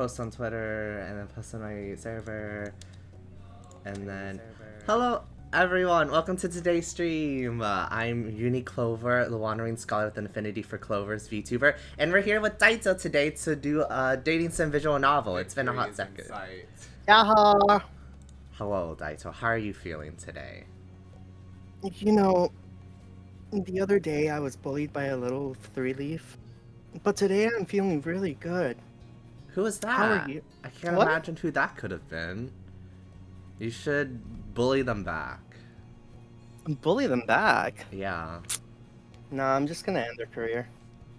post on Twitter, and then post on my server, and then... Hello, everyone! Welcome to today's stream! I'm Uni Clover, the Wandering Scholar with an affinity for Clovers VTuber, and we're here with Daito today to do a dating sim visual novel. It's been a hot second. Yaha! Hello, Daito. How are you feeling today? You know, the other day I was bullied by a little three-leaf, but today I'm feeling really good. Who is that? How are you? I can't What? imagine who that could have been. You should bully them back. Bully them back? Yeah. Nah, I'm just gonna end their career.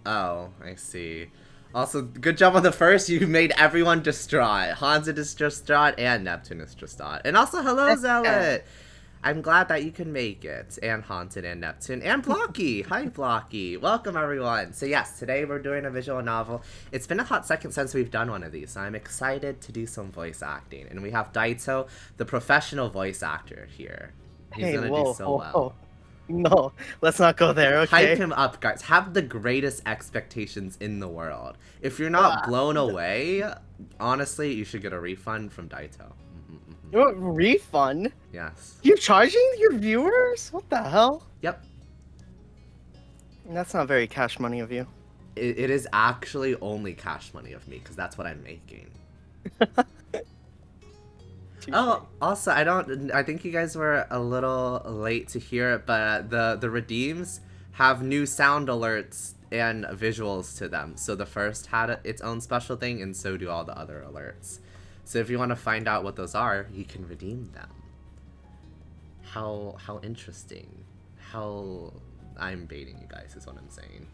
Oh, I see. Also, good job on the first. You made everyone distraught. Hansen is distraught and Neptune is distraught. And also, hello, Zealot! I'm glad that you can make it. And Haunted and Neptune. And Blocky! Hi, Blocky. Welcome, everyone. So yes, today we're doing a visual novel. It's been a hot second since we've done one of these, so I'm excited to do some voice acting. And we have Daito, the professional voice actor, here. He's gonna do so well. No, let's not go there, okay? Hype him up, guys. Have the greatest expectations in the world. If you're not blown away, honestly, you should get a refund from Daito. You want refund? Yes. You're charging your viewers? What the hell? Yep. That's not very cash money of you. It is actually only cash money of me, because that's what I'm making. Oh, also, I think you guys were a little late to hear it, but the redeems have new sound alerts and visuals to them. So the first had its own special thing, and so do all the other alerts. So if you want to find out what those are, you can redeem them. How interesting. How I'm baiting you guys is what I'm saying.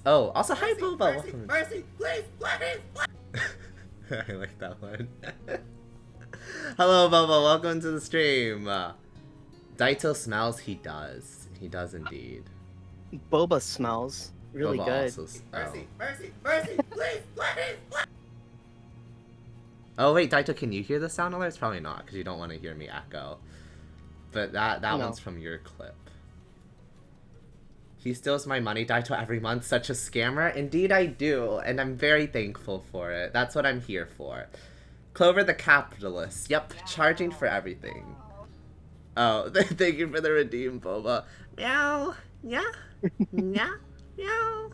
Also hi Boba. Mercy, please. I like that one. Hello, Boba. Welcome to the stream. Daito smells. He does. He does indeed. Boba smells really Boba good. Also, mercy, please. Oh wait, Daito, can you hear the sound alerts? Probably not, because you don't want to hear me echo. But that one's from your clip. He steals my money, Daito, every month. Such a scammer. Indeed I do, and I'm very thankful for it. That's what I'm here for. Clover the capitalist. Yep, charging for everything. Oh, thank you for the redeem, Boba. Meow. Yeah. Yeah. Meow.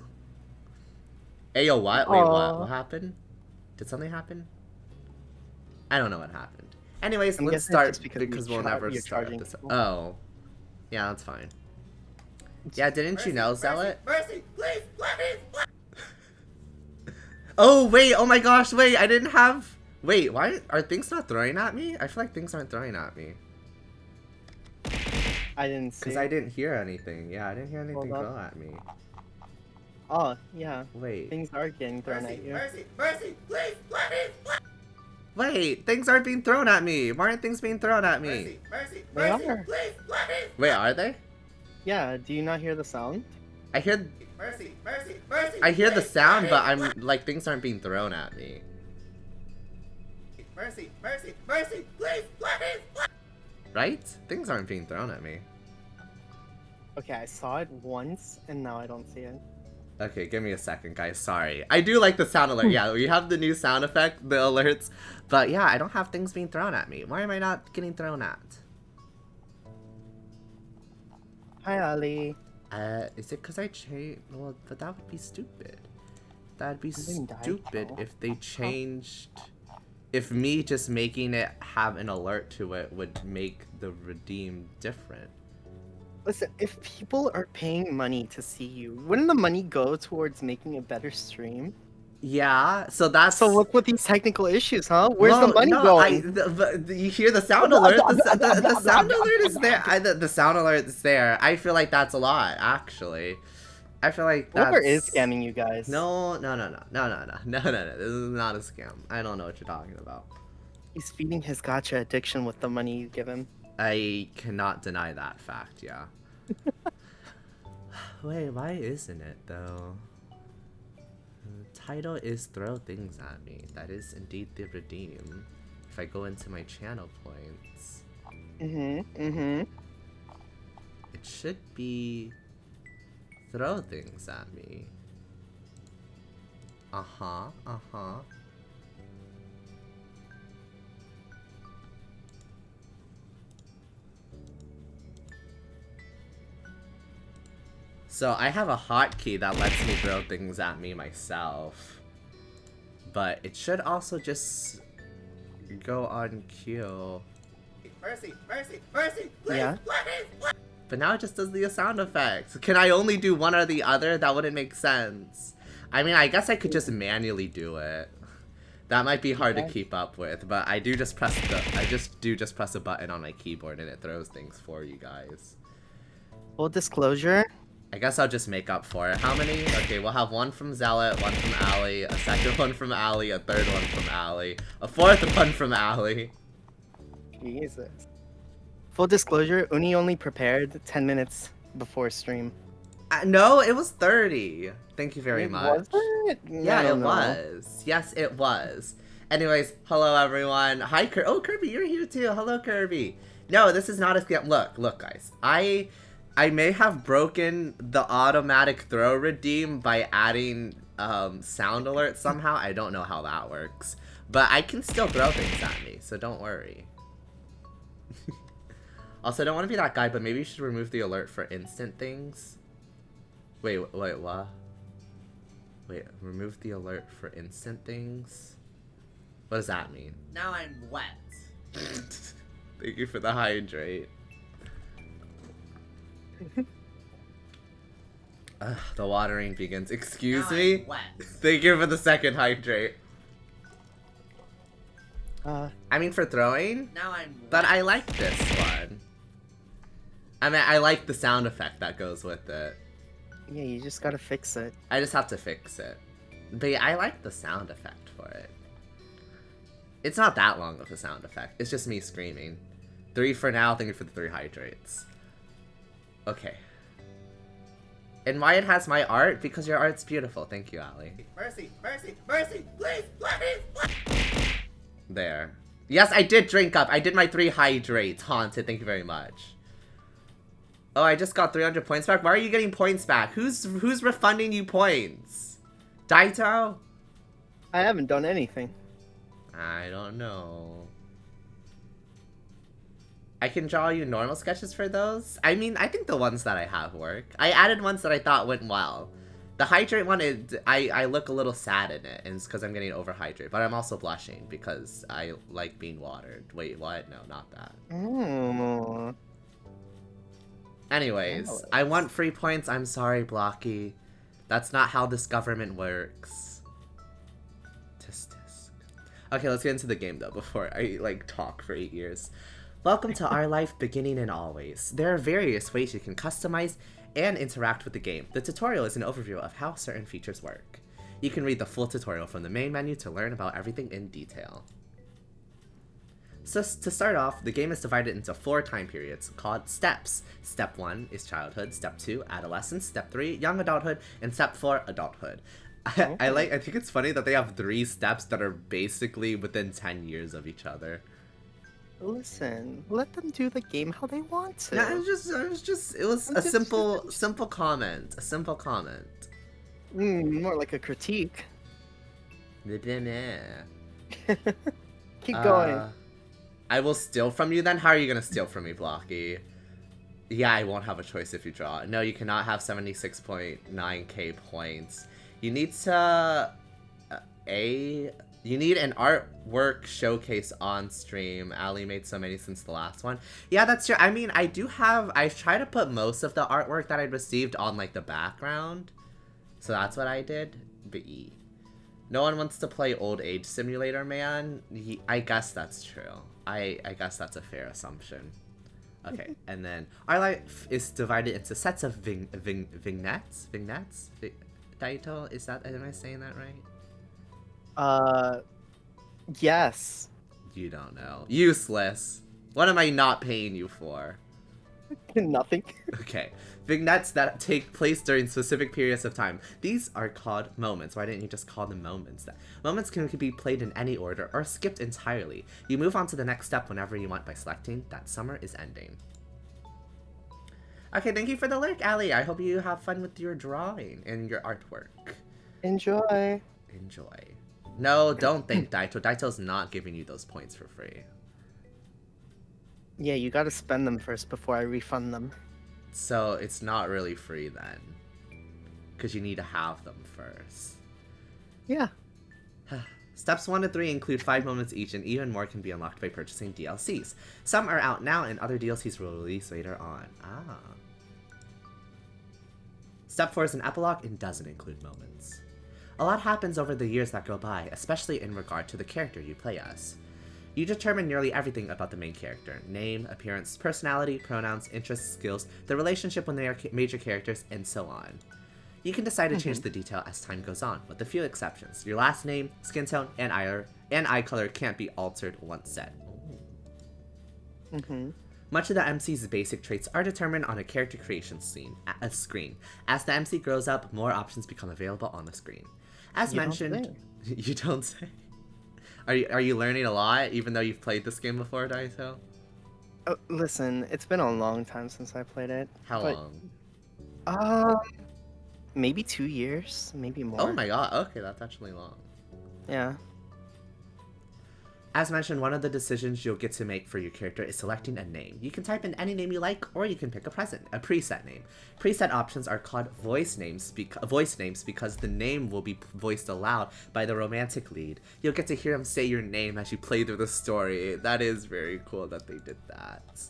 Ayo, what? Wait, what happened? Did something happen? I don't know what happened. Anyways, let's start because we'll never start this. Oh. Yeah, that's fine. Yeah, didn't you know, Zealot? Mercy, please. Oh, wait, oh my gosh, wait, I didn't have... Wait, why are things not throwing at me? I feel like things aren't throwing at me. I didn't see. Because I didn't hear anything. Yeah, I didn't hear anything throw at me. Oh, yeah. Wait. Things are getting thrown at you. Mercy, please. Wait, things aren't being thrown at me. Why aren't things being thrown at me? They are. Please. Wait, are they? Yeah, do you not hear the sound? I hear... Mercy. I hear the sound, but I'm like, things aren't being thrown at me. Mercy, please. Right? Things aren't being thrown at me. Okay, I saw it once, and now I don't see it. Okay, give me a second, guys. Sorry. I do like the sound alert. Yeah, we have the new sound effect, the alerts. But yeah, I don't have things being thrown at me. Why am I not getting thrown at? Hi, Ali. Is it because I changed? Well, but that would be stupid. That'd be stupid if they changed... If me just making it have an alert to it would make the redeem different. Listen, if people are paying money to see you, wouldn't the money go towards making a better stream? Yeah, so that's... So what's with these technical issues, huh? Where's the money going? You hear the sound alert? The sound alert is there. The sound alert is there. I feel like that's a lot, actually. I feel like that's... Whoever is scamming you guys. No. This is not a scam. I don't know what you're talking about. He's feeding his gacha addiction with the money you give him. I cannot deny that fact, yeah. Wait, why isn't it, though? The title is throw things at me. That is indeed the redeem. If I go into my channel points... It should be... throw things at me. Uh-huh, uh-huh. So I have a hotkey that lets me throw things at me myself. But it should also just go on cue. Mercy, mercy, mercy, please, Yeah? please. But now it just does the sound effects. Can I only do one or the other? That wouldn't make sense. I mean, I guess I could just manually do it. That might be hard to keep up with, but I just press a button on my keyboard and it throws things for you guys. Full disclosure. I guess I'll just make up for it. How many? Okay, we'll have one from Zealot, one from Allie, a second one from Allie, a third one from Allie, a fourth one from Allie. Jesus. Full disclosure, Uni only prepared 10 minutes before stream. No, it was 30. Thank you very much. Was it? Yeah, it was. Yes, it was. Anyways, hello everyone. Hi, Oh, Kirby, you're here too. Hello, Kirby. No, this is not a scam. Look, guys. I may have broken the automatic throw redeem by adding sound alerts somehow. I don't know how that works. But I can still throw things at me, so don't worry. Also, I don't want to be that guy, but maybe you should remove the alert for instant things. Wait, what? Wait, remove the alert for instant things? What does that mean? Now I'm wet. Thank you for the hydrate. The watering begins. Excuse me? Thank you for the second hydrate. I mean, for throwing? Now I'm wet. But I like this one. I mean, I like the sound effect that goes with it. Yeah, you just gotta fix it. I just have to fix it. But yeah, I like the sound effect for it. It's not that long of a sound effect. It's just me screaming. 3 for now, thank you for the 3 hydrates. Okay. And why it has my art? Because your art's beautiful. Thank you, Allie. Mercy, mercy, mercy, please, please. There. Yes, I did drink up. I did my 3 hydrates. Haunted, thank you very much. Oh, I just got 300 points back. Why are you getting points back? Who's refunding you points? Daito? I haven't done anything. I don't know. I can draw you normal sketches for those. I mean, I think the ones that I have work. I added ones that I thought went well. The hydrate one, I look a little sad in it, and it's because I'm getting overhydrated. But I'm also blushing because I like being watered. Wait, what? No, not that. Anyways, I want free points. I'm sorry, Blocky. That's not how this government works. Tisk tisk. Okay, let's get into the game though before I talk for 8 years. Welcome to Our Life Beginning and Always. There are various ways you can customize and interact with the game. The tutorial is an overview of how certain features work. You can read the full tutorial from the main menu to learn about everything in detail. So to start off, the game is divided into 4 time periods called steps. Step 1 is childhood, step 2 adolescence, step 3 young adulthood, and step 4 adulthood. I think it's funny that they have 3 steps that are basically within 10 years of each other. Listen, let them do the game how they want to. No, it was a simple comment. A simple comment. More like a critique. Keep going. I will steal from you then? How are you gonna steal from me, Blocky? Yeah, I won't have a choice if you draw. No, you cannot have 76.9k points. You need to... You need an artwork showcase on stream. Ali made so many since the last one. Yeah, that's true. I mean, I've tried to put most of the artwork that I received on, the background. So that's what I did. But no one wants to play Old Age Simulator, man. I guess that's true. I guess that's a fair assumption. Okay, and then our life is divided into sets of vignettes. Vignettes? Daito? Am I saying that right? Yes. You don't know. Useless. What am I not paying you for? Nothing. Okay. Vignettes that take place during specific periods of time. These are called moments. Why didn't you just call them moments? Moments can be played in any order or skipped entirely. You move on to the next step whenever you want by selecting that summer is ending. Okay, thank you for the lurk, Ali. I hope you have fun with your drawing and your artwork. Enjoy. Enjoy. No, don't think Daito. Daito's not giving you those points for free. Yeah, you gotta spend them first before I refund them. So it's not really free then. Because you need to have them first. Yeah. Steps 1 to 3 include 5 moments each, and even more can be unlocked by purchasing DLCs. Some are out now, and other DLCs will release later on. Ah. Step 4 is an epilogue and doesn't include moments. A lot happens over the years that go by, especially in regard to the character you play as. You determine nearly everything about the main character: name, appearance, personality, pronouns, interests, skills, the relationship when they are major characters, and so on. You can decide to change the detail as time goes on, with a few exceptions. Your last name, skin tone, and eye color can't be altered once set. Much of the MC's basic traits are determined on a character creation screen. As the MC grows up, more options become available on the screen. As mentioned, you don't say. Are you learning a lot, even though you've played this game before, Daito? Oh, listen, it's been a long time since I played it. How long? Maybe 2 years, maybe more. Oh my god, okay, that's actually long. Yeah. As mentioned, one of the decisions you'll get to make for your character is selecting a name. You can type in any name you like, or you can pick a preset name. Preset options are called voice names because the name will be voiced aloud by the romantic lead. You'll get to hear him say your name as you play through the story. That is very cool that they did that.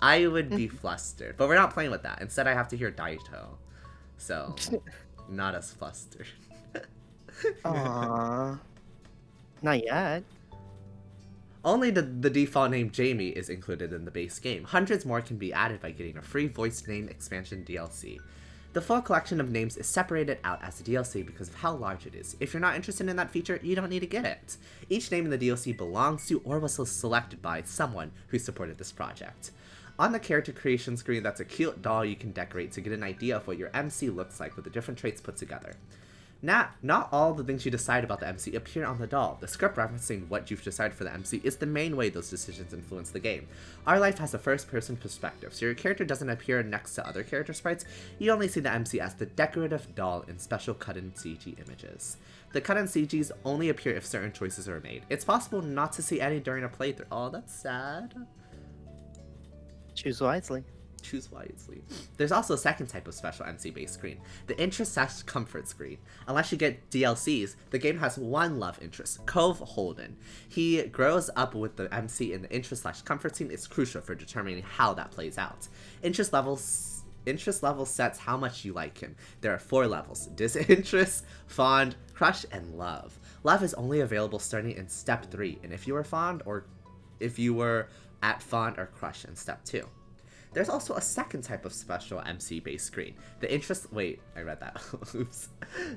I would be flustered, but we're not playing with that. Instead, I have to hear Daito. So, not as flustered. Aww. Not yet. Only the default name Jamie is included in the base game. Hundreds more can be added by getting a free voiced name expansion DLC. The full collection of names is separated out as a DLC because of how large it is. If you're not interested in that feature, you don't need to get it. Each name in the DLC belongs to or was selected by someone who supported this project. On the character creation screen, that's a cute doll you can decorate to get an idea of what your MC looks like with the different traits put together. Not all the things you decide about the MC appear on the doll. The script referencing what you've decided for the MC is the main way those decisions influence the game. Our Life has a first-person perspective, so your character doesn't appear next to other character sprites. You only see the MC as the decorative doll in special cut-in CG images. The cut-in CGs only appear if certain choices are made. It's possible not to see any during a playthrough. Oh, that's sad. Choose wisely. Choose wisely. There's also a second type of special MC-based screen, the interest/comfort screen. Unless you get DLCs, the game has one love interest, Cove Holden. He grows up with the MC, and the interest/comfort scene is crucial for determining how that plays out. Interest level sets how much you like him. There are 4 levels: disinterest, fond, crush, and love. Love is only available starting in step 3, and if you were at fond or crush in step 2. There's also a second type of special MC-based screen. The interest... Wait, I read that. Oops.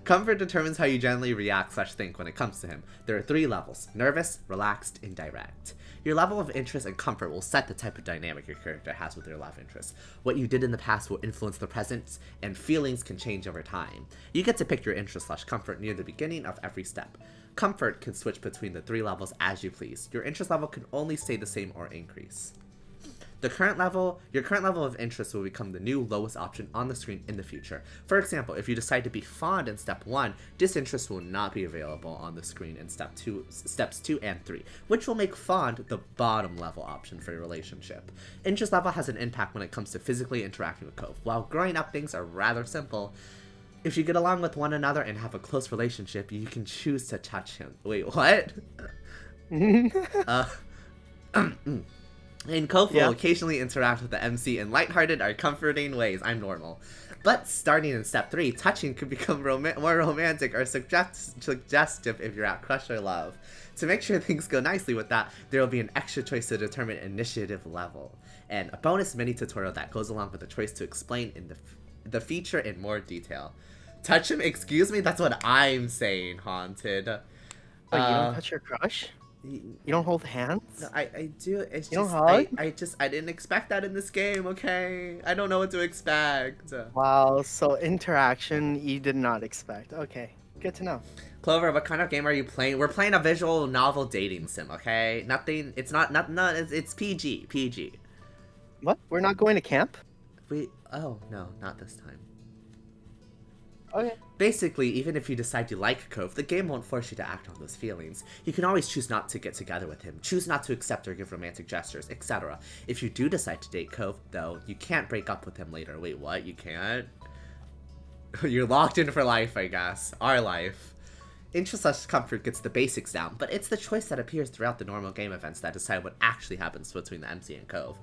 Comfort determines how you generally react/think when it comes to him. There are 3 levels: nervous, relaxed, and direct. Your level of interest and comfort will set the type of dynamic your character has with your love interest. What you did in the past will influence the present, and feelings can change over time. You get to pick your interest/comfort near the beginning of every step. Comfort can switch between the 3 levels as you please. Your interest level can only stay the same or increase. Your current level of interest will become the new lowest option on the screen in the future. For example, if you decide to be fond in step 1, disinterest will not be available on the screen in steps 2 and 3, which will make fond the bottom level option for your relationship. Interest level has an impact when it comes to physically interacting with Cove. While growing up things are rather simple, if you get along with one another and have a close relationship, you can choose to touch him. Wait, what? And Cove will occasionally interact with the MC in lighthearted or comforting ways. I'm normal. But starting in step 3, touching could become more romantic or suggestive if you're at crush or love. To make sure things go nicely with that, there will be an extra choice to determine initiative level, and a bonus mini tutorial that goes along with the choice to explain in the feature in more detail. Touch him? Excuse me? That's what I'm saying, Haunted. Oh, you don't touch your crush? You don't hold hands? No, I do. It's you just, don't hug? I didn't expect that in this game, okay? I don't know what to expect. Wow, so interaction you did not expect. Okay, good to know. Clover, what kind of game are you playing? We're playing a visual novel dating sim, okay? Nothing, it's not, it's PG, PG. What? We're not going to camp? Oh, no, not this time. Okay. Basically, even if you decide you like Cove, the game won't force you to act on those feelings. You can always choose not to get together with him, choose not to accept or give romantic gestures, etc. If you do decide to date Cove, though, you can't break up with him later. Wait, what? You can't? You're locked in for life, I guess. Our life. Interest/comfort gets the basics down, but it's the choice that appears throughout the normal game events that decide what actually happens between the MC and Cove.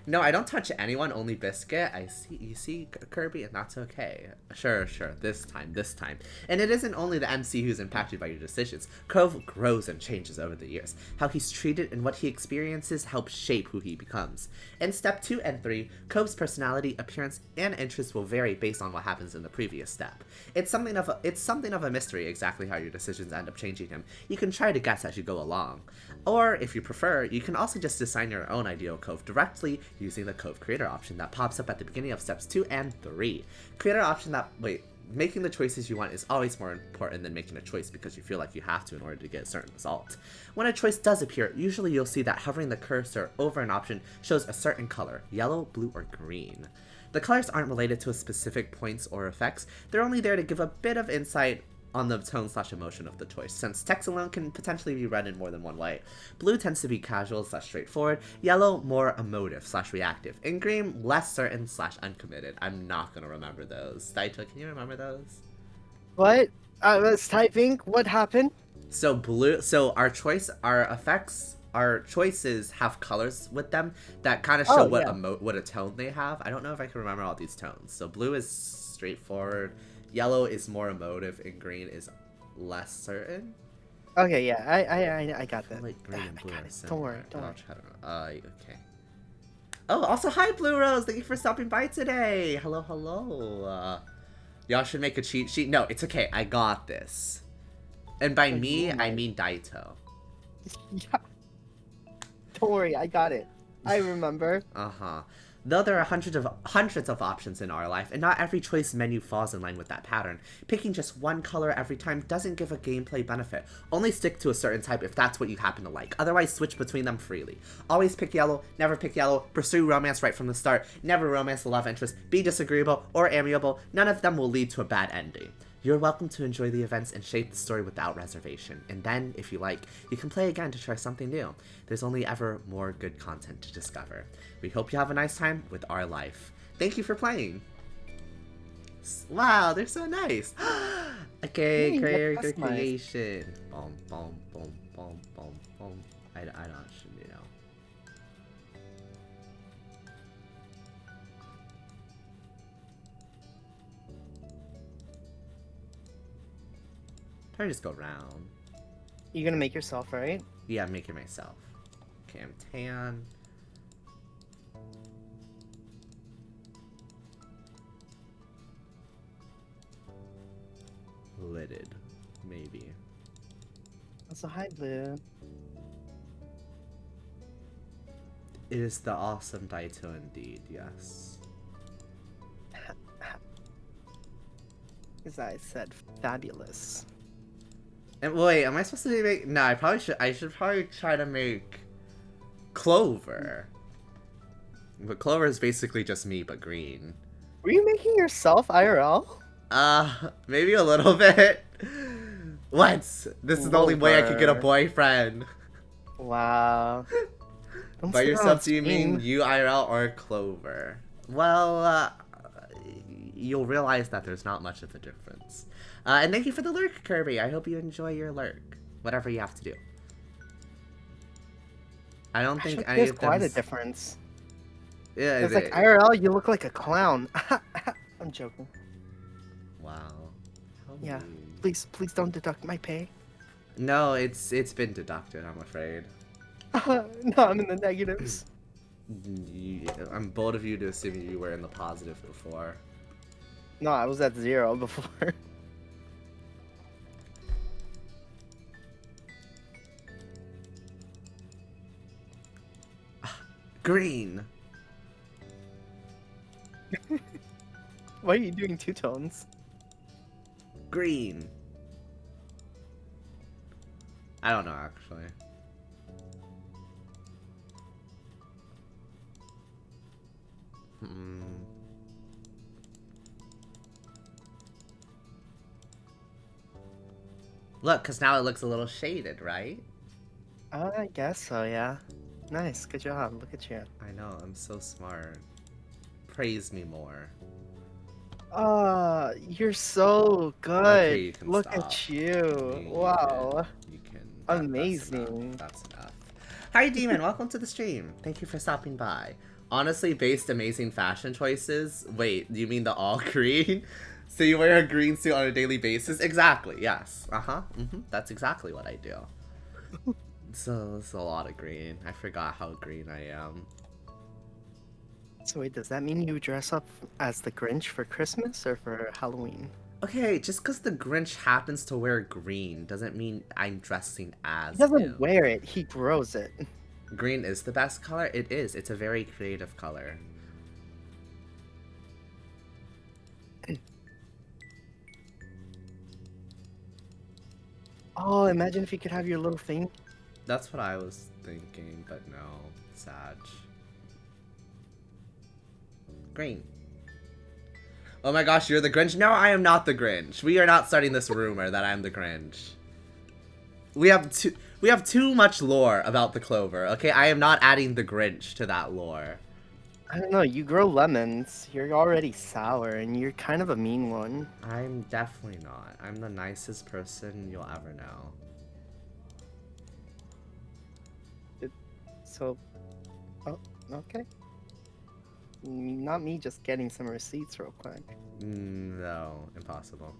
No, I don't touch anyone, only Biscuit. You see, Kirby, and that's okay. Sure, this time. And it isn't only the MC who's impacted by your decisions. Cove grows and changes over the years. How he's treated and what he experiences helps shape who he becomes. In step 2 and 3, Cove's personality, appearance, and interests will vary based on what happens in the previous step. It's something of a mystery exactly how your decisions end up changing him. You can try to guess as you go along. Or, if you prefer, you can also just design your own ideal Cove directly using the Cove Creator option that pops up at the beginning of steps 2 and 3. Creator option that, making the choices you want is always more important than making a choice because you feel like you have to in order to get a certain result. When a choice does appear, usually you'll see that hovering the cursor over an option shows a certain color, yellow, blue, or green. The colors aren't related to a specific points or effects, they're only there to give a bit of insight on the tone/emotion of the choice, since text alone can potentially be read in more than one way. Blue tends to be casual/straightforward, yellow more emotive/reactive, and green less certain/uncommitted. I'm not gonna remember those. Daito, can you remember those? What? I was typing. What happened? So our choices have colors with them that kind of show Oh, what yeah. what a tone they have. I don't know if I can remember all these tones. So blue is straightforward, yellow is more emotive, and green is less certain. Okay, yeah. I got that. Like green and I blue got are it. similar. Don't worry. Okay. Oh, also hi Blue Rose. Thank you for stopping by today. Hello. Y'all should make a cheat sheet. No, it's okay. I got this. And by me, I mean Daito. Yeah. Don't worry, I got it. I remember. Though there are hundreds of options in our life, and not every choice menu falls in line with that pattern, picking just one color every time doesn't give a gameplay benefit. Only stick to a certain type if that's what you happen to like, otherwise switch between them freely. Always pick yellow, never pick yellow, pursue romance right from the start, never romance the love interest, be disagreeable or amiable, none of them will lead to a bad ending. You're welcome to enjoy the events and shape the story without reservation, and then, if you like, you can play again to try something new. There's only ever more good content to discover. We hope you have a nice time with our life. Thank you for playing! Wow, they're so nice! Okay, character creation. Boom. I don't know. Probably just go round. You're gonna make yourself, right? Yeah, I'm making myself. Okay, I'm tan. Lidded. Maybe. So hi, Blue. It is the awesome Daito indeed, yes. As I said, fabulous. And wait, am I supposed to be make? No, I should probably try to make Clover. But Clover is basically just me, but green. Were you making yourself IRL? Maybe a little bit. What? This is the only way I could get a Clover. boyfriend. Wow. By yourself, do you mean you IRL or Clover? Well, you'll realize that there's not much of a difference. And thank you for the lurk, Kirby. I hope you enjoy your lurk. Whatever you have to do. I don't think any there's of quite a them's... difference. Yeah, It's like IRL, you look like a clown. I'm joking. Wow. How Yeah. mean. Please don't deduct my pay. No, it's been deducted, I'm afraid. No, I'm in the negatives. I'm bold of you to assume you were in the positive before. No, I was at 0 before. Green. Why are you doing two tones? Green. I don't know, actually. Look, because now it looks a little shaded, right? I guess so, yeah. Nice, good job. Look at you. I know, I'm so smart. Praise me more. You're so Okay, good. you can Look stop. at you. You Wow. can. That's enough. Amazing. That's enough. Hi, Demon. Welcome to the stream. Thank you for stopping by. Honestly, based amazing fashion choices. Wait, you mean the all green? So you wear a green suit on a daily basis? Exactly. Yes. That's exactly what I do. So it's a lot of green. I forgot how green I am. So wait, does that mean you dress up as the Grinch for Christmas or for Halloween? Okay, just because the Grinch happens to wear green doesn't mean I'm dressing He as doesn't him. wear it, he grows it. Green is the best color? It is. It's a very creative color. Oh, imagine if you could have your little thing. That's what I was thinking, but no. Sag. Green. Oh my gosh, you're the Grinch? No, I am not the Grinch. We are not starting this rumor that I'm the Grinch. We have too much lore about the Clover, okay? I am not adding the Grinch to that lore. I don't know, you grow lemons, you're already sour, and you're kind of a mean one. I'm definitely not. I'm the nicest person you'll ever know. So, oh, okay. Not me just getting some receipts real quick. No, impossible.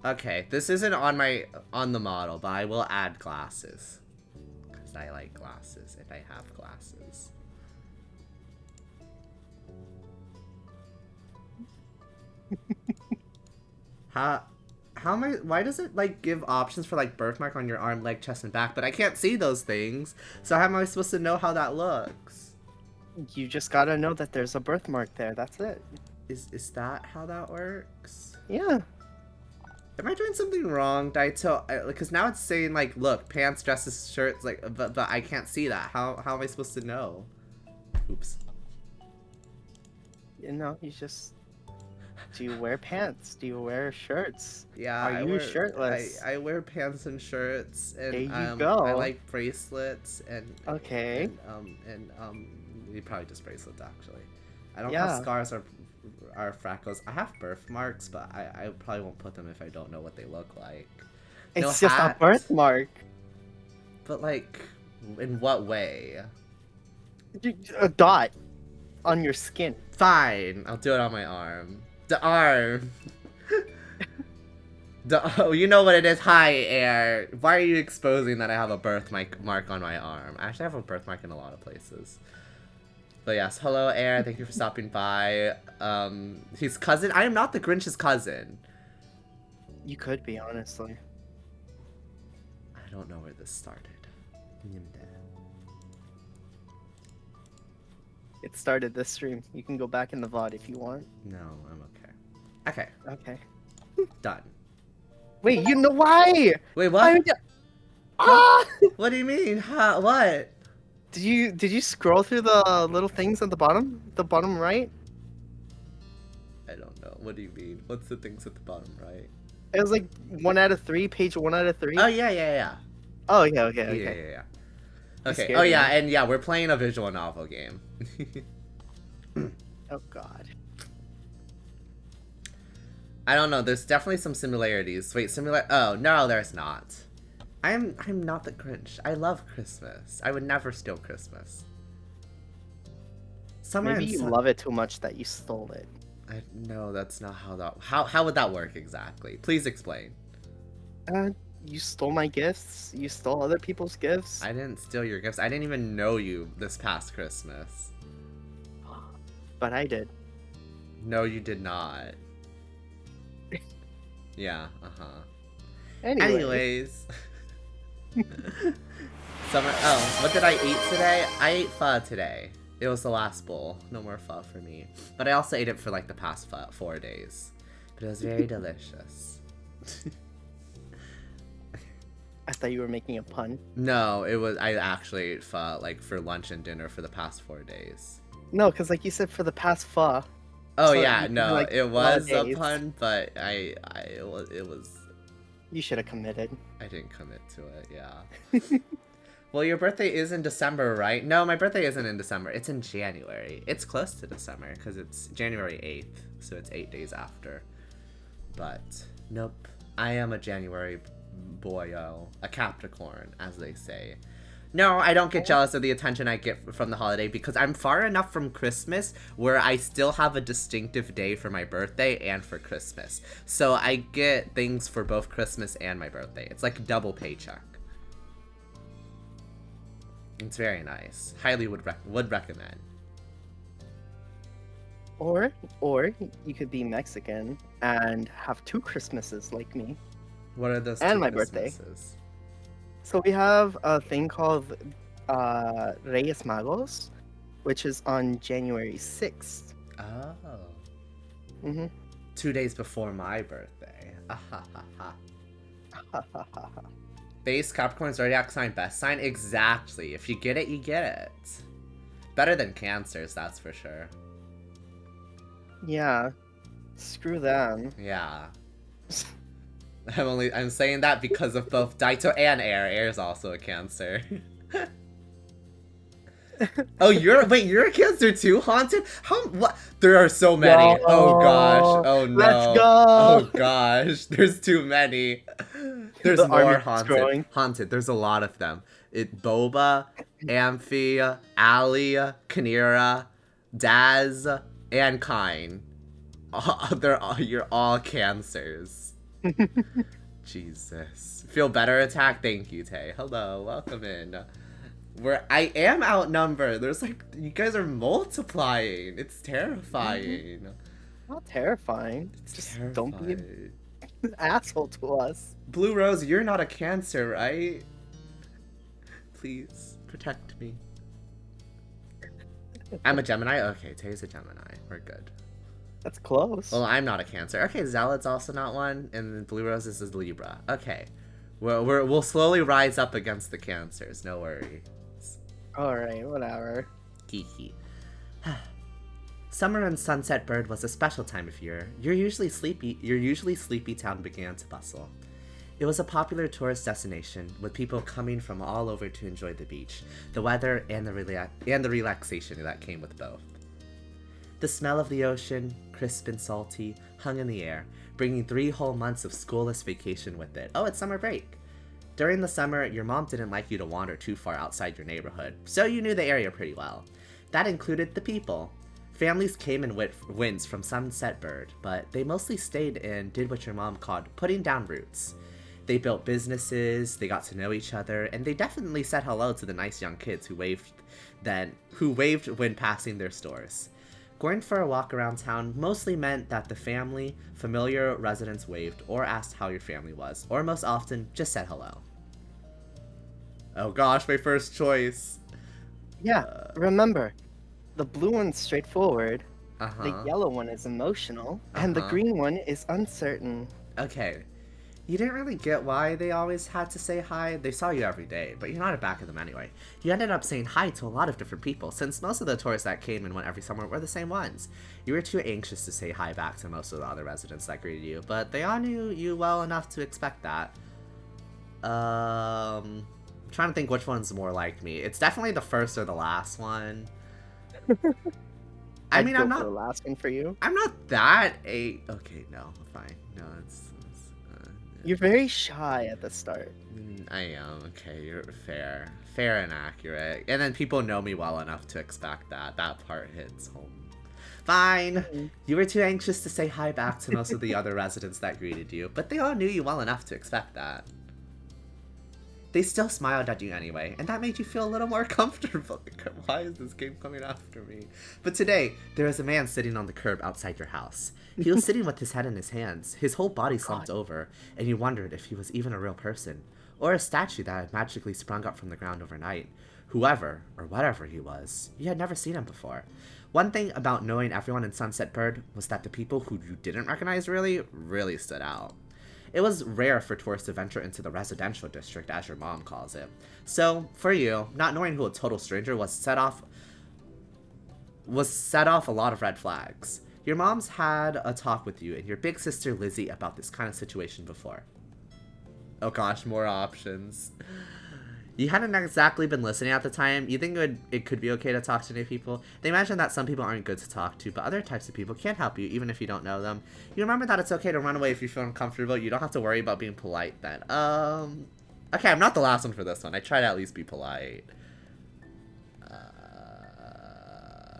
Okay, this isn't on the model, but I will add glasses. Because I like glasses, and I have glasses. How am I, why does it, like, give options for, like, birthmark on your arm, leg, chest, and back, but I can't see those things, so how am I supposed to know how that looks? You just gotta know that there's a birthmark there, that's it. Is that how that works? Yeah. Am I doing something wrong, Daito? Because now it's saying, like, look, pants, dresses, shirts, like, but I can't see that. How am I supposed to know? Oops. You know, you just... Do you wear pants? Do you wear shirts? Yeah, Are you shirtless? I wear pants and shirts, and There you go. I like bracelets, and Okay. and probably just bracelets actually. I don't Yeah. have scars or freckles. I have birthmarks, but I probably won't put them if I don't know what they look like. It's No just hat, a birthmark. but like, in what way? A dot on your skin. Fine, I'll do it on my arm. The arm. Oh, you know what it is. Hi, Air. Why are you exposing that I have a birthmark on my arm? I actually have a birthmark in a lot of places. But yes, hello, Air. Thank you for stopping by. His cousin. I am not the Grinch's cousin. You could be, honestly. I don't know where this started. It started this stream. You can go back in the VOD if you want. No, I'm okay. Okay, Okay. done. Wait, you know why? Wait, what? Ah! What do you mean? Huh? What? Did you scroll through the little things at the bottom? The bottom right? I don't know. What do you mean? What's the things at the bottom right? It was like 1 out of 3, page 1 out of 3. Oh, yeah. Oh, yeah, okay. Yeah. You Okay. scared Oh me. yeah, and yeah, we're playing a visual novel game. Oh god. I don't know. There's definitely some similarities. Wait, Oh no, there's not. I'm not the Grinch. I love Christmas. I would never steal Christmas. Summer Maybe you and love it too much that you stole it. No, that's not how that. How would that work exactly? Please explain. You stole my gifts. You stole other people's gifts. I didn't steal your gifts. I didn't even know you this past Christmas. But I did. No, you did not. Yeah. Anyways. Summer. Oh, what did I eat today? I ate pho today. It was the last bowl. No more pho for me. But I also ate it for like the past 4 days. But it was very delicious. I thought you were making a pun. No, it was. I actually ate pho like for lunch and dinner for the past 4 days. No, because like you said, for the past pho. Oh So yeah, you can do no, like it a lot of was a days. pun, but it was You should have committed. I didn't commit to it. Yeah. Well, your birthday is in December, right? No, my birthday isn't in December. It's in January. It's close to December because it's January 8th, so it's 8 days after. But nope, I am a January boyo, a Capricorn, as they say. No, I don't get jealous of the attention I get from the holiday because I'm far enough from Christmas where I still have a distinctive day for my birthday and for Christmas. So I get things for both Christmas and my birthday. It's like a double paycheck. It's very nice. Highly would recommend. Or you could be Mexican and have 2 Christmases like me What are those and two my birthday. Christmases? So we have a thing called Reyes Magos, which is on January 6th. Oh. Mm-hmm. 2 days before my birthday. Base Capricorn zodiac sign, best sign. Exactly. If you get it, you get it. Better than Cancers, that's for sure. Yeah. Screw them. Yeah. I'm saying that because of both Daito and Air. Air is also a Cancer. Oh, you're a Cancer too, Haunted? What? There are so many. Yo, Oh gosh. Oh no. let's go. Oh gosh. There's too many. There's The army more keeps Haunted. growing. Haunted. There's a lot of them. Boba, Amphi, Ali, Kanira, Daz, and Kine. You're all Cancers. Jesus. Feel better, Attack? Thank you, Tay. Hello, welcome in. I am outnumbered. There's like, you guys are multiplying. It's terrifying. Not terrifying. It's Just terrifying. don't be an asshole to us. Blue Rose, you're not a Cancer, right? Please, protect me. I'm a Gemini? Okay, Tay's a Gemini. We're good. That's close. Well, I'm not a Cancer. Okay, Zealot's also not one, and then Blue Rose is a Libra. Okay. We'll slowly rise up against the Cancers, no worries. Alright, whatever. Kiki. Summer and Sunset Bird was a special time of year. Your usually sleepy town began to bustle. It was a popular tourist destination, with people coming from all over to enjoy the beach, the weather, and the relaxation that came with both. The smell of the ocean, crisp and salty, hung in the air, bringing 3 whole months of schoolless vacation with it. Oh, it's summer break! During the summer, your mom didn't like you to wander too far outside your neighborhood, so you knew the area pretty well. That included the people. Families came in winds from Sunset Bird, but they mostly stayed and did what your mom called putting down roots. They built businesses, they got to know each other, and they definitely said hello to the nice young kids who waved when passing their stores. Going for a walk around town mostly meant that the familiar residents waved or asked how your family was, or most often, just said hello. Oh gosh, my first choice. Yeah, remember, the blue one's straightforward, Uh-huh. the yellow one is emotional, and the Uh-huh. green one is uncertain. Okay. You didn't really get why they always had to say hi. They saw you every day, but you're not a back of them anyway. You ended up saying hi to a lot of different people, since most of the tourists that came and went every summer were the same ones. You were too anxious to say hi back to most of the other residents that greeted you, but they all knew you well enough to expect that. I'm trying to think which one's more like me. It's definitely the first or the last one. I mean, I'd I'm go for not. the last one for you. I'm not that okay, no, fine. No, it's You're very shy at the start. I am. Okay, you're fair. Fair and accurate. And then people know me well enough to expect that. That part hits home. Fine. You were too anxious to say hi back to most of the other residents that greeted you, but they all knew you well enough to expect that. They still smiled at you anyway, and that made you feel a little more comfortable. Why is this game coming after me? But today, there was a man sitting on the curb outside your house. He was sitting with his head in his hands, his whole body slumped over, and you wondered if he was even a real person, or a statue that had magically sprung up from the ground overnight. Whoever, or whatever he was, you had never seen him before. One thing about knowing everyone in Sunset Bird was that the people who you didn't recognize really stood out. It was rare for tourists to venture into the residential district, as your mom calls it. So, for you, not knowing who a total stranger was set off a lot of red flags. Your mom's had a talk with you and your big sister Lizzie about this kind of situation before. Oh gosh, more options. You hadn't exactly been listening at the time. You think it could be okay to talk to new people. They mentioned that some people aren't good to talk to, but other types of people can help you, even if you don't know them. You remember that it's okay to run away if you feel uncomfortable. You don't have to worry about being polite then. Okay, I'm not the last one for this one. I try to at least be polite.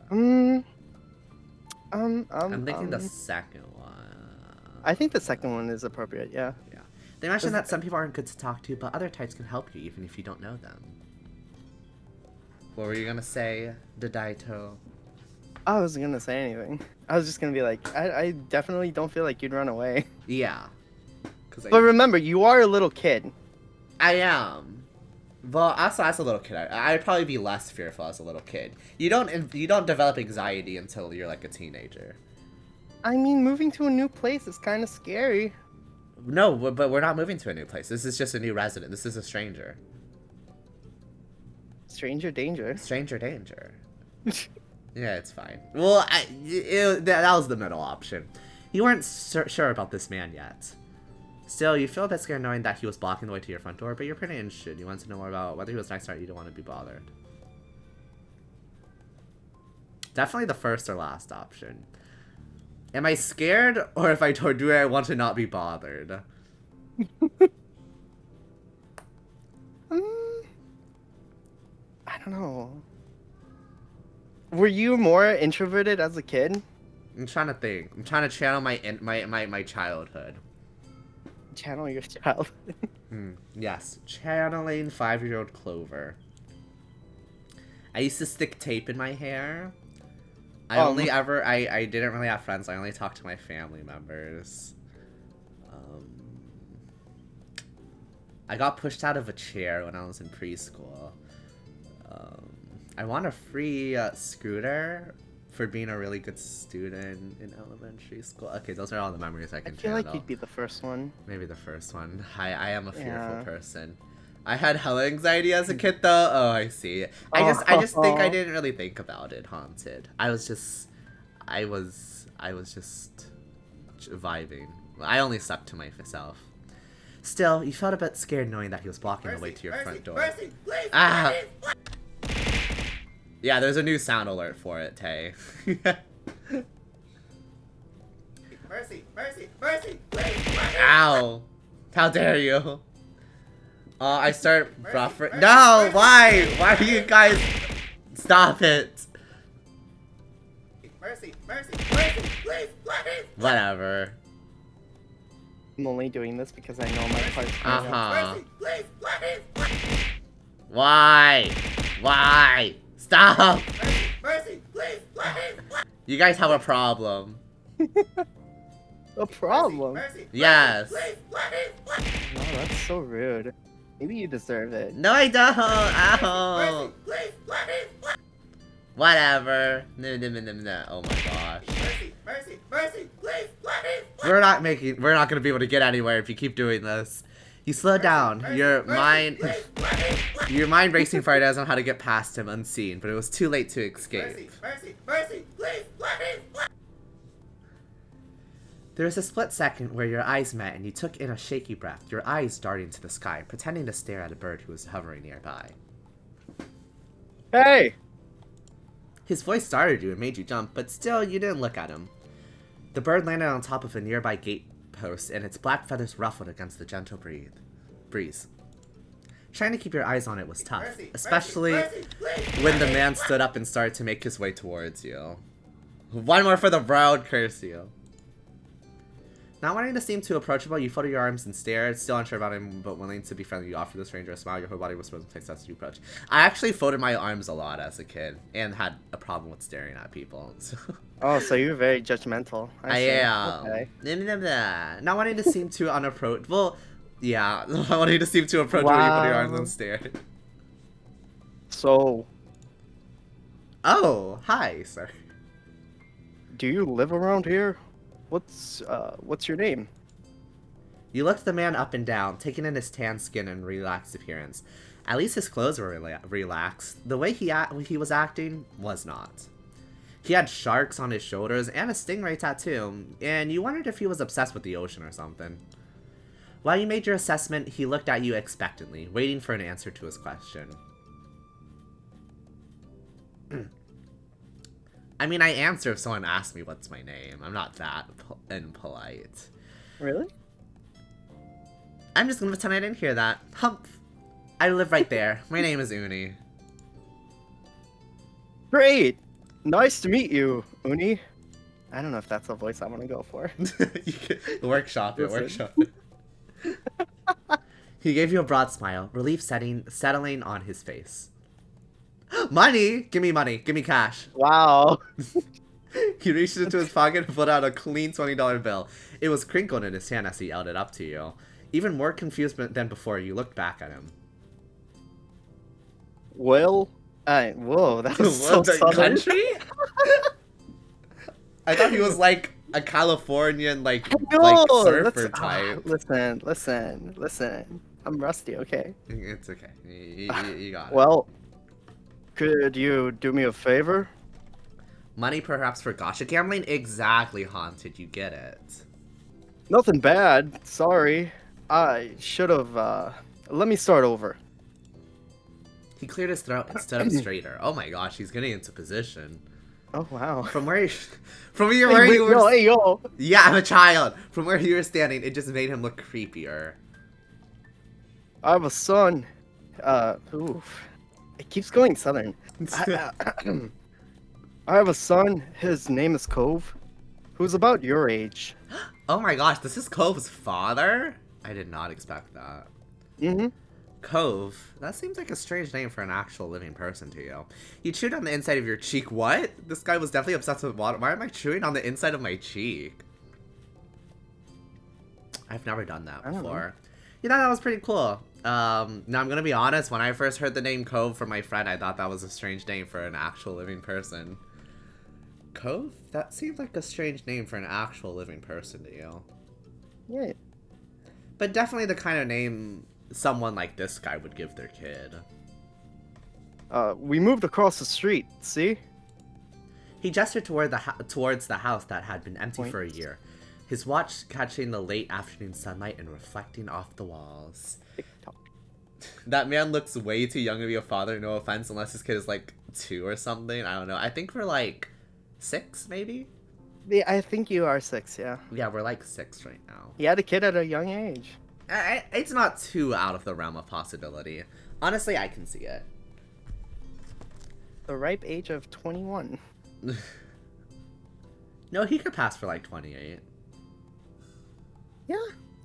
I'm thinking the second one. I think the second one is appropriate, yeah. Yeah. They mentioned that some people aren't good to talk to, but other types can help you even if you don't know them. What were you gonna say, Daito? I wasn't gonna say anything. I was just gonna be like, I definitely don't feel like you'd run away. Yeah. But remember, you are a little kid. I am. Well, also as a little kid, I'd probably be less fearful as a little kid. You don't develop anxiety until you're like a teenager. I mean, moving to a new place is kind of scary. No, but we're not moving to a new place. This is just a new resident. This is a stranger. Stranger danger. Stranger danger. Yeah, it's fine. Well, that was the middle option. You weren't sure about this man yet. Still, you feel a bit scared knowing that he was blocking the way to your front door, but you're pretty interested. You want to know more about whether he was nice or not. You don't want to be bothered. Definitely the first or last option. Am I scared, or if I do I want to not be bothered? I don't know. Were you more introverted as a kid? I'm trying to think. I'm trying to channel my childhood. Channel your childhood. Yes, channeling 5-year-old Clover. I used to stick tape in my hair. I didn't really have friends. I only talked to my family members. I got pushed out of a chair when I was in preschool. I want a free scooter for being a really good student in elementary school. Okay, those are all the memories I can channel. I feel like you'd be the first one. Maybe the first one. I am a fearful person. I had hella anxiety as a kid, though. Oh, I see. I just think I didn't really think about it. Haunted. I was just vibing. I only stuck to myself. Still, you felt a bit scared knowing that he was blocking the way to your front door. Please, Yeah, there's a new sound alert for it, Tay. Mercy, please. Ow! How dare you? I start buffering. No, why? Why are you guys? Stop it. Mercy, please. Whatever. I'm only doing this because I know my part's Mercy, please. Why? Stop. Mercy, please. You guys have a problem. A problem? Yes. No, that's so rude. Maybe you deserve it. No, I don't. Ow. Whatever. No. Oh my gosh. Mercy, please. We're not gonna be able to get anywhere if you keep doing this. You slow down. Your mind racing for ideas on how to get past him unseen, but it was too late to escape. Mercy, please. There was a split second where your eyes met and you took in a shaky breath, your eyes darting to the sky, pretending to stare at a bird who was hovering nearby. Hey! His voice startled you and made you jump, but still, you didn't look at him. The bird landed on top of a nearby gate post, and its black feathers ruffled against the gentle breeze. Trying to keep your eyes on it was tough, especially when the man stood up and started to make his way towards you. One more for the road, curse you. Not wanting to seem too approachable, you folded your arms and stared, still unsure about him, but willing to be friendly. You offered the stranger a smile. Your whole body was frozen face as you approach. I actually folded my arms a lot as a kid, and had a problem with staring at people. So. Oh, so you're very judgmental. I am. Okay. Not wanting to seem too unapproachable. Yeah, not wanting to seem too approachable, you folded your arms and stared. So. Oh, hi, sir. Do you live around here? What's your name? You looked the man up and down, taking in his tan skin and relaxed appearance. At least his clothes were relaxed. The way he was acting was not. He had sharks on his shoulders and a stingray tattoo, and you wondered if he was obsessed with the ocean or something. While you made your assessment, he looked at you expectantly, waiting for an answer to his question. I mean, I answer if someone asks me what's my name. I'm not that impolite. Really? I'm just gonna pretend I didn't hear that. Humph. I live right there. My name is Uni. Great! Nice to meet you, Uni. I don't know if that's the voice I want to go for. You can workshop it, workshop it. He gave you a broad smile, relief settling on his face. Money? Give me money. Give me cash. Wow. He reached into his pocket and pulled out a clean $20 bill. It was crinkled in his hand as he held it up to you. Even more confused than before, you looked back at him. Well, whoa, that was so What, the southern. country? I thought he was like a Californian, like surfer type. Listen. I'm rusty, okay? It's okay. You got it. Well, could you do me a favor? Money perhaps for gotcha gambling? Exactly, Haunted. You get it. Nothing bad. Sorry. I should have, let me start over. He cleared his throat and stood up straighter. Oh my gosh, he's getting into position. Oh, wow. From where you Hey, were... hey, yo. Yeah, I'm a child. From where you were standing, it just made him look creepier. I have a son. Oof. It keeps going southern. I have a son. His name is Cove, who's about your age. Oh my gosh, this is Cove's father? I did not expect that. Mm-hmm. Cove? That seems like a strange name for an actual living person to you. You chewed on the inside of your cheek. What? This guy was definitely obsessed with water. Why am I chewing on the inside of my cheek? I've never done that before. You thought that was pretty cool. Now I'm gonna be honest, when I first heard the name Cove from my friend, I thought that was a strange name for an actual living person. Cove? That seems like a strange name for an actual living person to you. Yeah. But definitely the kind of name someone like this guy would give their kid. We moved across the street, see? He gestured towards the house that had been empty for a Points. year, his watch catching the late afternoon sunlight and reflecting off the walls. TikTok. That man looks way too young to be a father, no offense, unless his kid is like 2 or something. I don't know. I think we're like 6, maybe? Yeah, I think you are 6, yeah. Yeah, we're like 6 right now. He had a kid at a young age. It's not too out of the realm of possibility. Honestly, I can see it. The ripe age of 21. No, he could pass for like 28. Yeah,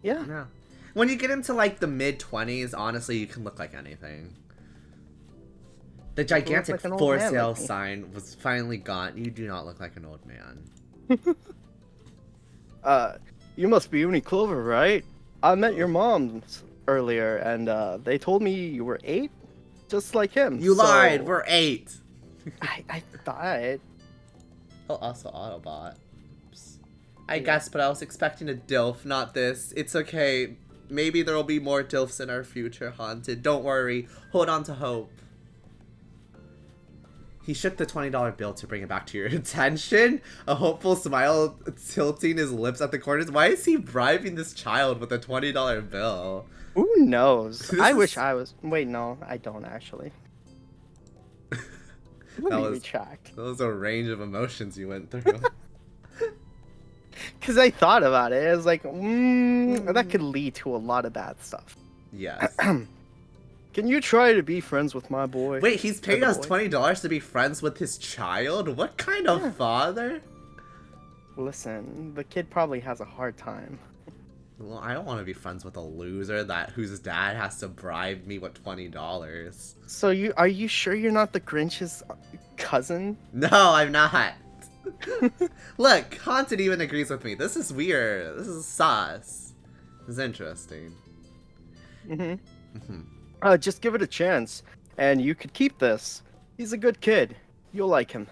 yeah. Yeah. When you get into like the mid-20s, honestly, you can look like anything. The gigantic like an old for man sale like me. sign was finally gone. You do not look like an old man. You must be Uni Clover, right? I met your mom earlier, and they told me you were 8, just like him. You so lied! We're 8! I thought. Oh, also Autobot. Oops. I guess, but I was expecting a DILF, not this. It's okay. Maybe there'll be more DILFs in our future, Haunted. Don't worry. Hold on to hope. He shook the $20 bill to bring it back to your attention, a hopeful smile tilting his lips at the corners. Why is he bribing this child with a $20 bill? Who knows? This I is- wish I was. Wait, no, I don't actually. Let me retract. That was a range of emotions you went through. Because I thought about it. I was like, that could lead to a lot of bad stuff. Yes. Can you try to be friends with my boy? Wait, he's paid Other us boy? $20 to be friends with his child? What kind of Yeah. father? Listen, the kid probably has a hard time. Well, I don't want to be friends with a loser whose dad has to bribe me with $20. So are you sure you're not the Grinch's cousin? No, I'm not. Look, Haunted even agrees with me. This is weird. This is sus. This is interesting. Just give it a chance, and you could keep this. He's a good kid. You'll like him.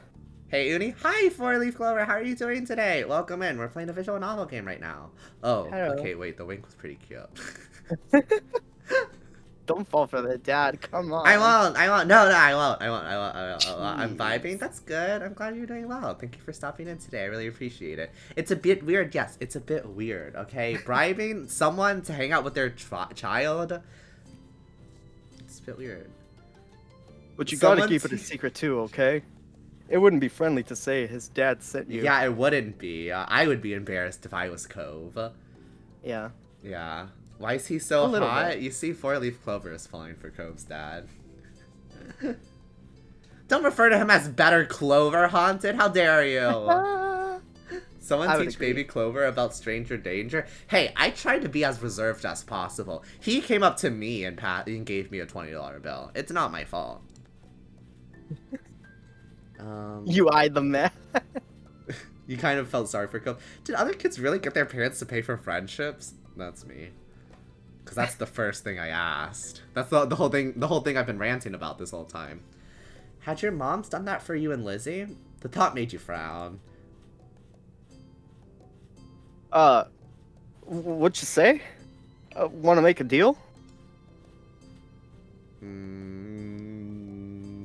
Hey, Uni. Hi, Four-Leaf Clover. How are you doing today? Welcome in. We're playing a visual novel game right now. Oh, Hello. okay, wait. The wink was pretty cute. Don't fall for the dad. Come on. I won't. I won't. No, I won't. I'm Jeez. vibing. That's good. I'm glad you're doing well. Thank you for stopping in today. I really appreciate it. It's a bit weird. Yes, it's a bit weird. Okay, bribing someone to hang out with their child. It's a bit weird. But you gotta Someone keep it a secret too, okay? It wouldn't be friendly to say his dad sent you. Yeah, it wouldn't be. I would be embarrassed if I was Cove. Yeah. Yeah. Why is he so A little hot? bit. You see, four-leaf clover is falling for Cove's dad. Don't refer to him as better Clover, Haunted. How dare you? Someone teach baby Clover about stranger danger. Hey, I tried to be as reserved as possible. He came up to me and gave me a $20 bill. It's not my fault. You eyed the man. You kind of felt sorry for Cove. Did other kids really get their parents to pay for friendships? That's me. Because that's the first thing I asked. That's the whole thing. The whole thing I've been ranting about this whole time. Had your moms done that for you and Lizzie? The thought made you frown. What'd you say? Want to make a deal?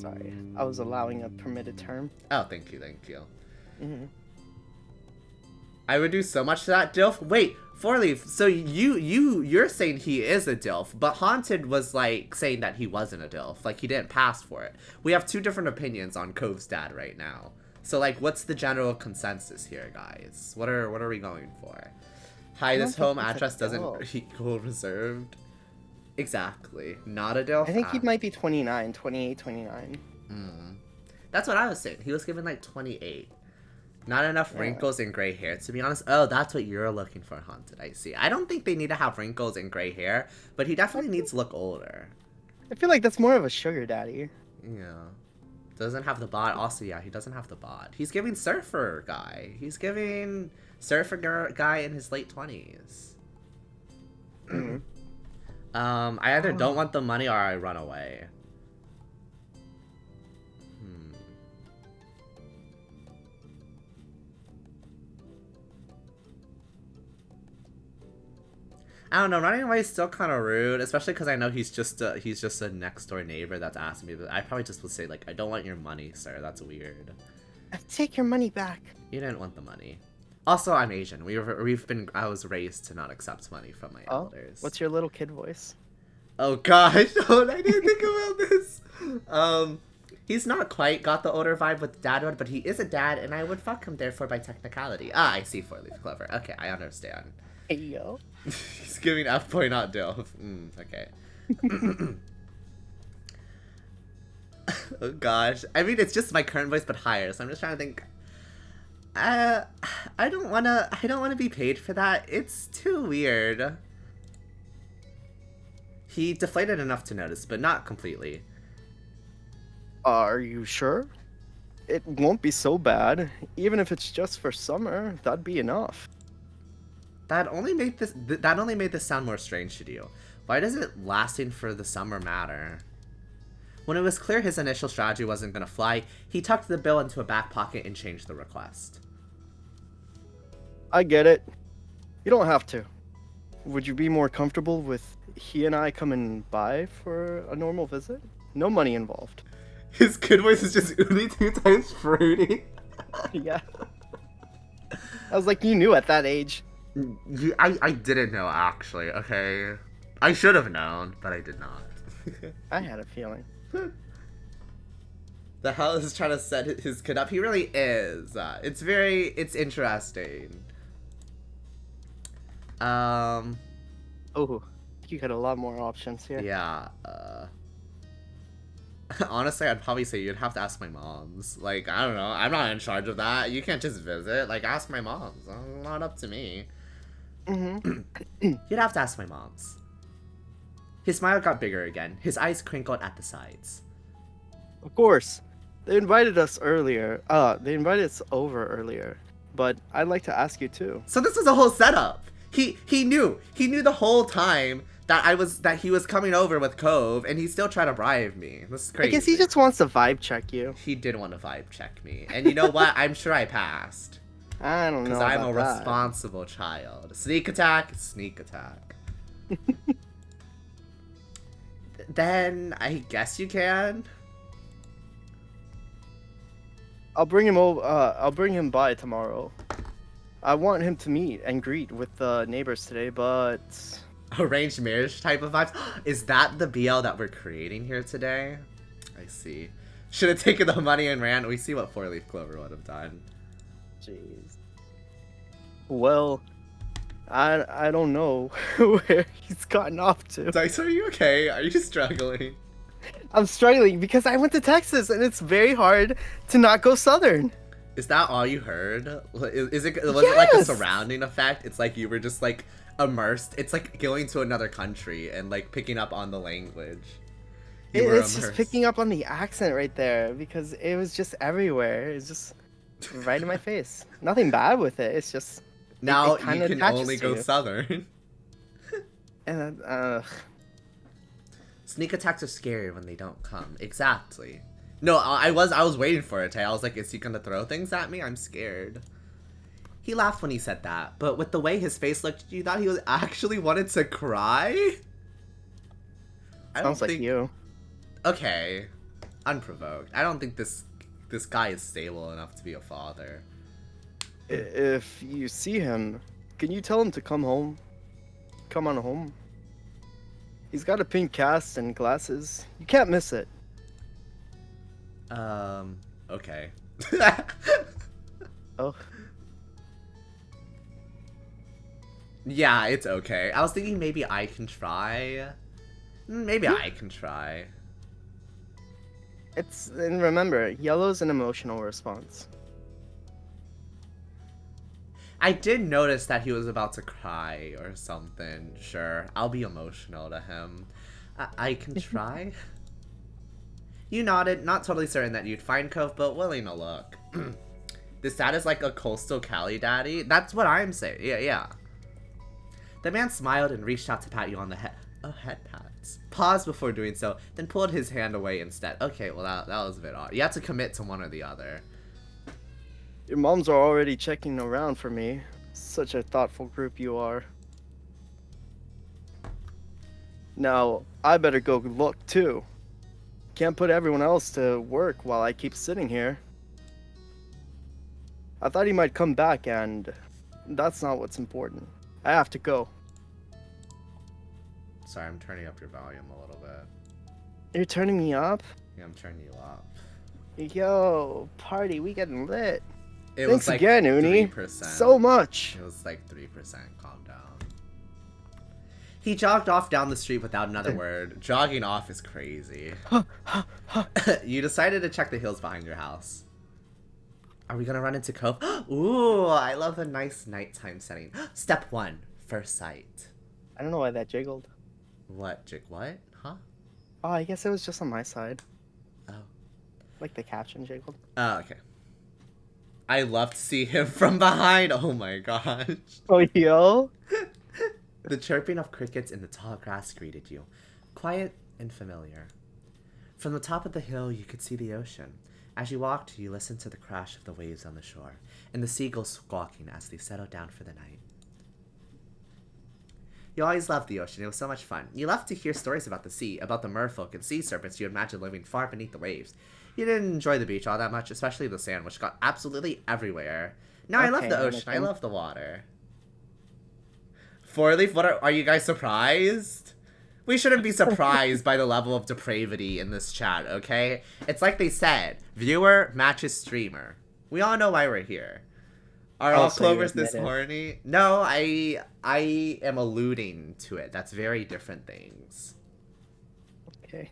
Sorry, I was allowing a permitted term. Oh, thank you, thank you. Mm-hmm. I would do so much to that Dilf. Wait, Four-Leaf, so you're saying he is a Dilf, but Haunted was like saying that he wasn't a Dilf, like he didn't pass for it. We have two different opinions on Cove's dad right now. So like, what's the general consensus here, guys? What are we going for? Hi, this home address doesn't equal reserved. Exactly, not a Dilf. I think he might be 29, 28, 29. That's what I was saying. He was given like 28. Not enough wrinkles and gray hair, to be honest. Oh, that's what you're looking for, Haunted. I see. I don't think they need to have wrinkles and gray hair, but he definitely needs to look older. I feel like that's more of a sugar daddy. Yeah. Doesn't have the bod. Also, yeah, he doesn't have the bod. He's giving surfer guy. He's giving surfer guy in his late 20s. I either don't want the money or I run away. I don't know, running away is still kind of rude, especially because I know he's just a next door neighbor that's asking me. But I probably just would say like, I don't want your money, sir. That's weird. Take your money back. You didn't want the money. Also, I'm Asian. I was raised to not accept money from my elders. What's your little kid voice? Oh gosh, oh, I didn't think about this. He's not quite got the older vibe with dadhood, but he is a dad, and I would fuck him therefore by technicality. Ah, I see. Four-leaf clover. Okay, I understand. Hey yo. He's giving F boy, not Dilf. Okay. Oh gosh. I mean, it's just my current voice, but higher. So I'm just trying to think. I don't wanna be paid for that. It's too weird. He deflated enough to notice, but not completely. Are you sure? It won't be so bad. Even if it's just for summer, that'd be enough. That only made this sound more strange to you. Why does it lasting for the summer matter? When it was clear his initial strategy wasn't gonna fly, he tucked the bill into a back pocket and changed the request. I get it. You don't have to. Would you be more comfortable with he and I coming by for a normal visit? No money involved. His kid voice is just only 2 times fruity. Yeah. I was like, you knew at that age. I didn't know, actually, okay? I should have known, but I did not. I had a feeling. The hell is trying to set his kid up? He really is. It's interesting. Oh, you got a lot more options here. Yeah, honestly, I'd probably say you'd have to ask my moms. Like, I don't know. I'm not in charge of that. You can't just visit. Like, ask my moms. It's not up to me. You'd have to ask my moms. His smile got bigger again. His eyes crinkled at the sides. Of course. They invited us earlier. They invited us over earlier. But I'd like to ask you too. So this was a whole setup. He knew the whole time that he was coming over with Cove, and he still tried to bribe me. This is crazy. I guess he just wants to vibe check you. He did want to vibe check me, and you know what? I'm sure I passed. I don't know. Because I'm a responsible child. Sneak attack, sneak attack. Then I guess you can. I'll bring him over. I'll bring him by tomorrow. I want him to meet and greet with the neighbors today, but Arranged marriage type of vibes. Is that the BL that we're creating here today? I see. Should have taken the money and ran. We see what 4-leaf clover would have done. jeez. Well, I don't know where he's gotten off to. Dice, are you okay? Are you struggling? I'm struggling because I went to Texas and it's very hard to not go southern. Is that all you heard? Was it like a surrounding effect? It's like you were just like immersed. It's like going to another country and like picking up on the language. It's just picking up on the accent right there because it was just everywhere. It's just right in my face. Nothing bad with it. It's just now it you kinda can attaches only to go you. southern. And Sneak attacks are scary when they don't come. Exactly. No, I was waiting for it. I was like, is he gonna throw things at me? I'm scared. He laughed when he said that, but with the way his face looked, you thought he was actually wanted to cry? sounds like you. Okay. Unprovoked. I don't think this guy is stable enough to be a father. If you see him, can you tell him to come home? Come on home. He's got a pink cast and glasses. You can't miss it. Okay. Oh. Yeah, it's okay. I was thinking maybe I can try. Maybe I can try. And remember, yellow's an emotional response. I did notice that he was about to cry or something. Sure, I'll be emotional to him. I can try. You nodded, not totally certain that you'd find Cove, but willing to look. This dad is like a coastal Cali daddy? That's what I'm saying. Yeah. The man smiled and reached out to pat you on the head. Oh, head pats. Paused before doing so, then pulled his hand away instead. Okay, well that was a bit odd. You have to commit to one or the other. Your moms are already checking around for me. Such a thoughtful group you are. Now, I better go look too. Can't put everyone else to work while I keep sitting here. I thought he might come back and that's not what's important. I have to go. Sorry, I'm turning up your volume a little bit. You're turning me up? Yeah, I'm turning you up. Yo, party, we getting lit. It Thanks was like again, Uni. 3%. So much. It was like 3%. Calm down. He jogged off down the street without another word. Jogging off is crazy. You decided to check the hills behind your house. Are we gonna run into Cove? Ooh, I love a nice nighttime setting. Step 1, first sight. I don't know why that jiggled. What, Jig? What? Huh? Oh, I guess it was just on my side. Oh. Like the caption jiggled. Oh, okay. I love to see him from behind. Oh my gosh. Oh, yo. The chirping of crickets in the tall grass greeted you, quiet and familiar. From the top of the hill, you could see the ocean. As you walked, you listened to the crash of the waves on the shore, and the seagulls squawking as they settled down for the night. You always loved the ocean. It was so much fun. You loved to hear stories about the sea, about the merfolk and sea serpents you imagined living far beneath the waves. You didn't enjoy the beach all that much, especially the sand, which got absolutely everywhere. No, I love the ocean. I love the water. 4-leaf, are you guys surprised? We shouldn't be surprised by the level of depravity in this chat, okay? It's like they said, viewer matches streamer. We all know why we're here. Are all clovers this horny? No, I am alluding to it. That's very different things. Okay.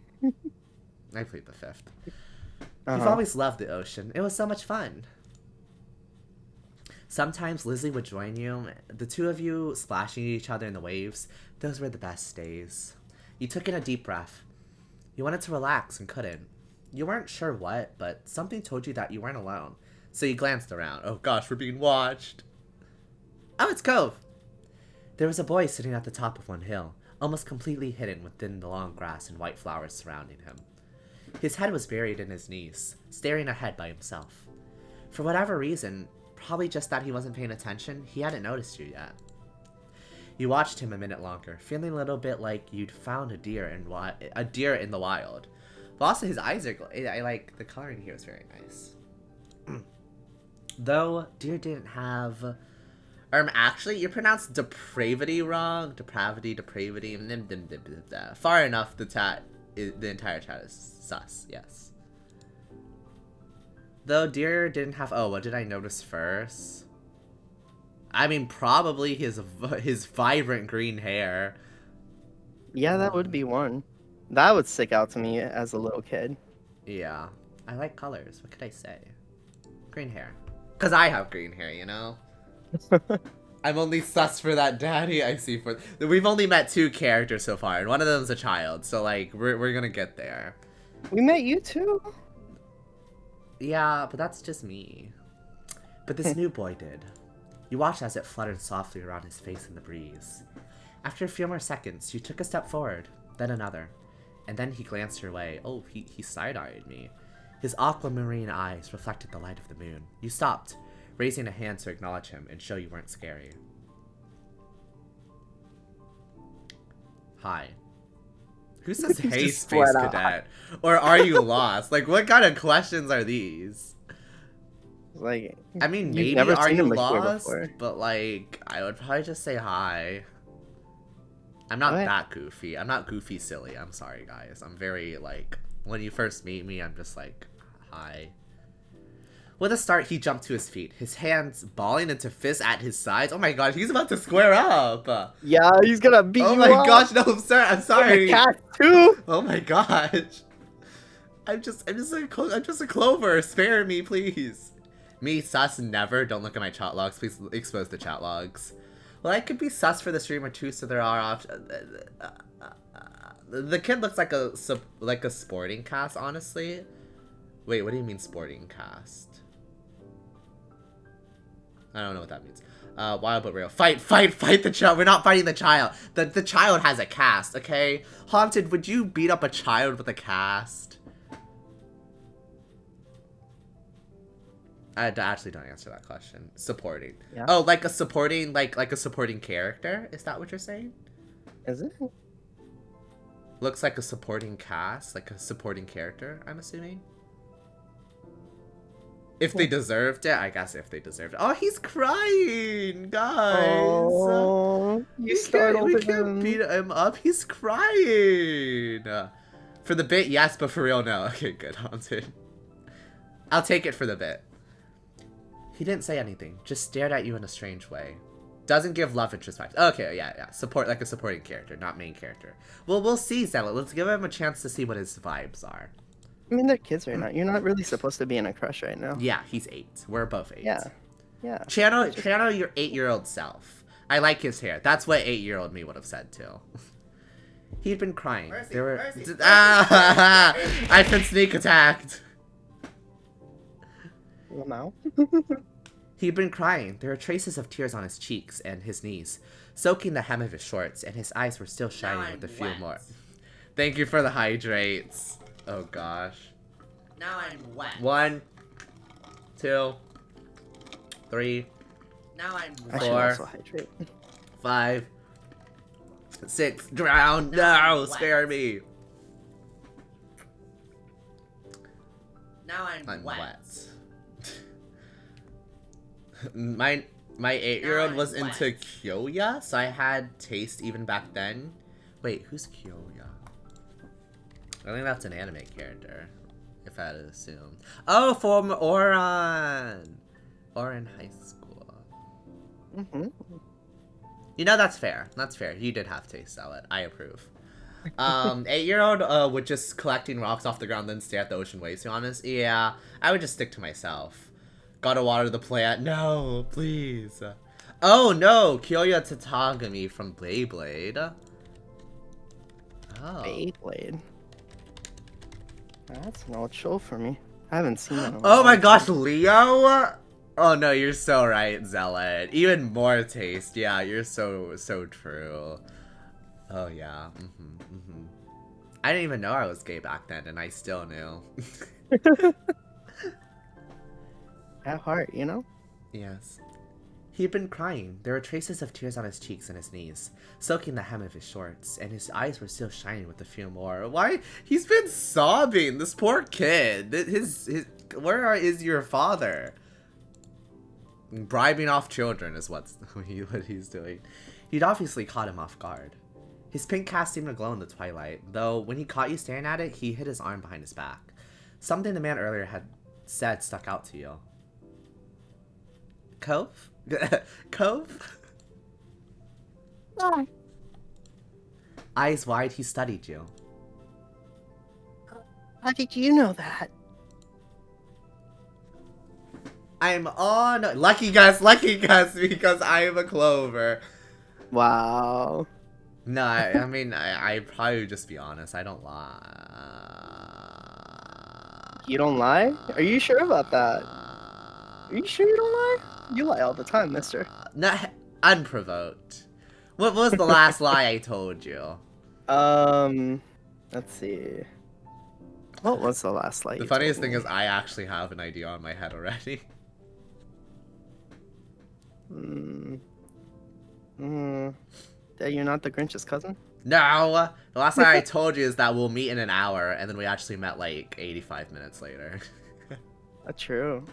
I plead the fifth. You've always loved the ocean. It was so much fun. Sometimes Lizzie would join you. The two of you splashing each other in the waves. Those were the best days. You took in a deep breath. You wanted to relax and couldn't. You weren't sure what, but something told you that you weren't alone. So you glanced around. Oh gosh, we're being watched. Oh, it's Cove. There was a boy sitting at the top of one hill, almost completely hidden within the long grass and white flowers surrounding him. His head was buried in his knees, staring ahead by himself. For whatever reason, probably just that he wasn't paying attention, he hadn't noticed you yet. You watched him a minute longer, feeling a little bit like you'd found a deer in the wild. But also his eyes are I like the coloring here is very nice. Though deer didn't have actually you pronounced depravity wrong. Depravity. Far enough the entire chat is sus, yes. Though deer didn't have what did I notice first? I mean, probably his vibrant green hair. Yeah, that would be one. That would stick out to me as a little kid. Yeah. I like colors. What could I say? Green hair. Because I have green hair, you know? I'm only sus for that daddy I see for... We've only met 2 characters so far, and one of them's a child. So, like, we're gonna get there. We met you too? Yeah, but that's just me. But this new boy did. You watched as it fluttered softly around his face in the breeze. After a few more seconds, you took a step forward, then another. And then he glanced your way. Oh, he side-eyed me. His aquamarine eyes reflected the light of the moon. You stopped, raising a hand to acknowledge him and show you weren't scary. Hi. Who says, hey, Space Cadet? Or are you lost? Like, what kind of questions are these? Like, I mean, maybe are you lost? But, like, I would probably just say hi. I'm not that goofy. I'm not goofy silly. I'm sorry, guys. I'm very, like, when you first meet me, I'm just like, hi. With a start, he jumped to his feet, his hands balling into fists at his sides. Oh my god, he's about to square up. Yeah, he's gonna beat you up. Oh my gosh, no, sir, I'm sorry. Cat too. Oh my gosh. I'm just a clover. Spare me, please. Me, sus, never. Don't look at my chat logs. Please expose the chat logs. Well, I could be sus for the streamer too, so there are options. The kid looks like a sporting cast, honestly. Wait, what do you mean sporting cast? I don't know what that means. Wild but real. Fight the child. We're not fighting the child. The child has a cast, okay? Haunted, would you beat up a child with a cast? I actually don't answer that question. Supporting. Yeah. Oh, like a supporting, like a supporting character? Is that what you're saying? Is it? Looks like a supporting cast, like a supporting character, I'm assuming. If they deserved it, I guess if they deserved it. Oh, he's crying, guys. Oh, we can't beat him up. He's crying. For the bit, yes, but for real, no. Okay, good, Haunted. I'll take it for the bit. He didn't say anything, just stared at you in a strange way. Doesn't give love interest vibes. Okay, yeah. Support, like a supporting character, not main character. Well, we'll see, Zealot. Let's give him a chance to see what his vibes are. I mean, they're kids right now. You're not really supposed to be in a crush right now. Yeah, he's 8. We're above 8. Yeah. Channel your 8-year-old self. I like his hair. That's what 8-year-old me would have said too. He'd been crying. Mercy. I've been sneak attacked. Well, now. He'd been crying. There were traces of tears on his cheeks and his knees, soaking the hem of his shorts, and his eyes were still shining with a few more. Thank you for the hydrates. Oh gosh. Now I'm wet. 1, 2, 3. Now I'm wet. 4, 5, 6. Drown. No, spare me. Now I'm wet. My 8-year-old was into Kyoya, so I had taste even back then. Wait, who's Kyoya? I think that's an anime character, if I had to assume. Oh, from Oran! Oran High School. You know, that's fair. That's fair. You did have taste, Zealot. I approve. 8-year-old, would just collecting rocks off the ground, then stare at the ocean waves, to be honest. Yeah, I would just stick to myself. Gotta water the plant. No, please. Oh, no! Kyoya Tatagami from Beyblade. Oh. Beyblade. That's an old show for me. I haven't seen that in a while. Oh my gosh, Leo? Oh no, you're so right, Zealot. Even more taste. Yeah, you're so true. Oh yeah. I didn't even know I was gay back then, and I still knew. At heart, you know? Yes. He'd been crying. There were traces of tears on his cheeks and his knees, soaking the hem of his shorts, and his eyes were still shining with a few more. Why? He's been sobbing. This poor kid. Where is your father? Bribing off children is what he's doing. He'd obviously caught him off guard. His pink cast seemed to glow in the twilight, though when he caught you staring at it, he hid his arm behind his back. Something the man earlier had said stuck out to you. Cove? Cove? No. Eyes wide, he studied you. How did you know that? I'm on lucky guess, because I am a clover. Wow. No, I mean, I'd probably just be honest. I don't lie. You don't lie? Are you sure about that? Are you sure you don't lie? You lie all the time, mister. No, unprovoked. What was the last lie I told you? Let's see. What was the last lie? The funniest thing is I actually have an idea on my head already. That you're not the Grinch's cousin? No! The last lie I told you is that we'll meet in an hour, and then we actually met like 85 minutes later. True.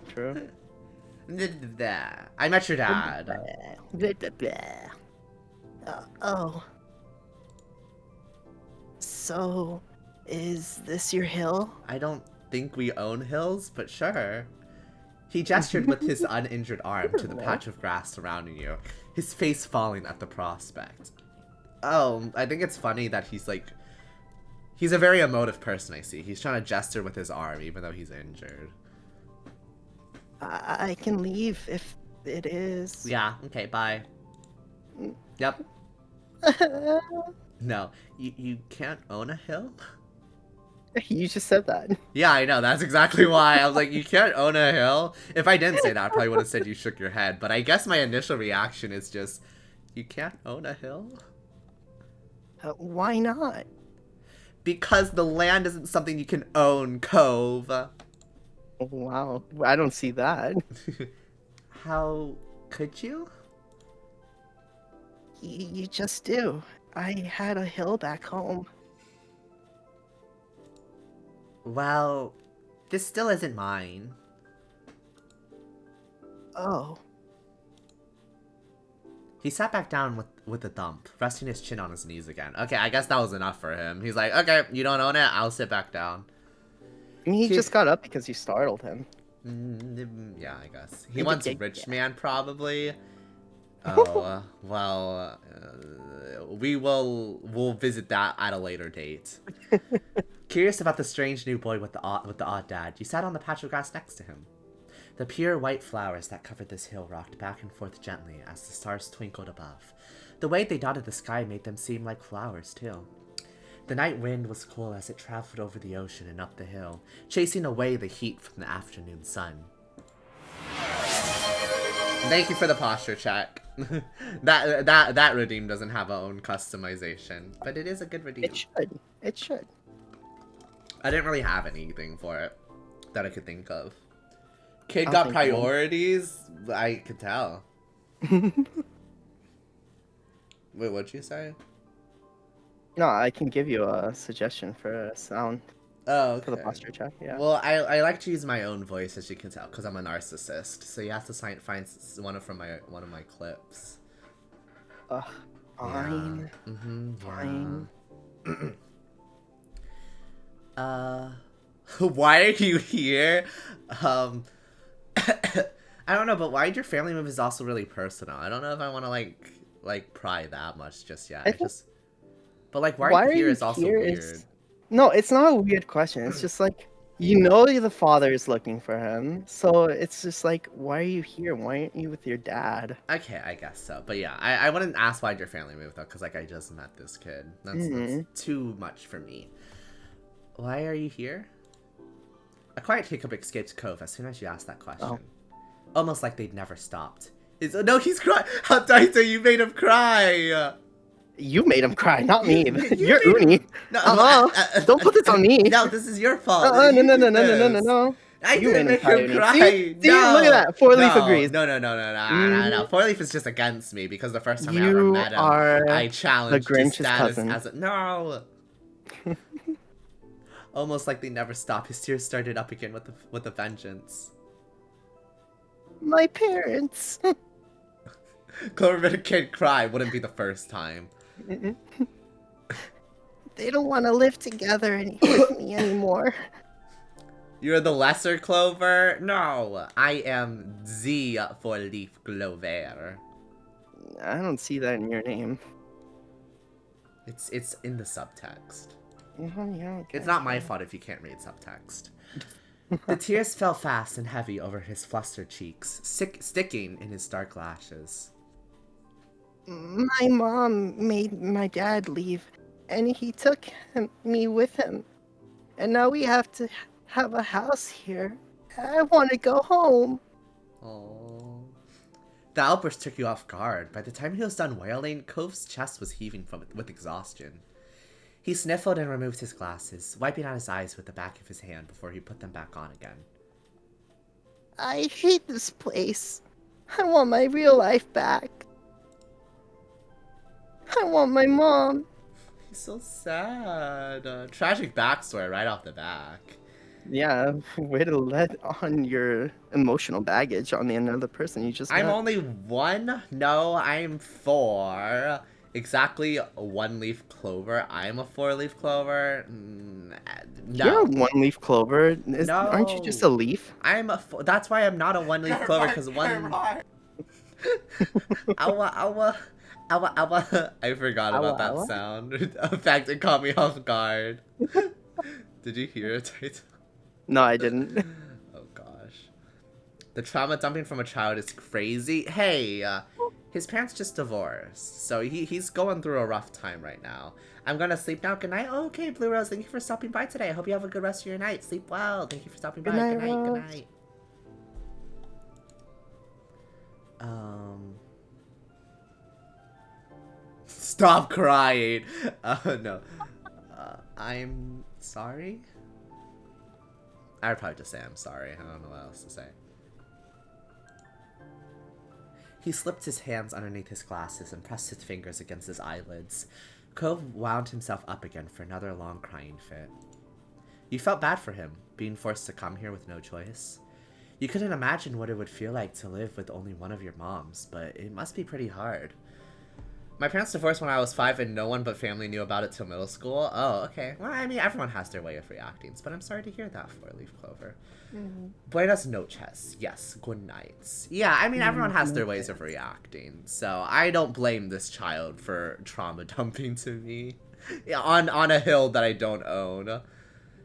I met your dad. Oh. So, is this your hill? I don't think we own hills, but sure. He gestured with his uninjured arm to the patch of grass surrounding you, his face falling at the prospect. Oh, I think it's funny that he's a very emotive person, I see. He's trying to gesture with his arm, even though he's injured. I can leave if it is. Yeah, okay, bye. Yep. No, you can't own a hill? You just said that. Yeah, I know. That's exactly why. I was like, you can't own a hill? If I didn't say that, I probably would have said you shook your head. But I guess my initial reaction is just, you can't own a hill? Why not? Because the land isn't something you can own, Cove. Wow, I don't see that. How could you? You just do. I had a hill back home. Well, this still isn't mine. Oh. He sat back down with a thump, resting his chin on his knees again. Okay, I guess that was enough for him. He's like, okay, you don't own it, I'll sit back down. I mean, he just got up because you startled him. Yeah, I guess. He wants a rich man, probably. Oh, well, we'll visit that at a later date. Curious about the strange new boy with the odd dad, you sat on the patch of grass next to him. The pure white flowers that covered this hill rocked back and forth gently as the stars twinkled above. The way they dotted the sky made them seem like flowers, too. The night wind was cool as it traveled over the ocean and up the hill, chasing away the heat from the afternoon sun. Thank you for the posture check. that redeem doesn't have our own customization, but it is a good redeem. It should. I didn't really have anything for it that I could think of. Kid got priorities? I could tell. Wait, what'd you say? No, I can give you a suggestion for a sound. Oh, okay. For the posture check, yeah. Well, I like to use my own voice, as you can tell, because I'm a narcissist. So you have to find one of my clips. Fine. Yeah. Mm-hmm, Fine. Yeah. Why are you here? I don't know, but why your family move is also really personal. I don't know if I want to like pry that much just yet. But like, why are you here is also weird. No, it's not a weird question. It's just like, you know, the father is looking for him, so it's just like, why are you here? Why aren't you with your dad? Okay, I guess so. But yeah, I wouldn't ask why your family moved though, because like I just met this kid. That's too much for me. Why are you here? A quiet hiccup escaped Cove as soon as you asked that question. Oh. Almost like they'd never stopped. No, he's crying! How Daito, you made him cry! You made him cry, not me. You're Uni. No, don't put this on me. No, this is your fault. No. I You didn't made make him him cry. cry. See? No. Look at that. Four Leaf No. agrees. No. Four Leaf is just against me because the first time I ever You met him, are I challenged his Grinch's status cousin. as a no. Almost like they never stop. His tears started up again with a vengeance. My parents. Clover made a kid cry wouldn't be the first time. They don't want to live together with me anymore. You're the lesser Clover? No, I am the four-leaf Clover. I don't see that in your name. It's in the subtext. Yeah, okay. It's not my fault if you can't read subtext. The tears fell fast and heavy over his flustered cheeks, sticking in his dark lashes. My mom made my dad leave, and he took me with him. And now we have to have a house here. I want to go home. Oh. The outburst took you off guard. By the time he was done wailing, Cove's chest was heaving with exhaustion. He sniffled and removed his glasses, wiping out his eyes with the back of his hand before he put them back on again. I hate this place. I want my real life back. I want my mom. He's so sad. Tragic backstory right off the back. Yeah, way to let on your emotional baggage on the another person you just met. I'm only one? No, I'm four. Exactly a one-leaf clover. I'm a four-leaf clover. No. You're a one-leaf clover. No. Aren't you just a leaf? That's why I'm not a one-leaf clover, because one... Awa. I forgot about that sound. In fact, it caught me off guard. Did you hear it, Daito? No, I didn't. Oh gosh. The trauma dumping from a child is crazy. Hey, his parents just divorced, so he's going through a rough time right now. I'm gonna sleep now. Good night. Okay, Blue Rose, thank you for stopping by today. I hope you have a good rest of your night. Sleep well. Thank you for stopping by. Good night. Stop crying. No. I'm sorry? I would probably just say I'm sorry. I don't know what else to say. He slipped his hands underneath his glasses and pressed his fingers against his eyelids. Cove wound himself up again for another long crying fit. You felt bad for him, being forced to come here with no choice. You couldn't imagine what it would feel like to live with only one of your moms, but it must be pretty hard. My parents divorced when I was 5 and no one but family knew about it till middle school. Oh, okay. Well, I mean, everyone has their way of reacting, but I'm sorry to hear that, Four-Leaf Clover. Buenas noches. Yes, good nights. Yeah, I mean, everyone has their ways of reacting, so I don't blame this child for trauma dumping to me. Yeah, on a hill that I don't own.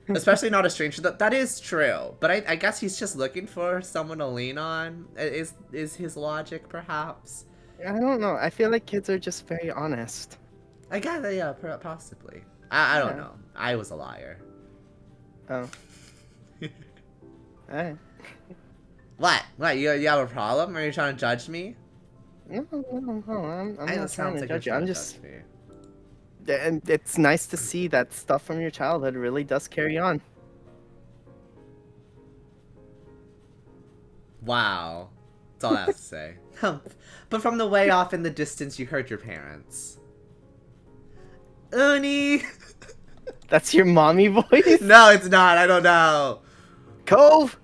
Especially not a stranger. That is true, but I guess he's just looking for someone to lean on, is his logic, perhaps? I don't know. I feel like kids are just very honest. I guess, yeah, possibly. I don't know. I was a liar. Oh. Alright. What? What? You have a problem? Are you trying to judge me? No. I'm not trying to judge you. I'm just... Judge me. And it's nice to see that stuff from your childhood really does carry on. Wow. That's all I have to say. But from the way off in the distance, you heard your parents. Uni! That's your mommy voice? No, it's not. I don't know. Cove!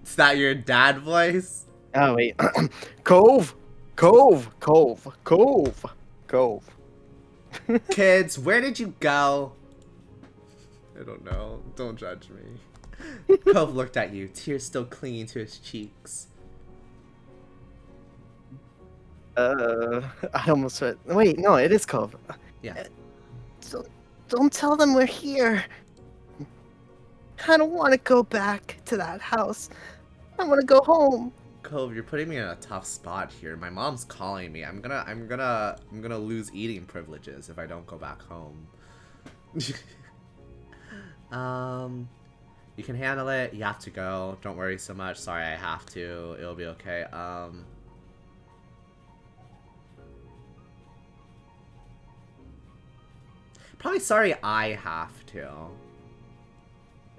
Is that your dad voice? Oh, wait. Cove! Cove! Kids, where did you go? I don't know. Don't judge me. Cove looked at you, tears still clinging to his cheeks. I almost said... Wait, no, it is Cove. Yeah. So, don't tell them we're here. I don't want to go back to that house. I want to go home. Cove, you're putting me in a tough spot here. My mom's calling me. I'm gonna lose eating privileges if I don't go back home. You can handle it. You have to go. Don't worry so much. Sorry, I have to. It'll be okay. Probably sorry I have to.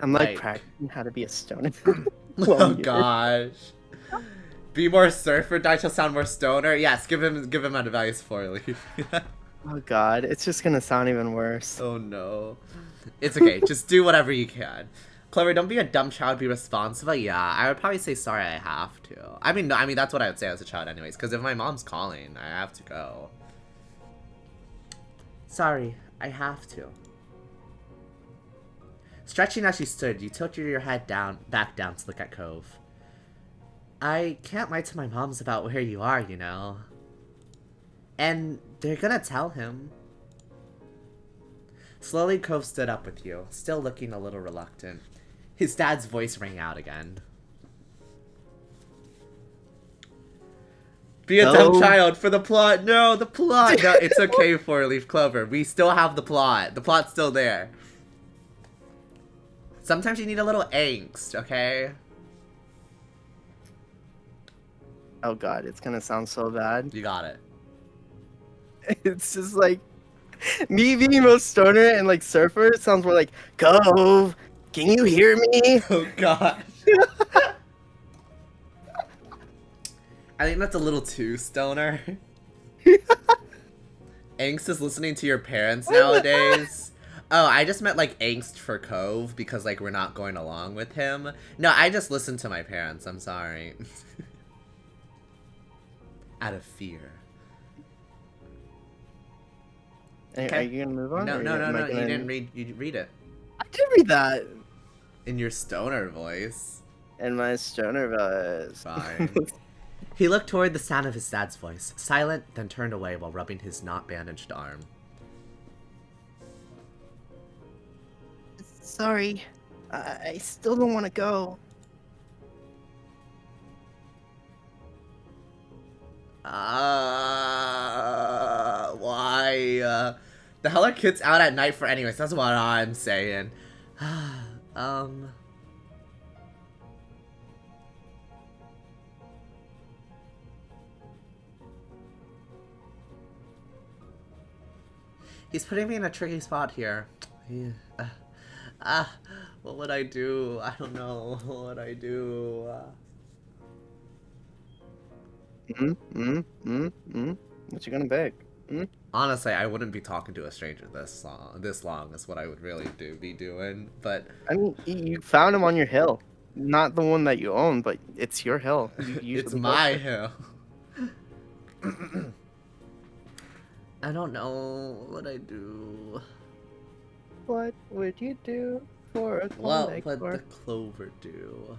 I'm like Like- practicing how to be a stoner. Oh Well, gosh. Be more surfer, Daito sound more stoner. Yes, give him advice, 4-Leaf. Oh god, it's just gonna sound even worse. Oh no. It's okay, just do whatever you can. Clover, don't be a dumb child, be responsible. Yeah, I would probably say sorry I have to. I mean, that's what I would say as a child anyways, because if my mom's calling, I have to go. Sorry, I have to. Stretching as you stood, you tilted your head back down to look at Cove. I can't lie to my moms about where you are, you know. And they're gonna tell him. Slowly, Cove stood up with you, still looking a little reluctant. His dad's voice rang out again. Be a dumb child for the plot. No, the plot. No, it's okay, 4-Leaf Clover. We still have the plot. The plot's still there. Sometimes you need a little angst, okay? Oh god, it's gonna sound so bad. You got it. It's just like me being most stoner and like surfer sounds more like Cove. Can you hear me? Oh gosh. I think that's a little too stoner. Angst is listening to your parents nowadays. Oh, I just meant like angst for Cove because like we're not going along with him. No, I just listen to my parents. I'm sorry. Out of fear. Are you gonna move on? No, or no, am I no. You gonna- didn't read. You read it I did read that in your stoner voice. in my stoner voice. Fine. He looked toward the sound of his dad's voice, silent, then turned away while rubbing his not bandaged arm. Sorry, I still don't want to go. Why? The hell are kids out at night for anyways? That's what I'm saying. He's putting me in a tricky spot here. What would I do? I don't know. What would I do? What you gonna beg? Honestly, I wouldn't be talking to a stranger this long is what I would really be doing. But I mean, you found him on your hill, not the one that you own, but it's your hill. You usually it's go my there. hill. I don't know what I do. What would you do for a What Klondike would bar? the clover do?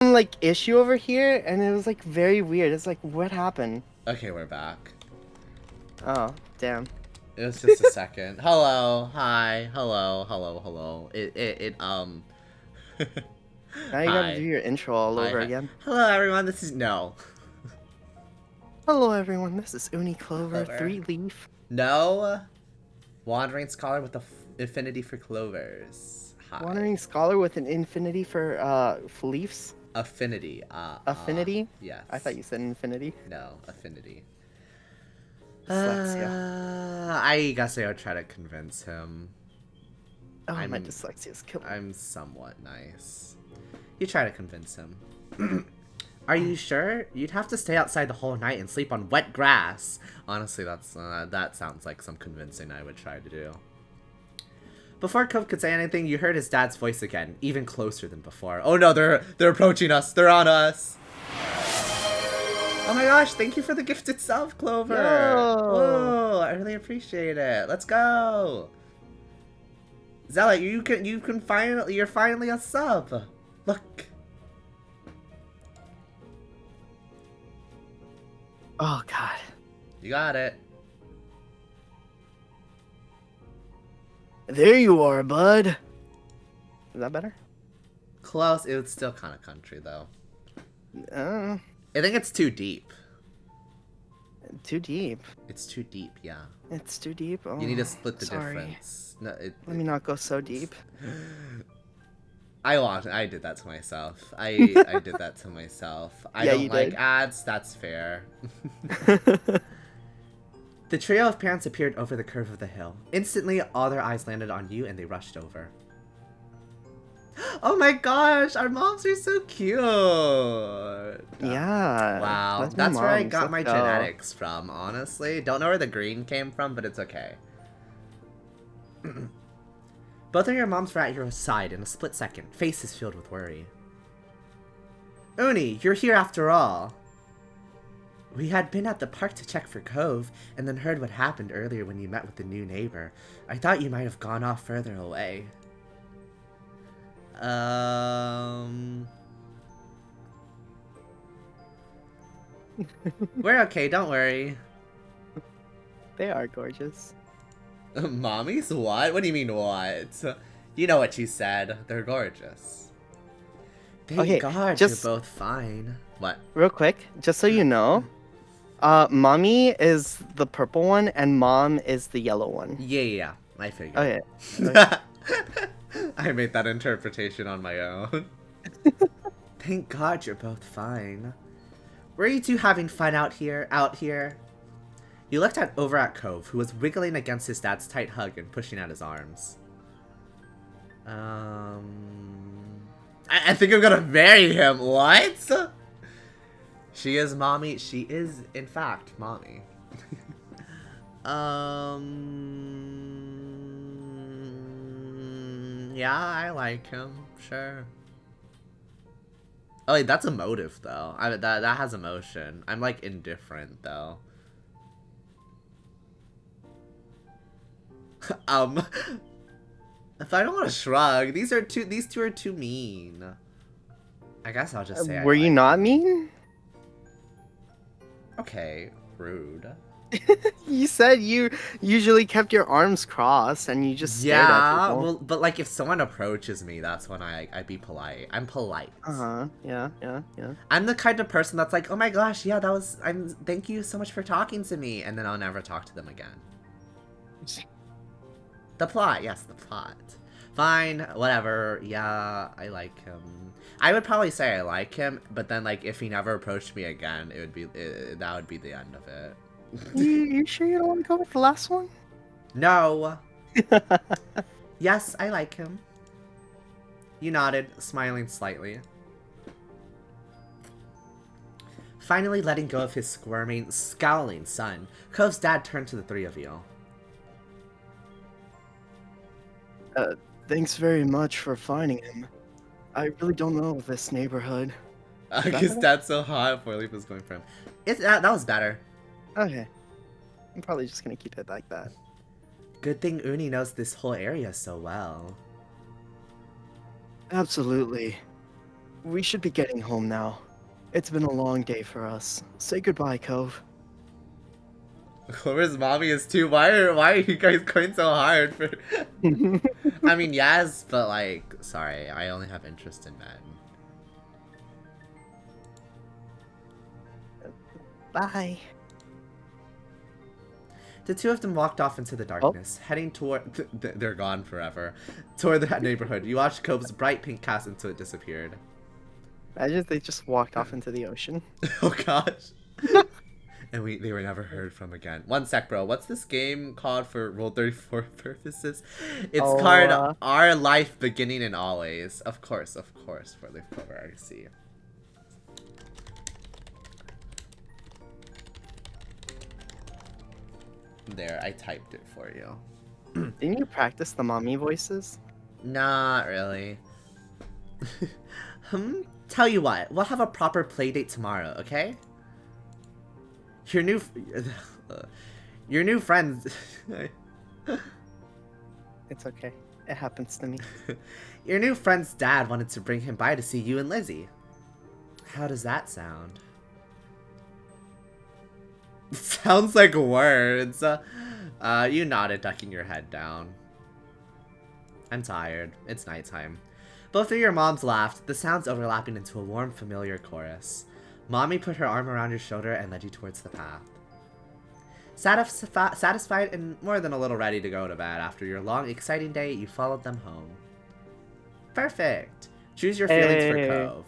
Like issue over here, and it was like very weird. It's like, what happened? Okay, we're back. Oh, damn. It was just a second. Hello, hi, hello. Now you gotta do your intro all over again. Hello, everyone. This is no. Hello, everyone. This is Uni Clover, Clover. 3-leaf. No. Wandering scholar with the affinity for clovers. Hi. Wandering scholar with an infinity for leaves. Affinity. Affinity? Yes. I thought you said infinity. No, affinity. Dyslexia. I guess I would try to convince him. Oh, my I'm- dyslexia is killing me. I'm somewhat nice. You try to convince him. Are you sure? You'd have to stay outside the whole night and sleep on wet grass. Honestly, that sounds like some convincing I would try to do. Before Cove could say anything, you heard his dad's voice again, even closer than before. Oh no, they're approaching us. They're on us. Oh my gosh, thank you for the gift itself, Clover. Yo. Whoa, I really appreciate it. Let's go. Zealot, you're finally a sub. Look. Oh, God. You got it. There you are, bud. Is that better? Close. It was still kind of country, though. Uh, I think it's too deep. too deep. It's too deep, yeah. It's too deep. Oh, You need to split the sorry. difference. No, Let me not go so deep. I did that to myself. I did that to myself. I Yeah, don't you like did. ads. That's fair. The trio of parents appeared over the curve of the hill. Instantly, all their eyes landed on you and they rushed over. Oh my gosh, our moms are so cute. Yeah. Wow, my that's where I moms. got Let's my go. genetics from, honestly. Don't know where the green came from, but it's okay. Both of your moms were at your side in a split second, faces filled with worry. Uni, you're here after all. We had been at the park to check for Cove, and then heard what happened earlier when you met with the new neighbor. I thought you might have gone off further away. We're okay, don't worry. They are gorgeous. Mommies? What? What do you mean, what? You know what you said. They're gorgeous. Thank Okay, God just- you're both fine. What? Real quick, just so you know, mommy is the purple one and mom is the yellow one. Yeah. I figured. Okay. I made that interpretation on my own. Thank God you're both fine. Were you two having fun out here? You looked over at Cove, who was wiggling against his dad's tight hug and pushing at his arms. I think I'm gonna marry him. What? She is mommy. She is, in fact, mommy. Yeah, I like him. Sure. Oh, wait, that's emotive, though. That has emotion. I'm, like, indifferent, though. If I don't want to shrug, these two are too mean. I guess I'll just say Were you not mean? Okay, rude. You said you usually kept your arms crossed and you just stared at people. Well, but like if someone approaches me, that's when I'd be polite. I'm polite. Yeah. I'm the kind of person that's like, oh my gosh, yeah, thank you so much for talking to me, and then I'll never talk to them again. The plot, yes, the plot. Fine, whatever. Yeah, I like him. I would probably say I like him, but then like if he never approached me again, that would be the end of it. You sure you don't want to go with the last one? No. Yes, I like him. You nodded, smiling slightly. Finally letting go of his squirming, scowling son, Cove's dad turned to the three of you. Thanks very much for finding him. I really don't know this neighborhood. His dad's so hot before Leap was going for him. That was better. Okay. I'm probably just gonna keep it like that. Good thing Uni knows this whole area so well. Absolutely. We should be getting home now. It's been a long day for us. Say goodbye, Cove. Clover's mommy is too. Why are you guys going so hard for? I mean, yes, but like, sorry, I only have interest in men. Bye. The two of them walked off into the darkness, heading toward. They're gone forever. Toward the neighborhood. You watched Cove's bright pink cast until it disappeared. Imagine if they just walked off into the ocean. Oh gosh. And they were never heard from again. One sec, bro. What's this game called for Rule 34 purposes? It's called Our Life Beginning and Always. Of course, for the Clover RC. There, I typed it for you. Didn't you practice the mommy voices? Not really. Tell you what, we'll have a proper play date tomorrow, okay? Your new friends. It's okay. It happens to me. Your new friend's dad wanted to bring him by to see you and Lizzie. How does that sound? Sounds like words. You nodded, ducking your head down. I'm tired. It's nighttime. Both of your moms laughed, the sounds overlapping into a warm, familiar chorus. Mommy put her arm around your shoulder and led you towards the path. Satisfied and more than a little ready to go to bed after your long, exciting day, you followed them home. Perfect. Choose your feelings for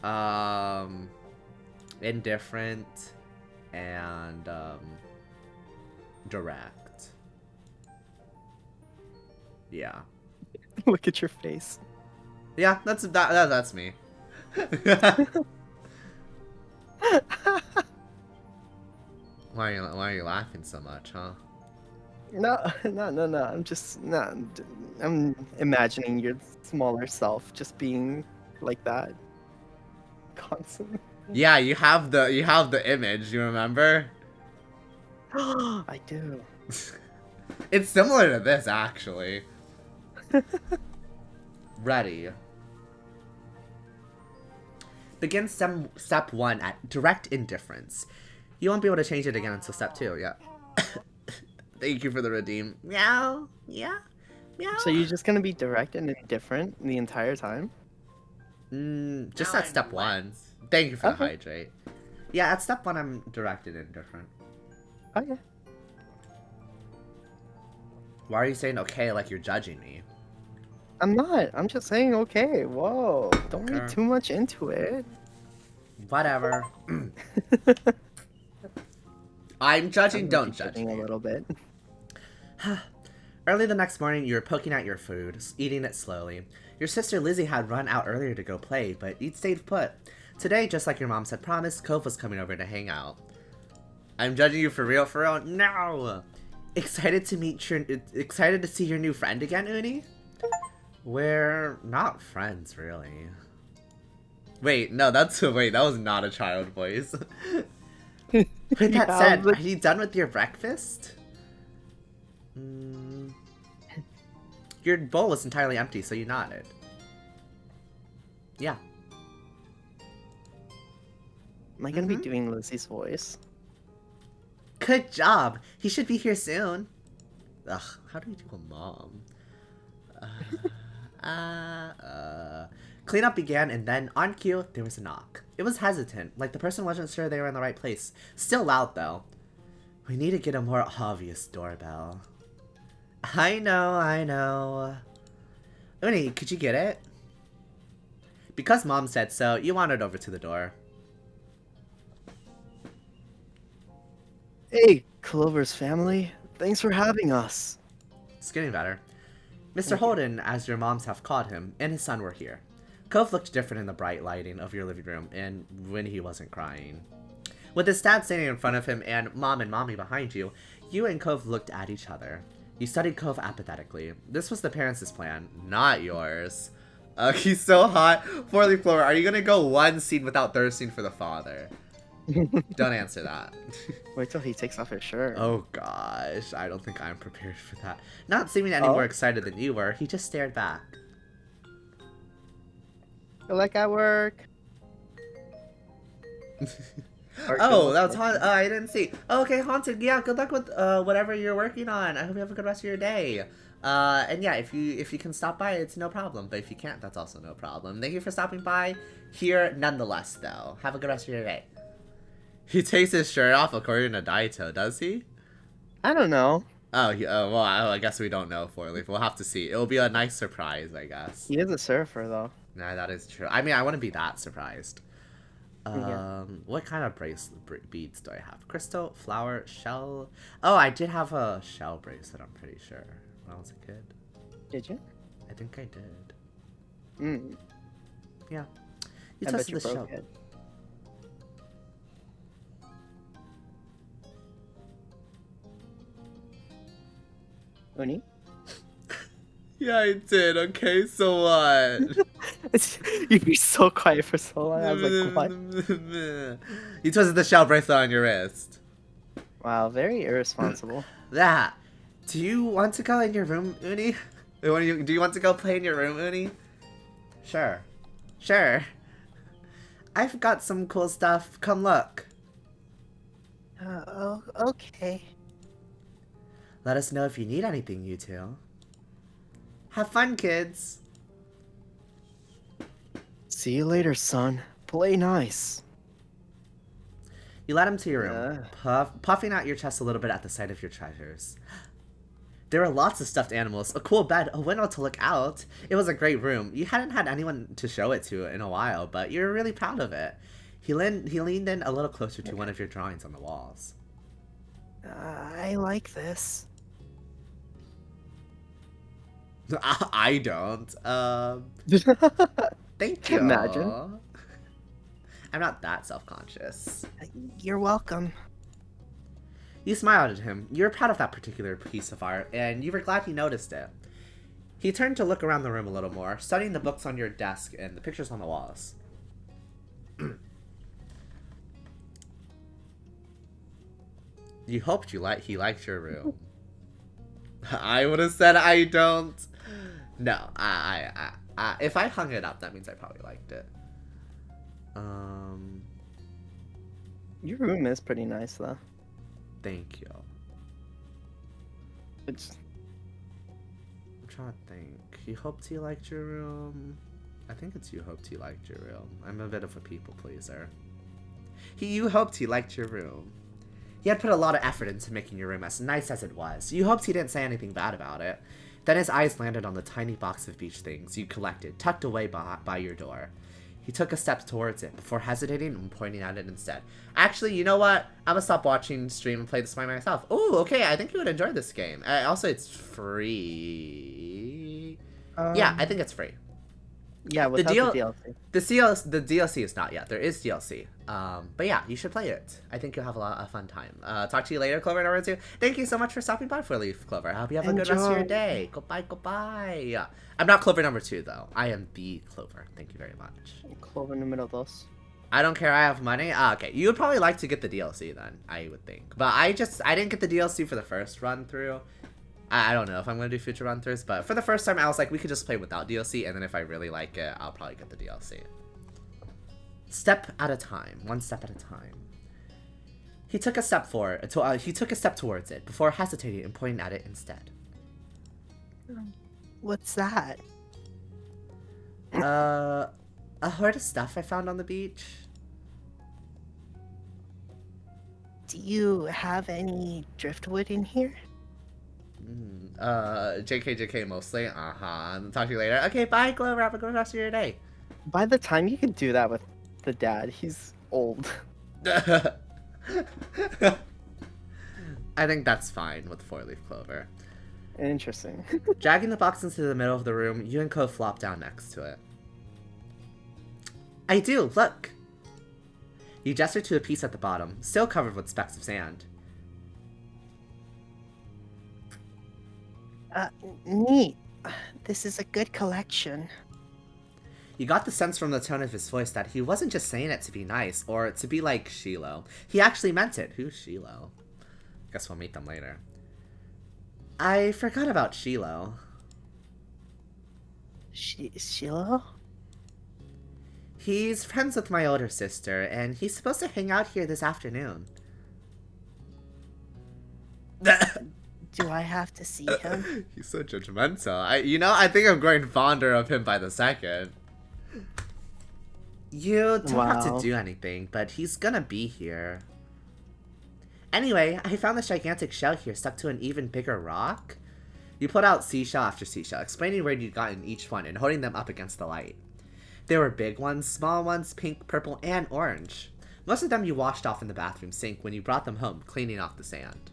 Cove. Indifferent and direct. Yeah. Look at your face. Yeah, that's me. Why are you laughing so much, huh? No, no. I'm just no. I'm imagining your smaller self just being like that, constantly. Yeah, you have the image, you remember? I do. It's similar to this, actually. Ready. Begin step 1 at direct indifference. You won't be able to change it again until step 2, yeah. Thank you for the redeem. Meow. Yeah. Meow. So you're just gonna be direct and indifferent the entire time? Just Now at step I'm 1. Thank you for the Okay. hydrate. Yeah, at step 1 I'm direct and indifferent. Okay. Why are you saying okay like you're judging me? I'm not. I'm just saying okay. Whoa. Don't read Okay. too much into it. Whatever. I'm judging, I'm don't judge judging a me. little bit. Early the next morning, you were poking at your food, eating it slowly. Your sister Lizzie had run out earlier to go play, but you'd stayed put. Today, just like your mom had promised, Cove was coming over to hang out. I'm judging you for real, for real? No! Excited to see your new friend again, Uni? We're not friends, really. Wait, no, that was not a child voice. With that Yeah, said, but- are you done with your breakfast? Your bowl was entirely empty, so you nodded. Yeah. Am I gonna be doing Lizzie's voice? Good job. He should be here soon. Ugh, how do you do a mom? Cleanup began, and then, on cue, there was a knock. It was hesitant, like the person wasn't sure they were in the right place. Still loud, though. We need to get a more obvious doorbell. I know. Uni, could you get it? Because Mom said so, you wandered over to the door. Hey, Clover's family. Thanks for having us. It's getting better. Mr. Holden, as your moms have called him, and his son were here. Cove looked different in the bright lighting of your living room, and when he wasn't crying. With his dad standing in front of him and Mom and Mommy behind you, you and Cove looked at each other. You studied Cove apathetically. This was the parents' plan, not yours. He's so hot. Poorly Floor, are you gonna go one scene without thirsting for the father? Don't answer that. Wait till he takes off his shirt. Oh gosh, I don't think I'm prepared for that. Not seeming any more excited than you were, he just stared back. Good luck at work. Oh, that was Haunted. I didn't see. Oh, okay, Haunted. Yeah, good luck with whatever you're working on. I hope you have a good rest of your day. And yeah, if you can stop by, it's no problem. But if you can't, that's also no problem. Thank you for stopping by here nonetheless, though. Have a good rest of your day. He takes his shirt off according to Daito, does he? I don't know. Oh, well, I guess we don't know, Four Leaf. We'll have to see. It will be a nice surprise, I guess. He is a surfer, though. Nah, that is true. I mean, I wouldn't be that surprised. Yeah. What kind of beads do I have? Crystal, flower, shell. Oh, I did have a shell bracelet, I'm pretty sure, when I was a kid. Did you? I think I did. Mm. Yeah. You I bet tested you the shell. broke it. Uni? Yeah, I did. Okay, so what? You'd be so quiet for so long. I was like, what? You twisted the shell bracelet on your wrist. Wow, very irresponsible. That. Do you want to go in your room, Uni? Do you want to go play in your room, Uni? Sure. Sure. I've got some cool stuff. Come look. Oh, okay. Let us know if you need anything, you two. Have fun, kids. See you later, son. Play nice. You led him to your room, puffing out your chest a little bit at the sight of your treasures. There were lots of stuffed animals, a cool bed, a window to look out. It was a great room. You hadn't had anyone to show it to in a while, but you were really proud of it. He leaned in a little closer to one of your drawings on the walls. I like this. I don't. Thank you. Imagine. I'm not that self-conscious. You're welcome. You smiled at him. You were proud of that particular piece of art, and you were glad he noticed it. He turned to look around the room a little more, studying the books on your desk and the pictures on the walls. You hoped he liked your room. I would have said I don't. No, if I hung it up, that means I probably liked it. Your room is pretty nice, though. Thank you. I'm trying to think. You hoped he liked your room? I think it's you hoped he liked your room. I'm a bit of a people pleaser. You hoped he liked your room. He had put a lot of effort into making your room as nice as it was. You hoped he didn't say anything bad about it. Then his eyes landed on the tiny box of beach things you collected, tucked away by your door. He took a step towards it before hesitating and pointing at it instead. Actually, you know what? I'm gonna stop watching stream and play this by myself. Ooh, okay, I think you would enjoy this game. Also, it's free. Yeah, I think it's free. Yeah, without the DLC. The DLC is not yet. There is DLC. But yeah, you should play it. I think you'll have a lot of fun time. Talk to you later, Clover number 2. Thank you so much for stopping by for Leaf Clover. I hope you have a good rest of your day. Goodbye, goodbye. I'm not Clover number 2 though. I am the Clover. Thank you very much. Clover número 2. I don't care. I have money. Okay, you would probably like to get the DLC then. I would think. But I didn't get the DLC for the first run through. I don't know if I'm going to do future run-throughs, but for the first time, I was like, we could just play without DLC, and then if I really like it, I'll probably get the DLC. Step at a time. One step at a time. He took a step forward. He took a step towards it, before hesitating and pointing at it instead. What's that? A hoard of stuff I found on the beach. Do you have any driftwood in here? JK mostly. Talk to you later. Okay, bye, Clover. Have a good rest of your day. By the time you can do that with the dad, he's old. I think that's fine with 4-leaf clover. Interesting. Dragging the box into the middle of the room, you and Ko flop down next to it. I do, look! You gesture to a piece at the bottom, still covered with specks of sand. Neat. This is a good collection. You got the sense from the tone of his voice that he wasn't just saying it to be nice, or to be like Shiloh. He actually meant it. Who's Shiloh? Guess we'll meet them later. I forgot about Shiloh. Shiloh? He's friends with my older sister, and he's supposed to hang out here this afternoon. Do I have to see him? He's so judgmental. I think I'm growing fonder of him by the second. You don't have to do anything, but he's gonna be here. Anyway, I found this gigantic shell here stuck to an even bigger rock. You pulled out seashell after seashell, explaining where you'd gotten each one and holding them up against the light. There were big ones, small ones, pink, purple, and orange. Most of them you washed off in the bathroom sink when you brought them home, cleaning off the sand.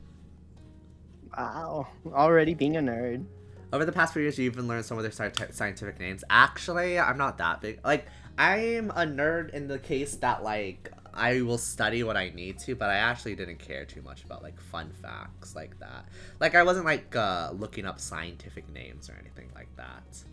Wow, already being a nerd. Over the past few years, you even learned some of their scientific names. Actually, I'm not that big. Like, I'm a nerd in the case that, like, I will study what I need to, but I actually didn't care too much about, like, fun facts like that. Like, I wasn't, like, looking up scientific names or anything like that.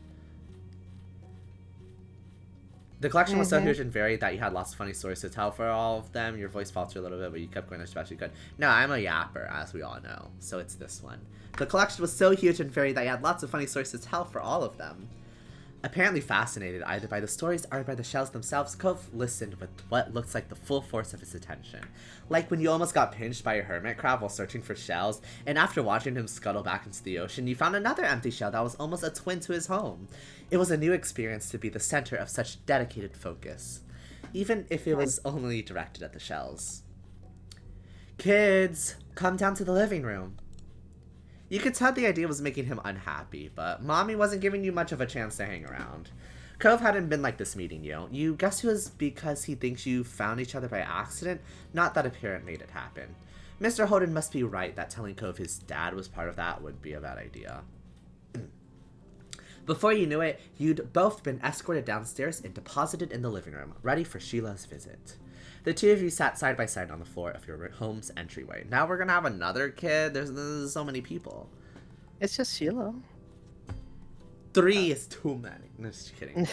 The collection was so huge and varied that you had lots of funny stories to tell for all of them. Your voice faltered a little bit, but you kept going especially good. No, I'm a yapper, as we all know, so it's this one. The collection was so huge and varied that you had lots of funny stories to tell for all of them. Apparently fascinated either by the stories or by the shells themselves, Cove listened with what looks like the full force of his attention. Like when you almost got pinched by a hermit crab while searching for shells, and after watching him scuttle back into the ocean, you found another empty shell that was almost a twin to his home. It was a new experience to be the center of such dedicated focus, even if it was only directed at the shells. Kids, come down to the living room. You could tell the idea was making him unhappy, but Mommy wasn't giving you much of a chance to hang around. Cove hadn't been like this meeting you. You guess it was because he thinks you found each other by accident, not that a parent made it happen. Mr. Holden must be right that telling Cove his dad was part of that would be a bad idea. Before you knew it, you'd both been escorted downstairs and deposited in the living room, ready for Sheila's visit. The two of you sat side by side on the floor of your home's entryway. Now we're gonna have another kid? There's so many people. It's just Sheila. 3 is too many. No, just kidding.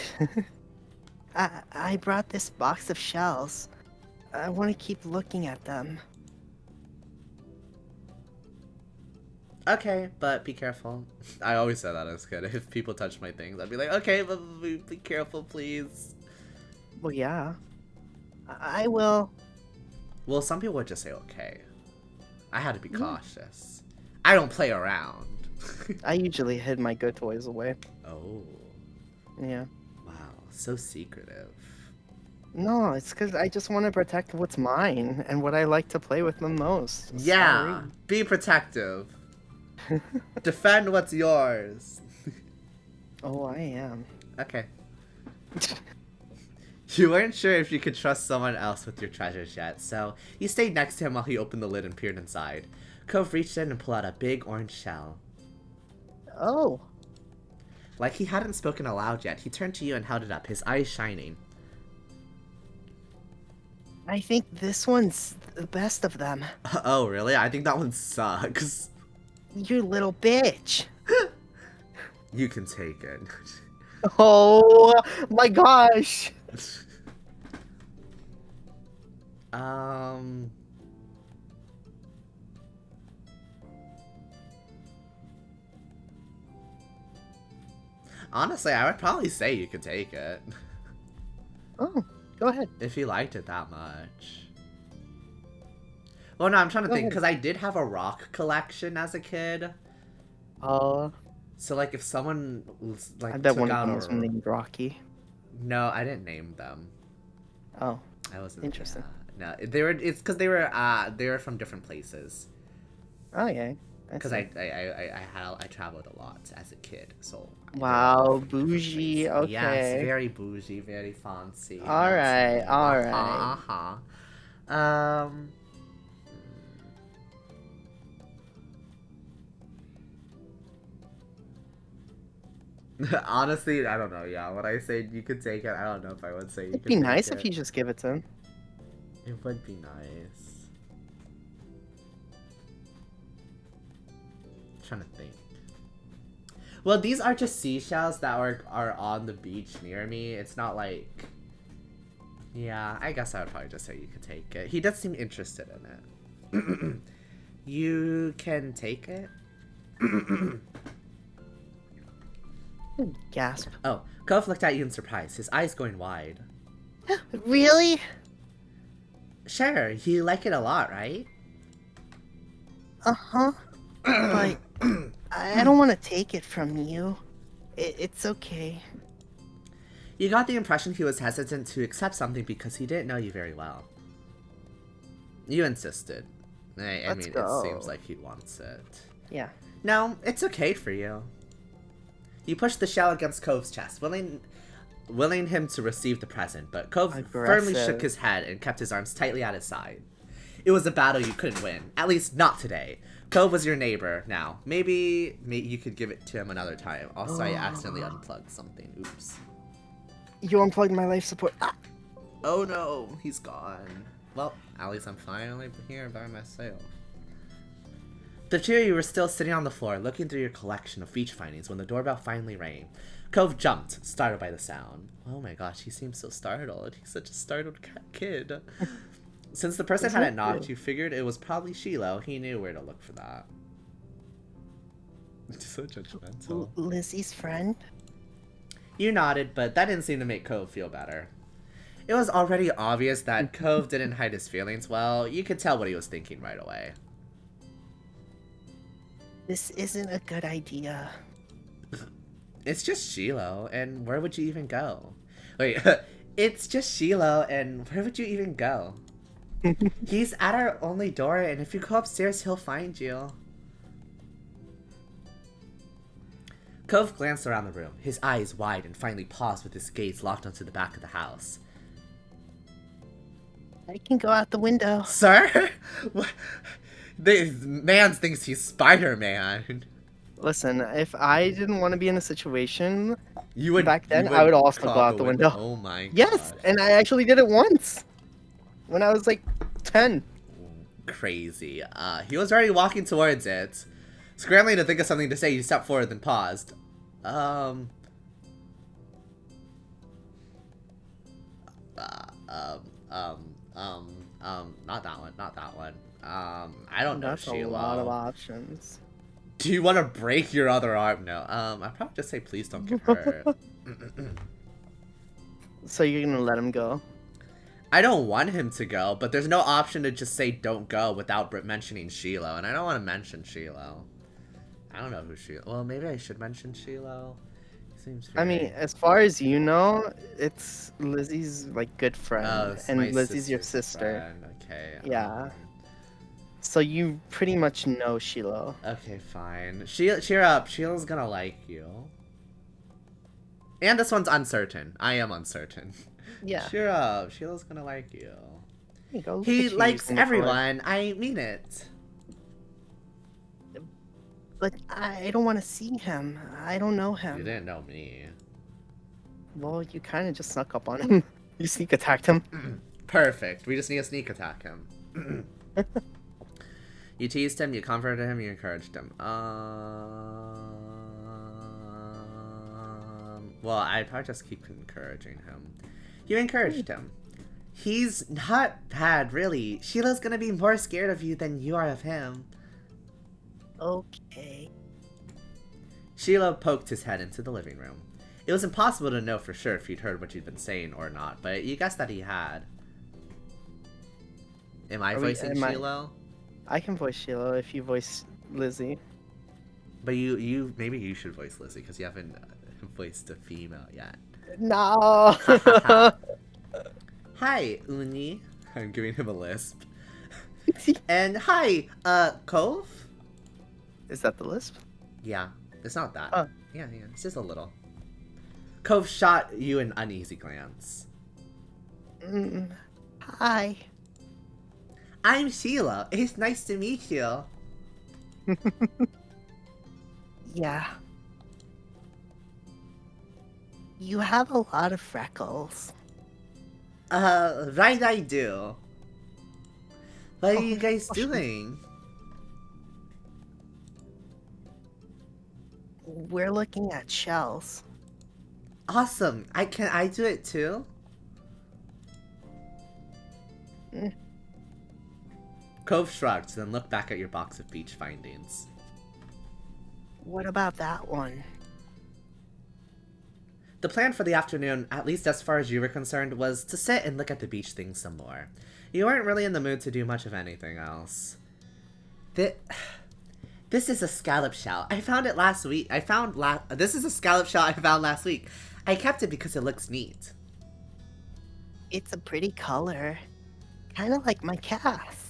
I brought this box of shells. I want to keep looking at them. Okay, but be careful. I always said that as a kid. If people touch my things, I'd be like, okay, but be careful, please. Well, yeah. I will. Well, some people would just say okay. I had to be cautious. I don't play around. I usually hid my good toys away. Oh. Yeah. Wow, so secretive. No, it's because I just want to protect what's mine and what I like to play with the most. Yeah, be protective. Defend what's yours. Oh, I am. Okay. You weren't sure if you could trust someone else with your treasures yet, so you stayed next to him while he opened the lid and peered inside. Cove reached in and pulled out a big orange shell. Oh. Like he hadn't spoken aloud yet, he turned to you and held it up, his eyes shining. I think this one's the best of them. Oh, really? I think that one sucks. You little bitch. You can take it. Oh my gosh. Honestly, I would probably say you could take it. Oh, go ahead. If you liked it that much. Well, no, I'm trying to think, because I did have a rock collection as a kid. So, like, if someone, like, I bet took one of out them was named Rocky. No, I didn't name them. Oh, I wasn't. interesting. No, they were. It's because they were from different places. Oh yeah. Because I traveled a lot as a kid, so. Wow, bougie. Okay. Yes, very bougie, very fancy. All right, all right. Honestly, I don't know. Yeah, when I say you could take it, I don't know if I would say you It'd could be take nice it. if you just give it to him. It would be nice. Trying to think. Well, these are just seashells that are on the beach near me. It's not like. Yeah, I guess I would probably just say you could take it. He does seem interested in it. You can take it. Gasp. Oh, Cove looked at you in surprise, his eyes going wide. Really? Sure, you like it a lot, right? Uh-huh. But I don't want to take it from you. It's okay. You got the impression he was hesitant to accept something because he didn't know you very well. You insisted. I mean, go. It seems like he wants it. Yeah. No, it's okay for you. You pushed the shell against Cove's chest, willing him to receive the present, but Cove firmly shook his head and kept his arms tightly at his side. It was a battle you couldn't win, at least not today. Cove was your neighbor now. Maybe you could give it to him another time. Also, I accidentally unplugged something. Oops. You unplugged my life support. Ah! Oh no, he's gone. Well, at least I'm finally here by myself. The two of you were still sitting on the floor, looking through your collection of beach findings when the doorbell finally rang. Cove jumped, startled by the sound. Oh my gosh, he seems so startled. He's such a startled kid. Since the person hadn't knocked, you figured it was probably Shiloh. He knew where to look for that. So judgmental. Lizzie's friend? You nodded, but that didn't seem to make Cove feel better. It was already obvious that Cove didn't hide his feelings well. You could tell what he was thinking right away. This isn't a good idea. It's just Shiloh, and where would you even go? Wait, it's just Shiloh, and where would you even go? He's at our only door, and if you go upstairs, he'll find you. Cove glanced around the room, his eyes wide, and finally paused with his gaze locked onto the back of the house. I can go out the window. Sir? What? This man thinks he's Spider-Man. Listen, if I didn't want to be in a situation You would back then, you I would also crawl go out the window. Oh my god. Yes, and I actually did it once. When I was like 10. Crazy. He was already walking towards it. Scrambling to think of something to say, he stepped forward then paused. Not that one, not that one. I don't know, That's a Sheila. lot of options. Do you want to break your other arm? No. I'd probably just say please don't get hurt. So you're gonna let him go? I don't want him to go, but there's no option to just say don't go without mentioning Shiloh, and I don't want to mention Shiloh. I don't know who Shiloh. Well, maybe I should mention Shiloh. He seems very... I mean, as far as you know, it's Lizzie's like good friend, Oh, it's and my Lizzie's your sister's sister. friend. Okay. Yeah. So you pretty much know Shiloh. Okay, fine. Cheer up. Sheila's gonna like you. And this one's uncertain. I am uncertain. Yeah. Cheer up. Sheila's gonna like you. There you go. Look He at you likes using the color. everyone. I mean it. But I don't want to see him. I don't know him. You didn't know me. Well, you kind of just snuck up on him. You sneak attacked him. Perfect. We just need to sneak attack him. You teased him, you comforted him, you encouraged him. Well, I'd probably just keep encouraging him. You encouraged him. He's not bad, really. Sheila's gonna be more scared of you than you are of him. Okay. Sheila poked his head into the living room. It was impossible to know for sure if he'd heard what you'd been saying or not, but you guessed that he had. Am I voicing Sheila? I can voice Shiloh if you voice Lizzie. But maybe you should voice Lizzie because you haven't voiced a female yet. No. Hi, Uni. I'm giving him a lisp. And hi, Cove? Is that the lisp? Yeah, it's not that. Oh. Yeah, it's just a little. Cove shot you an uneasy glance. Hi. I'm Sheila. It's nice to meet you. Yeah. You have a lot of freckles. Right I do. What are you guys doing? We're looking at shells. Awesome. Can I do it too? Mm. Cove shrugged, then looked back at your box of beach findings. What about that one? The plan for the afternoon, at least as far as you were concerned, was to sit and look at the beach things some more. You weren't really in the mood to do much of anything else. This is a scallop shell. I found it last week. This is a scallop shell I found last week. I kept it because it looks neat. It's a pretty color. Kind of like my cast.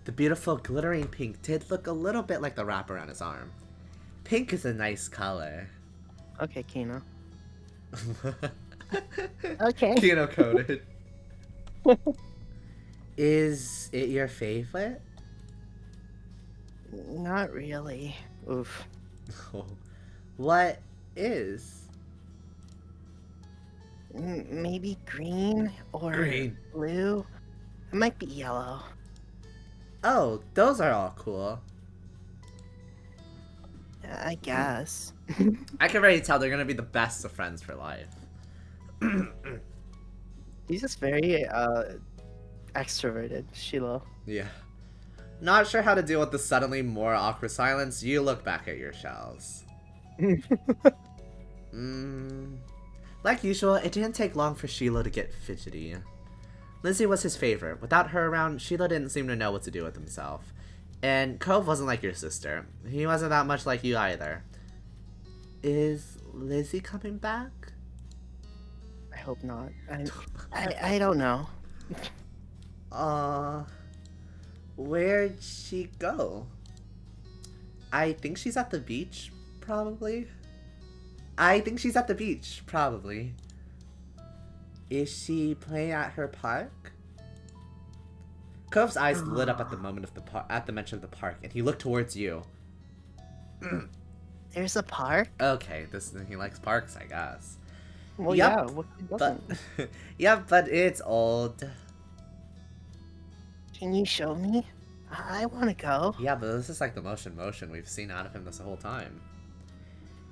The beautiful glittering pink did look a little bit like the wrap around his arm. Pink is a nice color. Okay, Kino. Okay. Kino coded. Is it your favorite? Not really. Oof. What is? Maybe green or Green. blue. It might be yellow. Oh, those are all cool. I guess. I can already tell they're gonna be the best of friends for life. He's just very extroverted, Shiloh. Yeah. Not sure how to deal with the suddenly more awkward silence, you look back at your shells. Like usual, it didn't take long for Sheila to get fidgety. Lizzie was his favorite. Without her around, Sheila didn't seem to know what to do with himself. And Cove wasn't like your sister. He wasn't that much like you either. Is Lizzie coming back? I hope not. I don't know. Where'd she go? I think she's at the beach, probably. I think she's at the beach, probably. Is she playing at her park? Cove's eyes lit up at the moment of at the mention of the park, and he looked towards you. There's a park? Okay, he likes parks, I guess. Well, Yep, yeah, what doesn't? But, yeah, but it's old. Can you show me? I want to go. Yeah, but this is like the motion we've seen out of him this whole time.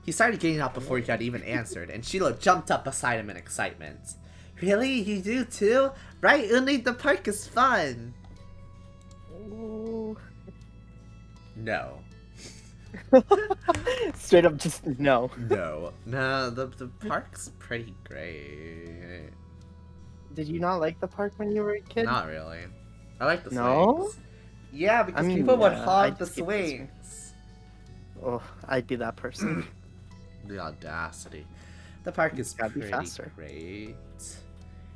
He started getting up before he had even answered, and Sheila jumped up beside him in excitement. Really? You do too? Right, Uni, the park is fun! Ooh. No. Straight up just no. No. No, the park's pretty great. Did you not like the park when you were a kid? Not really. I like the swings. No? Yeah, because I mean, people would yeah, hog I'd the skip the swing. swings. Oh, I'd be that person. The audacity. The park is Gotta be pretty faster. great.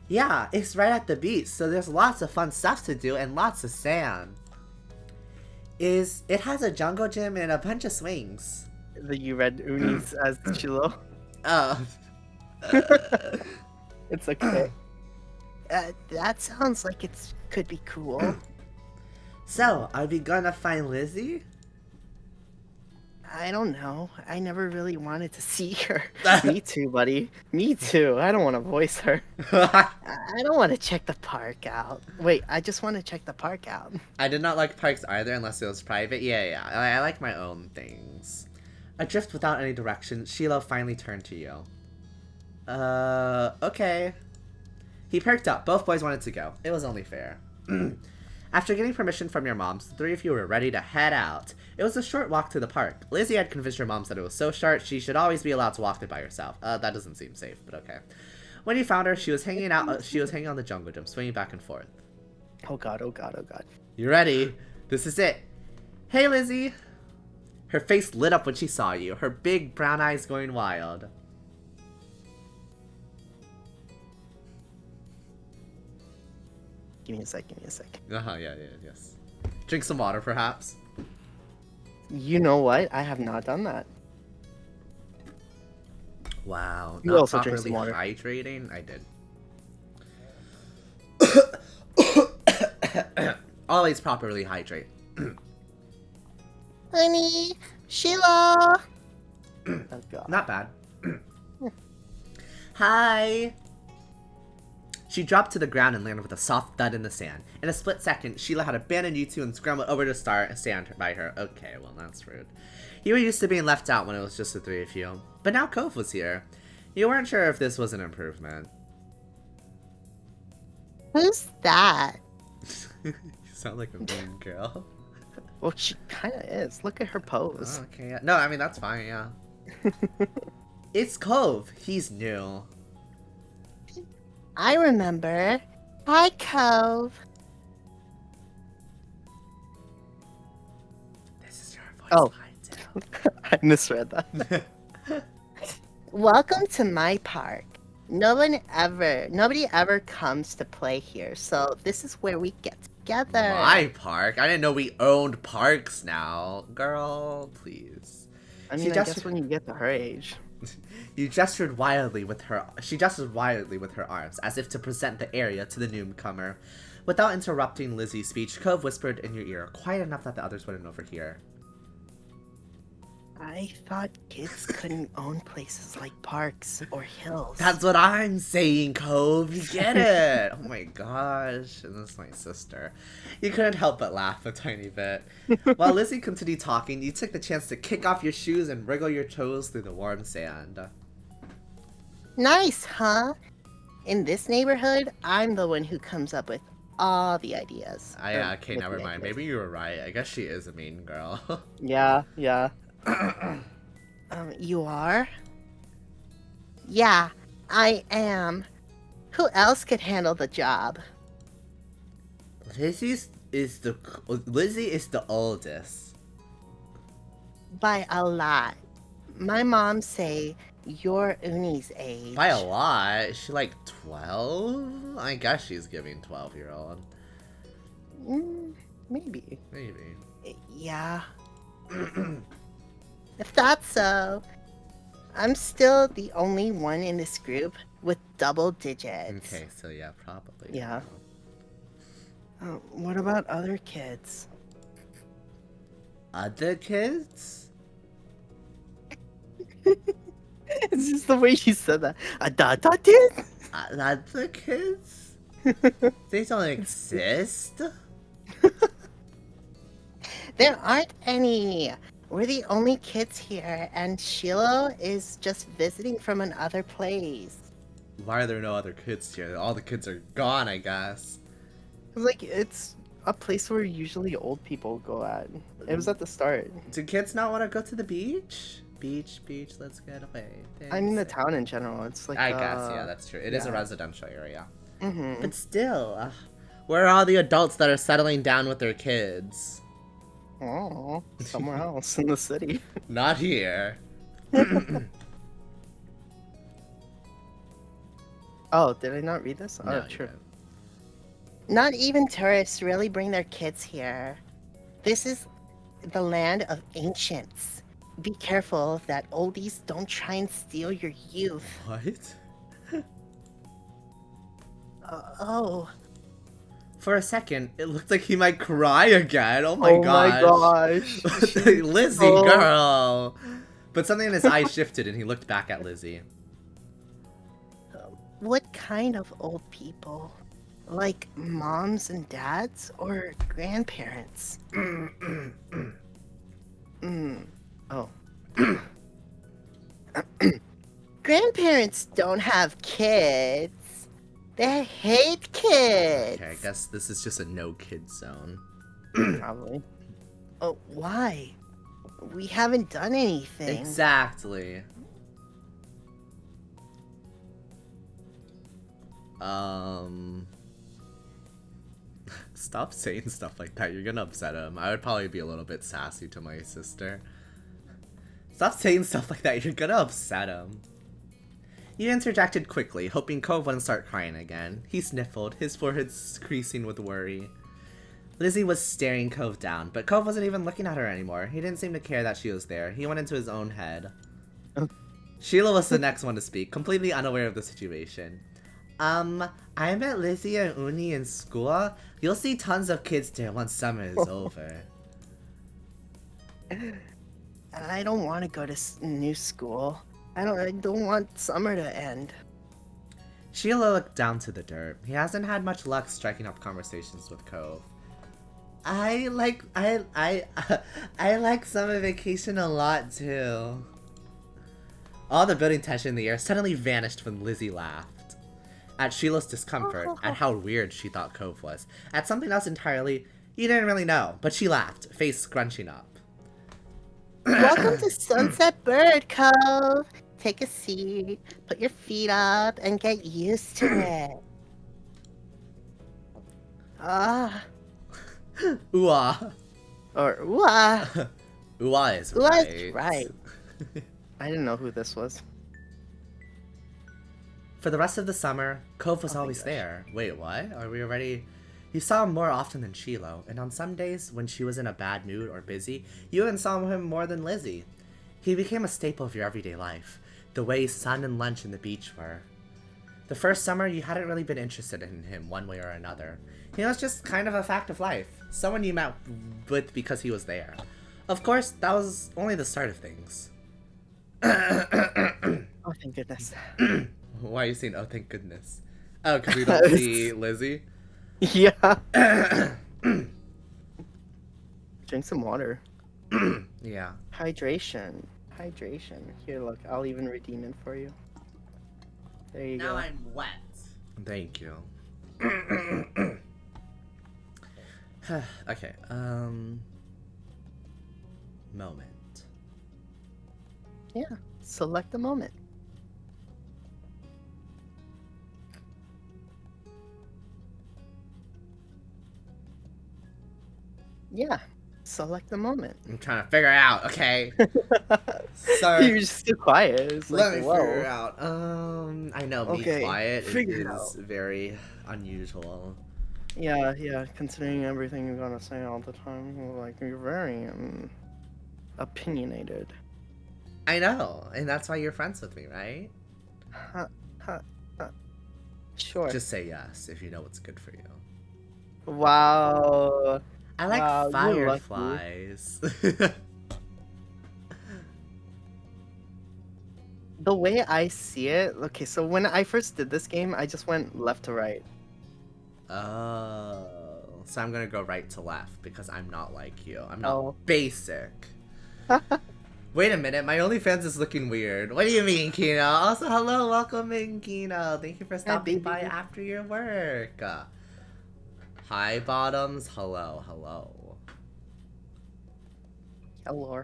Yeah, it's right at the beach, so there's lots of fun stuff to do and lots of sand. It has a jungle gym and a bunch of swings. You read Unis as Chilo. Oh. It's okay. That sounds like it could be cool. So, are we gonna find Lizzie? I don't know. I never really wanted to see her. Me too, buddy. Me too. I don't want to voice her. I don't want to check the park out. Wait, I just want to check the park out. I did not like parks either unless it was private. Yeah. I like my own things. Adrift without any direction, Sheila finally turned to you. Okay. He perked up. Both boys wanted to go. It was only fair. After getting permission from your moms, the three of you were ready to head out. It was a short walk to the park. Lizzie had convinced her moms that it was so short she should always be allowed to walk it by herself. That doesn't seem safe, but okay. When you found her, she was hanging out. She was hanging on the jungle gym, swinging back and forth. Oh god, oh god, oh god. You ready? This is it. Hey, Lizzie. Her face lit up when she saw you, her big brown eyes going wild. Give me a sec, give me a sec. Yes. Drink some water, perhaps. You know what? I have not done that. Wow. You Not also drink properly some water. hydrating? I did. Always properly hydrate. Honey, Sheila. Oh god. Not bad. Hi! She dropped to the ground and landed with a soft thud in the sand. In a split second, Sheila had abandoned you two and scrambled over to stand by her. Okay, well, that's rude. You were used to being left out when it was just the three of you. But now Cove was here. You weren't sure if this was an improvement. Who's that? You sound like a mean girl. Well, she kind of is. Look at her pose. Okay, yeah. No, I mean, that's fine, yeah. It's Cove. He's new. I remember. Hi, Cove. This is your voice. Oh. Hi, I misread that. Welcome to my park. Nobody ever comes to play here, so this is where we get together. My park? I didn't know we owned parks now. Girl, please. I mean, I guess when you get to her age. She gestured wildly with her arms, as if to present the area to the newcomer. Without interrupting Lizzie's speech, Cove whispered in your ear, quiet enough that the others wouldn't overhear. I thought kids couldn't own places like parks or hills. That's what I'm saying, Cove. You get it. Oh my gosh. And that's my sister. You couldn't help but laugh a tiny bit. While Lizzie continued talking, you took the chance to kick off your shoes and wriggle your toes through the warm sand. Nice, huh? In this neighborhood, I'm the one who comes up with all the ideas. Okay, never mind. Maybe you were right. I guess she is a mean girl. Yeah. You are? Yeah, I am. Who else could handle the job? Lizzie is the oldest. By a lot. My mom say you're Uni's age. By a lot? Is she like 12? I guess she's giving 12-year-old. Maybe. Maybe. Yeah. Thought so. I'm still the only one in this group with double digits. Okay, so yeah, probably. Yeah. What about other kids? Other kids? It's just the way she said that. Adopted? Other kids? They don't exist? There aren't any. We're the only kids here, and Shiloh is just visiting from another place. Why are there no other kids here? All the kids are gone, I guess. Like, it's a place where usually old people go at. It was at the start. Do kids not want to go to the beach? Beach, let's get away. I mean, the town in general. It's like. I guess, yeah, that's true. It is a yeah. residential area. Mm-hmm. But still, where are all the adults that are settling down with their kids? Oh, somewhere else in the city. Not here. Oh, did I not read this? No, Oh, true. Not even tourists really bring their kids here. This is the land of ancients. Be careful that oldies don't try and steal your youth. What? Oh. For a second, it looked like he might cry again. Oh my Oh gosh. my gosh. Lizzie, Oh. girl. But something in his eyes shifted and he looked back at Lizzie. What kind of old people? Like moms and dads or grandparents? Oh. Grandparents don't have kids. They hate kids. Okay, I guess this is just a no kid zone. Probably. Oh, why? We haven't done anything. Exactly. Stop saying stuff like that. You're gonna upset him. I would probably be a little bit sassy to my sister. Stop saying stuff like that. You're gonna upset him. You interjected quickly, hoping Cove wouldn't start crying again. He sniffled, his forehead creasing with worry. Lizzie was staring Cove down, but Cove wasn't even looking at her anymore. He didn't seem to care that she was there. He went into his own head. Sheila was the next one to speak, completely unaware of the situation. I met Lizzie and Uni in school. You'll see tons of kids there once summer is over. I don't want to go to new school. I don't want summer to end. Sheila looked down to the dirt. He hasn't had much luck striking up conversations with Cove. I like summer vacation a lot too. All the building tension in the air suddenly vanished when Lizzie laughed. At Sheila's discomfort, at how weird she thought Cove was. At something else entirely you didn't really know, but she laughed, face scrunching up. Welcome to Sunset Bird Cove. Take a seat, put your feet up, and get used to it. Ooh-ah. Or ooh-ah. Ooh-ah is Ooh-ah right. is right. I didn't know who this was. For the rest of the summer, Cove was Oh my always gosh. there. Wait, what? Are we already... You saw him more often than Shiloh, and on some days, when she was in a bad mood or busy, you even saw him more than Lizzie. He became a staple of your everyday life, the way sun and lunch and the beach were. The first summer, you hadn't really been interested in him one way or another. He was just kind of a fact of life, someone you met with because he was there. Of course, that was only the start of things. Oh, thank goodness. Why are you saying, oh, thank goodness? Oh, because we don't see Lizzie? Yeah. Drink some water. Yeah. Hydration. Hydration. Here, look. I'll even redeem it for you. There you Now go. I'm wet. Thank you. Okay, moment. Yeah. Select a moment. Yeah. Select a moment. I'm trying to figure it out, okay? So, You're just too quiet. It's let like, me whoa. figure it out. I know, me Okay, quiet figure it is very unusual. Yeah, yeah. Considering everything you're gonna say all the time, like you're very opinionated. I know, and that's why you're friends with me, right? Huh, huh, huh. Sure. Just say yes if you know what's good for you. Wow. I like Wow, you're lucky. fireflies. The way I see it, okay, so when I first did this game, I just went left to right. Oh, so I'm gonna go right to left because I'm not like you. I'm not Oh. basic. Wait a minute, my OnlyFans is looking weird. What do you mean, Kino? Also, hello, welcome in, Kino. Thank you for stopping by baby. after your work. Hi, Bottoms. Hello, hello. Hello.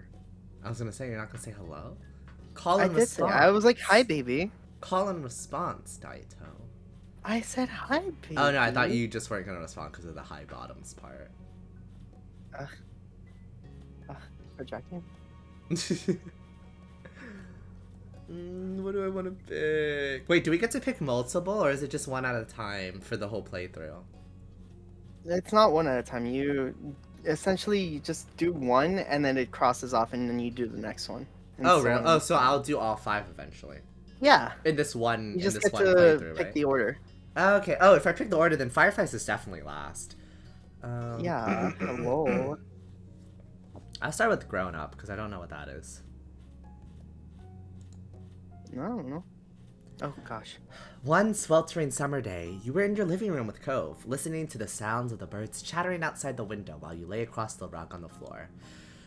I was gonna say, you're not gonna say hello? Call I and did say, response. I was like, hi, baby. Call and response, Daito. I said hi, baby. Oh no, I thought you just weren't gonna respond because of the high bottoms part. Projecting? What do I want to pick? Wait, do we get to pick multiple or is it just one at a time for the whole playthrough? It's not one at a time. You just do one and then it crosses off and then you do the next one. And Oh, so really? on Oh, and so so on. I'll do all 5 eventually. Yeah. In this one, You just get to playthrough, pick right? the order. Oh, okay. Oh, if I pick the order, then Fireflies is definitely last. Yeah. Hello. I'll start with Grown Up because I don't know what that is. I don't know. Oh gosh. One sweltering summer day, you were in your living room with Cove, listening to the sounds of the birds chattering outside the window while you lay across the rug on the floor.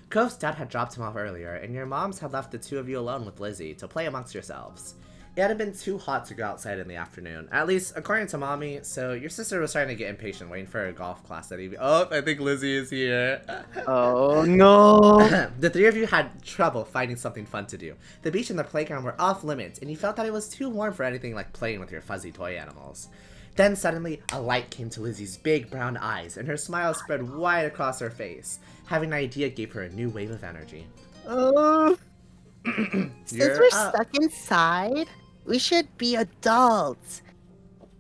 Cove's dad had dropped him off earlier, and your moms had left the two of you alone with Lizzie to play amongst yourselves. It hadn't been too hot to go outside in the afternoon, at least according to Mommy, so your sister was starting to get impatient waiting for her golf class that evening. Oh, I think Lizzie is here. Oh no. The three of you had trouble finding something fun to do. The beach and the playground were off limits, and you felt that it was too warm for anything like playing with your fuzzy toy animals. Then suddenly, a light came to Lizzie's big brown eyes, and her smile spread wide across her face. Having an idea gave her a new wave of energy. Since we're stuck inside, we should be adults.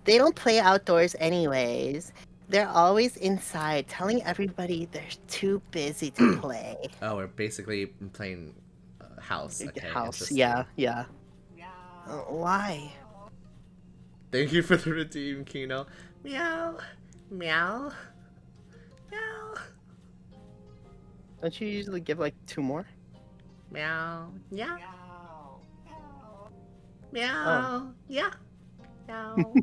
They don't play outdoors anyways. They're always inside, telling everybody they're too busy to play. Oh, we're basically playing house. Okay, House. interesting. Yeah. Why? Thank you for the redeem, Kino. Meow. Meow. Meow. Don't you usually give like 2 more? Meow. Yeah. Meow. Meow. Yeah. Meow.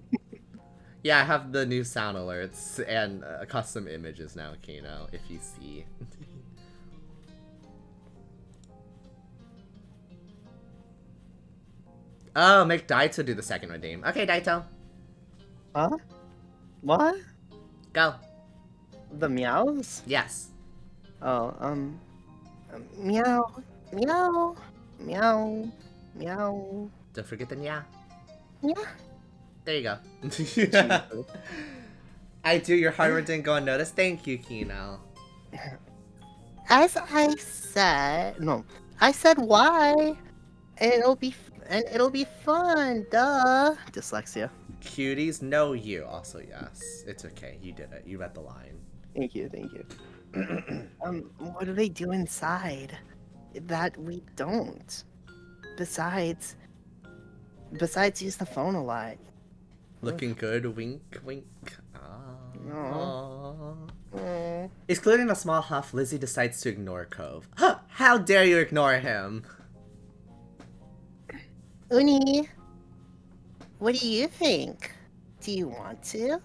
Yeah, I have the new sound alerts and custom images now, Kino, if you see. Oh, make Daito do the second redeem. Okay, Daito. Huh? What? Go. The meows? Yes. Oh, meow, meow, meow, meow. Don't forget the nya. Yeah. There you go. Jesus. I do. Your hard work didn't go unnoticed. Thank you, Kino. As I said, I said why. And it'll be fun, duh. Dyslexia. Cuties know you. Also, yes. It's okay. You did it. You read the line. Thank you. What do they do inside that we don't? Besides use the phone a lot. Looking good. Wink, wink. Aw. Aww. Excluding a small huff, Lizzie decides to ignore Cove. How dare you ignore him? Uni, what do you think? Do you want to?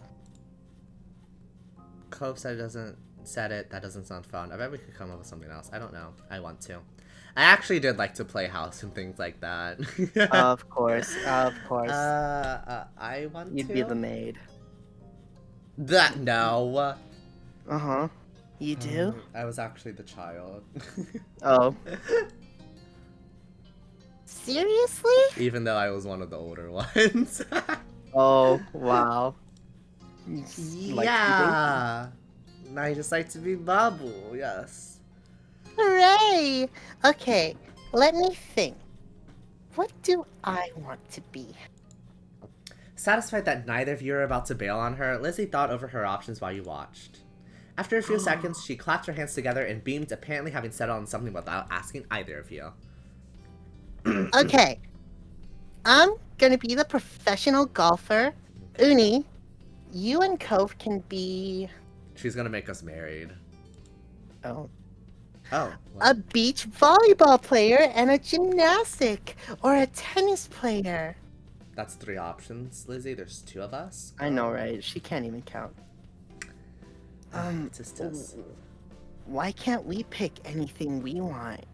Cove said it. That doesn't sound fun. I bet we could come up with something else. I don't know. I want to. I actually did like to play house and things like that. Of course. I want You'd to. be the maid. That no. Uh-huh. You do? I was actually the child. Oh. Seriously? Even though I was one of the older ones. Oh, wow. You just like to be Yeah. I just like to be Babu, yes. Hooray! Okay, let me think. What do I want to be? Satisfied that neither of you are about to bail on her, Lizzie thought over her options while you watched. After a few seconds, she clapped her hands together and beamed, apparently having settled on something without asking either of you. Okay, I'm gonna be the professional golfer. Uni, you and Cove can be She's gonna make us married. oh, Oh. a What? beach volleyball player and a gymnastic or a tennis player. That's 3 options, Lizzie. There's 2 of us. I know, right? She can't even count. Just. Why can't we pick anything we want?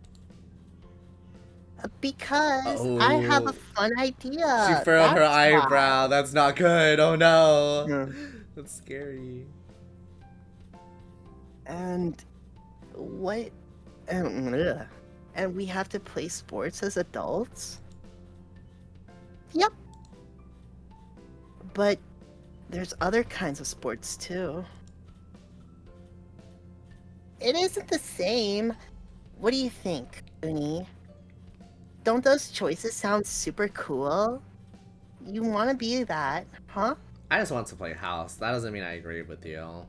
Because I have a Oh. fun idea. She furrowed her That's why. eyebrow. That's not good. Oh no. Yeah. That's scary. And what? Ugh. And we have to play sports as adults? Yep. But there's other kinds of sports too. It isn't the same. What do you think, Uni? Don't those choices sound super cool? You want to be that, huh? I just want to play house. That doesn't mean I agree with you.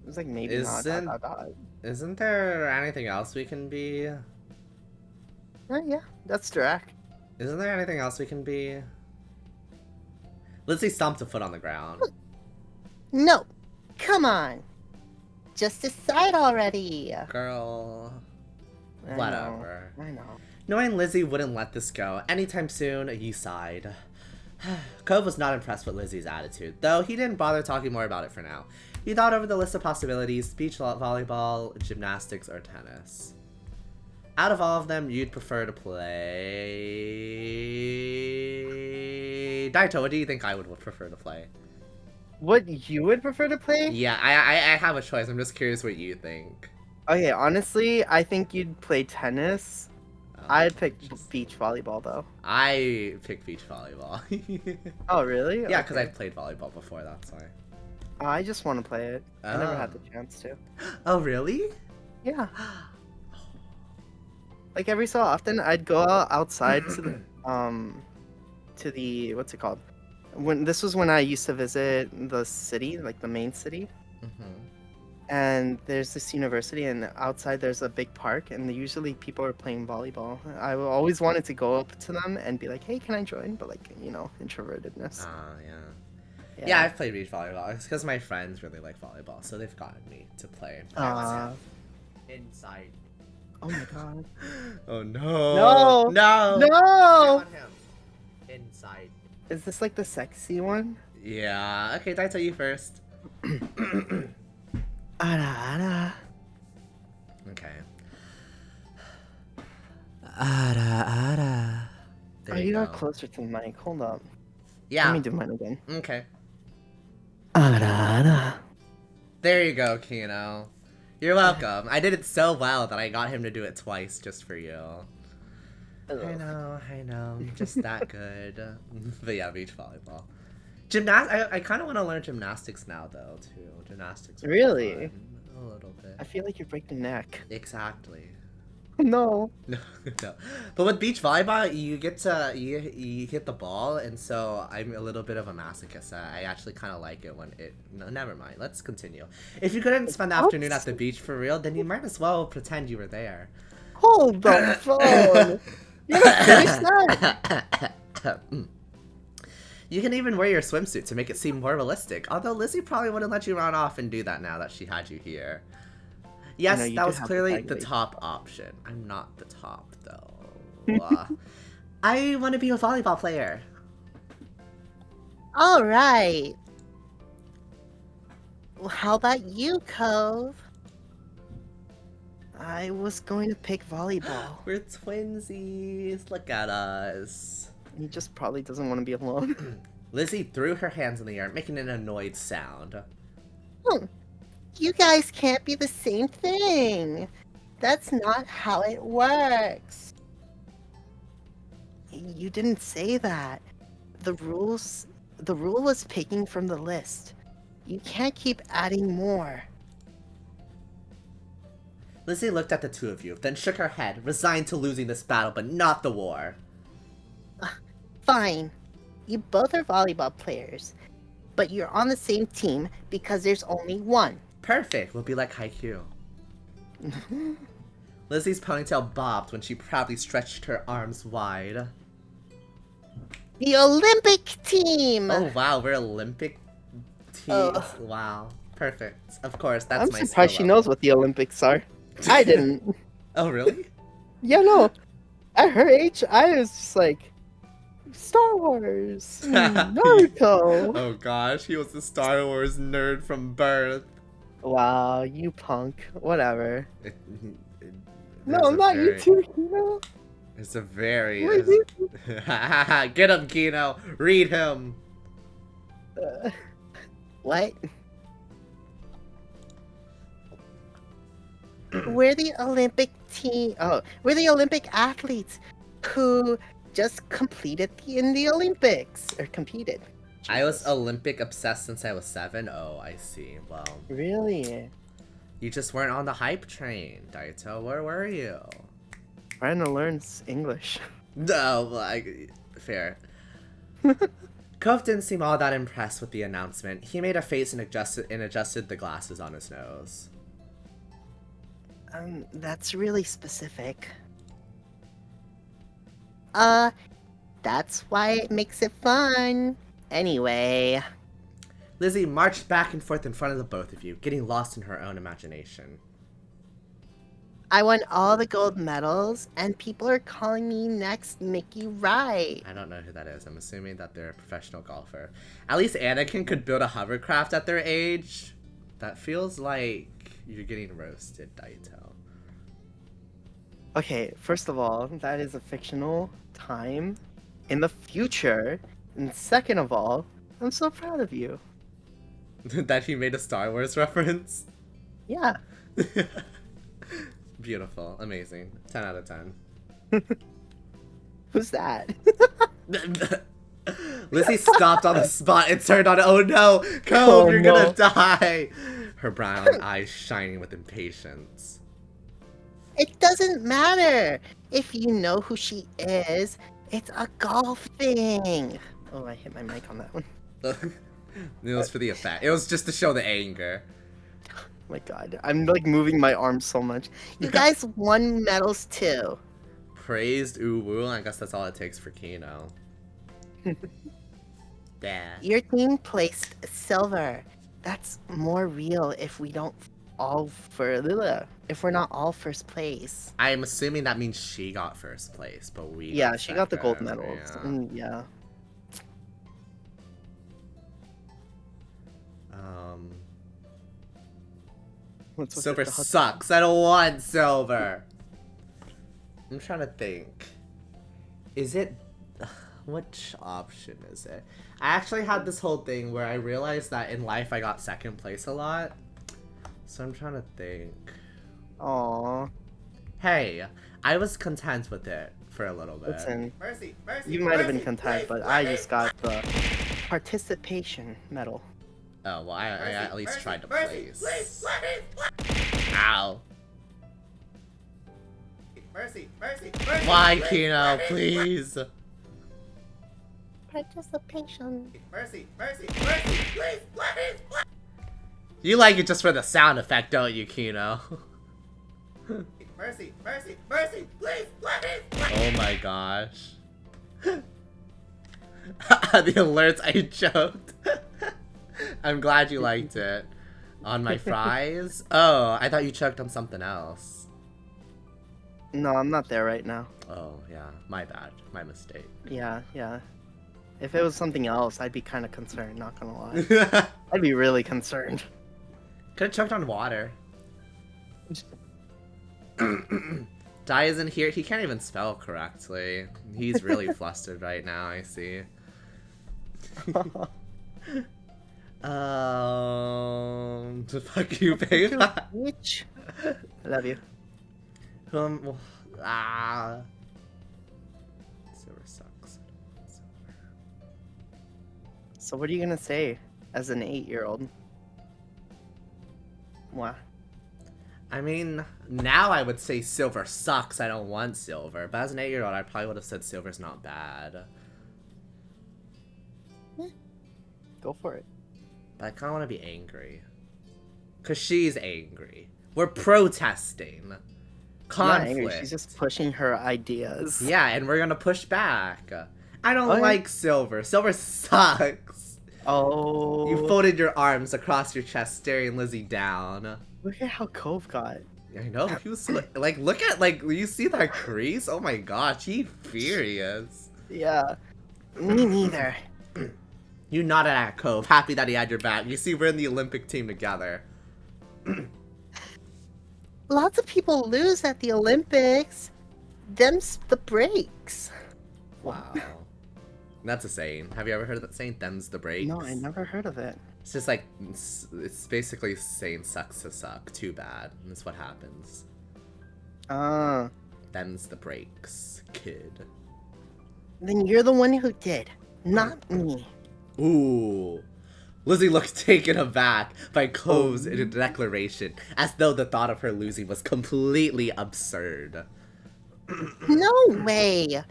It's like maybe Isn't- not. Isn't there anything else we can be? Yeah, that's direct. Isn't there anything else we can be? Lizzie stomped a foot on the ground. No. Come on. Just decide already. Girl. I know, Whatever. I know. Knowing Lizzie wouldn't let this go anytime soon, he sighed. Cove was not impressed with Lizzie's attitude, though he didn't bother talking more about it for now. He thought over the list of possibilities: beach volleyball, gymnastics, or tennis. Out of all of them, you'd prefer to play... Daito, what do you think I would prefer to play? What you would prefer to play? Yeah, I have a choice. I'm just curious what you think. Okay, honestly, I think you'd play tennis. I'd pick beach volleyball though. I pick beach volleyball. Oh, really? Yeah, because Okay. I've played volleyball before, that's why. I just want to play it. I never had Oh. the chance to. Oh, really? Yeah. Like every so often, I'd go outside to the what's it called? When this was when I used to visit the city, like the main city, Mm-hmm. and there's this university, and outside there's a big park, and usually people are playing volleyball. I always wanted to go up to them and be like, "Hey, can I join?" But like, introvertedness. Yeah. Yeah, I've played beach volleyball. It's because my friends really like volleyball, so they've gotten me to play. Inside. Oh my god. Oh no. No. No. No! On him. Inside. Is this like the sexy one? Yeah. Okay, Daito, you first. Ara. Okay. Ara. There Oh, you go. got closer to the mic. Hold up. Yeah. Let me do mine again. Okay. Ara. There you go, Kino. You're welcome. I did it so well that I got him to do it twice just for you. I know. I'm just that good. But yeah, beach volleyball. I kind of want to learn gymnastics now, though, too. Gymnastics. Are Really? fun. A little bit. I feel like you break the neck. Exactly. No. No. But with beach volleyball, you get to you hit the ball, and so I'm a little bit of a masochist. I actually kind of like it when it. No, never mind. Let's continue. If you couldn't spend the afternoon at the beach for real, then you might as well pretend you were there. Hold the phone. You're gonna finish that? You can even wear your swimsuit to make it seem more realistic. Although Lizzie probably wouldn't let you run off and do that now that she had you here. Yes, You that do was have the clearly tag the lead. top option. I'm not the top, though. I want to be a volleyball player. All right. Well, how about you, Cove? I was going to pick volleyball. We're twinsies. Look at us. He just probably doesn't want to be alone. Lizzie threw her hands in the air, making an annoyed sound. You guys can't be the same thing. That's not how it works. You didn't say that. The rule was picking from the list. You can't keep adding more. Lizzie looked at the two of you, then shook her head, resigned to losing this battle, but not the war. Fine. You both are volleyball players, but you're on the same team because there's only one. Perfect. We'll be like Haikyuu. Lizzie's ponytail bobbed when she proudly stretched her arms wide. The Olympic team! Oh wow, we're Olympic teams. Oh. Wow, perfect. Of course, that's I'm my surprised she skill knows level. what the Olympics are. I didn't. Oh really? Yeah, no. At her age, I was just like, Star Wars, Naruto. Oh gosh, he was a Star Wars nerd from birth. Wow, you punk. Whatever. It, No, there's a not you very- too, Kino. It's a very. Wait, you- Get him, Kino. Read him. What? We're the Olympic team. Oh, we're the Olympic athletes who just completed in the Olympics or competed. I was Jesus. Olympic obsessed since I was 7. Oh, I see. Well, Really? you just weren't on the hype train, Daito. Where were you? Trying to learn English. No, like, fair. Cove didn't seem all that impressed with the announcement. He made a face and adjusted the glasses on his nose. That's really specific. That's why it makes it fun. Anyway, Lizzie marched back and forth in front of the both of you, getting lost in her own imagination. I won all the gold medals, and people are calling me next Mickey Wright. I don't know who that is. I'm assuming that they're a professional golfer. At least Anakin could build a hovercraft at their age. That feels like you're getting roasted, Daito. Okay, first of all, that is a fictional time in the future. And second of all, I'm so proud of you. That he made a Star Wars reference? Yeah. Beautiful. Amazing. 10 out of 10. Who's that? Lizzie stopped on the spot and turned on. Oh no! Cove, Oh, you're no. gonna die! Her brown eyes shining with impatience. It doesn't matter if you know who she is. It's a golf thing. Oh, I hit my mic on that one. It was for the effect. It was just to show the anger. Oh my god. I'm like moving my arms so much. You guys won medals too. Praised Uwu. I guess that's all it takes for Kino. Yeah. Your team placed silver. That's more real if we don't if we're not all first place. I'm assuming that means she got first place, but we. Yeah, she got the gold second, medals. yeah. Yeah. What's with Silver the hot- sucks. I don't want silver. I'm trying to think. Is it... Which option is it? I actually had this whole thing where I realized that in life I got second place a lot. So I'm trying to think. Aw. Hey, I was content with it for a little bit. Listen, Mercy, mercy. you might have been mercy, content, please, but I please. just got the participation medal. Oh, well, I at least Mercy, tried to mercy, place. please, Ow. mercy, mercy, mercy. Why, please, Kino? please, Please. Participation. Mercy, mercy, mercy, please, please. You like it just for the sound effect, don't you, Kino? Mercy, mercy, mercy, please, please. Oh my gosh. The alerts, I joked. I'm glad you liked it. On my fries? Oh, I thought you choked on something else. No, I'm not there right now. Oh, yeah. My bad. My mistake. Yeah, yeah. If it was something else, I'd be kind of concerned, not gonna lie. Could I'd be really concerned. have choked on water. Dai isn't here. He can't even spell correctly. He's really flustered right now, I see. Fuck you, babe. Which? I love you. Well, Silver sucks. So what are you gonna say as an 8-year-old? What? I mean, now I would say silver sucks. I don't want silver. But as an 8-year-old, I probably would have said silver's not bad. Go for it. But I kind of want to be angry. Because she's angry. We're protesting. Not angry. Conflict. She's just pushing her ideas. Yeah, and we're gonna push back. I don't Oh, yeah. like Silver. Silver sucks. Oh. You folded your arms across your chest, staring Lizzie down. Look at how Cove got. I know, he was so, like, look at, like, you see that crease? Oh my gosh, he's furious. Yeah. Me neither. You nodded at Cove, happy that he had your back. You see, we're in the Olympic team together. Lots of people lose at the Olympics. Them's the breaks. Wow. That's a saying. Have you ever heard of that saying? Them's the breaks? No, I never heard of it. It's just like, it's basically saying sucks to suck. Too bad. And that's what happens. Them's the breaks, kid. Then you're the one who did, not me. Ooh. Lizzie looked taken aback by Cove's declaration, as though the thought of her losing was completely absurd. No way.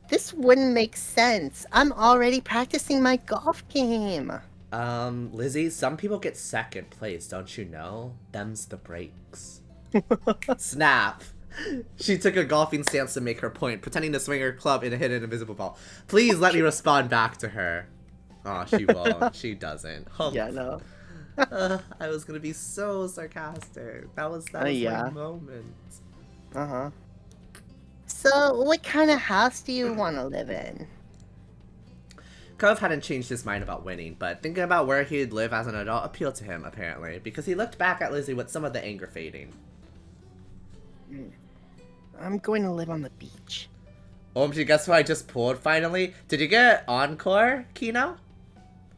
This wouldn't make sense. I'm already practicing my golf game. Lizzie, some people get second place, don't you know? Them's the breaks. Snap. She took a golfing stance to make her point, pretending to swing her club and hit an invisible ball. Please let me respond back to her. Oh, she won't. She doesn't. Oh. Yeah, no. I was gonna be so sarcastic. That was yeah. my moment. Uh-huh. So, what kind of house do you want to live in? Cove hadn't changed his mind about winning, but thinking about where he'd live as an adult appealed to him, apparently, because he looked back at Lizzie with some of the anger fading. I'm going to live on the beach. OMG, guess who I just pulled finally? Did you get Encore, Kino?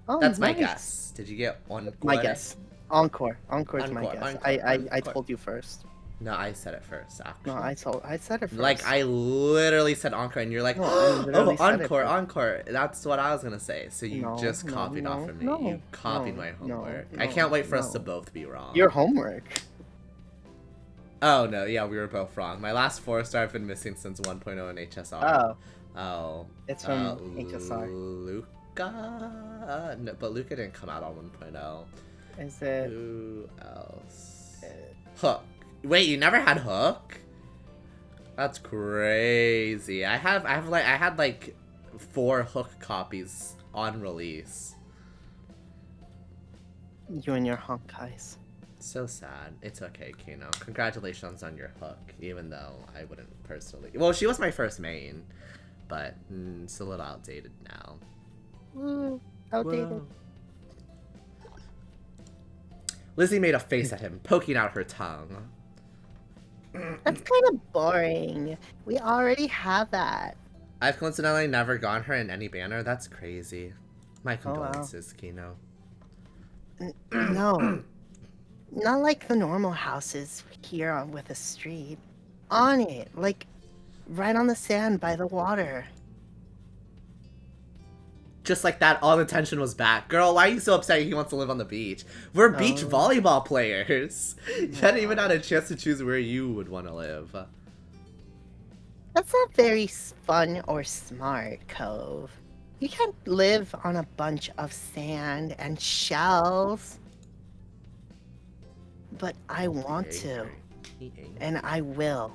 Oh, That's my nice. guess. Did you get Encore? My guess. Encore. Encore's my Encore, guess. Encore, I Encore. told you first. No, I said it first, actually. No, I said it first. Like, I literally said Encore, and you're like, No, I oh, literally said it Encore, first. Encore. That's what I was gonna say. So you No, just no, copied off no, of me. no, You copied no, my no, homework. I no, can't wait for us no. to both be wrong. Your homework. Oh, no, yeah, we were both wrong. My last 4-star I've been missing since 1.0 in HSR. Oh, Oh. it's from HSR. Luca? No, but Luca didn't come out on 1.0. Is it? Who else? Hook. Wait, you never had Hook? That's crazy. I had like 4 Hook copies on release. You and your honkais. So sad. It's okay, Kino. Congratulations on your Hook, even though I wouldn't personally. Well, she was my first main, but it's a little outdated now. Ooh, outdated. Whoa. Lizzie made a face at him, poking out her tongue. That's kind of boring. We already have that. I've coincidentally never gone her in any banner. That's crazy. My Oh, wow. condolences, Kino. No. Not like the normal houses here with a street. On it, like right on the sand by the water. Just like that, all the tension was back. Girl, why are you so upset he wants to live on the beach? We're beach Oh. volleyball players. You hadn't even had a chance to choose where you would want to live. That's not very fun or smart, Cove. You can't live on a bunch of sand and shells. But I want to, and I will.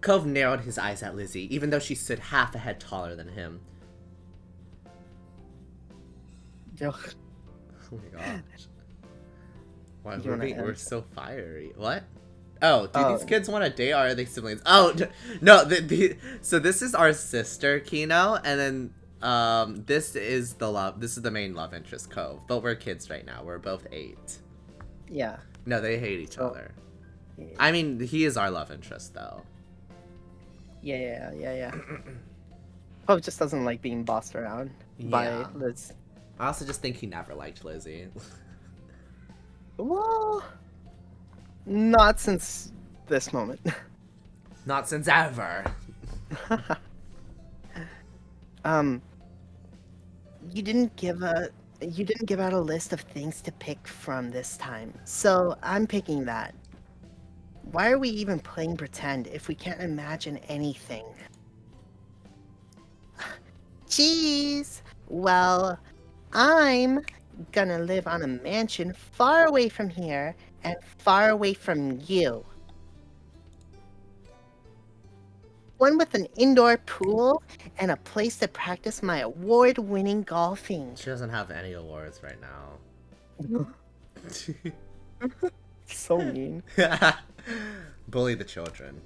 Cove narrowed his eyes at Lizzie, even though she stood half a head taller than him. Yo, Oh my gosh. Why You wanna we're end? so fiery. What? Oh, do Oh. these kids want a date or are they siblings? Oh, no. So this is our sister, Kino, and then this is the main love interest, Cove. But we're kids right now. We're both 8. yeah. No, they hate each So- other. I mean, he is our love interest, though. Yeah. Pope just doesn't like being bossed around by Yeah. Liz. I also just think he never liked Lizzie. Well, not since this moment. Not since ever. You didn't give out a list of things to pick from this time. So I'm picking that. Why are we even playing pretend if we can't imagine anything? Jeez. Well, I'm gonna live on a mansion far away from here and far away from you. One with an indoor pool and a place to practice my award-winning golfing. She doesn't have any awards right now. So mean. Bully the children.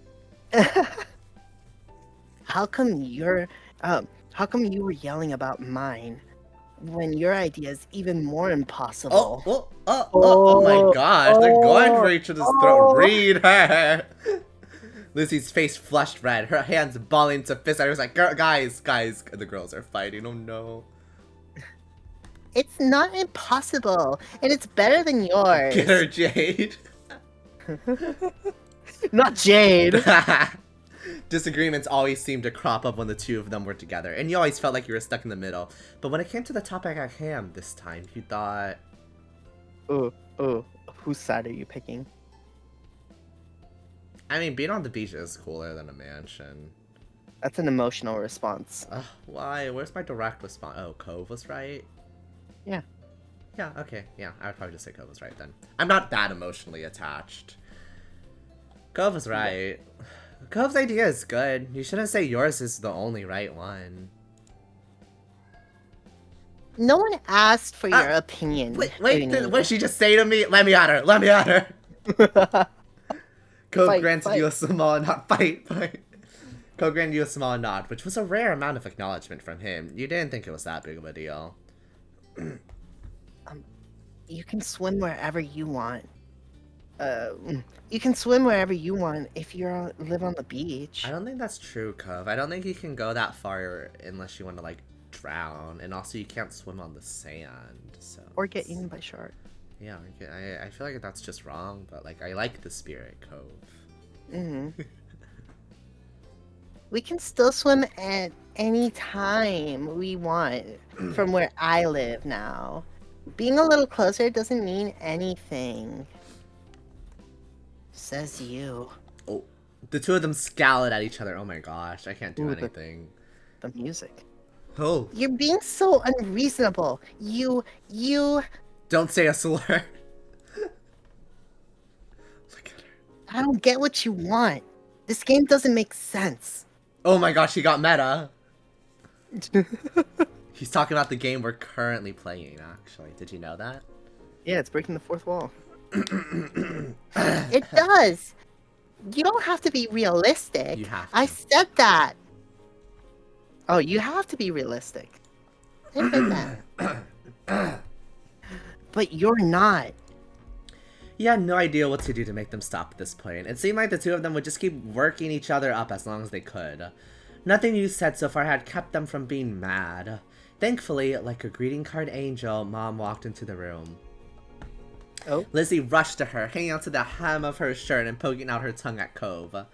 How come you were yelling about mine when your idea is even more impossible? Oh my gosh, they're going for each other's throat. Read her! Lizzie's face flushed red, her hands balling to fist. I was like, guys, the girls are fighting, oh no. It's not impossible, and it's better than yours. Get her, Jade. Not Jade. Disagreements always seemed to crop up when the two of them were together, and you always felt like you were stuck in the middle. But when it came to the topic at hand this time, you thought... Oh, whose side are you picking? I mean, being on the beach is cooler than a mansion. That's an emotional response. Why? Where's my direct response? Oh, Cove was right? Yeah. Yeah, okay. Yeah, I would probably just say Cove was right then. I'm not that emotionally attached. Cove was right. Cove's idea is good. You shouldn't say yours is the only right one. No one asked for your opinion. Wait, Uni. what did she just say to me? Let me at her. Cove Fight, granted fight. you a small nod. Fight. Cove granted you a small nod, which was a rare amount of acknowledgement from him. You didn't think it was that big of a deal. You can swim wherever you want. You can swim wherever you want if you live on the beach. I don't think that's true, Cove. I don't think you can go that far unless you want to, like, drown. And also, you can't swim on the sand, so... Or get eaten by shark. Yeah, I feel like that's just wrong, but, like, I like the spirit, Cove. Mm-hmm. We can still swim at any time we want from where I live now. Being a little closer doesn't mean anything. Says you. Oh, the two of them scowled at each other. Oh my gosh, I can't do Ooh, anything. The music. Oh, You're being so unreasonable. You... don't say a slur. Look at her. I don't get what you want. This game doesn't make sense. Oh my gosh, he got meta. He's talking about the game we're currently playing, actually. Did you know that? Yeah, it's breaking the fourth wall. It does. You don't have to be realistic. You have to. I said that. Oh, you have to be realistic. I said that. But you're not. You had no idea what to do to make them stop at this point. It seemed like the two of them would just keep working each other up as long as they could. Nothing you said so far had kept them from being mad. Thankfully, like a greeting card angel, Mom walked into the room. Oh. Lizzie rushed to her, hanging onto the hem of her shirt and poking out her tongue at Cove.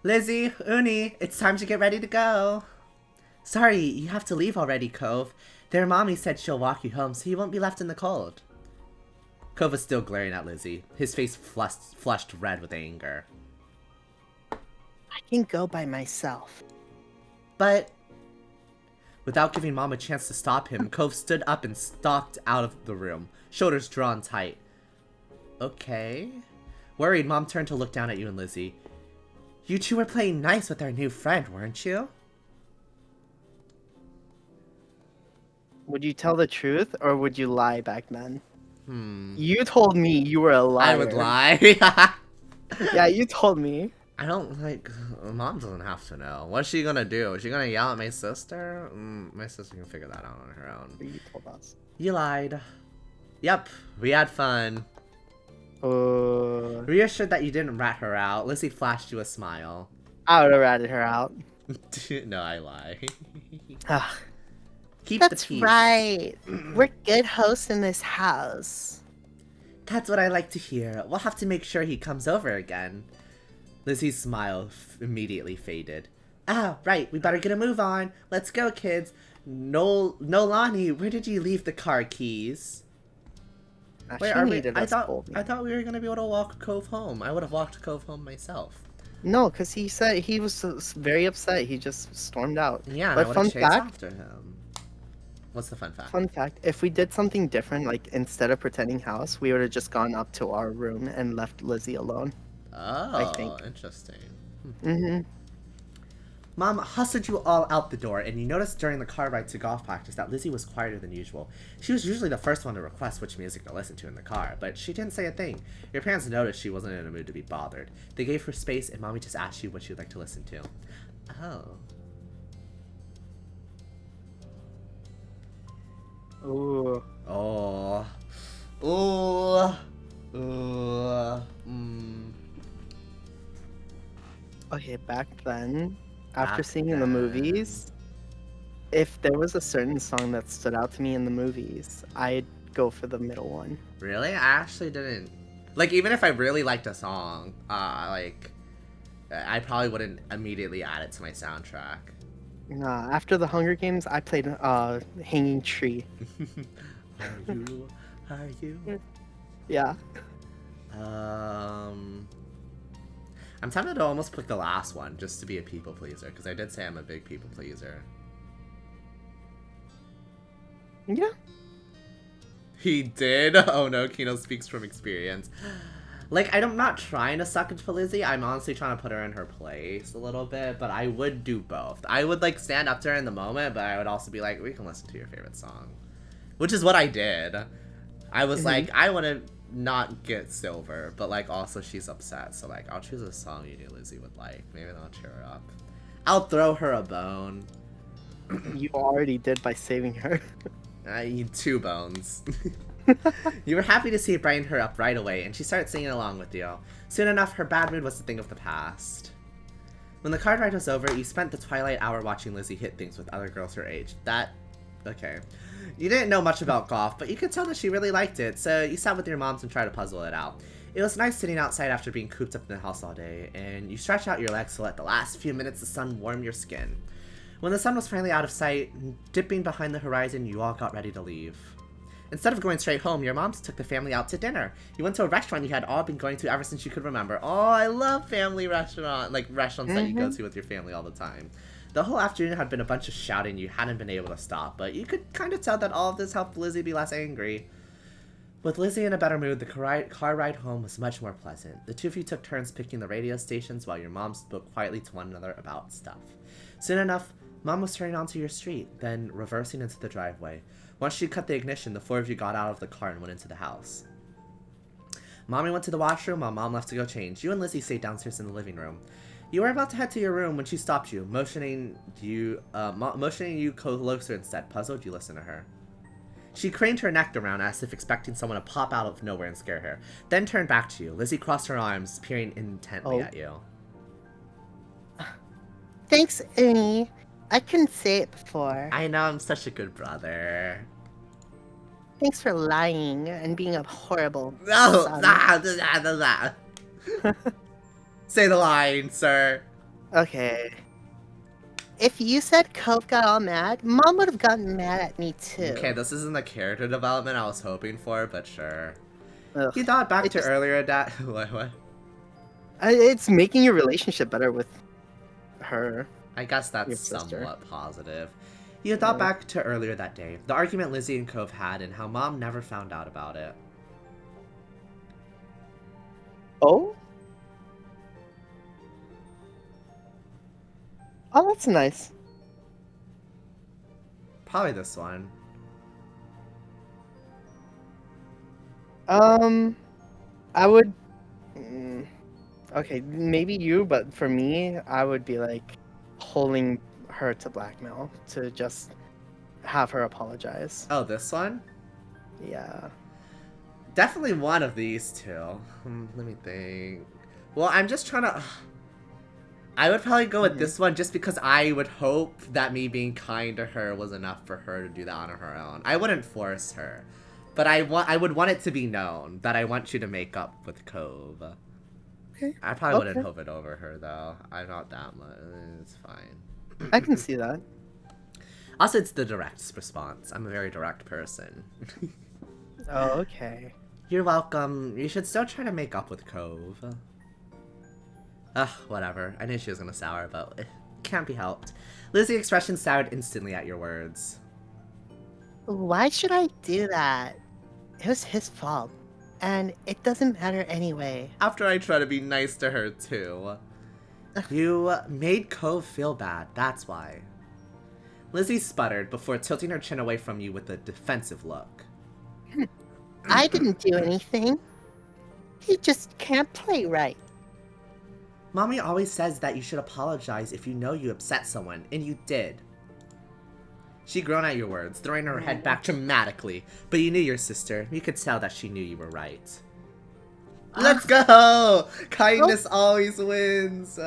Lizzie, Uni, it's time to get ready to go. Sorry, you have to leave already, Cove. Their mommy said she'll walk you home so you won't be left in the cold. Cove was still glaring at Lizzie, his face flushed red with anger. I can go by myself. But... Without giving Mom a chance to stop him, Cove stood up and stalked out of the room, shoulders drawn tight. Okay. Worried, Mom turned to look down at you and Lizzie. You two were playing nice with our new friend, weren't you? Would you tell the truth or would you lie back then? You told me you were a liar. I would lie. Yeah, you told me. I don't, like, Mom doesn't have to know. What's she gonna do? Is she gonna yell at my sister? My sister can figure that out on her own. You told us. You lied. Yep, we had fun. Uh, Reassured that you didn't rat her out, Lizzie flashed you a smile. I would have ratted her out. No, I lie. Ah, Keep That's the peace. right. We're good hosts in this house. That's what I like to hear. We'll have to make sure he comes over again. Lizzie's smile immediately faded. Ah, right, we better get a move on. Let's go, kids. Nolani, where did you leave the car keys? Wait, she are we? needed I us thought told me. we were gonna be able to walk Cove home. I would have walked Cove home myself. No, because he said he was very upset. He just stormed out. Yeah, But I would fun have chased fact, after him. What's the fun fact? Fun fact, if we did something different, like instead of pretending house, we would have just gone up to our room and left Lizzie alone. I Oh, think. interesting. Mm-hmm. Mom hustled you all out the door, and you noticed during the car ride to golf practice that Lizzie was quieter than usual. She was usually the first one to request which music to listen to in the car, but she didn't say a thing. Your parents noticed she wasn't in a mood to be bothered. They gave her space, and Mommy just asked you what she'd like to listen to. Oh. Ooh. Oh. Ooh. Ooh. Mm. Okay, back then, after Back seeing the then. movies, if there was a certain song that stood out to me in the movies, I'd go for the middle one. Really? I actually didn't. Like, even if I really liked a song, like, I probably wouldn't immediately add it to my soundtrack. Nah, after the Hunger Games, I played Hanging Tree. Are you? Are you? Yeah. I'm tempted to almost pick the last one just to be a people pleaser, because I did say I'm a big people pleaser. Yeah. He did? Oh no, Kino speaks from experience. Like, I'm not trying to suck it for Lizzie. I'm honestly trying to put her in her place a little bit, but I would do both. I would, like, stand up to her in the moment, but I would also be like, we can listen to your favorite song. Which is what I did. I was like, I want to not get silver, but, like, also she's upset. So, like, I'll choose a song you knew Lizzie would like. Maybe that'll cheer her up. I'll throw her a bone. You already did by saving her. I eat 2 bones. You were happy to see it brighten her up right away, and she started singing along with you. Soon enough, her bad mood was a thing of the past. When the card ride was over, you spent the twilight hour watching Lizzie hit things with other girls her age. Okay. You didn't know much about golf, but you could tell that she really liked it, so you sat with your moms and tried to puzzle it out. It was nice sitting outside after being cooped up in the house all day, and you stretched out your legs to let the last few minutes of sun warm your skin. When the sun was finally out of sight, dipping behind the horizon, you all got ready to leave. Instead of going straight home, your moms took the family out to dinner. You went to a restaurant you had all been going to ever since you could remember. Oh, I love family restaurants that you go to with your family all the time. The whole afternoon had been a bunch of shouting you hadn't been able to stop, but you could kind of tell that all of this helped Lizzie be less angry. With Lizzie in a better mood, the car ride home was much more pleasant. The two of you took turns picking the radio stations while your moms spoke quietly to one another about stuff. Soon enough, Mom was turning onto your street, then reversing into the driveway. Once she cut the ignition, the 4 of you got out of the car and went into the house. Mommy went to the washroom while Mom left to go change. You and Lizzie stayed downstairs in the living room. You were about to head to your room when she stopped you, motioning you closer instead. Puzzled, you listened to her. She craned her neck around as if expecting someone to pop out of nowhere and scare her, then turned back to you. Lizzie crossed her arms, peering intently at you. Thanks, Uni. I couldn't say it before. I know, I'm such a good brother. Thanks for lying and being a horrible No! son. Say the line, sir. Okay. If you said Cove got all mad, Mom would have gotten mad at me too. Okay, this isn't the character development I was hoping for, but sure. Ugh. You thought back It to just- earlier that what? It's making your relationship better with her. I guess Your that's sister. somewhat positive. You thought back to earlier that day, the argument Lizzie and Cove had and how Mom never found out about it. Oh? Oh, that's nice. Probably this one. I would. Okay, maybe you, but for me, I would be like holding her to blackmail to just have her apologize. Oh, this one? Yeah. Definitely one of these two. Let me think. Well, I'm just trying to... I would probably go with this one just because I would hope that me being kind to her was enough for her to do that on her own. I wouldn't force her. But I would want it to be known that I want you to make up with Cove. Okay. I probably wouldn't Okay. hope it over her, though. I'm not that much. It's fine. I can see that. Also, it's the direct response. I'm a very direct person. Oh, okay. You're welcome. You should still try to make up with Cove. Ugh, whatever. I knew she was gonna sour, but it can't be helped. Lizzie's expression soured instantly at your words. Why should I do that? It was his fault. And it doesn't matter anyway. After I try to be nice to her, too. You made Cove feel bad, that's why. Lizzie sputtered before tilting her chin away from you with a defensive look. I didn't do anything. He just can't play right. Mommy always says that you should apologize if you know you upset someone, and you did. She groaned at your words, throwing her head back dramatically, but you knew your sister. You could tell that she knew you were right. Let's go! Kindness always wins!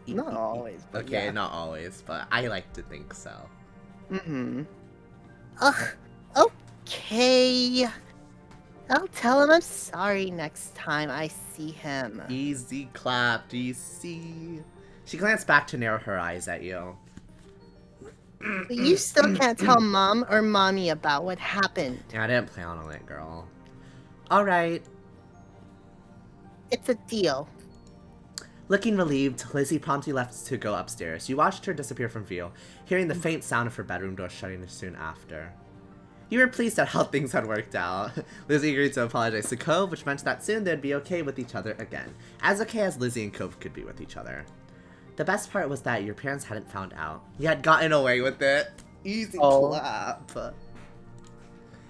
Not always, but Okay, yeah. not always, but I like to think so. Mm-hmm. Ugh, okay. I'll tell him I'm sorry next time I see him. Easy clap, DC. She glanced back to narrow her eyes at you. But you still can't tell Mom or Mommy about what happened. Yeah, I didn't plan on it, girl. Alright. It's a deal. Looking relieved, Lizzie promptly left to go upstairs. You watched her disappear from view, hearing the faint sound of her bedroom door shutting soon after. You were pleased at how things had worked out. Lizzie agreed to apologize to Cove, which meant that soon they'd be okay with each other again. As okay as Lizzie and Cove could be with each other. The best part was that your parents hadn't found out. You had gotten away with it. Easy clap.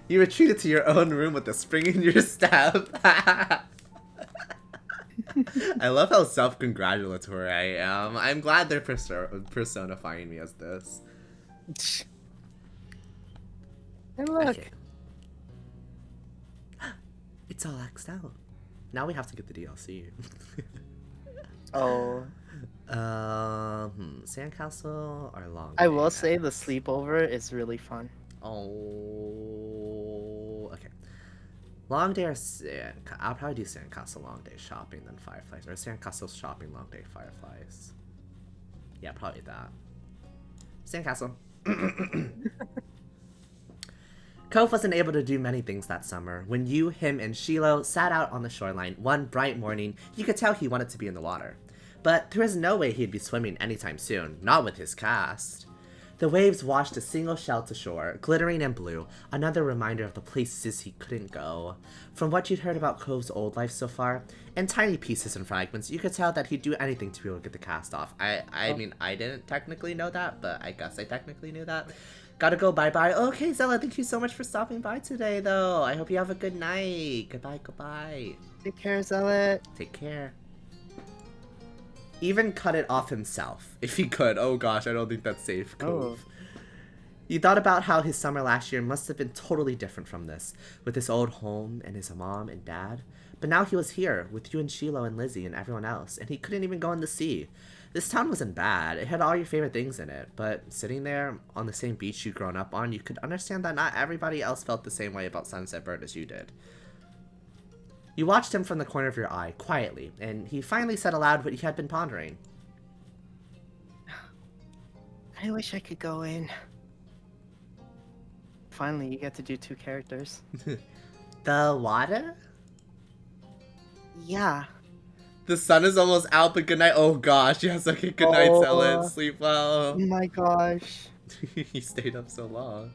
You retreated to your own room with a spring in your step. I love how self-congratulatory I am. I'm glad they're personifying me as this. And look. Okay. It's all X'd out. Now we have to get the DLC. Oh. Sandcastle or Long I Day? will say the sleepover is really fun. Oh, okay. Long Day or I'll probably do Sandcastle Long Day shopping than Fireflies. Or Sandcastle shopping Long Day Fireflies. Yeah, probably that. Sandcastle. Cove wasn't able to do many things that summer. When you, him, and Shiloh sat out on the shoreline one bright morning, you could tell he wanted to be in the water. But there was no way he'd be swimming anytime soon, not with his cast. The waves washed a single shell to shore, glittering and blue, another reminder of the places he couldn't go. From what you'd heard about Cove's old life so far, in tiny pieces and fragments, you could tell that he'd do anything to be able to get the cast off. I mean, I didn't technically know that, but I guess I technically knew that. Gotta go, bye-bye. Okay, Zella, thank you so much for stopping by today, though. I hope you have a good night. Goodbye, goodbye. Take care, Zealot. Take care. Even cut it off himself, if he could. Oh gosh, I don't think that's safe, Cove. You thought about how his summer last year must have been totally different from this, with his old home and his mom and dad. But now he was here, with you and Shiloh and Lizzie and everyone else, and he couldn't even go in the sea. This town wasn't bad, it had all your favorite things in it, but sitting there on the same beach you'd grown up on, you could understand that not everybody else felt the same way about Sunset Bird as you did. You watched him from the corner of your eye, quietly, and he finally said aloud what he had been pondering. I wish I could go in. Finally, you get to do 2 characters. The water? Yeah. The sun is almost out, but good night. Oh gosh, yes, okay, good night, Oh. Zealot. Sleep well. Oh my gosh. He stayed up so long.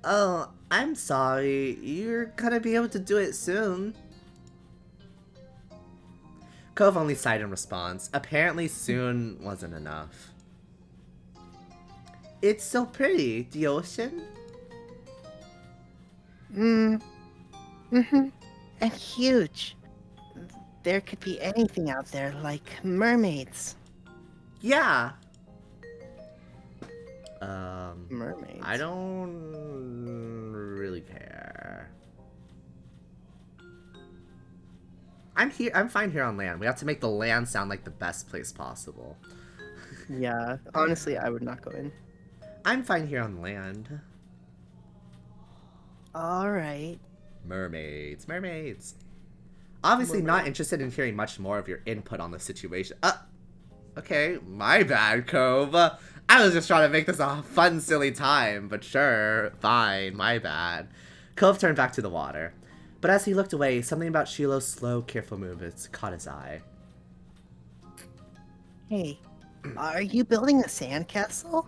Oh, I'm sorry. You're gonna be able to do it soon. Cove only sighed in response. Apparently soon wasn't enough. It's so pretty. The ocean? Mm-hmm. And huge. There could be anything out there, like mermaids. Yeah. Mermaids. I don't really care. I'm fine here on land. We have to make the land sound like the best place possible. Yeah, honestly, I would not go in. I'm fine here on land. Alright. Mermaids. Mermaids. Obviously not interested in hearing much more of your input on the situation. Okay, my bad, Cove. I was just trying to make this a fun, silly time, but sure, fine, my bad. Cove turned back to the water. But as he looked away, something about Shiloh's slow, careful movements caught his eye. Hey, are you building a sandcastle?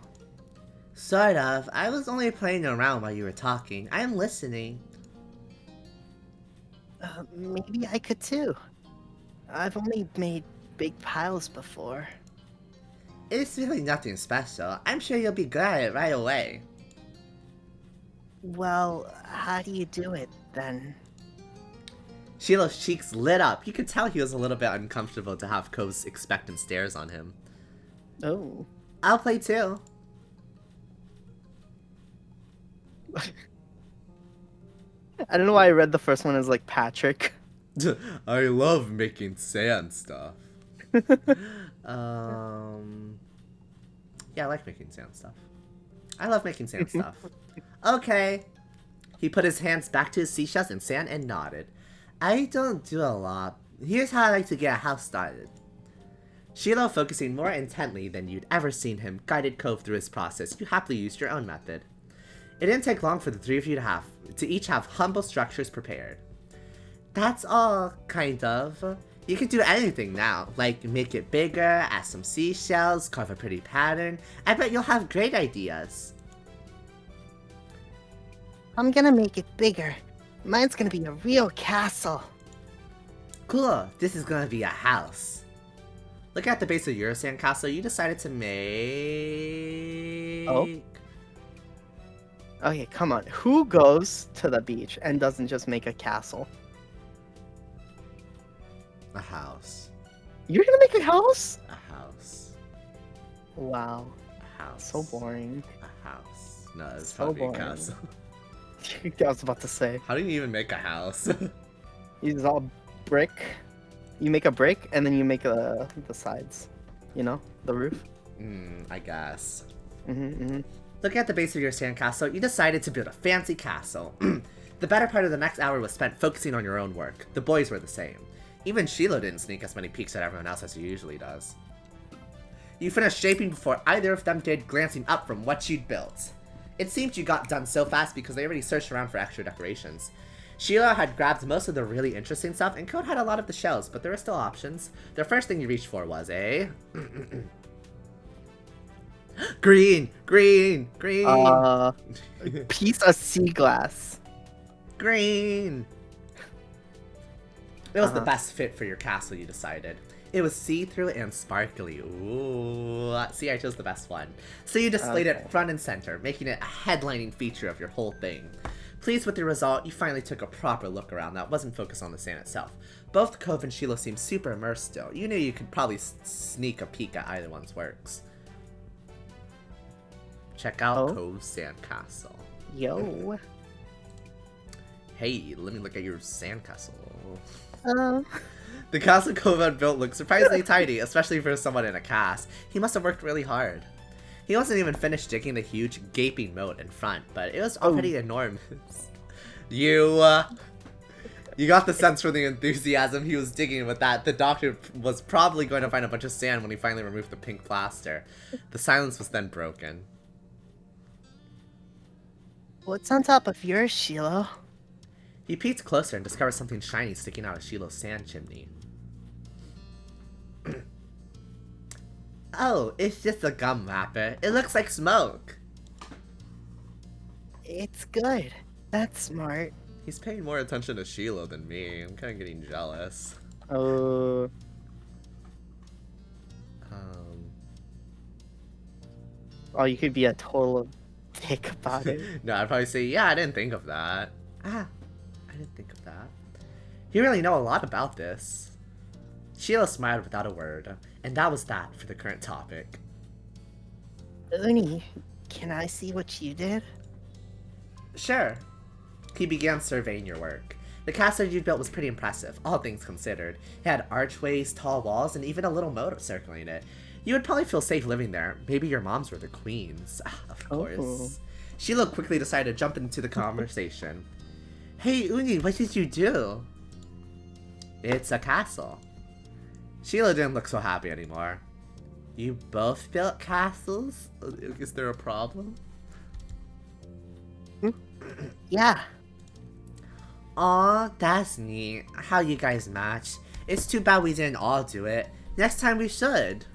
Sort of. I was only playing around while you were talking. I'm listening. Maybe I could too. I've only made big piles before. It's really nothing special. I'm sure you'll be good at it right away. Well, how do you do it then? Sheila's cheeks lit up. You could tell he was a little bit uncomfortable to have Kove's expectant stares on him. Oh. I'll play too. I don't know why I read the first one as like Patrick. I love making sand stuff. Yeah, I like making sand stuff. I love making sand stuff. Okay. He put his hands back to his seashells in sand and nodded. I don't do a lot. Here's how I like to get a house started. Sheila, focusing more intently than you'd ever seen him, guided Cove through his process. You happily used your own method. It didn't take long for the three of you to each have humble structures prepared. That's all, kind of. You can do anything now, like make it bigger, add some seashells, carve a pretty pattern. I bet you'll have great ideas. I'm gonna make it bigger. Mine's gonna be a real castle. Cool, this is gonna be a house. Look at the base of your sandcastle. You decided to make... Oh? Okay, come on. Who goes to the beach and doesn't just make a castle? A house. You're gonna make a house? A house. Wow. A house. So boring. A house. No, it's So probably boring. a castle. I was about to say. How do you even make a house? Use all brick. You make a brick and then you make the sides. You know, the roof. I guess. Mm-hmm. Looking at the base of your sandcastle, you decided to build a fancy castle. The better part of the next hour was spent focusing on your own work. The boys were the same. Even Shiloh didn't sneak as many peeks at everyone else as he usually does. You finished shaping before either of them did, glancing up from what you'd built. It seemed you got done so fast because they already searched around for extra decorations. Sheila had grabbed most of the really interesting stuff, and Code had a lot of the shells, but there were still options. The first thing you reached for was a... green! Green! Green! Piece of sea glass. Green! It was the best fit for your castle, you decided. It was see-through and sparkly. Ooh. See, I chose the best one. So you displayed it front and center, making it a headlining feature of your whole thing. Pleased with the result, you finally took a proper look around that wasn't focused on the sand itself. Both Cove and Sheila seemed super immersed still. You knew you could probably sneak a peek at either one's works. Check out Cove's sandcastle. Yo. Hey, let me look at your sandcastle. The castle Cove had built looked surprisingly tidy, especially for someone in a cast. He must have worked really hard. He wasn't even finished digging the huge, gaping moat in front, but it was already enormous. You got the sense from the enthusiasm he was digging with that. The doctor was probably going to find a bunch of sand when he finally removed the pink plaster. The silence was then broken. What's on top of yours, Shiloh? He peeked closer and discovered something shiny sticking out of Shiloh's sand chimney. Oh, it's just a gum wrapper. It looks like smoke. It's good. That's smart. He's paying more attention to Shiloh than me. I'm kind of getting jealous. Oh, you could be a total dick about it. No, I'd probably say, yeah, I didn't think of that. I didn't think of that. You really know a lot about this. Sheila smiled without a word, and that was that for the current topic. Uni, can I see what you did? Sure. He began surveying your work. The castle you built was pretty impressive, all things considered. It had archways, tall walls, and even a little moat circling it. You would probably feel safe living there. Maybe your moms were the queens. Of course. Sheila quickly decided to jump into the conversation. Hey, Uni, what did you do? It's a castle. Sheila didn't look so happy anymore. You both built castles? Is there a problem? Yeah. Aw, that's neat. How you guys match. It's too bad we didn't all do it. Next time we should.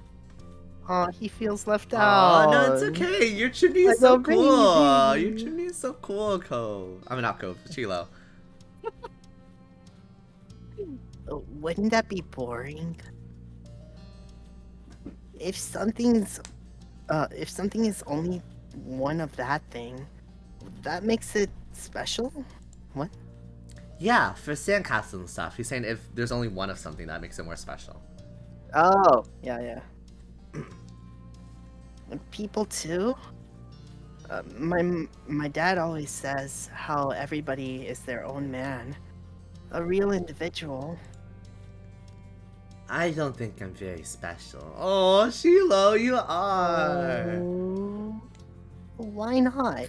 Oh, he feels left Oh, out. no, it's okay. Your chimney is Like so a cool. baby. Your chimney is so cool, Cove. I mean, not Cove, Chilo. Wouldn't that be boring? If something's if something is only one of that thing, that makes it special? What? Yeah, for sandcastles and stuff. He's saying if there's only one of something, that makes it more special. Oh, yeah. People too? My dad always says how everybody is their own man, a real individual. I don't think I'm very special. Oh, Shiloh, you are. Oh, why not?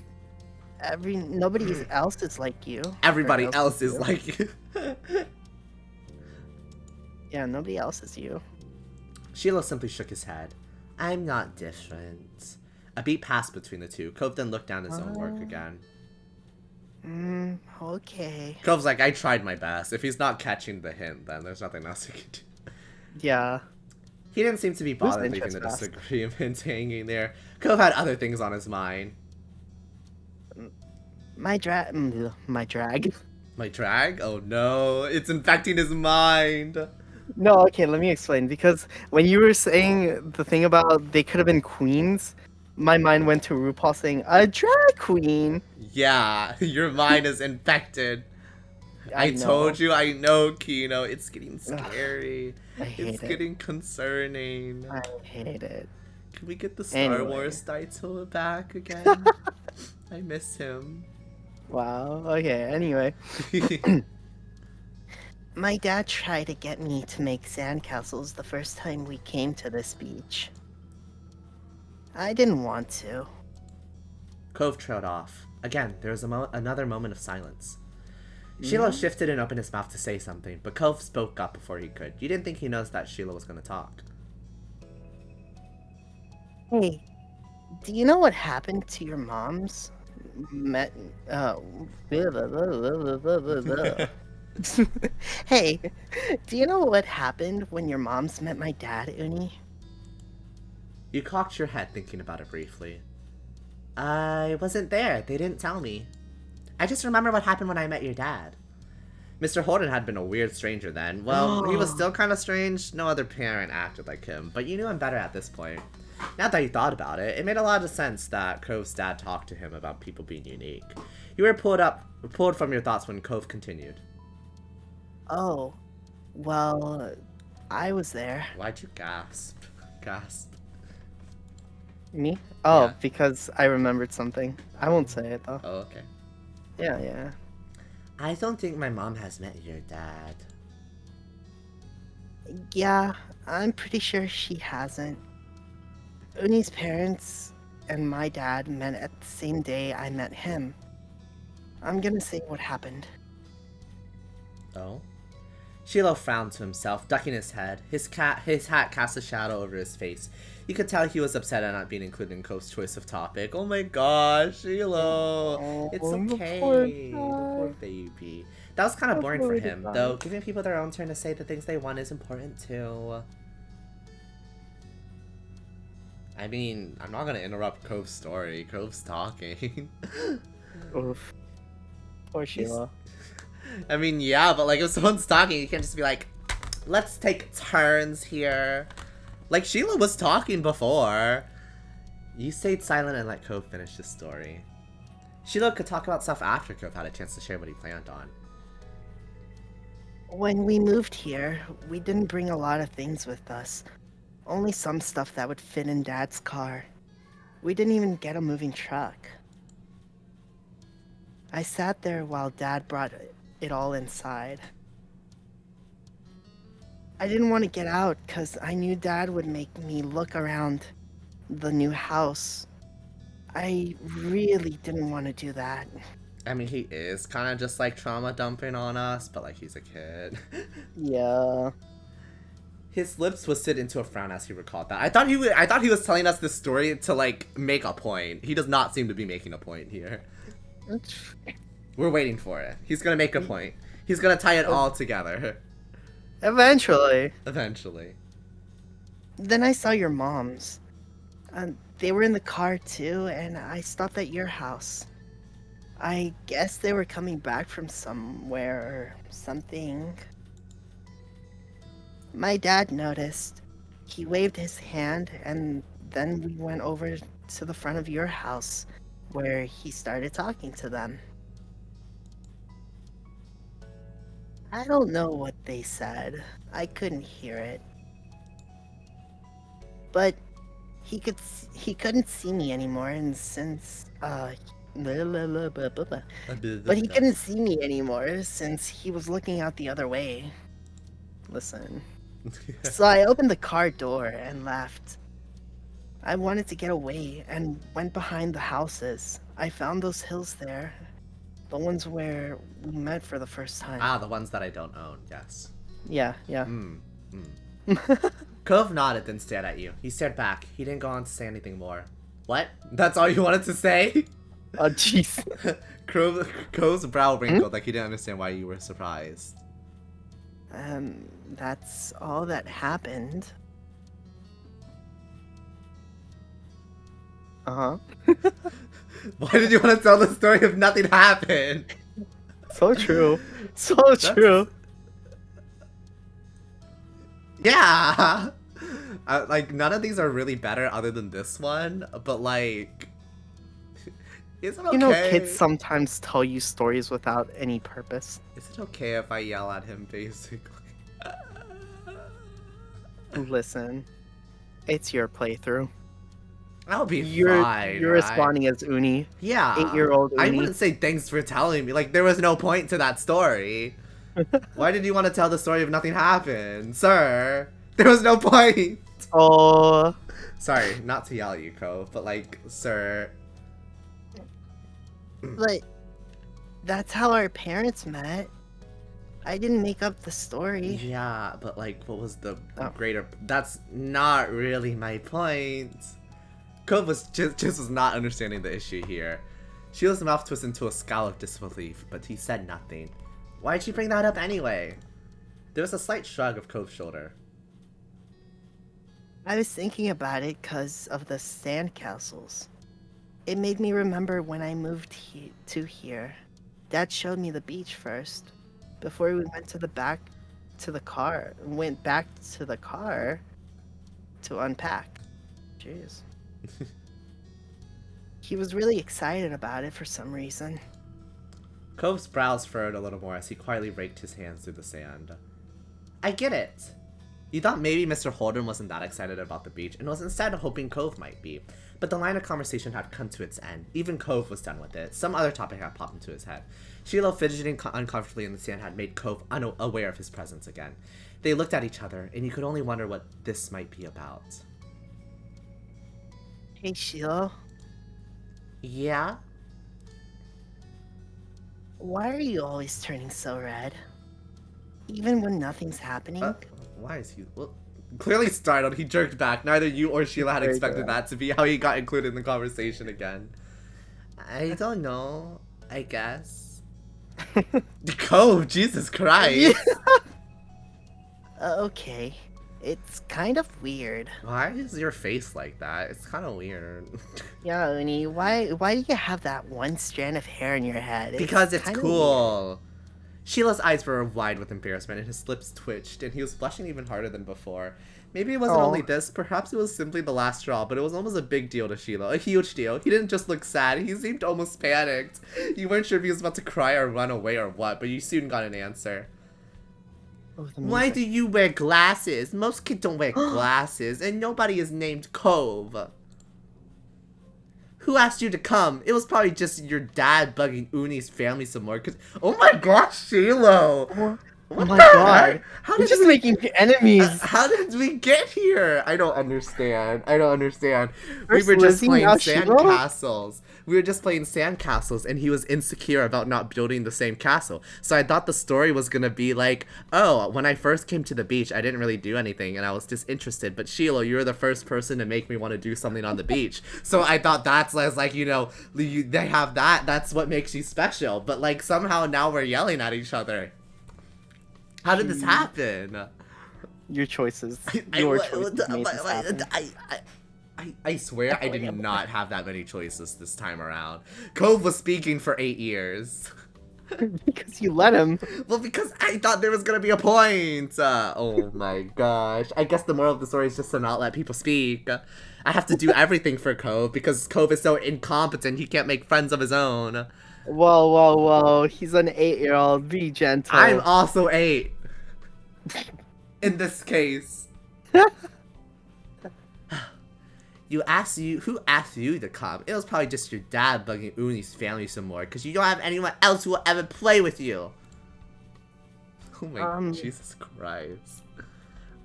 Nobody else is like you. Everybody Or else is you. like you. Yeah, nobody else is you. Shiloh simply shook his head. I'm not different. A beat passed between the two. Cove then looked down at his own work again. Okay. Cove's like, I tried my best. If he's not catching the hint, then there's nothing else he can do. Yeah. He didn't seem to be bothered leaving the interest fast. disagreement hanging there. Cove had other things on his mind. My drag. My drag? Oh no, it's infecting his mind. No, okay, let me explain. Because when you were saying the thing about they could have been queens, my mind went to RuPaul saying, a drag queen. Yeah, your mind is infected. I told you, I know, Kino. It's getting scary. I hate It's it. getting concerning. I hate it. Can we get the Star Anyway. Wars Daito back again? I miss him. Wow, okay, anyway. My dad tried to get me to make sandcastles the first time we came to this beach. I didn't want to. Cove trailed off. Again, there was another moment of silence. Shiloh shifted and opened his mouth to say something, but Cove spoke up before he could. You didn't think he knows that Shiloh was going to talk. Hey, do you know what happened to your mom's? Hey, do you know what happened when your moms met my dad, Uni? You cocked your head thinking about it briefly. I wasn't there. They didn't tell me. I just remember what happened when I met your dad. Mr. Holden had been a weird stranger then. Well, he was still kind of strange. No other parent acted like him, but you knew him better at this point. Now that you thought about it, it made a lot of sense that Cove's dad talked to him about people being unique. You were pulled from your thoughts when Cove continued. Oh, well, I was there. Why'd you gasp? Gasp. Me? Oh, Yeah. because I remembered something. I won't say it though. Oh, okay. Yeah. I don't think my mom has met your dad. Yeah, I'm pretty sure she hasn't. Uni's parents and my dad met at the same day I met him. I'm gonna say what happened. Oh? Shiloh frowned to himself, ducking his head. His hat cast a shadow over his face. You could tell he was upset at not being included in Cove's choice of topic. Oh my gosh, Shiloh! It's Oh, the okay. poor The poor guy. baby. That was kind of The boring for poor him, guy. though. Giving people their own turn to say the things they want is important too. I mean, I'm not gonna interrupt Cove's story. Cove's talking. Oof. Poor Sheila. I mean, yeah, but like if someone's talking, you can't just be like, let's take turns here. Like Sheila was talking before. You stayed silent and let Cove finish his story. Sheila could talk about stuff after Cove had a chance to share what he planned on. When we moved here, we didn't bring a lot of things with us. Only some stuff that would fit in Dad's car. We didn't even get a moving truck. I sat there while Dad brought it all inside. I didn't want to get out because I knew Dad would make me look around the new house. I really didn't want to do that. I mean, he is kind of just like trauma dumping on us, but like he's a kid. Yeah. His lips twisted into a frown as he recalled that. I thought he was telling us this story to like make a point. He does not seem to be making a point here. We're waiting for it. He's gonna make a point. He's gonna tie it all together. Eventually. Eventually. Then I saw your moms. They were in the car too, and I stopped at your house. I guess they were coming back from somewhere or something. My dad noticed. He waved his hand, and then we went over to the front of your house, where he started talking to them. I don't know what they said. I couldn't hear it. But he couldn't see me anymore, and since but he couldn't see me anymore since he was looking out the other way. Listen. So I opened the car door and left. I wanted to get away and went behind the houses. I found those hills there. The ones where we met for the first time. Ah, the ones that I don't own, yes. Yeah. Cove nodded, then stared at you. He stared back. He didn't go on to say anything more. What? That's all you wanted to say? Oh, jeez. Cove's brow wrinkled like he didn't understand why you were surprised. That's all that happened. Uh-huh. Why did you want to tell the story if nothing happened? So true. So true. Yeah! Like, none of these are really better other than this one, but like... Is it okay? You know, kids sometimes tell you stories without any purpose. Is it okay if I yell at him, basically? Listen, it's your playthrough. I'll be You're fine, You're right? responding as Uni. Yeah. 8-year-old I Uni. wouldn't say thanks for telling me. Like, there was no point to that story. Why did you want to tell the story if nothing happened? Sir, there was no point. Oh, Sorry, not to yell at you, Cove, but like, sir... But that's how our parents met. I didn't make up the story. Yeah, but like, what was the Oh. greater... That's not really my point. Cove was just was not understanding the issue here. Sheila's mouth twisted into a scowl of disbelief, but he said nothing. Why'd she bring that up anyway? There was a slight shrug of Cove's shoulder. I was thinking about it because of the sandcastles. It made me remember when I moved to here. Dad showed me the beach first, before we went to the back to the car. Went back to the car to unpack. Jeez. He was really excited about it for some reason. Cove's brows furrowed a little more as he quietly raked his hands through the sand. I get it. You thought maybe Mr. Holden wasn't that excited about the beach and was instead hoping Cove might be. But the line of conversation had come to its end. Even Cove was done with it. Some other topic had popped into his head. Shiloh fidgeting uncomfortably in the sand had made Cove unaware of his presence again. They looked at each other, and you could only wonder what this might be about. Hey, Sheila. Yeah? Why are you always turning so red? Even when nothing's happening? Why is he... Well, clearly startled, he jerked back. Neither you or Sheila had Very expected good. that to be how he got included in the conversation again. I don't know. I guess. Cove, Jesus Christ. Okay. It's kind of weird. Why is your face like that? It's kind of weird. Yeah, Uni, why do you have that one strand of hair in your head? Because it's kinda cool. Sheila's eyes were wide with embarrassment and his lips twitched and he was blushing even harder than before. Maybe it wasn't Aw. only this, perhaps it was simply the last straw, but it was almost a big deal to Sheila. A huge deal. He didn't just look sad, he seemed almost panicked. You weren't sure if he was about to cry or run away or what, but you soon got an answer. Oh, the Why music. do you wear glasses? Most kids don't wear glasses, and nobody is named Cove. Who asked you to come? It was probably just your dad bugging Uni's family some more, cause... Oh my gosh, Shiloh! Oh my god. How You're did just we... making enemies. How did we get here? I don't understand. I don't understand. First we were just Lizzie, playing now Shiloh? sandcastles. We were just playing sandcastles, and he was insecure about not building the same castle. So I thought the story was gonna be like, oh, when I first came to the beach, I didn't really do anything, and I was disinterested. But Shiloh, you were the first person to make me want to do something on the beach. So I thought that's like, you know, they have that. That's what makes you special. But like somehow now we're yelling at each other. How did this happen? Your choices. I- Your I- choices made this happen. I swear I did not have that many choices this time around. Cove was speaking for 8 years. Because you let him. Well, because I thought there was gonna be a point. Oh my gosh. I guess the moral of the story is just to not let people speak. I have to do everything for Cove because Cove is so incompetent he can't make friends of his own. Whoa. He's an 8-year-old. Be gentle. I'm also 8. In this case. Who asked you to come? It was probably just your dad bugging Uni's family some more because you don't have anyone else who will ever play with you. Oh my Jesus Christ.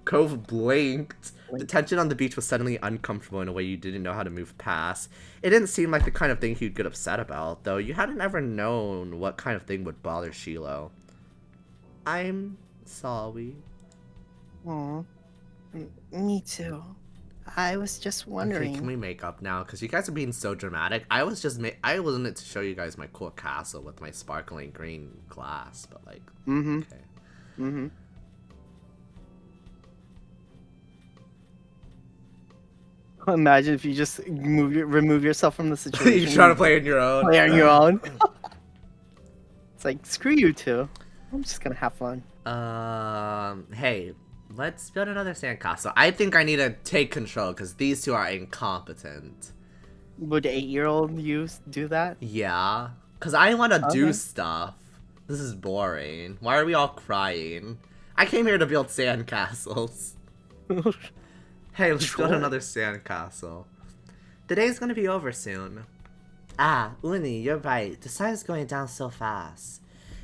Cove blinked. The tension on the beach was suddenly uncomfortable in a way you didn't know how to move past. It didn't seem like the kind of thing he'd get upset about, though. You hadn't ever known what kind of thing would bother Shiloh. I'm sorry. Aw, me too. I was just wondering. Okay, can we make up now? Because you guys are being so dramatic. I wasn't to show you guys my cool castle with my sparkling green glass, but like, okay. Imagine if you just remove yourself from the situation. You're trying to play on your own. Play on your own. It's like, screw you two. I'm just gonna have fun. Hey, let's build another sandcastle. I think I need to take control because these two are incompetent. Would 8-year-old you do that? Yeah, because I want to do Okay. stuff. This is boring. Why are we all crying? I came here to build sandcastles. Hey, let's build another sandcastle. The day's gonna be over soon. Ah, Uni, you're right. The sun is going down so fast.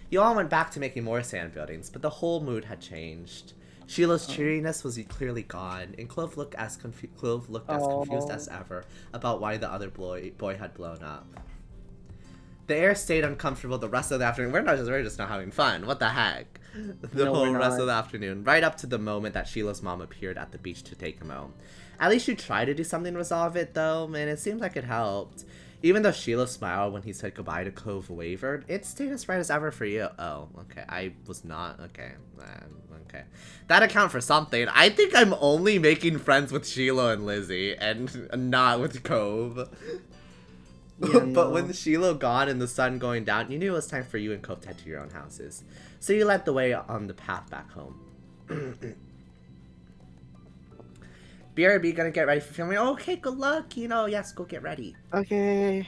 You all went back to making more sand buildings, but the whole mood had changed. Sheila's cheeriness was clearly gone, and Clove looked as confused as ever about why the other boy had blown up. The air stayed uncomfortable the rest of the afternoon. We're just not having fun. What the heck? The No, whole we're rest not. of the afternoon, right up to the moment that Sheila's mom appeared at the beach to take him home. At least you tried to do something to resolve it, though, and it seemed like it helped. Even though Sheila's smile when he said goodbye to Cove wavered, it stayed as bright as ever for you. Oh, okay. I was not. Okay. Okay. That account for something. I think I'm only making friends with Sheila and Lizzie, and not with Cove. Yeah, But no. when Sheila gone and the sun going down, you knew it was time for you and Cove to head to your own houses. So you led the way on the path back home. BRB gonna get ready for filming. Okay, good luck. Yes, go get ready. Okay.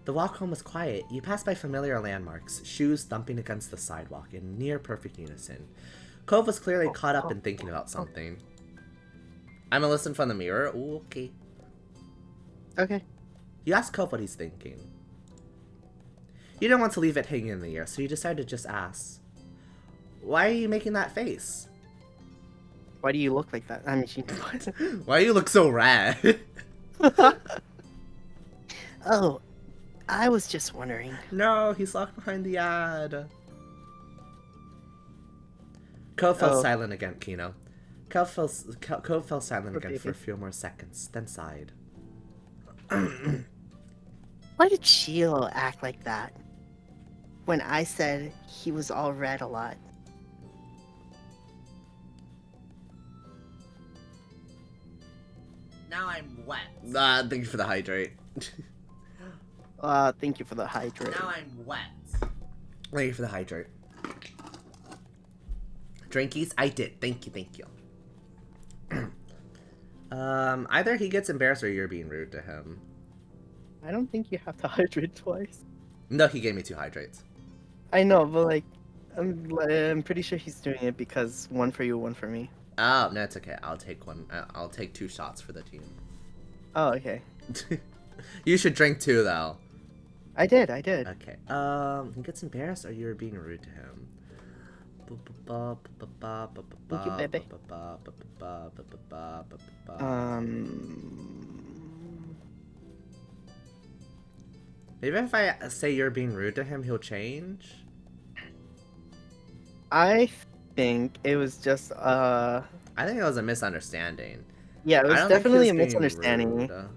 The walk home was quiet. You passed by familiar landmarks, shoes thumping against the sidewalk in near perfect unison. Cove was clearly caught up in thinking about something. I'm gonna listen from the mirror. Ooh, okay. Okay. You asked Cove what he's thinking. You didn't want to leave it hanging in the air, so you decided to just ask. Why are you making that face? Why do you look like that? I mean, what? Why do you look so red? Oh, I was just wondering. No, he's locked behind the ad. Cove fell silent again, Kino. Cove fell silent again for a few more seconds, then sighed. Why did Sheila act like that? When I said he was all red a lot. Now I'm wet. Thank you for the hydrate. Thank you for the hydrate. Now I'm wet. Thank you for the hydrate. Drinkies? I did. Thank you. Either he gets embarrassed or you're being rude to him. I don't think you have to hydrate twice. No, he gave me 2 hydrates. I know, but like, I'm pretty sure he's doing it because one for you, one for me. Oh, no, it's okay. I'll take one. I'll take 2 shots for the team. Oh, okay. You should drink 2, though. I did. Okay. He gets embarrassed or you're being rude to him. Thank you, baby. Maybe if I say you're being rude to him, he'll change? I think it was just, I think it was a misunderstanding. yeah, it I was don't think he definitely a being misunderstanding. rude.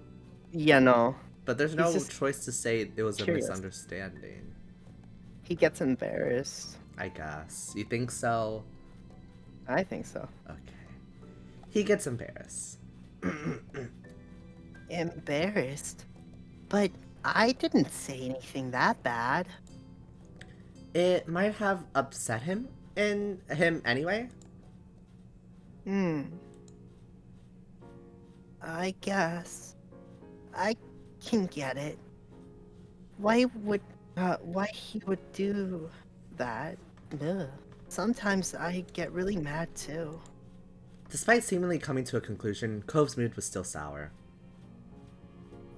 Yeah, no. But there's no just choice to say it was curious. a misunderstanding. He gets embarrassed. I guess. You think so? I think so. Okay. He gets embarrassed. embarrassed. But I didn't say anything that bad. It might have upset him anyway. Hmm. I guess. I can get it. Why he would do that? Ugh. Sometimes I get really mad too. Despite seemingly coming to a conclusion, Cove's mood was still sour.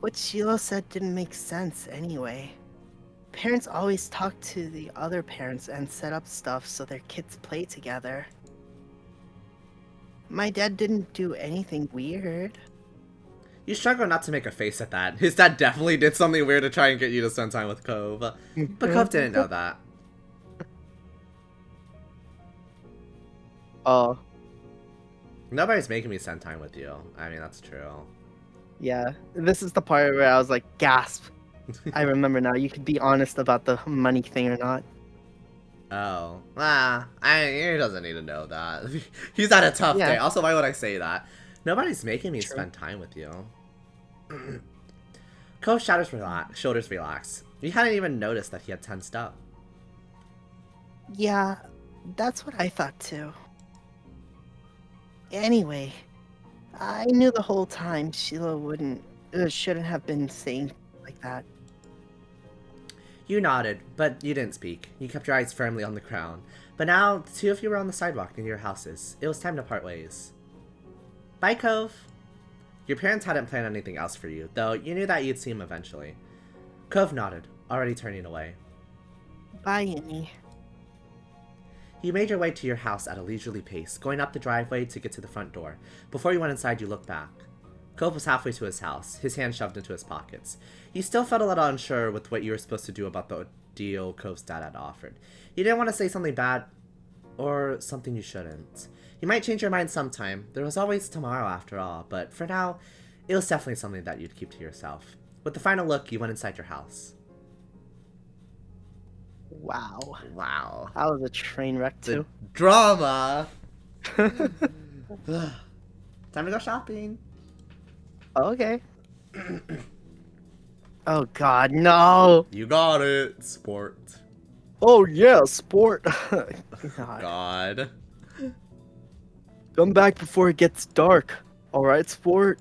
What Sheila said didn't make sense anyway. Parents always talk to the other parents and set up stuff so their kids play together. My dad didn't do anything weird. You struggle not to make a face at that. His dad definitely did something weird to try and get you to spend time with Cove. But Cove didn't know that. Oh, Nobody's making me spend time with you. I mean, that's true. yeah. This is the part where I was like, gasp. I remember now. You could be honest about the money thing or not. Oh. He doesn't need to know that. He's had a tough day. Also, why would I say that? Nobody's making me True. spend time with you. Cove's shoulders relax. You hadn't even noticed that he had tensed up. Yeah, that's what I thought too. Anyway, I knew the whole time Sheila shouldn't have been saying like that. You nodded, but you didn't speak. You kept your eyes firmly on the ground. But now, the two of you were on the sidewalk near your houses. It was time to part ways. Bye, Cove. Your parents hadn't planned anything else for you, though you knew that you'd see him eventually. Cove nodded, already turning away. Bye, Annie. You made your way to your house at a leisurely pace, going up the driveway to get to the front door. Before you went inside, you looked back. Cove was halfway to his house, his hands shoved into his pockets. You still felt a little unsure with what you were supposed to do about the deal Cove's dad had offered. You didn't want to say something bad, or something you shouldn't. You might change your mind sometime. There was always tomorrow after all, but for now, it was definitely something that you'd keep to yourself. With the final look, you went inside your house. Wow. Wow. That was a train wreck The too. drama! Time to go shopping. Okay. Oh God, no! You got it, sport. Oh yeah, sport. God. God. Come back before it gets dark. All right, sport.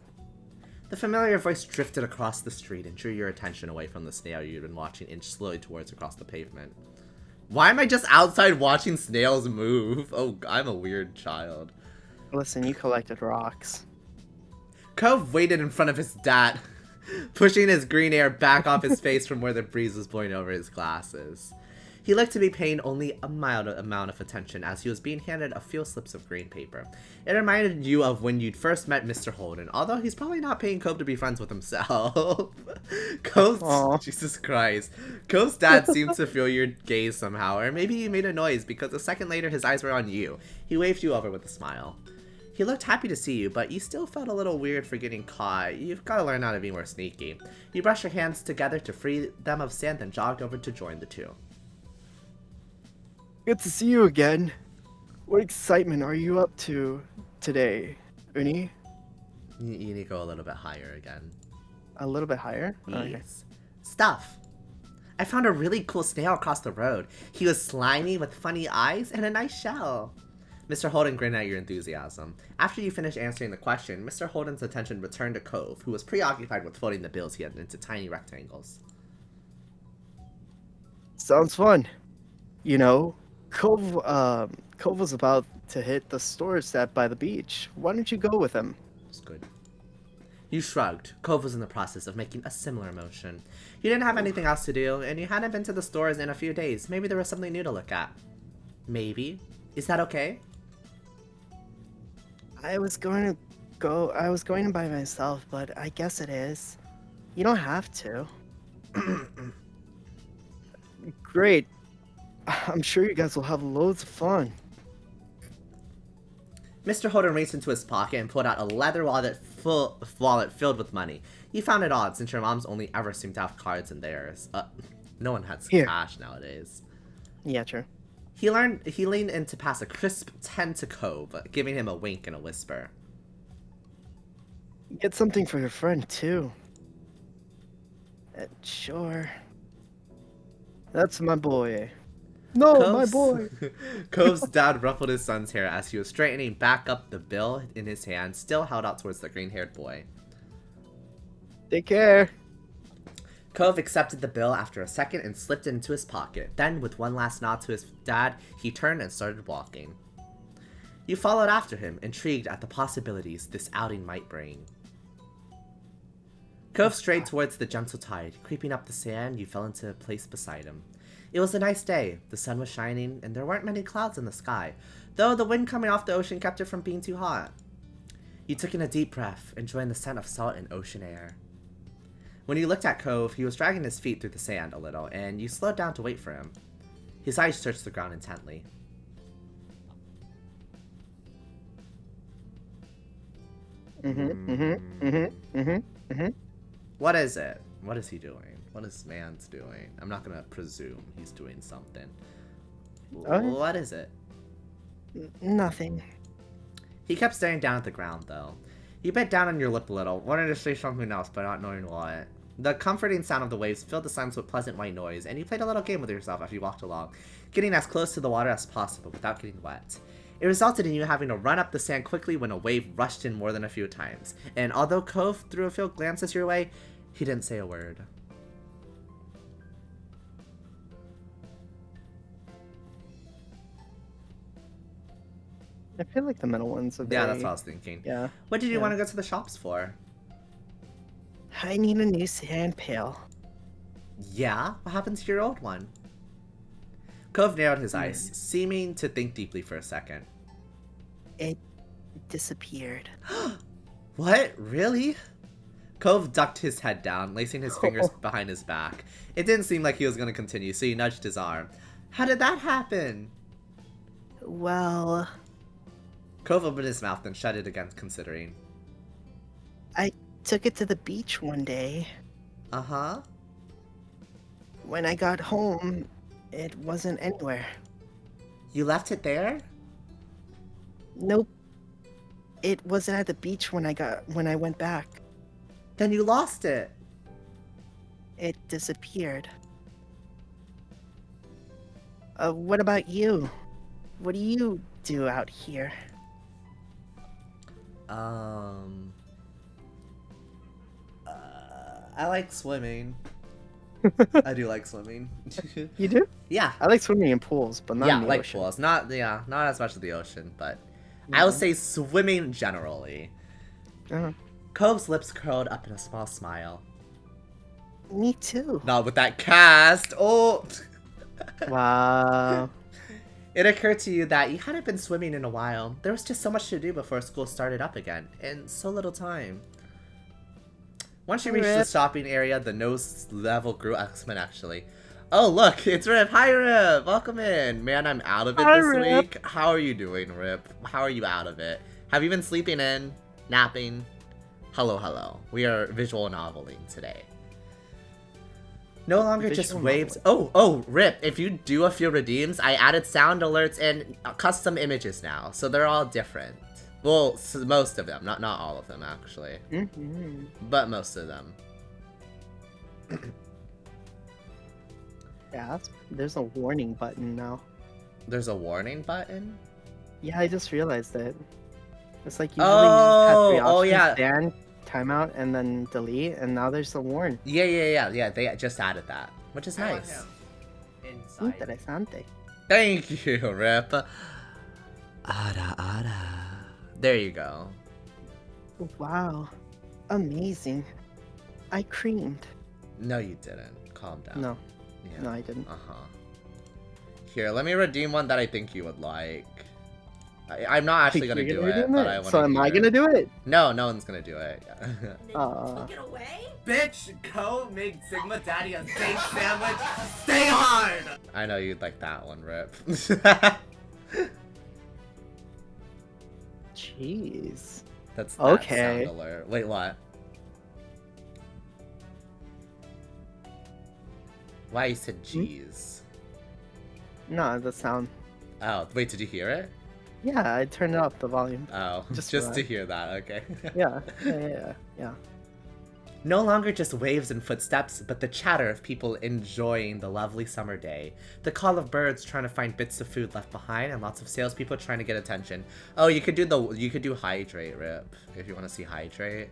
The familiar voice drifted across the street and drew your attention away from the snail you'd been watching inch slowly towards across the pavement. Why am I just outside watching snails move? Oh, I'm a weird child. Listen, you collected rocks. Cove waited in front of his dad, pushing his green hair back off his face from where the breeze was blowing over his glasses. He looked to be paying only a mild amount of attention as he was being handed a few slips of green paper. It reminded you of when you'd first met Mr. Holden, although he's probably not paying Cove to be friends with himself. Jesus Christ. Cove's dad seemed to feel your gaze somehow, or maybe he made a noise because a second later his eyes were on you. He waved you over with a smile. He looked happy to see you, but you still felt a little weird for getting caught. You've got to learn how to be more sneaky. You brushed your hands together to free them of sand, then jogged over to join the two. Good to see you again. What excitement are you up to today, Uni? You need to go a little bit higher again. A little bit higher? Okay. Yes. Stuff. I found a really cool snail across the road. He was slimy with funny eyes and a nice shell. Mr. Holden grinned at your enthusiasm. After you finished answering the question, Mr. Holden's attention returned to Cove, who was preoccupied with folding the bills he had into tiny rectangles. Sounds fun. You know, Cove was about to hit the store set by the beach. Why don't you go with him? It's good. You shrugged. Cove was in the process of making a similar motion. You didn't have anything else to do, and you hadn't been to the stores in a few days. Maybe there was something new to look at. Maybe. Is that okay? I was going to by myself, but I guess it is. You don't have to. Great. I'm sure you guys will have loads of fun. Mr. Holden reached into his pocket and pulled out a leather wallet filled with money. You found it odd, since your moms only ever seemed to have cards in theirs. No one has Here. cash nowadays. Yeah, true. He leaned in to pass a crisp 10 to Cove, giving him a wink and a whisper. Get something for your friend too. Sure. That's my boy. No, my boy. Cove's dad ruffled his son's hair as he was straightening back up the bill in his hand, still held out towards the green-haired boy. Take care. Cove accepted the bill after a second and slipped it into his pocket. Then, with one last nod to his dad, he turned and started walking. You followed after him, intrigued at the possibilities this outing might bring. Cove strayed towards the gentle tide. Creeping up the sand, you fell into place beside him. It was a nice day. The sun was shining, and there weren't many clouds in the sky, though the wind coming off the ocean kept it from being too hot. You took in a deep breath, enjoying the scent of salt and ocean air. When you looked at Cove, he was dragging his feet through the sand a little, and you slowed down to wait for him. His eyes searched the ground intently. What is it? What is he doing? What is man's doing? I'm not gonna presume he's doing something. What is it? Nothing. He kept staring down at the ground, though. You bit down on your lip a little, wanting to say something else, but not knowing what. The comforting sound of the waves filled the silence with pleasant white noise, and you played a little game with yourself as you walked along, getting as close to the water as possible without getting wet. It resulted in you having to run up the sand quickly when a wave rushed in more than a few times, and although Cove threw a few glances your way, he didn't say a word. I feel like the middle ones are Yeah, very... that's what I was thinking. Yeah. What did you Yeah. want to go to the shops for? I need a new sand pail. Yeah? What happened to your old one? Cove narrowed his eyes, seeming to think deeply for a second. It disappeared. What? Really? Cove ducked his head down, lacing his fingers behind his back. It didn't seem like he was going to continue, so he nudged his arm. How did that happen? Well, Cove opened his mouth and shut it again, considering. I took it to the beach one day. Uh-huh. When I got home, it wasn't anywhere. You left it there? Nope. It wasn't at the beach when I went back. Then you lost it. It disappeared. What about you? What do you do out here? I like swimming. I do like swimming. You do? Yeah. I like swimming in pools, but not Yeah, in the like ocean. pools. Not as much of the ocean, but I would say swimming generally. Uh, Cove's lips curled up in a small smile. Me too. Not with that cast. Oh. Wow. It occurred to you that you hadn't been swimming in a while. There was just so much to do before school started up again, and so little time. Once you reached the Rip. shopping area, the nose level grew exponentially. Oh, look, it's Rip. Hi, Rip. Welcome in. Man, I'm out of it Hi, this Rip. week. How are you doing, Rip? How are you out of it? Have you been sleeping in? Napping? Hello, hello. We are visual noveling today. No longer just Visual waves. Oh, Rip, if you do a few redeems, I added sound alerts and custom images now, so they're all different. Well, most of them, not all of them, actually. Mm-hmm. But most of them. Yeah, there's a warning button now. There's a warning button? Yeah, I just realized it. It's like usually you just have three Oh, options, yeah. ban, timeout, and then delete, and now there's a warn. Yeah, they just added that, which is I want nice. him inside. Interesante. Thank you, Rip. Ada. There you go. Wow. Amazing. I creamed. No, you didn't. Calm down. No, Yeah. no, I didn't. Uh-huh. Here, let me redeem one that I think you would like. I'm not actually gonna do it, but I want to. So am I gonna do it? No, no one's gonna do it. Took it away? Bitch, go make Sigma Daddy a steak sandwich. Stay hard! I know you'd like that one, Rip. Jeez. That's that Okay. sound alert. Wait, what? Why you said jeez? No, the sound. Oh, wait, did you hear it? Yeah, I turned up the volume. Oh, Just just for to that. hear that, okay. Yeah. No longer just waves and footsteps, but the chatter of people enjoying the lovely summer day. The call of birds trying to find bits of food left behind, and lots of salespeople trying to get attention. Oh, you could do hydrate, Rip, if you want to see hydrate.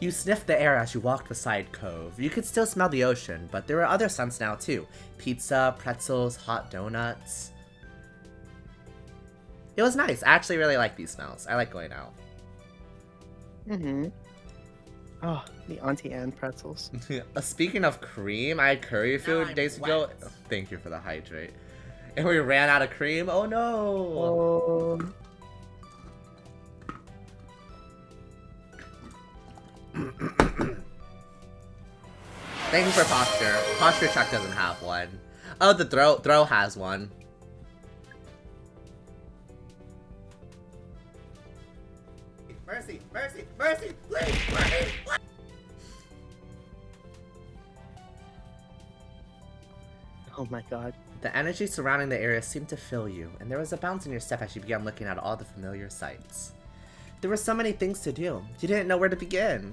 You sniffed the air as you walked beside Cove. You could still smell the ocean, but there were other scents now too. Pizza, pretzels, hot donuts. It was nice. I actually really like these smells. I like going out. Mm-hmm. Oh, the Auntie Anne pretzels. Speaking of cream, I had curry Now food I'm days ago. wet. Thank you for the hydrate. And we ran out of cream. Oh no! Oh. Thank you for posture. Posture check doesn't have one. Oh, the throw has one. Mercy, mercy, mercy, please, mercy. Oh my god. The energy surrounding the area seemed to fill you, and there was a bounce in your step as you began looking at all the familiar sights. There were so many things to do, you didn't know where to begin.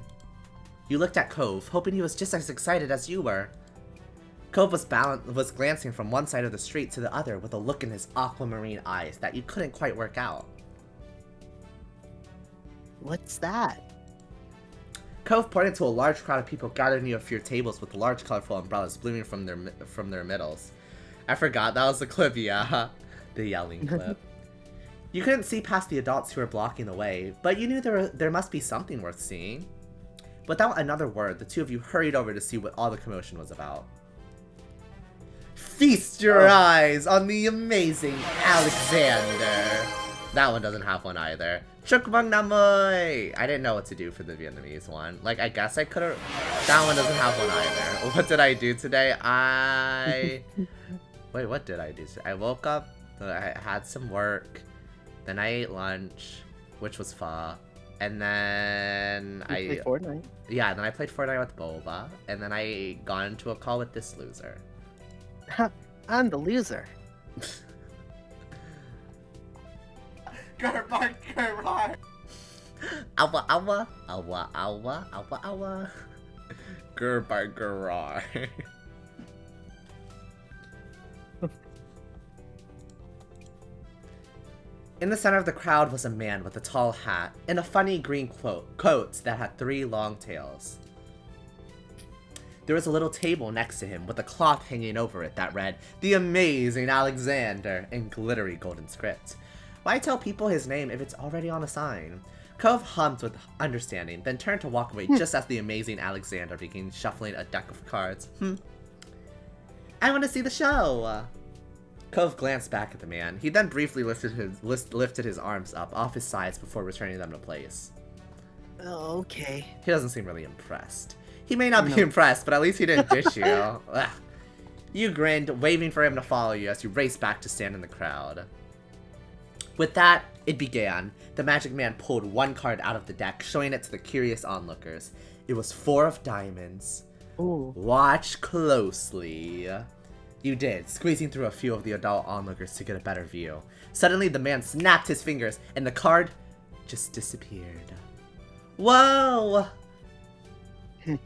You looked at Cove, hoping he was just as excited as you were. Cove was glancing from one side of the street to the other with a look in his aquamarine eyes that you couldn't quite work out. What's that? Cove pointed to a large crowd of people gathered near a few tables with large colorful umbrellas blooming from their middles. I forgot that was the clip, yeah. The yelling clip. You couldn't see past the adults who were blocking the way, but you knew there must be something worth seeing. Without another word, the two of you hurried over to see what all the commotion was about. Feast your eyes on the amazing Alexander! That one doesn't have one either. Chukbang namoy! I didn't know what to do for the Vietnamese one. Like, I guess I could've... That one doesn't have one either. What did I do today? Wait, what did I do today? I woke up, I had some work, then I ate lunch, which was pho, and then You played Fortnite? Yeah, then I played Fortnite with Boba, and then I got into a call with this loser. I'm the loser. Gerbar, Gerbar. Awa awa, awa awa, awa awa. Gerbar gerar. In the center of the crowd was a man with a tall hat and a funny green coat that had 3 long tails. There was a little table next to him with a cloth hanging over it that read, "The Amazing Alexander," in glittery golden script. Why tell people his name if it's already on a sign? Cove hummed with understanding, then turned to walk away just as the Amazing Alexander began shuffling a deck of cards. I want to see the show! Cove glanced back at the man. He then briefly lifted his arms up off his sides before returning them to place. Oh, okay. He doesn't seem really impressed. He may not be impressed, but at least he didn't dish you. Ugh. You grinned, waving for him to follow you as you raced back to stand in the crowd. With that, it began. The magic man pulled one card out of the deck, showing it to the curious onlookers. It was 4 of diamonds. Ooh. Watch closely. You did, squeezing through a few of the adult onlookers to get a better view. Suddenly, the man snapped his fingers, and the card just disappeared. Whoa!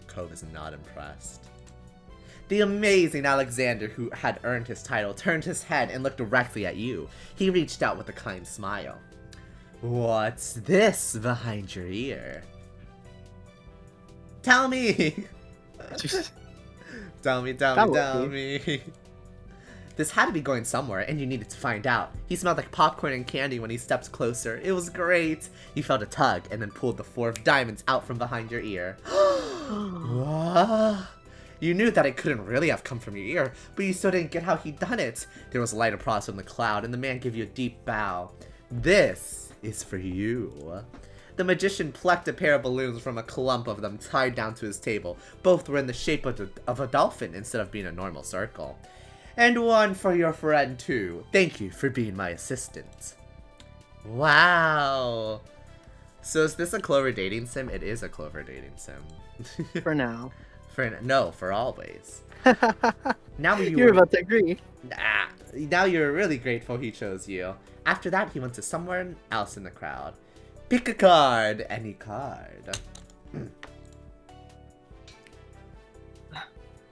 Cove is not impressed. The Amazing Alexander, who had earned his title, turned his head and looked directly at you. He reached out with a kind smile. What's this behind your ear? Tell me! Tell me. This had to be going somewhere, and you needed to find out. He smelled like popcorn and candy when he stepped closer. It was great. You felt a tug, and then pulled the 4 of diamonds out from behind your ear. What? You knew that it couldn't really have come from your ear, but you still didn't get how he'd done it. There was light across from the cloud, and the man gave you a deep bow. This is for you. The magician plucked a pair of balloons from a clump of them tied down to his table. Both were in the shape of a dolphin instead of being a normal circle. And one for your friend, too. Thank you for being my assistant. Wow. So is this a Clover dating sim? It is a Clover dating sim. For now. For always. Now You're about to agree. Now you're really grateful he chose you. After that, he went to somewhere else in the crowd. Pick a card. Any card.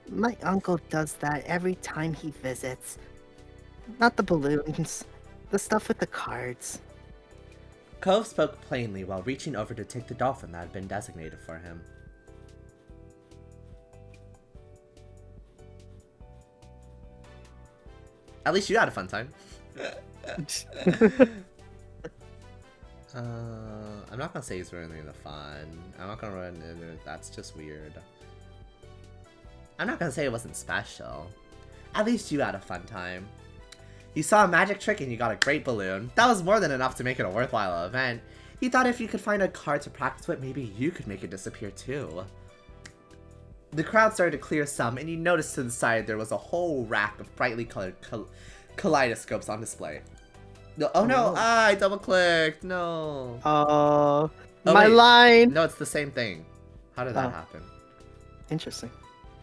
My uncle does that every time he visits. Not the balloons. The stuff with the cards. Cove spoke plainly while reaching over to take the dolphin that had been designated for him. At least you had a fun time. I'm not gonna say he's ruining the fun. I'm not gonna ruin it. That's just weird. I'm not gonna say it wasn't special. At least you had a fun time. You saw a magic trick and you got a great balloon. That was more than enough to make it a worthwhile event. He thought if you could find a card to practice with, maybe you could make it disappear too. The crowd started to clear some, and you noticed to the side there was a whole rack of brightly colored kaleidoscopes on display. No, oh no! Ah, I double clicked. No. Oh, my line. No, it's the same thing. How did that happen? Interesting.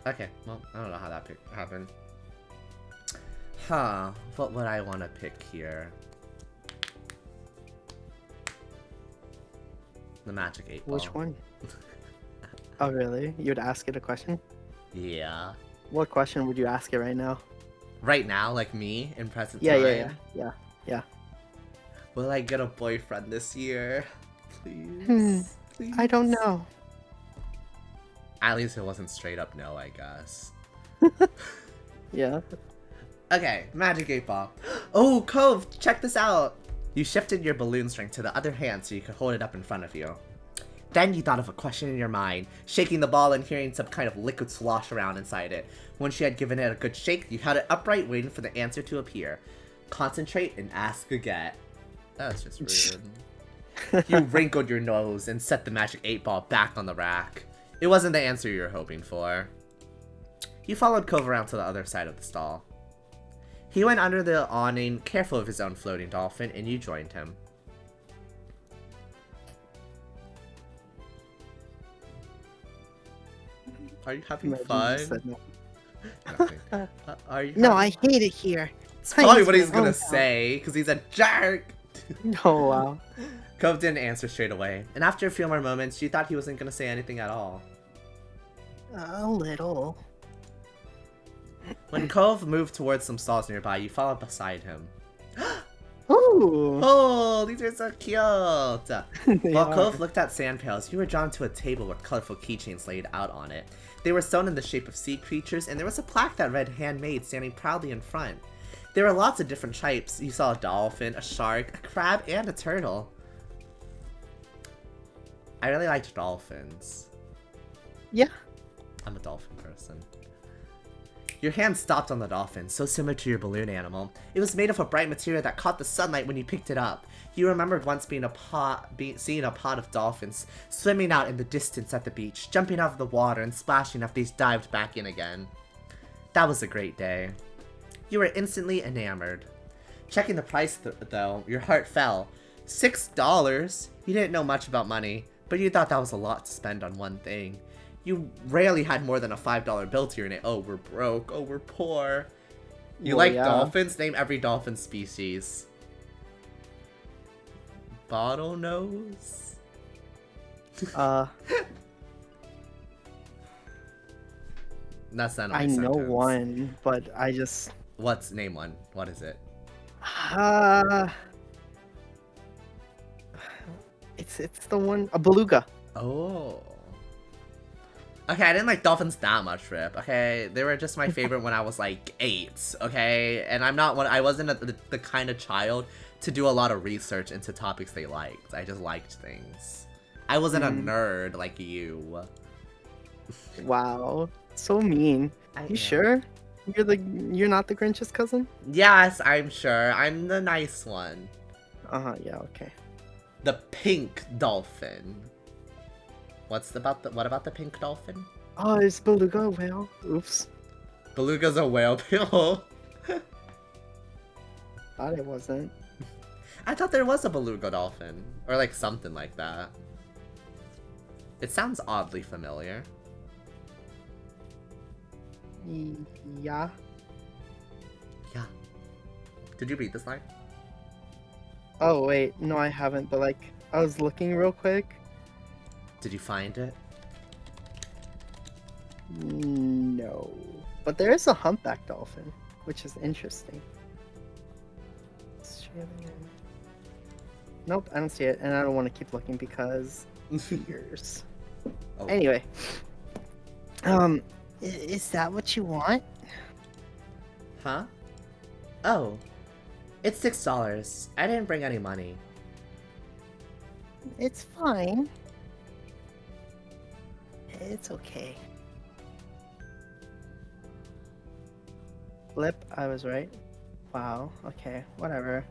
Okay, well, I don't know how that happened. Huh, what would I want to pick here? The magic 8 ball. Which one? Oh, really? You would ask it a question? Yeah. What question would you ask it right now? Right now, like me, in present Yeah, time? yeah. Will I get a boyfriend this year? Please? Please? I don't know. At least it wasn't straight up no, I guess. Yeah. Okay, magic 8 ball. Oh, Cove, check this out! You shifted your balloon string to the other hand so you could hold it up in front of you. Then you thought of a question in your mind, shaking the ball and hearing some kind of liquid slosh around inside it. Once you had given it a good shake, you held it upright waiting for the answer to appear. Concentrate and ask again. That was just rude. You wrinkled your nose and set the magic 8 ball back on the rack. It wasn't the answer you were hoping for. You followed Cove around to the other side of the stall. He went under the awning, careful of his own floating dolphin, and you joined him. Are you having fun? Nothing. Are you? No, I hate it here. It's probably what he's gonna say, because he's a jerk! Oh, wow. Cove didn't answer straight away, and after a few more moments, you thought he wasn't gonna say anything at all. A little. When Cove moved towards some stalls nearby, you followed beside him. Ooh. Oh, these are so cute! They While are. Cove looked at sand pails, you were drawn to a table with colorful keychains laid out on it. They were sewn in the shape of sea creatures, and there was a plaque that read handmade standing proudly in front. There were lots of different types. You saw a dolphin, a shark, a crab, and a turtle. I really liked dolphins. Yeah. I'm a dolphin person. Your hand stopped on the dolphin, so similar to your balloon animal. It was made of a bright material that caught the sunlight when you picked it up. You remembered once seeing a pod of dolphins swimming out in the distance at the beach, jumping out of the water and splashing after these dived back in again. That was a great day. You were instantly enamored. Checking the price though, your heart fell. $6? You didn't know much about money, but you thought that was a lot to spend on one thing. You rarely had more than a $5 bill to your name. Oh, we're broke. Oh, we're poor. You Well, like yeah. dolphins? Name every dolphin species. Bottlenose? That's not a I nice know sentence. one, but I just. Name one? What is it? It's the one, a beluga. Oh. Okay, I didn't like dolphins that much, Rip. Okay, they were just my favorite when I was like 8. Okay, and I wasn't the kind of child to do a lot of research into topics they liked. I just liked things. I wasn't a nerd like you. Wow, so mean. I You am. sure? You're not the Grinch's cousin? Yes, I'm sure. I'm the nice one. Yeah, okay. The pink dolphin. What about the pink dolphin? Oh, is beluga a whale? Oops. Beluga's a whale pill. Thought it wasn't. I thought there was a beluga dolphin. Or like something like that. It sounds oddly familiar. Yeah. Yeah. Did you read this line? Oh wait, no, I haven't. But like, I was looking real quick. Did you find it? No, but there is a humpback dolphin, which is interesting. Australian. Nope, I don't see it, and I don't want to keep looking because years. Oh. Anyway, Is that what you want? Huh? Oh. It's $6. I didn't bring any money. It's fine. It's okay. Flip, I was right. Wow. Okay, whatever.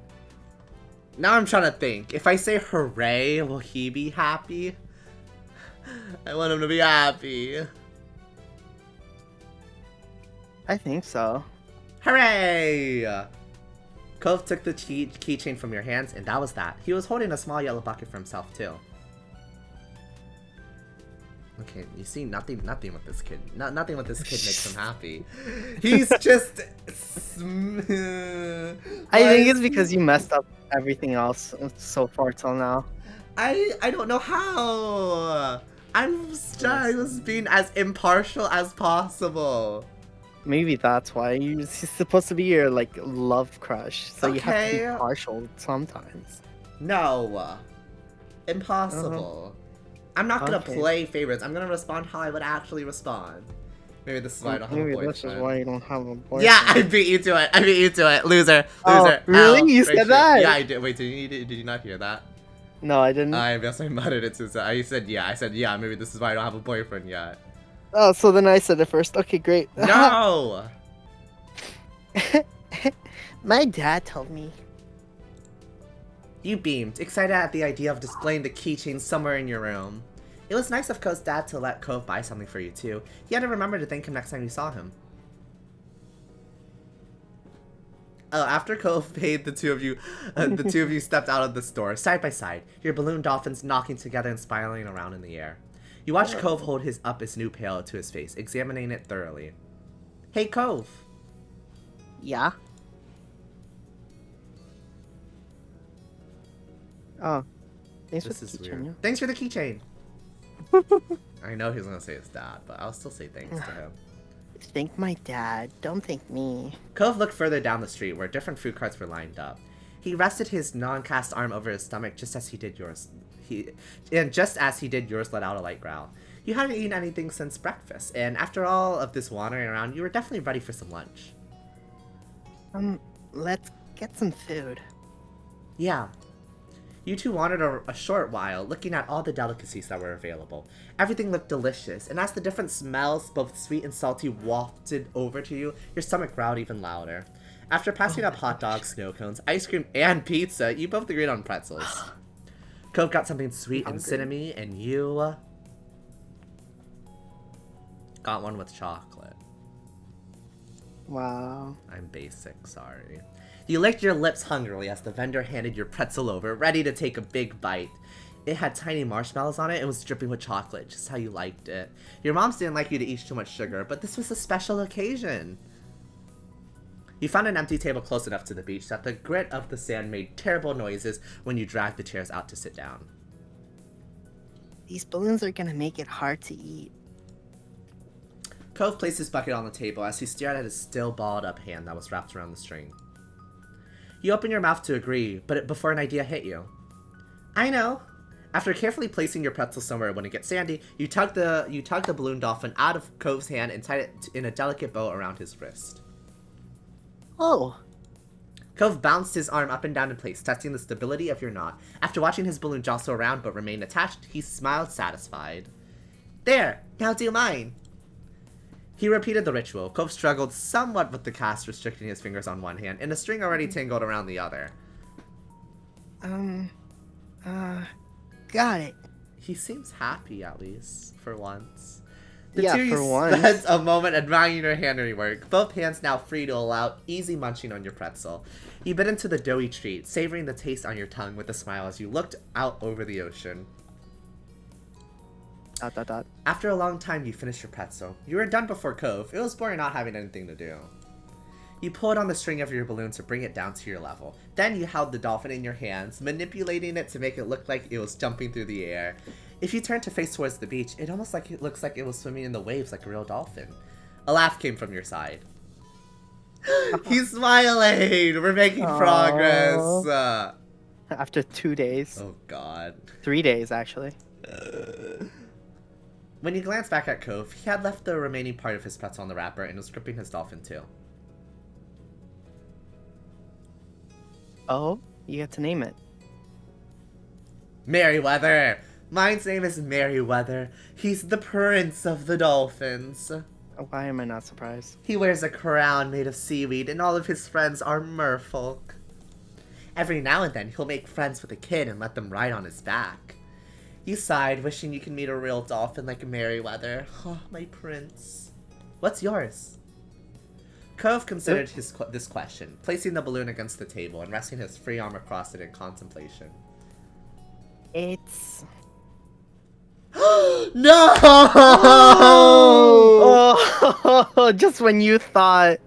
Now I'm trying to think. If I say hooray, will he be happy? I want him to be happy. I think so. Hooray! Cove took the keychain from your hands, and that was that. He was holding a small yellow bucket for himself, too. Okay, you see, nothing with this kid. Nothing with this kid makes him happy. He's just... I think it's because you messed up everything else so far till now. I don't know how. I was being as impartial as possible. Maybe that's why he's supposed to be your like love crush, so you have to Okay. be partial sometimes. No. Impossible. I'm not gonna Okay. play favorites. I'm gonna respond how I would actually respond. Maybe this is why I don't have a Maybe boyfriend. this is why you don't have a boyfriend. Yeah, I beat you to it. I beat you to it. Loser. Oh, Loser. really? Ow. You Right said here. that? Yeah, I did. Wait, did you not hear that? No, I didn't. I guess I muttered it to I said yeah. I said yeah. Maybe this is why I don't have a boyfriend yet. Oh, so then I said it first. Okay, great. No. My dad told me. You beamed, excited at the idea of displaying the keychain somewhere in your room. It was nice of Cove's dad to let Cove buy something for you too. He had to remember to thank him next time you saw him. Oh, after Cove paid, the two of you stepped out of the store, side by side, your balloon dolphins knocking together and spiraling around in the air. You watched Cove hold his new pail to his face, examining it thoroughly. Hey, Cove! Yeah? Oh, thanks This for is the keychain. weird. Yeah. Thanks for the keychain! I know he's gonna say his dad, but I'll still say thanks to him. Thank my dad. Don't thank me. Cove looked further down the street where different food carts were lined up. He rested his non-cast arm over his stomach just as he did yours. Just as he did yours, let out a light growl. You hadn't eaten anything since breakfast, and after all of this wandering around, you were definitely ready for some lunch. Let's get some food. Yeah. You two wandered a short while, looking at all the delicacies that were available. Everything looked delicious, and as the different smells, both sweet and salty, wafted over to you, your stomach growled even louder. After passing up hot dogs, snow cones, ice cream, and pizza, you both agreed on pretzels. Cove got something sweet and cinnamony, and you got one with chocolate. Wow. I'm basic, sorry. You licked your lips hungrily as the vendor handed your pretzel over, ready to take a big bite. It had tiny marshmallows on it and was dripping with chocolate, just how you liked it. Your moms didn't like you to eat too much sugar, but this was a special occasion. You found an empty table close enough to the beach that the grit of the sand made terrible noises when you dragged the chairs out to sit down. These balloons are gonna make it hard to eat. Cove placed his bucket on the table as he stared at his still balled up hand that was wrapped around the string. You opened your mouth to agree, but before an idea hit you. I know. After carefully placing your pretzel somewhere it wouldn't get sandy, you tugged the balloon dolphin out of Cove's hand and tied it in a delicate bow around his wrist. Oh, Cove bounced his arm up and down in place, testing the stability of your knot. After watching his balloon jostle around but remain attached, he smiled satisfied. There! Now do mine! He repeated the ritual. Cove struggled somewhat with the cast, restricting his fingers on one hand, and a string already tangled around the other. got it. He seems happy, at least, for once. Yeah, two for you once. spent a moment admiring your handiwork, both hands now free to allow easy munching on your pretzel. You bit into the doughy treat, savoring the taste on your tongue with a smile as you looked out over the ocean. Dot dot dot. After a long time, you finished your pretzel. You were done before Cove. It was boring not having anything to do. You pulled on the string of your balloon to bring it down to your level. Then you held the dolphin in your hands, manipulating it to make it look like it was jumping through the air. If you turned to face towards the beach, it almost looks like it was swimming in the waves like a real dolphin. A laugh came from your side. He's smiling! We're making progress! After 2 days. Oh god. 3 days, actually. When you glance back at Cove, he had left the remaining part of his pretzel on the wrapper and was gripping his dolphin too. Oh, you get to name it. Merryweather! Mine's name is Merryweather. He's the prince of the dolphins. Why am I not surprised? He wears a crown made of seaweed and all of his friends are merfolk. Every now and then he'll make friends with a kid and let them ride on his back. You sighed, wishing you could meet a real dolphin like Merryweather. Oh, my prince. What's yours? Cove considered this question, placing the balloon against the table and resting his free arm across it in contemplation. It's... No! Oh, just when you thought...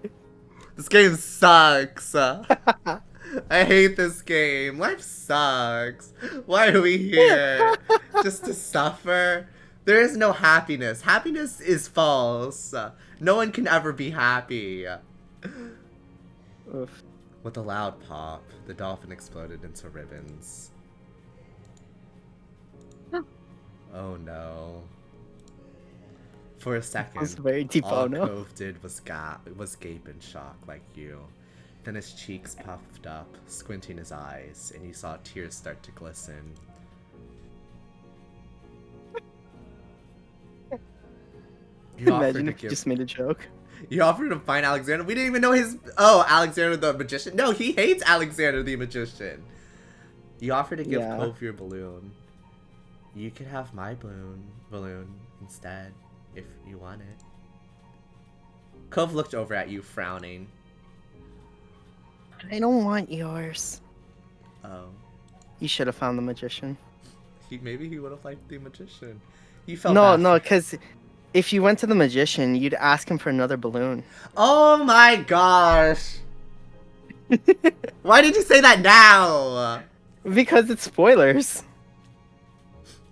This game sucks. I hate this game. Life sucks. Why are we here? Just to suffer? There is no happiness. Happiness is false. No one can ever be happy. Oof. With a loud pop, the dolphin exploded into ribbons. Oh no. For a second, That was very deep, all oh no. Cove did was gape in shock like you. Then his cheeks puffed up, squinting his eyes, and you saw tears start to glisten. Imagine if you just made a joke. You offered to find Alexander. We didn't even know his... Oh, Alexander the Magician. No, he hates Alexander the Magician. You offered to give Cove your balloon. You could have my balloon instead, if you want it. Cove looked over at you, frowning. I don't want yours. Oh. You should have found the magician. Maybe he would have liked the magician. You felt No, because if you went to the magician, you'd ask him for another balloon. Oh my gosh. Why did you say that now? Because it's spoilers.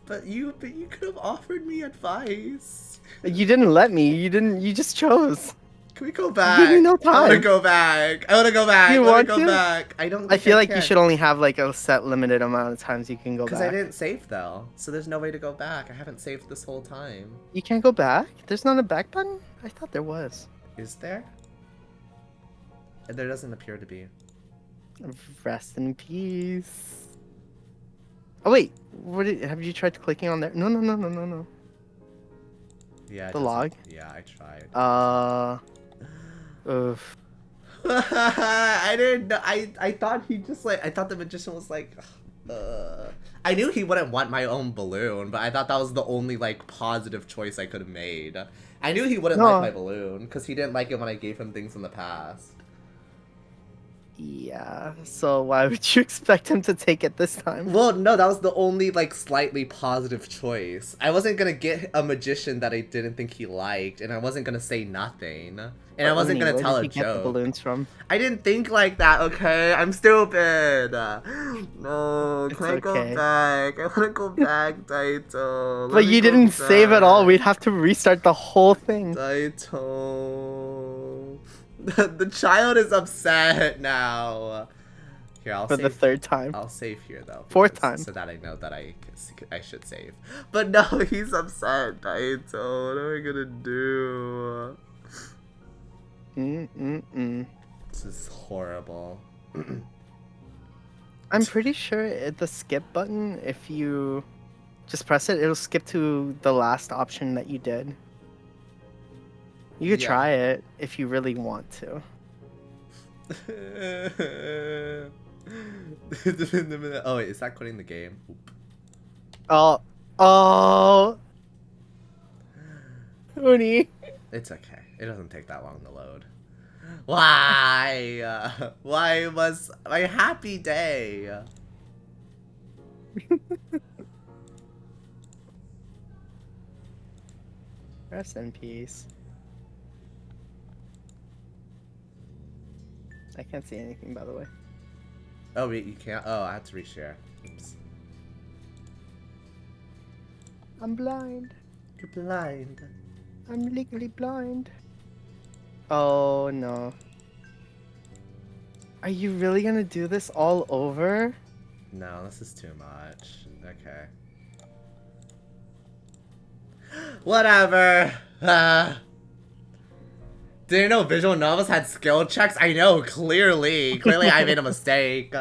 But you could have offered me advice. You didn't let me. You just chose. Can we go back? Give me no time. I want to go back. I want to go back. You I want want to go to? back. I don't. I feel like you should only have like a set limited amount of times you can go back. Because I didn't save though, so there's no way to go back. I haven't saved this whole time. You can't go back? There's not a back button? I thought there was. Is there? There doesn't appear to be. Rest in peace. Oh wait, have you tried clicking on there? No. Yeah. The log? Yeah, I tried. Oof. I didn't know. I thought he just like. I thought the magician was like. I knew he wouldn't want my own balloon, but I thought that was the only like positive choice I could have made. I knew he wouldn't like my balloon because he didn't like it when I gave him things in the past. Yeah, so why would you expect him to take it this time? Well, no, that was the only, like, slightly positive choice. I wasn't gonna get a magician that I didn't think he liked, and I wasn't gonna say nothing. And I wasn't gonna tell a joke. Where did you get the balloons from? I didn't think like that, okay? I'm stupid. No, can I go back? I wanna go back, Daito. But you didn't save at all. We'd have to restart the whole thing. Daito. The child is upset now. Here, I'll for save, the third time. I'll save here though. Fourth time. So that I know that I should save. But no, he's upset, Daito. What am I gonna do? This is horrible. I'm pretty sure the skip button, if you just press it, it'll skip to the last option that you did. You could try it if you really want to. Oh wait, is that quitting the game? Oop. Oh, Uni. It's okay. It doesn't take that long to load. Why? Why was my happy day? Rest in peace. I can't see anything, by the way. Oh, wait, you can't? Oh, I had to reshare. Oops. I'm blind. You're blind. I'm legally blind. Oh no. Are you really gonna do this all over? No, this is too much. Okay. Whatever. Didn't know visual novels had skill checks? I know, clearly. Clearly I made a mistake.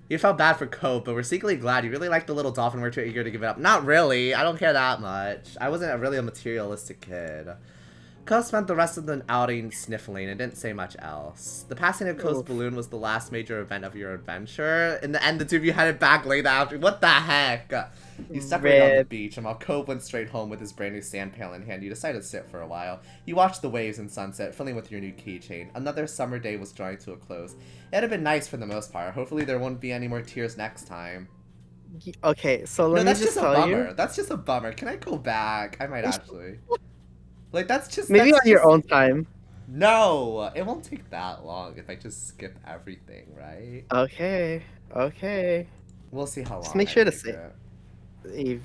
You felt bad for Cope, but we're secretly glad. You really liked the little dolphin. We're too eager to give it up. Not really. I don't care that much. I wasn't really a materialistic kid. Ko spent the rest of the outing sniffling and didn't say much else. The passing of Ko's balloon was the last major event of your adventure. In the end, the two of you headed back late after. What the heck? You separated on the beach, and while Ko went straight home with his brand new sand pail in hand, you decided to sit for a while. You watched the waves and sunset, filling with your new keychain. Another summer day was drawing to a close. It had been nice for the most part. Hopefully there won't be any more tears next time. Okay, so let No, me that's just just a tell bummer. you. That's just a bummer. Can I go back? I might actually. Like, that's just... Maybe that's on your just- own time. No! It won't take that long if I just skip everything, right? Okay, okay. We'll see how long Just make I sure to make say- it. Eve.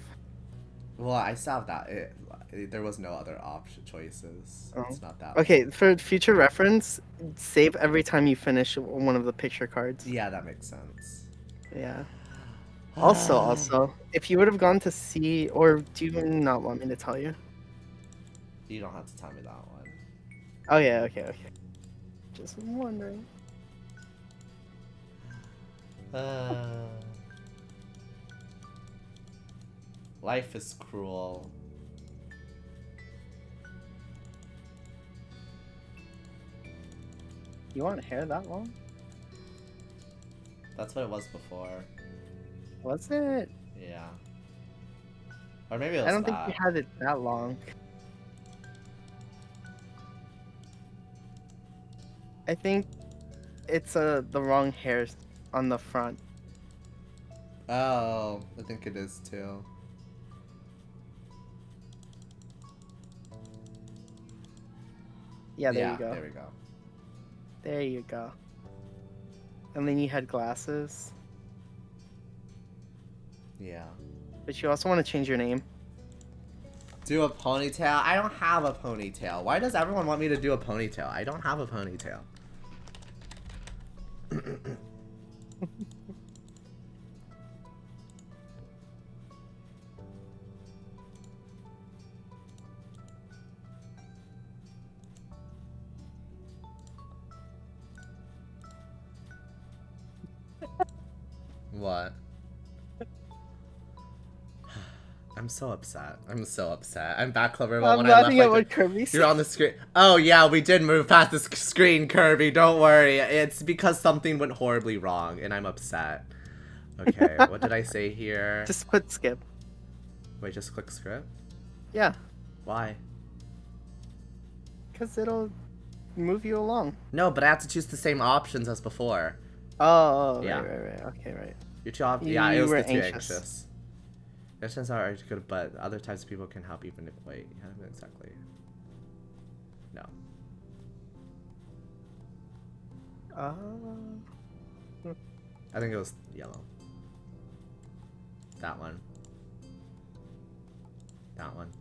Well, I still have that. There was no other option choices. Oh. It's not that Okay, long. for future reference, save every time you finish one of the picture cards. Yeah, that makes sense. Yeah. Also, if you would have gone to see, or do you not want me to tell you? You don't have to tell me that one. Oh yeah, okay. Just wondering. Life is cruel. You want hair that long? That's what it was before. Was it? Yeah. Or maybe it was I don't think that. you had it that long. I think it's the wrong hair on the front. Oh, I think it is too. Yeah, there you go. There we go. There you go. And then you had glasses. Yeah. But you also want to change your name. Do a ponytail? I don't have a ponytail. Why does everyone want me to do a ponytail? I don't have a ponytail. What? I'm so upset. I'm so upset. I'm back, Clover. Well, I'm when I left, laughing at like, what Kirby said. you're on the screen. Oh, yeah, we did move past the screen, Kirby. Don't worry. It's because something went horribly wrong, and I'm upset. Okay, what did I say here? Just put skip. Wait, just click script? Yeah, Why? because it'll move you along. No, but I have to choose the same options as before. Oh, Yeah. right. Okay, right. Your two op- You- yeah, it you was were the too anxious. anxious. Questions are good, but other types of people can help even if... Wait, yeah, exactly. No. I think it was yellow. That one. That one.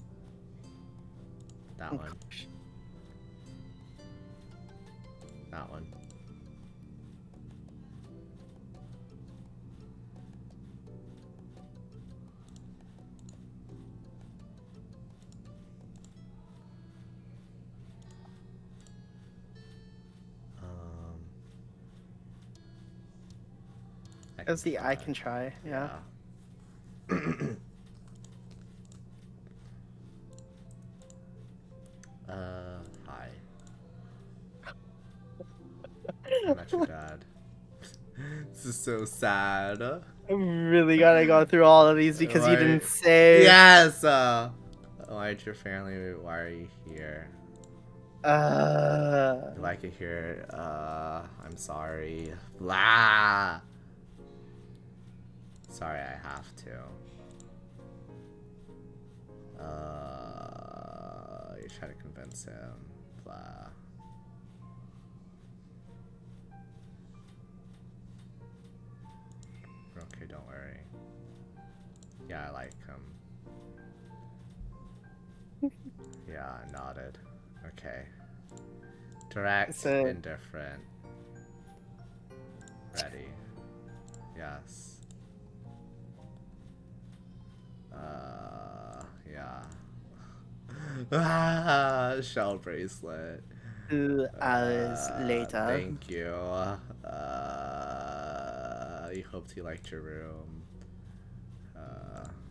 That one. That one. It was the I can try. Yeah. Hi. I met your dad. This is so sad. I really gotta go through all of these because you Why- didn't say. Yes! Why'd your family, why are you here? You like it here? I'm sorry. Blah! Sorry, I have to. You try to convince him. Blah. Okay, don't worry. Yeah, I like him. Yeah, nodded. Okay. Direct, So- indifferent. Ready. Yes. Yeah. Shell bracelet. 2 hours later. Thank you. We hoped he liked your room.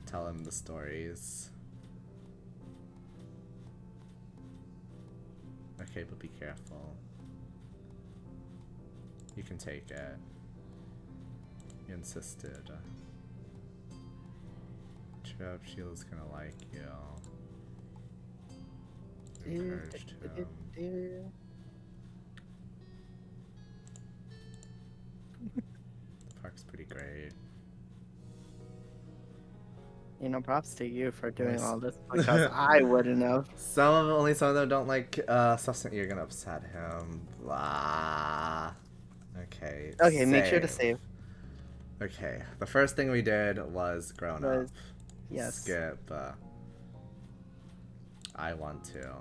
Tell him the stories. Okay, but be careful. You can take it. You insisted. Trip, Sheila's gonna like you. Encouraged him. The park's pretty great. You know, props to you for doing Nice. all this because I wouldn't have. Only some of them don't like stuff that you're gonna upset him. Blah. Okay. Okay, make sure to save. Okay, the first thing we did was grown up. Yes. Skip. I want to.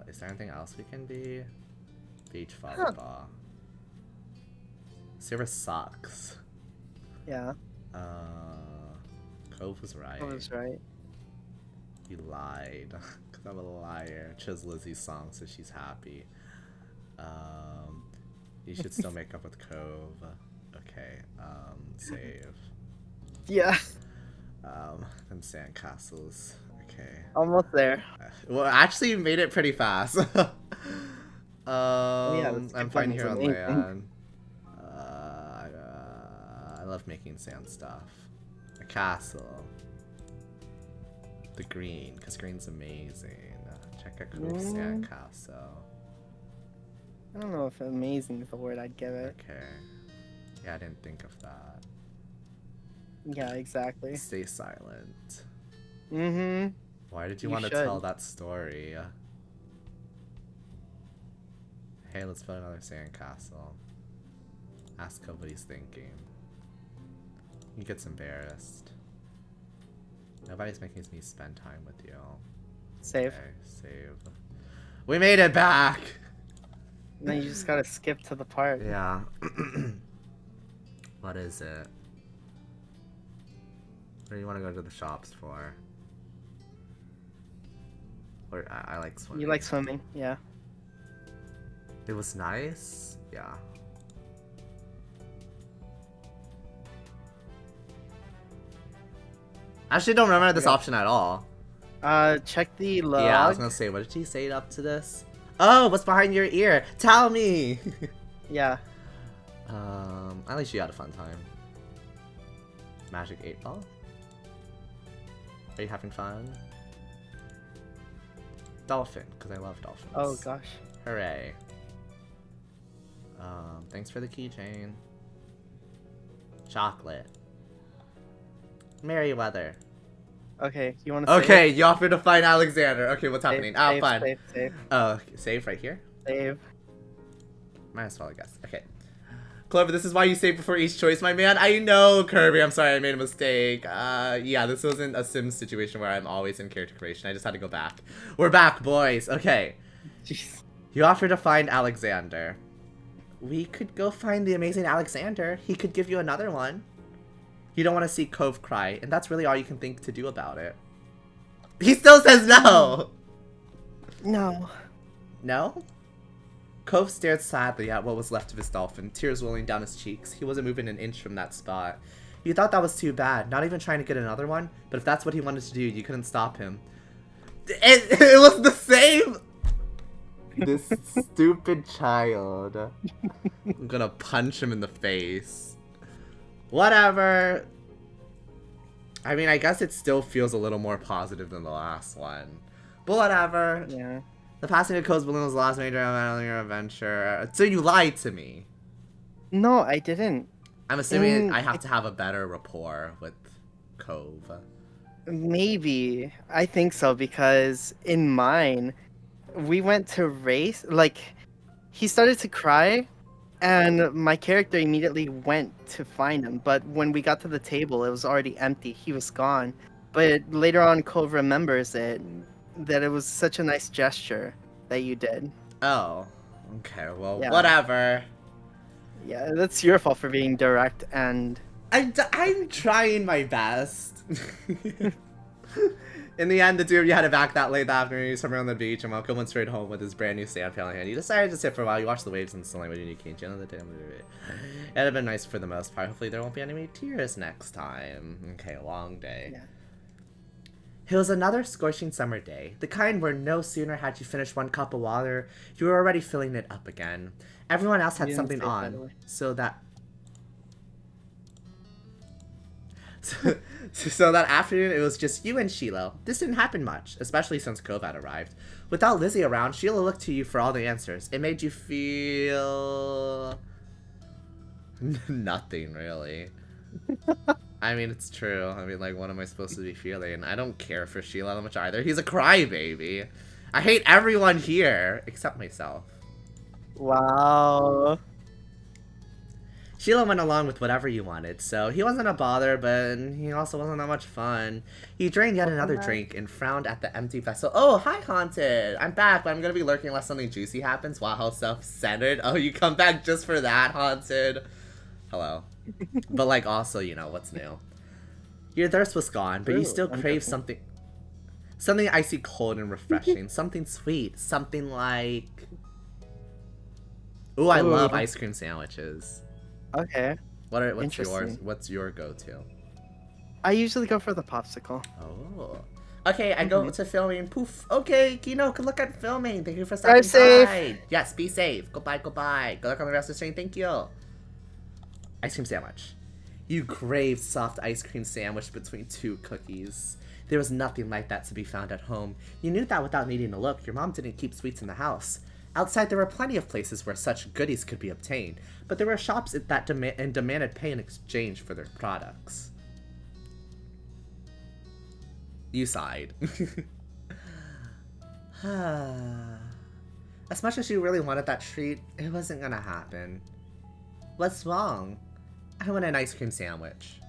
Is there anything else we can be? Beach volleyball. Silver sucks. Yeah, Cove was right. that was right. You lied. Cause I'm a liar. Chose Lizzie's song so she's happy. You should still make up with Cove. Okay, save. Yeah, Them sandcastles. Okay. almost there. Well, actually, you made it pretty fast. Yeah, the I'm skip fine one here is on amazing. land. I love making sand stuff. A castle. The green, because green's amazing. Check out Cove sand castle. I don't know if amazing is the word I'd give it. Okay. Yeah, I didn't think of that. Yeah, exactly. Stay silent. Mm-hmm. Why did you, You want to should. tell that story? Hey, let's build another sandcastle. Ask him what he's thinking. He gets embarrassed. Nobody's making me spend time with you. Save. Okay, save. We made it back! And then you just gotta skip to the part. Yeah. What is it? What do you want to go to the shops for? Or I like swimming. You like swimming, yeah. It was nice? Yeah. I actually don't remember this Okay. option at all. Check the log. Yeah, I was gonna say, what did she say up to this? Oh, what's behind your ear? Tell me! Yeah. At least you had a fun time. Magic 8 ball? Are you having fun? Dolphin, because I love dolphins. Oh gosh. Hooray. Thanks for the keychain. Chocolate. Merryweather. Okay, you wanna Okay, you offered to find Alexander. Okay, what's happening? Save, Fine. save. Oh, okay, save right here? Save. Might as well, I guess. Okay. Clover, this is why you save before each choice, my man. I know, Kirby. I'm sorry, I made a mistake. Yeah, this wasn't a Sims situation where I'm always in character creation. I just had to go back. We're back, boys. Okay. Jeez. You offered to find Alexander. We could go find the amazing Alexander. He could give you another one. You don't want to see Cove cry, and that's really all you can think to do about it. He still says no! No. No? Cove stared sadly at what was left of his dolphin, tears rolling down his cheeks. He wasn't moving an inch from that spot. He thought that was too bad, not even trying to get another one, but if that's what he wanted to do, you couldn't stop him. It was the same! This stupid child. I'm gonna punch him in the face. Whatever. I mean, I guess it still feels a little more positive than the last one. But whatever. Yeah. The passing of Coast Balloon was the last major event of your adventure. So you lied to me. No, I didn't. I'm assuming Mm, I have to have a better rapport with Cove. Maybe. I think so because in mine, we went to race. Like, he started to cry, and my character immediately went to find him. But when we got to the table, it was already empty. He was gone. But later on, Cove remembers it, that it was such a nice gesture that you did. Oh, okay, well, Yeah. whatever. Yeah, that's your fault for being direct and. I'm trying my best. In the end, the two of you had it back that late that afternoon. You swam around the beach, and Malcolm went straight home with his brand new sand pail in hand. You decided to sit for a while. You watched the waves and sunlight when you came to the damn movie. It'd have been nice for the most part. Hopefully, there won't be any tears next time. Okay, long day. Yeah. It was another scorching summer day, the kind where no sooner had you finished one cup of water, you were already filling it up again. Everyone else had You didn't something say it, by the on, way. so that afternoon it was just you and Sheila. This didn't happen much, especially since Cove had arrived. Without Lizzie around, Sheila looked to you for all the answers. It made you feel... nothing, really. I mean, it's true. I mean, like, what am I supposed to be feeling? I don't care for Sheila that much either. He's a crybaby. I hate everyone here, except myself. Wow. Sheila went along with whatever you wanted, so he wasn't a bother, but he also wasn't that much fun. He drained yet another drink and frowned at the empty vessel. Oh, hi, Haunted! I'm back, but I'm gonna be lurking unless something juicy happens. Wow, how self-centered. Oh, you come back just for that, Haunted. Hello. But, like, also, you know, what's new? Your thirst was gone, but you still crave something... Something icy cold and refreshing. Something sweet. Something like... Ooh, I love ice cream sandwiches. Okay. What's your go-to? I usually go for the popsicle. Oh. Okay, I go to filming. Poof. Okay, Kino, good luck at filming. Thank you for Drive stopping safe. by. Yes, be safe. Goodbye, goodbye. Good luck on the rest of the stream. Thank you. Ice cream sandwich. You craved soft ice cream sandwich between two cookies. There was nothing like that to be found at home. You knew that without needing to look. Your mom didn't keep sweets in the house. Outside, there were plenty of places where such goodies could be obtained, but there were shops that demanded pay in exchange for their products. You sighed. As much as you really wanted that treat, it wasn't gonna happen. What's wrong? I want an ice cream sandwich.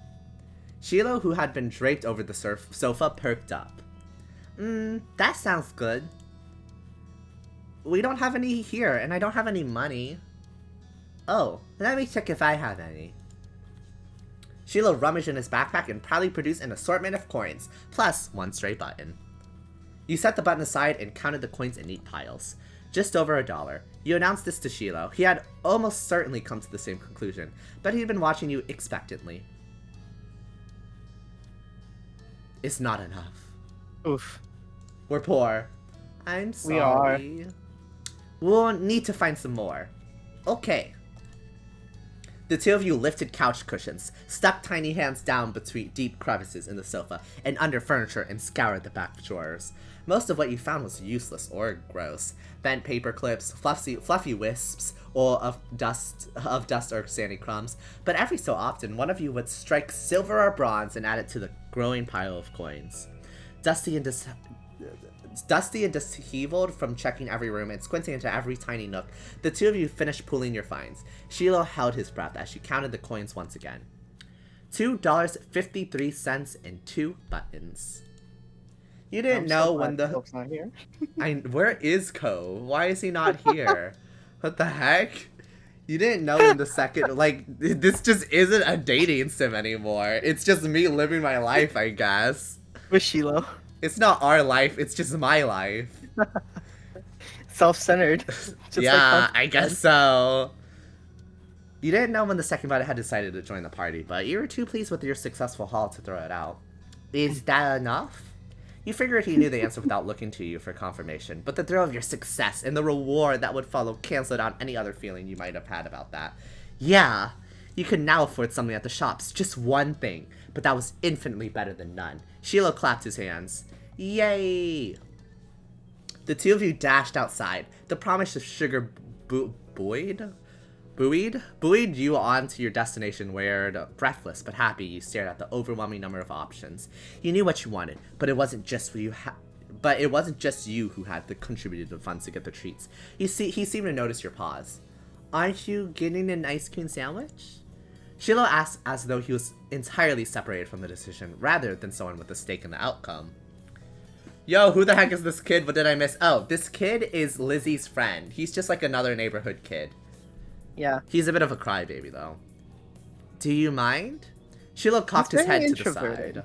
Sheila, who had been draped over the sofa, perked up. That sounds good. We don't have any here, and I don't have any money. Oh, let me check if I have any. Sheila rummaged in his backpack and proudly produced an assortment of coins, plus one stray button. You set the button aside and counted the coins in neat piles. Just over $1. You announced this to Sheila. He had almost certainly come to the same conclusion, but he'd been watching you expectantly. It's not enough. Oof. We're poor. I'm sorry. We are. We'll need to find some more. Okay. The two of you lifted couch cushions, stuck tiny hands down between deep crevices in the sofa and under furniture, and scoured the back drawers. Most of what you found was useless or gross. Bent paper clips, fluffy wisps, or of dust or sandy crumbs. But every so often, one of you would strike silver or bronze and add it to the growing pile of coins. Dusty and disheveled from checking every room and squinting into every tiny nook, the two of you finished pooling your finds. Sheila held his breath as she counted the coins once again. $2.53 and 2 buttons. You didn't know when the... Cove's not here. Where is Ko? Why is he not here? What the heck? You didn't know when the second... Like, this just isn't a dating sim anymore. It's just me living my life, I guess. With Sheila. It's not our life, it's just my life. Self-centered. Yeah, I guess so. You didn't know when the second button had decided to join the party, but you were too pleased with your successful haul to throw it out. Is that enough? You figured he knew the answer without looking to you for confirmation, but the thrill of your success and the reward that would follow canceled out any other feeling you might have had about that. Yeah, you could now afford something at the shops, just one thing, but that was infinitely better than none. Sheila clapped his hands. Yay! The two of you dashed outside. The promise of sugar buoyed Buoyed you on to your destination where, breathless but happy, you stared at the overwhelming number of options. You knew what you wanted, but it wasn't just what you had. But it wasn't just you who had contributed the funds to get the treats. He seemed to notice your pause. Aren't you getting an ice cream sandwich? Shiloh asked as though he was entirely separated from the decision, rather than someone with a stake in the outcome. Yo, who the heck is this kid? What did I miss? Oh, this kid is Lizzie's friend. He's just like another neighborhood kid. Yeah. He's a bit of a crybaby, though. Do you mind? Shiloh cocked his head to the side.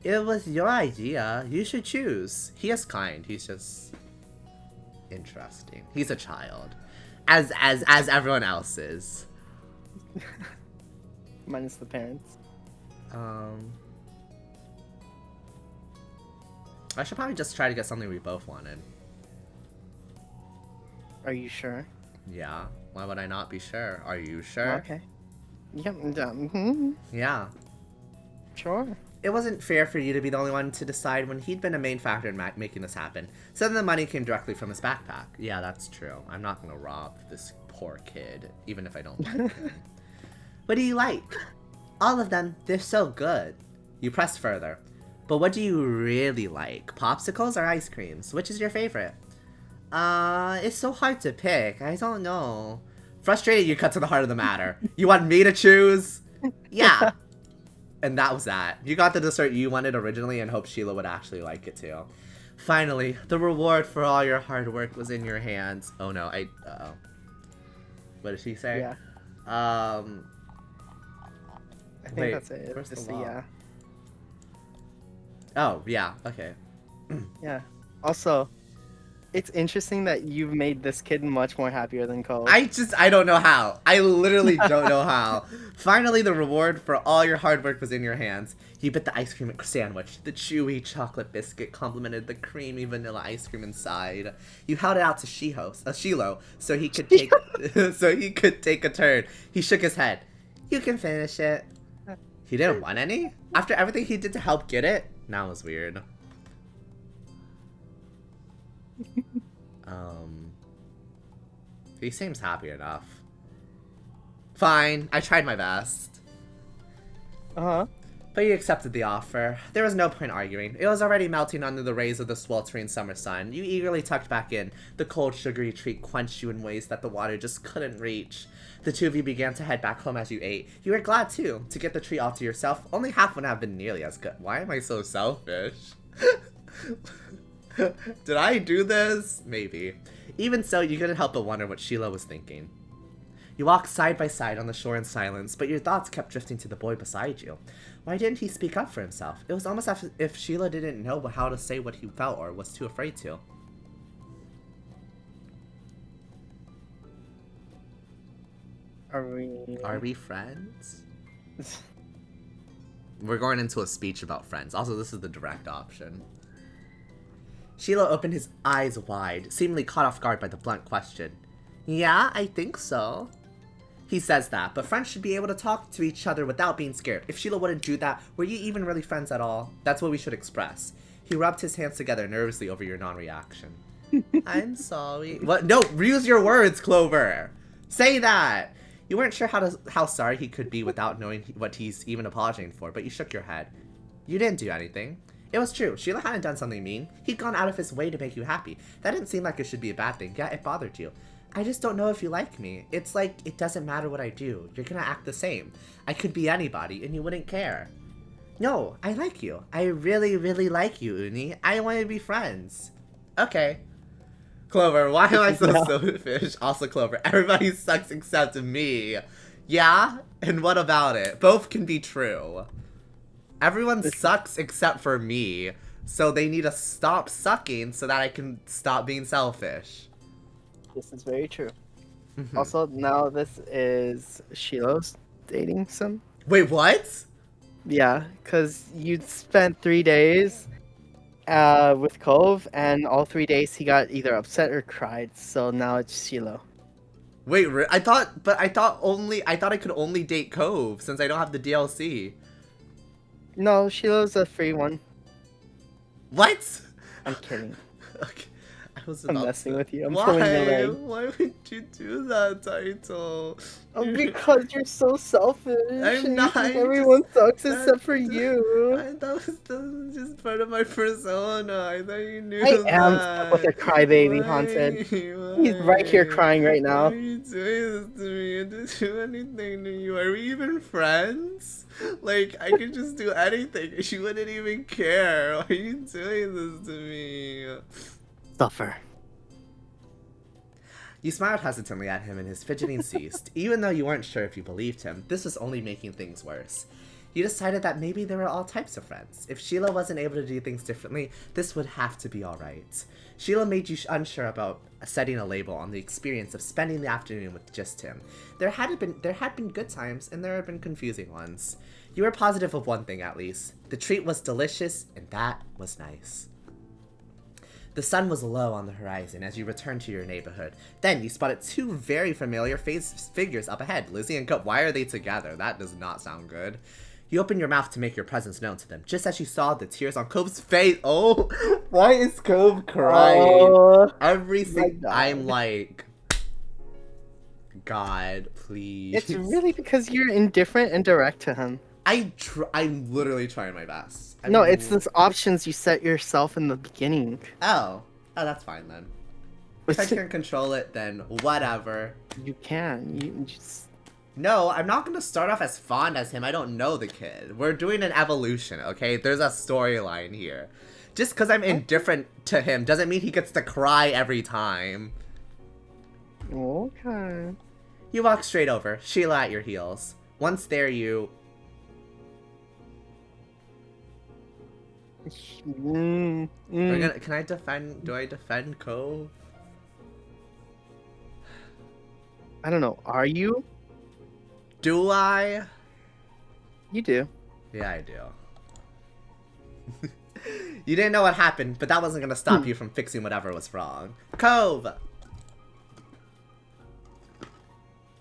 It was your idea. You should choose. He is kind. He's just interesting. He's a child, as everyone else is. Minus the parents. I should probably just try to get something we both wanted. Are you sure? Yeah. Why would I not be sure? Are you sure? Okay. Yep. Yeah. Sure. It wasn't fair for you to be the only one to decide when he'd been a main factor in making this happen. So then the money came directly from his backpack. Yeah, that's true. I'm not gonna rob this poor kid, even if I don't like him. What do you like? All of them. They're so good. You pressed further. But what do you really like? Popsicles or ice creams? Which is your favorite? It's so hard to pick. I don't know. Frustrated, you cut to the heart of the matter. You want me to choose? Yeah. And that was that. You got the dessert you wanted originally and hoped Sheila would actually like it too. Finally, the reward for all your hard work was in your hands. Oh no, uh-oh. What did she say? Yeah. I think that's it. Just a yeah. Oh, yeah, okay. Yeah. Also, it's interesting that you've made this kid much more happier than Cole. I don't know how. I literally don't know how. Finally, the reward for all your hard work was in your hands. You bit the ice cream sandwich. The chewy chocolate biscuit complemented the creamy vanilla ice cream inside. You held it out to Shiloh so he could take a turn. He shook his head. You can finish it. He didn't want any? After everything he did to help get it? That was weird. He seems happy enough. Fine, I tried my best. Uh-huh. But he accepted the offer. There was no point arguing. It was already melting under the rays of the sweltering summer sun. You eagerly tucked back in. The cold, sugary treat quenched you in ways that the water just couldn't reach. The two of you began to head back home as you ate. You were glad, too, to get the treat all to yourself. Only half would have been nearly as good. Why am I so selfish? Did I do this? Maybe. Even so, you couldn't help but wonder what Sheila was thinking. You walked side by side on the shore in silence, but your thoughts kept drifting to the boy beside you. Why didn't he speak up for himself? It was almost as if Sheila didn't know how to say what he felt or was too afraid to. Are we friends? We're going into a speech about friends. Also, this is the direct option. Sheila opened his eyes wide, seemingly caught off guard by the blunt question. Yeah, I think so. He says that, but friends should be able to talk to each other without being scared. If Sheila wouldn't do that, were you even really friends at all? That's what we should express. He rubbed his hands together nervously over your non-reaction. I'm sorry. What? No, use your words, Clover. Say that. You weren't sure how sorry he could be without knowing what he's even apologizing for, but you shook your head. You didn't do anything. It was true. Sheila hadn't done something mean. He'd gone out of his way to make you happy. That didn't seem like it should be a bad thing, yet it bothered you. I just don't know if you like me. It's like, it doesn't matter what I do. You're gonna act the same. I could be anybody, and you wouldn't care. No, I like you. I really, really like you, Uni. I want to be friends. Okay. Clover, why am I so selfish? Also, Clover, everybody sucks except me. Yeah? And what about it? Both can be true. Everyone sucks except for me, so they need to stop sucking so that I can stop being selfish. This is very true. Also, now this is Shiloh's dating some. Wait, what? Yeah, because you'd spent 3 days with Cove, and all 3 days he got either upset or cried, so now it's Shiloh. Wait, I thought I could only date Cove since I don't have the DLC. No, Shiloh's a free one. What? I'm kidding. Okay. I was I'm about messing to... with you. I'm Why? pulling your leg. Why would you do that, Daito? Oh, because you're so selfish I'm and you not. think I everyone just... sucks That, except for you. that was just part of my persona. I thought you knew I am stuck with that. a crybaby, Haunted. Why? He's right here Why? crying right Why now. are you doing this to me? I didn't do anything to you. Are we even friends? Like, I could just do anything and you wouldn't even care. Why are you doing this to me? Suffer. You smiled hesitantly at him and his fidgeting ceased. Even though you weren't sure if you believed him, this was only making things worse. You decided that maybe there were all types of friends. If Sheila wasn't able to do things differently, this would have to be alright. Sheila made you unsure about setting a label on the experience of spending the afternoon with just him. There had been good times, and there had been confusing ones. You were positive of one thing at least. The treat was delicious, and that was nice. The sun was low on the horizon as you returned to your neighborhood. Then you spotted two very familiar figures up ahead. Lizzie and Cope. Why are they together? That does not sound good. You opened your mouth to make your presence known to them, just as you saw the tears on Cope's face. Oh, why is Cope crying? Oh, I'm like, God, please. it's really because you're indifferent and direct to him. I'm literally trying my best. No, it's those options you set yourself in the beginning. Oh, that's fine then. If I can't control it, then whatever. You can. You just... No, I'm not gonna start off as fond as him. I don't know the kid. We're doing an evolution, okay? There's a storyline here. Just because I'm indifferent to him doesn't mean he gets to cry every time. Okay. You walk straight over, Sheila at your heels. Once there, you... Can I defend... Do I defend Cove? I don't know. Are you? Do I? You do. Yeah, I do. You didn't know what happened, but that wasn't gonna stop you from fixing whatever was wrong. Cove!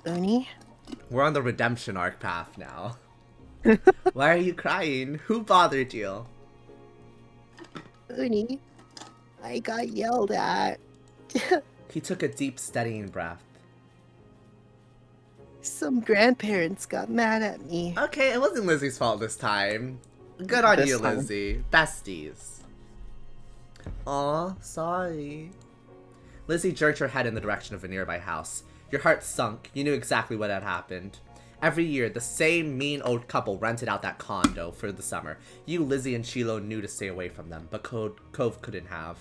Uni? We're on the redemption arc path now. Why are you crying? Who bothered you? Uni? I got yelled at. He took a deep, steadying breath. Some grandparents got mad at me. Okay, it wasn't Lizzie's fault this time. Good on This you, time. Lizzie. Besties. Aw, sorry. Lizzie jerked her head in the direction of a nearby house. Your heart sunk. You knew exactly what had happened. Every year, the same mean old couple rented out that condo for the summer. You, Lizzie, and Shiloh knew to stay away from them, but Cove couldn't have.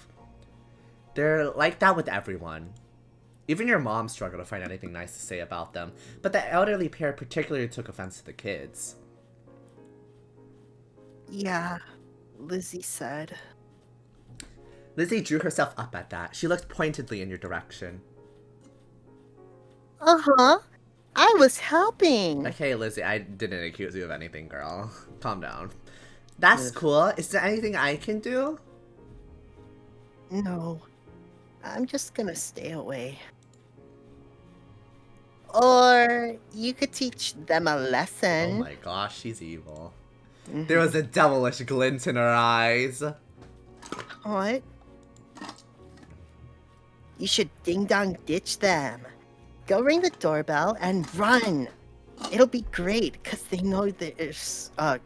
They're like that with everyone. Even your mom struggled to find anything nice to say about them, but the elderly pair particularly took offense to the kids. Yeah, Lizzie said. Lizzie drew herself up at that. She looked pointedly in your direction. Uh-huh. I was helping. Okay, Lizzie, I didn't accuse you of anything, girl. Calm down. That's cool. Is there anything I can do? No. I'm just gonna stay away. Or you could teach them a Oh lesson. my gosh, she's evil. There was a devilish glint in her eyes. What? You should ding-dong ditch them. Go ring the doorbell and run. It'll be great, cause they know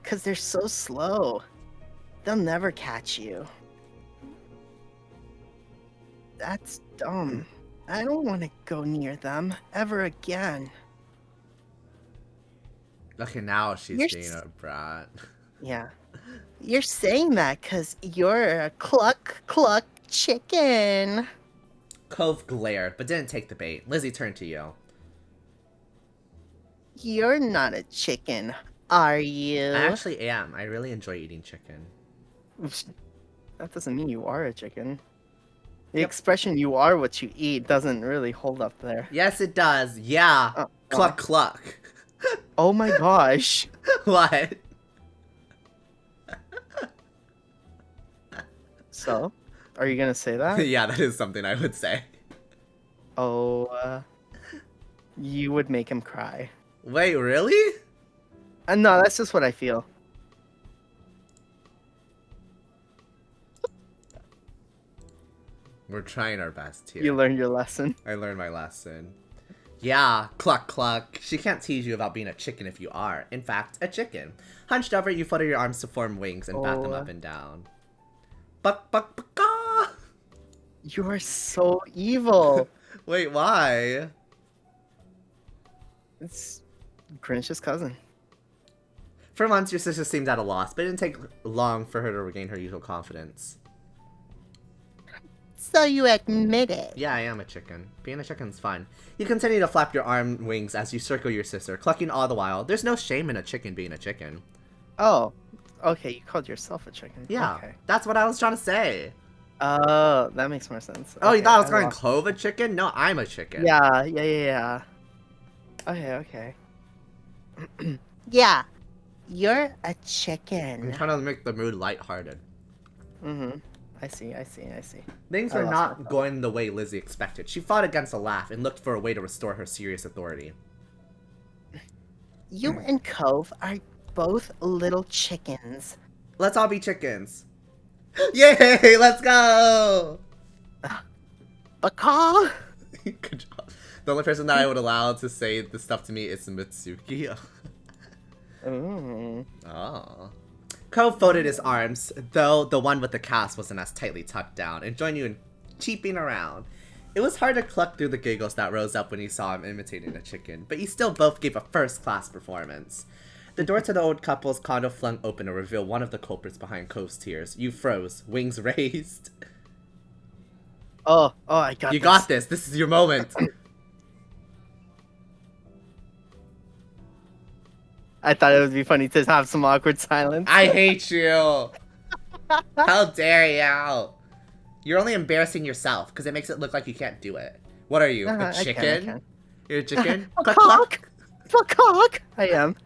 cause they're so slow. They'll never catch you. That's dumb. I don't want to go near them ever again. Okay, now she's You're being a brat. Yeah. You're saying that cause you're a cluck cluck chicken. Cove glared, but didn't take the bait. Lizzie turned to you. You're not a chicken, are you? I actually am. I really enjoy eating chicken. That doesn't mean you are a chicken. The expression "you are what you eat" doesn't really hold up there. Yes, it does. Yeah. Cluck cluck. Oh my gosh. What? So, are you gonna say that? Yeah, that is something I would say. Oh, you would make him cry. Wait, really? No, that's just what I feel. We're trying our best here. You learned your lesson. I learned my lesson. Yeah, cluck cluck. She can't tease you about being a chicken if you are, in fact, a chicken. Hunched over, you flutter your arms to form wings and bat them up and down. Buck buck buck. You are so evil. Wait, why? It's Grinch's cousin. For months, your sister seemed at a loss, but it didn't take long for her to regain her usual confidence. So you admit it. Yeah, I am a chicken. Being a chicken's fun. You continue to flap your arm wings as you circle your sister, clucking all the while. There's no shame in a chicken being a chicken. Oh, okay. You called yourself a chicken. Yeah, Okay. that's what I was trying to say. Oh, that makes more sense. Oh, you Okay, thought I was I calling lost- Clove a chicken? No, I'm a chicken. Yeah. Okay. Yeah, you're a I'm chicken. trying to make the mood lighthearted. Mm-hmm. I see. Things I were lost not myself. going the way Lizzie expected. She fought against a laugh and looked for a way to restore her serious authority. You and Cove are both little chickens. Let's all be chickens. Yay, let's go! Baka? Good job. The only person that I would allow to say this stuff to me is Mitsuki. Ooh. Oh. Cove folded his arms, though the one with the cast wasn't as tightly tucked down, and joined you in cheeping around. It was hard to cluck through the giggles that rose up when you saw him imitating a chicken, but you still both gave a first-class performance. The door to the old couple's condo flung open to reveal one of the culprits behind Cove's tears. You froze, wings raised. Oh, I got You this. got this. This is your moment. I thought it would be funny to have some awkward silence. I hate you. How dare you? You're only embarrassing yourself because it makes it look like you can't do it. What are you, Uh-huh, a I can, chicken? You're a chicken? A Cluck, cock. cluck. Cock. I am.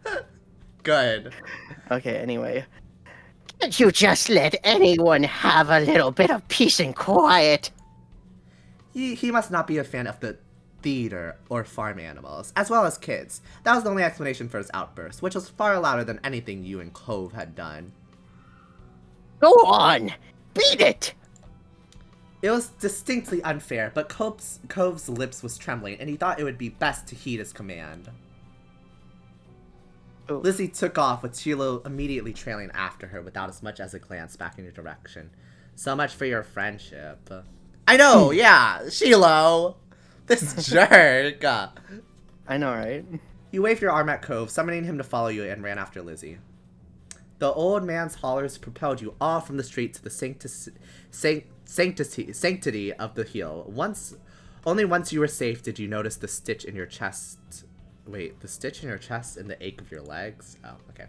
Good. Okay, anyway. Can't you just let anyone have a little bit of peace and quiet? He must not be a fan of the theater or farm animals, as well as kids. That was the only explanation for his outburst, which was far louder than anything you and Cove had done. Go on! Beat it! It was distinctly unfair, but Cove's lips was trembling, and he thought it would be best to heed his command. Oh. Lizzie took off, with Shiloh immediately trailing after her without as much as a glance back in your direction. So much for your friendship. I know, yeah, Shiloh! This jerk! I know, right? You waved your arm at Cove, summoning him to follow you, and ran after Lizzie. The old man's hollers propelled you all from the street to the sanctity of the hill. Only once you were safe did you notice the stitch in your chest. Wait, the stitch in your chest and the ache of your legs? Oh, okay.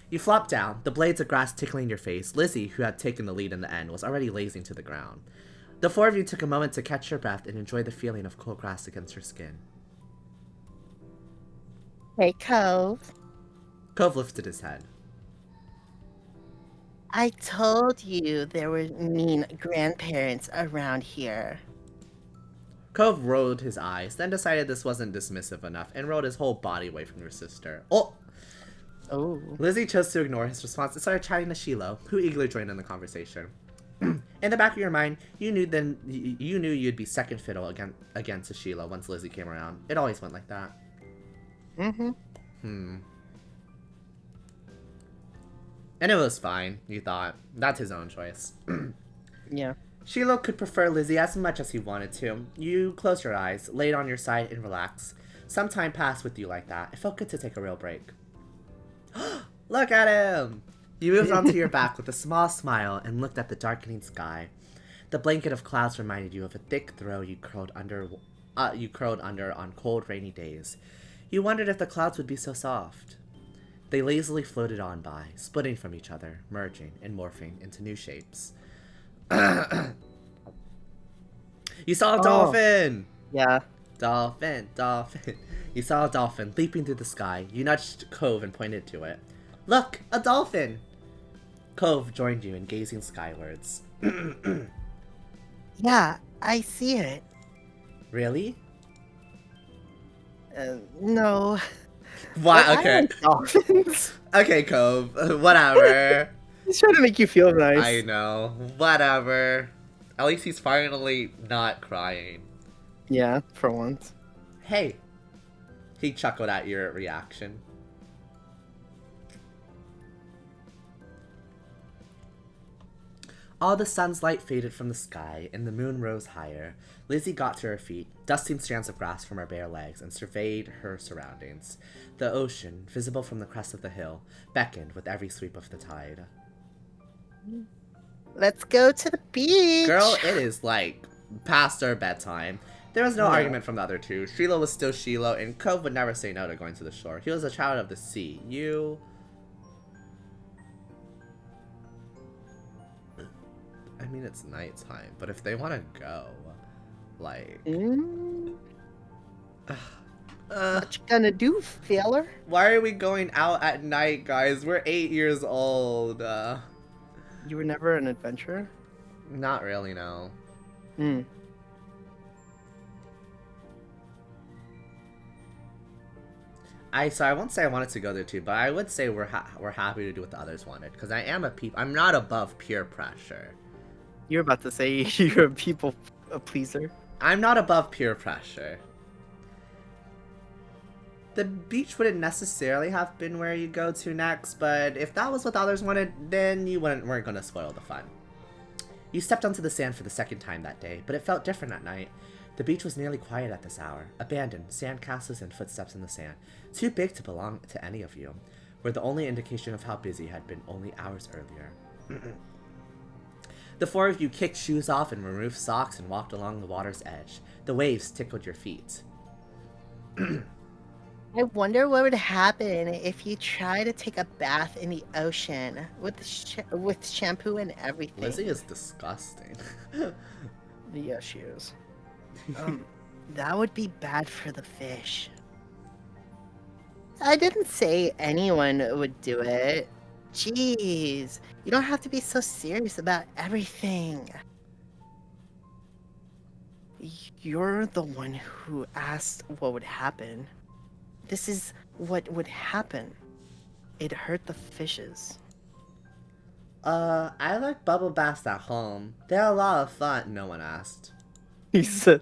You flopped down, the blades of grass tickling your face. Lizzie, who had taken the lead in the end, was already lazing to the ground. The four of you took a moment to catch your breath and enjoy the feeling of cool grass against your skin. Hey, Cove. Cove lifted his head. I told you there were mean grandparents around here. Cove rolled his eyes, then decided this wasn't dismissive enough, and rolled his whole body away from your sister. Oh! Oh. Lizzie chose to ignore his response and started chatting to Shiloh, who eagerly joined in the conversation. In the back of your mind, you knew you'd be second fiddle again to Shiloh once Lizzie came around. It always went like that. Mm-hmm. And it was fine, you thought. That's his own choice. Yeah. Shiloh could prefer Lizzie as much as he wanted to. You closed your eyes, laid on your side, and relaxed. Some time passed with you like that. It felt good to take a real break. Look at him! You moved onto your back with a small smile and looked at the darkening sky. The blanket of clouds reminded you of a thick throw you curled under on cold, rainy days. You wondered if the clouds would be so soft. They lazily floated on by, splitting from each other, merging and morphing into new shapes. You saw a dolphin! Yeah. Dolphin. You saw a dolphin leaping through the sky. You nudged Cove and pointed to it. Look, a dolphin! Cove joined you in gazing skywards. Yeah, I see it. Really? No. Why? I Okay. like dolphins. Okay, Cove. Whatever. He's trying to make you feel nice. I know. Whatever. At least he's finally not crying. Yeah, for once. Hey! He chuckled at your reaction. All the sun's light faded from the sky, and the moon rose higher. Lizzie got to her feet, dusting strands of grass from her bare legs, and surveyed her surroundings. The ocean, visible from the crest of the hill, beckoned with every sweep of the tide. Let's go to the beach. Girl, it is, like, past our bedtime. There was no argument from the other two. Shiloh was still Shiloh, and Cove would never say no to going to the shore. He was a child of the sea. You... I mean, it's nighttime, but if they want to go, like... What you gonna do, feller? Why are we going out at night, guys? We're 8 years old. You were never an adventurer? Not really, no. So I won't say I wanted to go there too, but I would say we're happy to do what the others wanted, because I am I'm not above peer pressure. You're about to say you're a people pleaser. I'm not above peer pressure. The beach wouldn't necessarily have been where you go to next, but if that was what the others wanted, then you weren't going to spoil the fun. You stepped onto the sand for the second time that day, but it felt different at night. The beach was nearly quiet at this hour, abandoned, sandcastles and footsteps in the sand, too big to belong to any of you, were the only indication of how busy had been only hours earlier. The four of you kicked shoes off and removed socks and walked along the water's edge. The waves tickled your feet. I wonder what would happen if you try to take a bath in the ocean with shampoo and everything. Lizzie is disgusting. Yeah, she is. That would be bad for the fish. I didn't say anyone would do it. Jeez, you don't have to be so serious about everything. You're the one who asked what would happen. This is what would happen. It hurt the fishes. I like bubble baths at home. They're a lot of fun, no one asked. He says.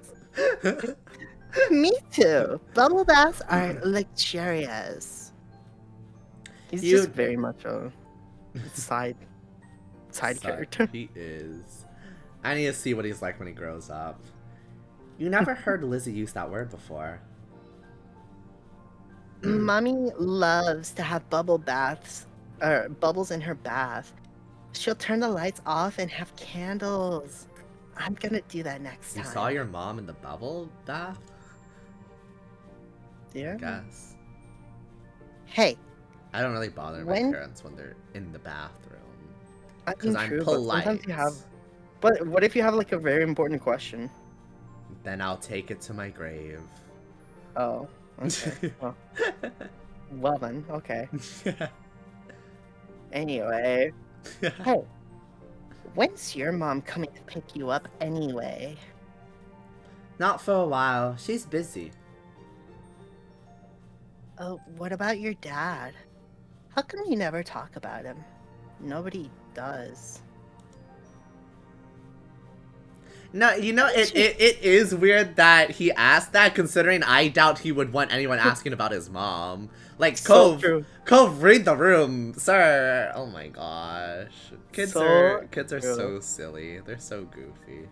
Me too. Bubble baths are luxurious. He's just very much a side character. He is. I need to see what he's like when he grows up. You never heard Lizzie use that word before. Mommy loves to have bubble baths, or bubbles in her bath. She'll turn the lights off and have candles. I'm gonna do that next time. You saw your mom in the bubble bath? Yeah. I guess. Hey. I don't really bother my parents when they're in the bathroom. Because I'm polite. Sometimes you have. But what if you have like a very important question? Then I'll take it to my grave. Oh. Okay. Well then, okay. Anyway. Hey. When's your mom coming to pick you up anyway? Not for a while. She's busy. Oh, what about your dad? How come you never talk about him? Nobody does. No, you know, it is weird that he asked that, considering I doubt he would want anyone asking about his mom. Like, So Cove, true. Cove, read the room, sir. Oh my gosh. Kids are true. so silly. They're so goofy.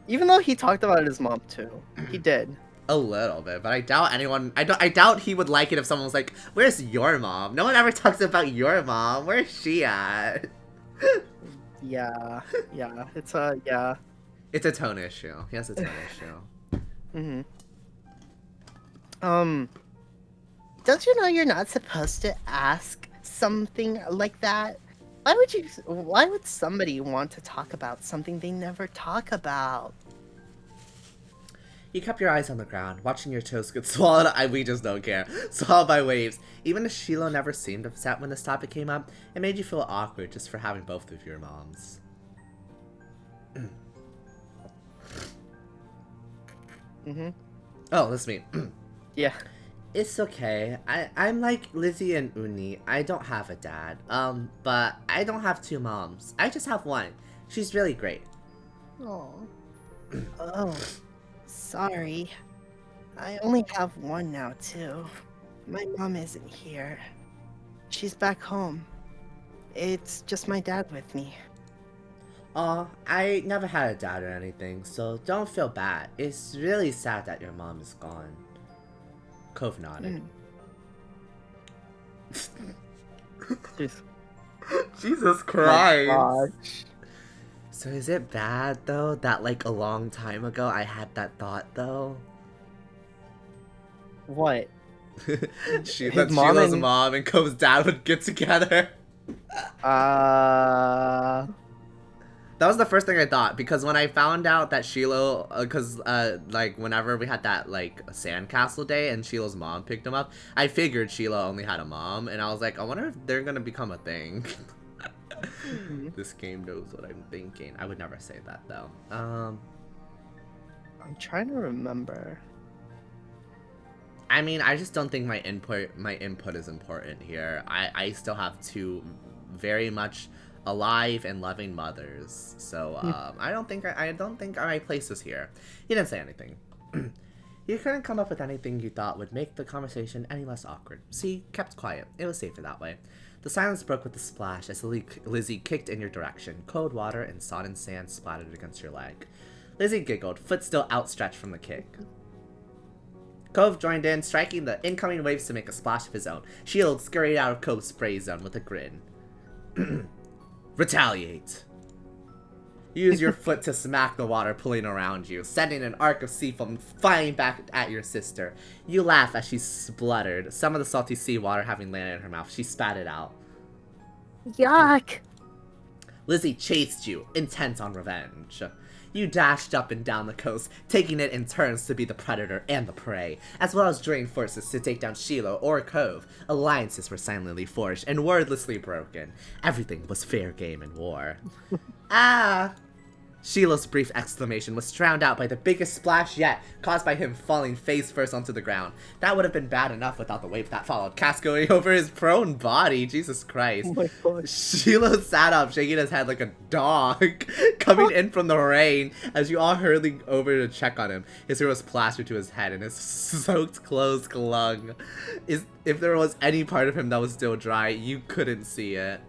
Even though he talked about his mom too. He did. A little bit, but I doubt anyone, I doubt he would like it if someone was like, where's your mom? No one ever talks about your mom. Where's she at? Yeah. It's yeah. It's a tone issue. He has a tone issue. Don't you know you're not supposed to ask something like that? Why would somebody want to talk about something they never talk about? You kept your eyes on the ground, watching your toes get swallowed. We just don't care. Swallowed by waves. Even if Shiloh never seemed upset when this topic came up, it made you feel awkward just for having both of your moms. Oh, that's me. Yeah. It's okay. I'm like Lizzie and Uni. I don't have a dad. But I don't have two moms. I just have one. She's really great. Oh. Oh. Sorry. I only have one now, too. My mom isn't here. She's back home. It's just my dad with me. I never had a dad or anything, so don't feel bad. It's really sad that your mom is gone. Cove nodded. Jeez. Jesus My Christ. gosh. So is it bad, though, that, like, a long time ago I had that thought, though? What? That His mom Sheila's and- mom and Cove's dad would get together. That was the first thing I thought, because when I found out that Sheila, like, whenever we had that, like, sandcastle day and Sheila's mom picked him up, I figured Sheila only had a mom, and I was like, I wonder if they're gonna become a thing. This game knows what I'm thinking. I would never say that, though. I'm trying to remember. I mean, I just don't think my input is important here. I still have two very much alive and loving mothers, so I don't think my place is here. He didn't say anything. You couldn't come up with anything you thought would make the conversation any less awkward, so you kept quiet. It was safer that way. The silence broke with a splash as Lizzie kicked in your direction. Cold water and sodden sand splattered against your leg. Lizzie giggled, foot still outstretched from the kick. Cove joined in, striking the incoming waves to make a splash of his own. Shield scurried out of Cove's spray zone with a grin. Retaliate. Use your foot to smack the water pulling around you, sending an arc of sea foam flying back at your sister. You laugh as she spluttered, some of the salty seawater having landed in her mouth. She spat it out. Yuck! Lizzie chased you, intent on revenge. You dashed up and down the coast, taking it in turns to be the predator and the prey, as well as joining forces to take down Sheila or Cove. Alliances were silently forged and wordlessly broken. Everything was fair game in war. Ah! Sheila's brief exclamation was drowned out by the biggest splash yet, caused by him falling face first onto the ground. That would have been bad enough without the wave that followed, cast going over his prone body. Jesus Christ. Oh my gosh. Sheila sat up, shaking his head like a dog, coming in from the rain as you all hurling over to check on him. His hair was plastered to his head and his soaked clothes clung. If there was any part of him that was still dry, you couldn't see it.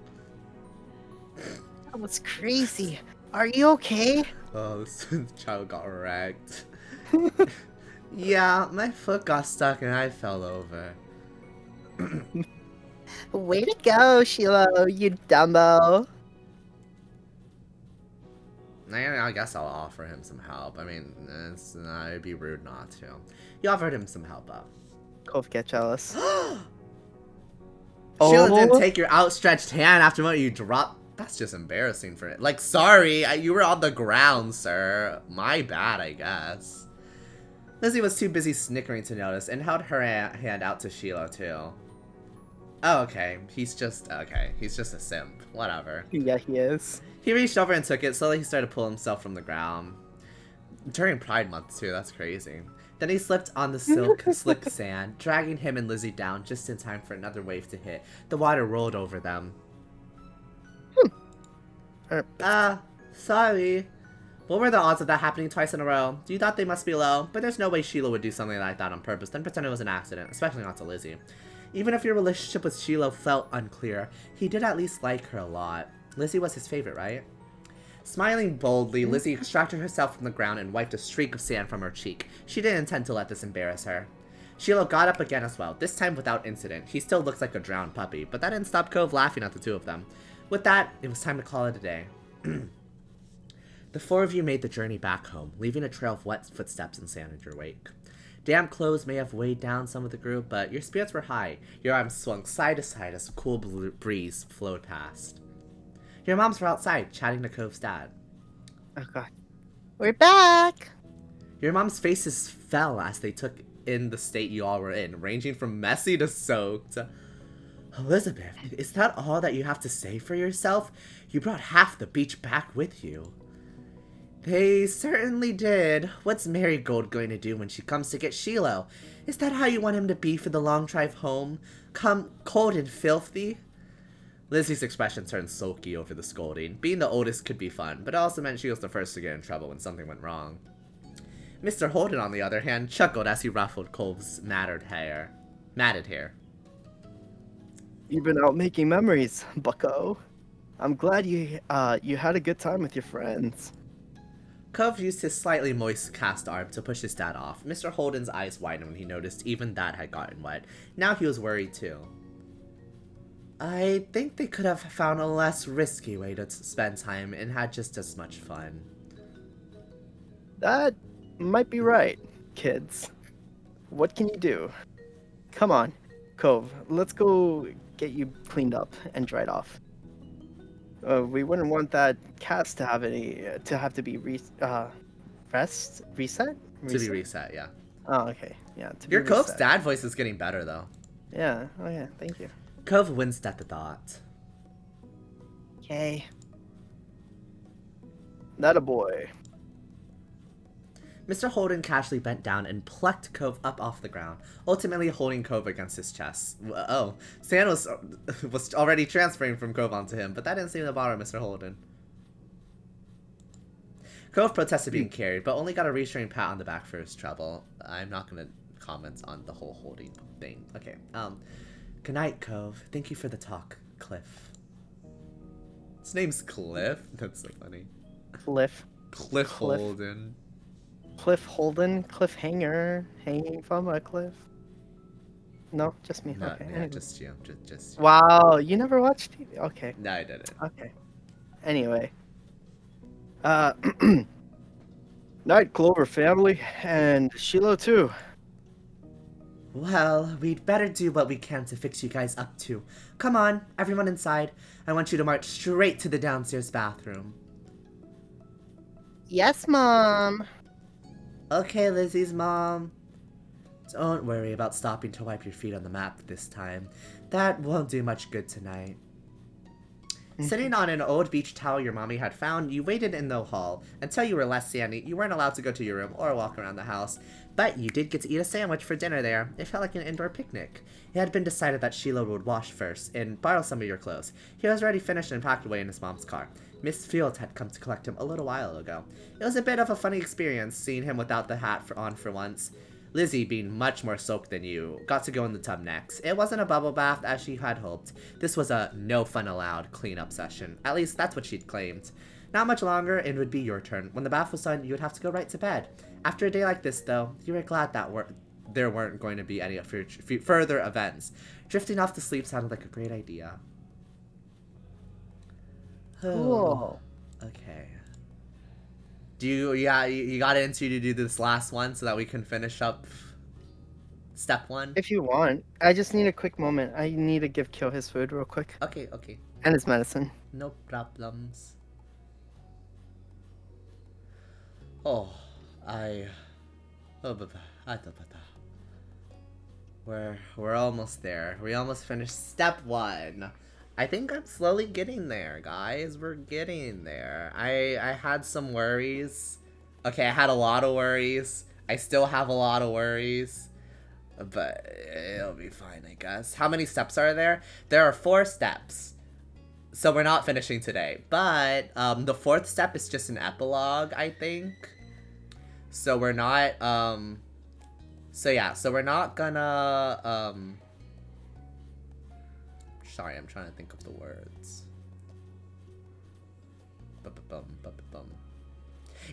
That was crazy. Are you okay? Oh, this child got wrecked. Yeah, my foot got stuck and I fell over. Way to go, Sheila, you dumbo. I guess I'll offer him some help. I mean, it'd be rude not to. You offered him some help, though. Cove get jealous. Sheila didn't take your outstretched hand after what you dropped. That's just embarrassing for it. Like, sorry, you were on the ground, sir. My bad, I guess. Lizzie was too busy snickering to notice and held her hand out to Sheila, too. Oh, okay. He's just a simp. Whatever. Yeah, he is. He reached over and took it. Slowly, he started to pull himself from the ground. During Pride Month, too. That's crazy. Then he slipped on the slick sand, dragging him and Lizzie down just in time for another wave to hit. The water rolled over them. Sorry. What were the odds of that happening twice in a row? You thought they must be low, but there's no way Sheila would do something like that on purpose, then pretend it was an accident, especially not to Lizzie. Even if your relationship with Sheila felt unclear, he did at least like her a lot. Lizzie was his favorite, right? Smiling boldly, Lizzie extracted herself from the ground and wiped a streak of sand from her cheek. She didn't intend to let this embarrass her. Sheila got up again as well, this time without incident. He still looks like a drowned puppy, but that didn't stop Cove laughing at the two of them. With that, it was time to call it a day. The four of you made the journey back home, leaving a trail of wet footsteps and sand in your wake. Damp clothes may have weighed down some of the group, but your spirits were high. Your arms swung side to side as a cool breeze flowed past. Your moms were outside, chatting to Cove's dad. Oh god. We're back! Your mom's faces fell as they took in the state you all were in, ranging from messy to soaked. Elizabeth, is that all that you have to say for yourself? You brought half the beach back with you. They certainly did. What's Marigold going to do when she comes to get Sheila? Is that how you want him to be for the long drive home? Come cold and filthy? Lizzie's expression turned sulky over the scolding. Being the oldest could be fun, but it also meant she was the first to get in trouble when something went wrong. Mr. Holden, on the other hand, chuckled as he ruffled Cove's matted hair. You've been out making memories, bucko. I'm glad you had a good time with your friends. Cove used his slightly moist cast arm to push his dad off. Mr. Holden's eyes widened when he noticed even that had gotten wet. Now he was worried too. I think they could have found a less risky way to spend time and had just as much fun. That might be right, kids. What can you do? Come on, Cove, let's go get you cleaned up and dried off. We wouldn't want that cast to have to be reset? To be reset, yeah. Oh, okay. Yeah. Your Cove's dad voice is getting better though. Yeah. Oh yeah. Thank you. Cove winced at the thought. Okay. Not a boy. Mr. Holden casually bent down and plucked Cove up off the ground, ultimately holding Cove against his chest. Oh, Sand was already transferring from Cove onto him, but that didn't seem to bother Mr. Holden. Cove protested being carried, but only got a reassuring pat on the back for his trouble. I'm not going to comment on the whole holding thing. Okay, good night, Cove. Thank you for the talk, Cliff. His name's Cliff? That's so funny. Cliff Holden. Cliff Holden, cliffhanger, hanging from a cliff. No, just me. No, okay. yeah, Anyway. just you. Just Wow, you never watched TV? Okay. No, I didn't. Okay. Anyway. Night, Clover family, and Shiloh too. Well, we'd better do what we can to fix you guys up too. Come on, everyone inside. I want you to march straight to the downstairs bathroom. Yes, Mom. Okay, Lizzie's mom. Don't worry about stopping to wipe your feet on the mat this time. That won't do much good tonight. Sitting on an old beach towel your mommy had found, you waited in the hall. Until you were less sandy, you weren't allowed to go to your room or walk around the house. But you did get to eat a sandwich for dinner there. It felt like an indoor picnic. It had been decided that Sheila would wash first and borrow some of your clothes. He was already finished and packed away in his mom's car. Miss Field had come to collect him a little while ago. It was a bit of a funny experience seeing him without the hat on for once. Lizzie, being much more soaked than you, got to go in the tub next. It wasn't a bubble bath as she had hoped. This was a no fun allowed cleanup session. At least that's what she'd claimed. Not much longer, and it would be your turn. When the bath was done, you would have to go right to bed. After a day like this, though, you were glad that there weren't going to be any further events. Drifting off to sleep sounded like a great idea. Cool. Okay. You got into to do this last one so that we can finish up step 1? If you want. I just need a quick moment. I need to give Kyo his food real quick. Okay. And his medicine. No problems. Oh, we're almost there. We almost finished step 1. I think I'm slowly getting there, guys. We're getting there. I had some worries. Okay, I had a lot of worries. I still have a lot of worries. But it'll be fine, I guess. How many steps are there? There are 4 steps. So we're not finishing today. But the 4th step is just an epilogue, I think. So we're not, so we're not gonna, sorry, I'm trying to think of the words.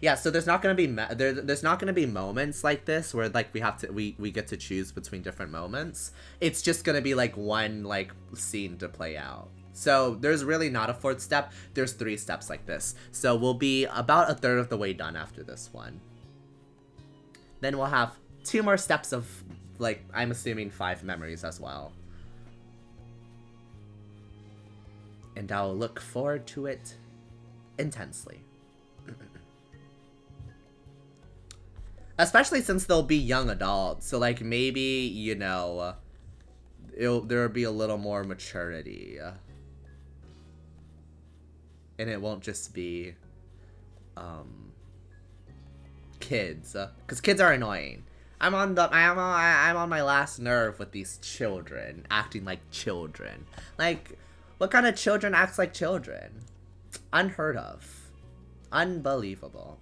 Yeah, so there's not gonna be there's not gonna be moments like this where like we get to choose between different moments. It's just gonna be like one like scene to play out. So there's really not a 4th step. There's 3 steps like this. So we'll be about a third of the way done after this one. Then we'll have 2 more steps of like I'm assuming 5 memories as well. And I'll look forward to it intensely. Especially since they'll be young adults, so like maybe, you know, there'll be a little more maturity. And it won't just be kids, because kids are annoying. I'm on my last nerve with these children acting like children. Like, What kind of children acts like children? Unheard of. Unbelievable.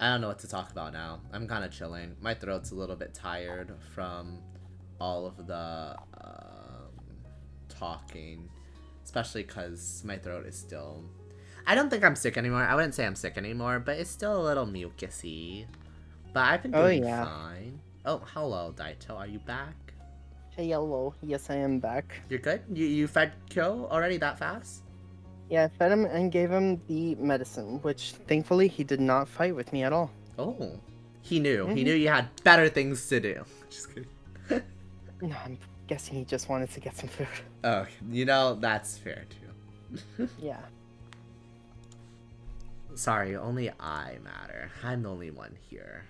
I don't know what to talk about now. I'm kind of chilling. My throat's a little bit tired from all of the talking. Especially because my throat is still... I don't think I'm sick anymore. I wouldn't say I'm sick anymore, but it's still a little mucusy. But I've been doing fine. Oh, hello, Daito. Are you back? Hey, hello. Yes, I am back. You're good? You fed Kyo already that fast? Yeah, I fed him and gave him the medicine, which thankfully he did not fight with me at all. Oh. He knew. He knew you had better things to do. Just kidding. No, I'm guessing he just wanted to get some food. Oh, you know, that's fair too. Yeah. Sorry, only I matter. I'm the only one here.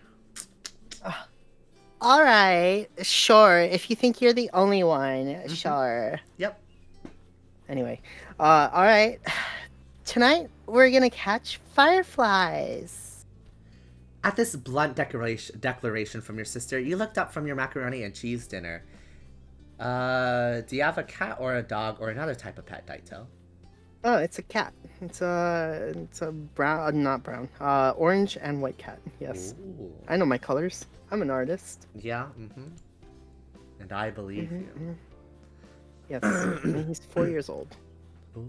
All right, sure. If you think you're the only one, sure. Yep. Anyway, all right. Tonight we're gonna catch fireflies. At this blunt declaration from your sister, you looked up from your macaroni and cheese dinner. Do you have a cat or a dog or another type of pet, Daito? Oh, it's a cat. It's a brown, not brown, orange and white cat. Yes. Ooh. I know my colors. I'm an artist. Yeah, And I believe you. Yes, and he's 4 years old. Ooh.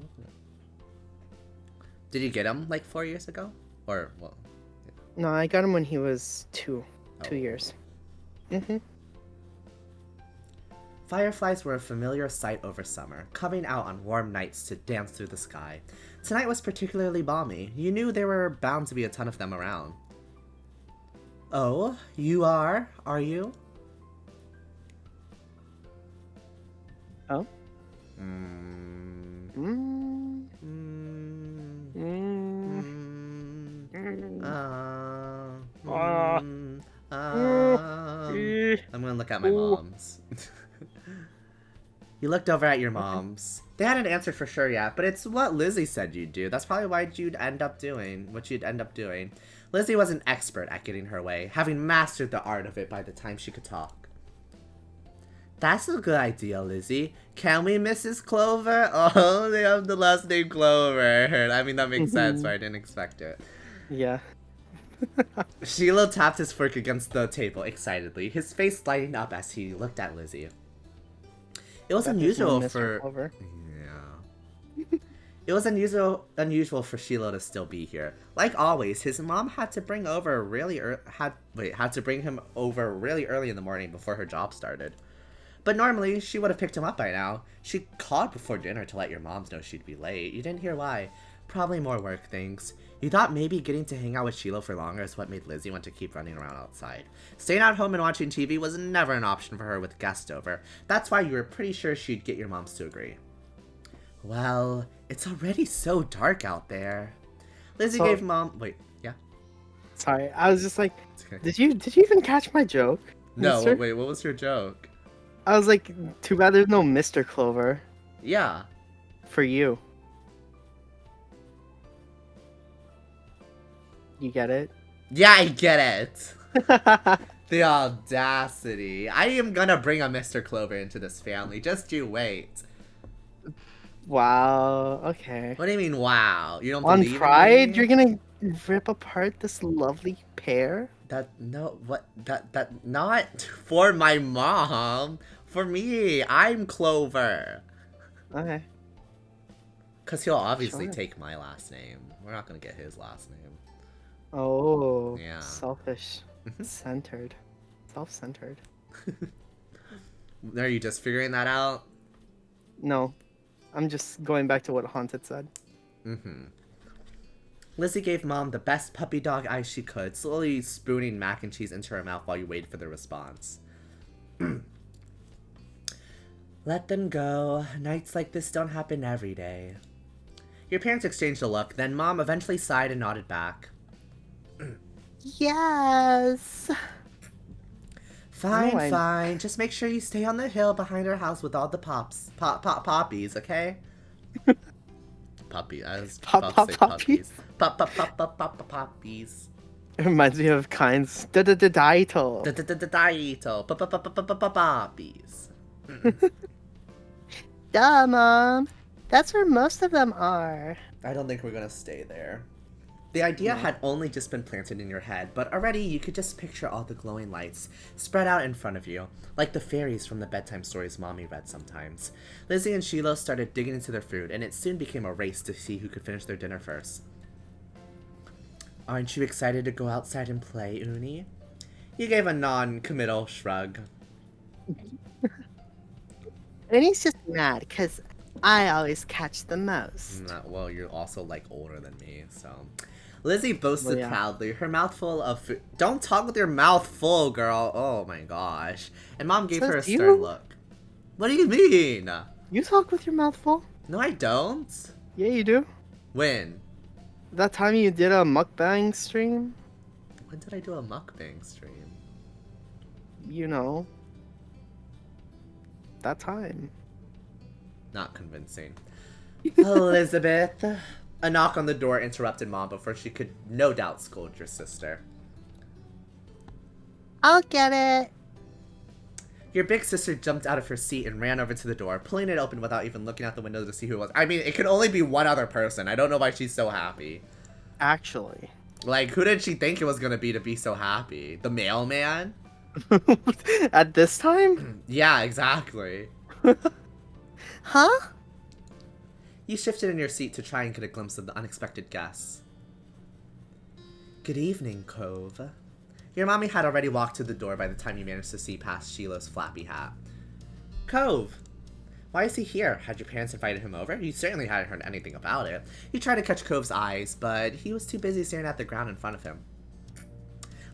Did you get him like 4 years ago? Or, well... No, I got him when he was 2 years. Fireflies were a familiar sight over summer, coming out on warm nights to dance through the sky. Tonight was particularly balmy. You knew there were bound to be a ton of them around. Oh, you are you? Oh? I'm gonna look at my mom's. You looked over at your mom's. They hadn't answered for sure yet, but it's what Lizzie said you'd do. That's probably why you'd end up doing what you'd end up doing. Lizzie was an expert at getting her way, having mastered the art of it by the time she could talk. That's a good idea, Lizzie. Can we, Mrs. Clover? Oh, they have the last name Clover. I mean, that makes sense, but I didn't expect it. Yeah. Shiloh tapped his fork against the table excitedly, his face lighting up as he looked at Lizzie. It was unusual for... Clover. Yeah. It was unusual for Shiloh to still be here. Like always, his mom had to bring him over really early in the morning before her job started. But normally, she would have picked him up by now. She called before dinner to let your moms know she'd be late. You didn't hear why. Probably more work things. You thought maybe getting to hang out with Shiloh for longer is what made Lizzie want to keep running around outside. Staying at home and watching TV was never an option for her with guests over. That's why you were pretty sure she'd get your moms to agree. Well, it's already so dark out there. Lizzie gave mom... Wait, yeah? Sorry, I was just like, Okay. did you even catch my joke? No, mister? wait, what was your joke? I was like, too bad there's no Mr. Clover Yeah. for you. You get it? Yeah, I get it. The audacity. I am gonna bring a Mr. Clover into this family. Just you wait. Wow, okay. What do you mean, wow? You don't On believe Pride, in me? you're gonna rip apart this lovely pair? That not for my mom. For me, I'm Clover. Okay. Because he'll obviously Sure. take my last name. We're not gonna get his last name. Oh, Yeah. selfish. Centered. Self-centered. Are you just figuring that out? No. I'm just going back to what Haunted said. Lizzie gave Mom the best puppy dog eyes she could, slowly spooning mac and cheese into her mouth while you waited for the response. Let them go. Nights like this don't happen every day. Your parents exchanged a look, then Mom eventually sighed and nodded back. Yes. Fine, No, fine. Just make sure you stay on the hill behind our house with all the poppies, okay? Puppy. I was about to say puppies. Poppies. It reminds me of Kind's Daito. Daito. Poppies. Duh, Mom. That's where most of them are. I don't think we're gonna stay there. The idea No. had only just been planted in your head, but already you could just picture all the glowing lights spread out in front of you, like the fairies from the bedtime stories Mommy read sometimes. Lizzie and Shiloh started digging into their food, and it soon became a race to see who could finish their dinner first. Aren't you excited to go outside and play, Uni? You gave a non-committal shrug. And he's just mad because I always catch the most. Well, you're also, like, older than me, so... Lizzie boasted Well, yeah. proudly, her mouth full of food. Don't talk with your mouth full, girl. Oh my gosh. And Mom gave her a Says stern you? look. What do you mean? You talk with your mouth full? No, I don't. Yeah, you do. When? That time you did a mukbang stream? When did I do a mukbang stream? You know. That time. Not convincing. Elizabeth. A knock on the door interrupted Mom before she could no doubt scold your sister. I'll get it. Your big sister jumped out of her seat and ran over to the door, pulling it open without even looking out the window to see who it was. I mean, it could only be one other person. I don't know why she's so happy. Actually. Like, who did she think it was gonna be to be so happy? The mailman? At this time? Yeah, exactly. Huh? You shifted in your seat to try and get a glimpse of the unexpected guests. Good evening, Cove. Your mommy had already walked to the door by the time you managed to see past Sheila's flappy hat. Cove! Why is he here? Had your parents invited him over? You certainly hadn't heard anything about it. You tried to catch Cove's eyes, but he was too busy staring at the ground in front of him.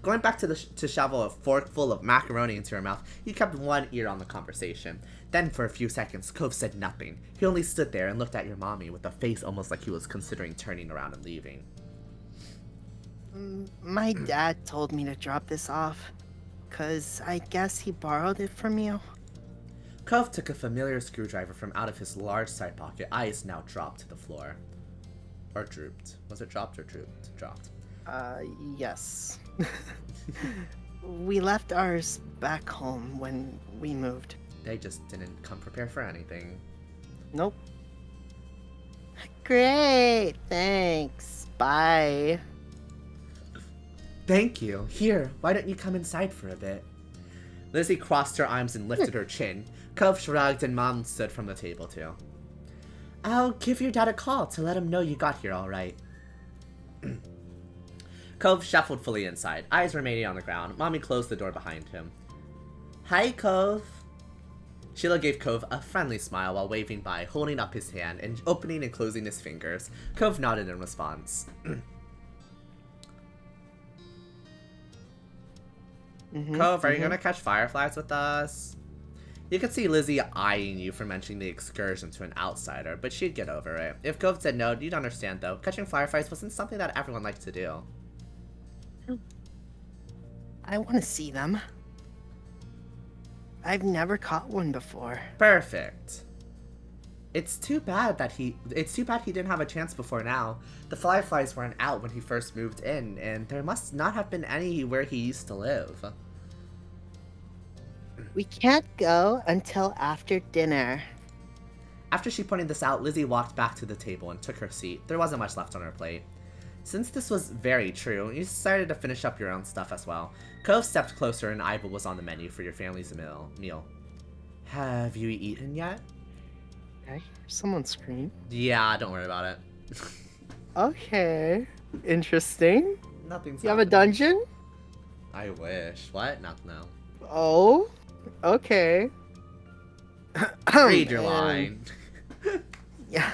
Going back to shovel a fork full of macaroni into her mouth, you kept one ear on the conversation. Then, for a few seconds, Cove said nothing. He only stood there and looked at your mommy with a face almost like he was considering turning around and leaving. My dad told me to drop this off. 'Cause I guess he borrowed it from you. Cove took a familiar screwdriver from out of his large side pocket, eyes now dropped to the floor. Or drooped. Was it dropped or drooped? Dropped. Yes. We left ours back home when we moved. They just didn't come prepared for anything. Nope. Great, thanks. Bye. Thank you. Here, why don't you come inside for a bit? Lizzie crossed her arms and lifted her chin. Cove shrugged and Mom stood from the table too. I'll give your dad a call to let him know you got here all right. Cove shuffled fully inside, eyes remaining on the ground. Mommy closed the door behind him. Hi, Cove. Sheila gave Cove a friendly smile while waving by, holding up his hand and opening and closing his fingers. Cove nodded in response. Cove, are you gonna catch fireflies with us? You could see Lizzie eyeing you for mentioning the excursion to an outsider, but she'd get over it. If Cove said no, you'd understand though. Catching fireflies wasn't something that everyone liked to do. I want to see them. I've never caught one before. Perfect. It's too bad he didn't have a chance before now. The fireflies weren't out when he first moved in, and there must not have been any where he used to live. We can't go until after dinner. After she pointed this out, Lizzie walked back to the table and took her seat. There wasn't much left on her plate. Since this was very true, you decided to finish up your own stuff as well. Cove stepped closer and eyeball was on the menu for your family's meal. Have you eaten yet? Okay. Someone scream. Yeah, don't worry about it. Okay. Interesting. Nothing's You have a happening. dungeon? I wish. What? Not no. Oh. Okay. Read your And- line. Yeah.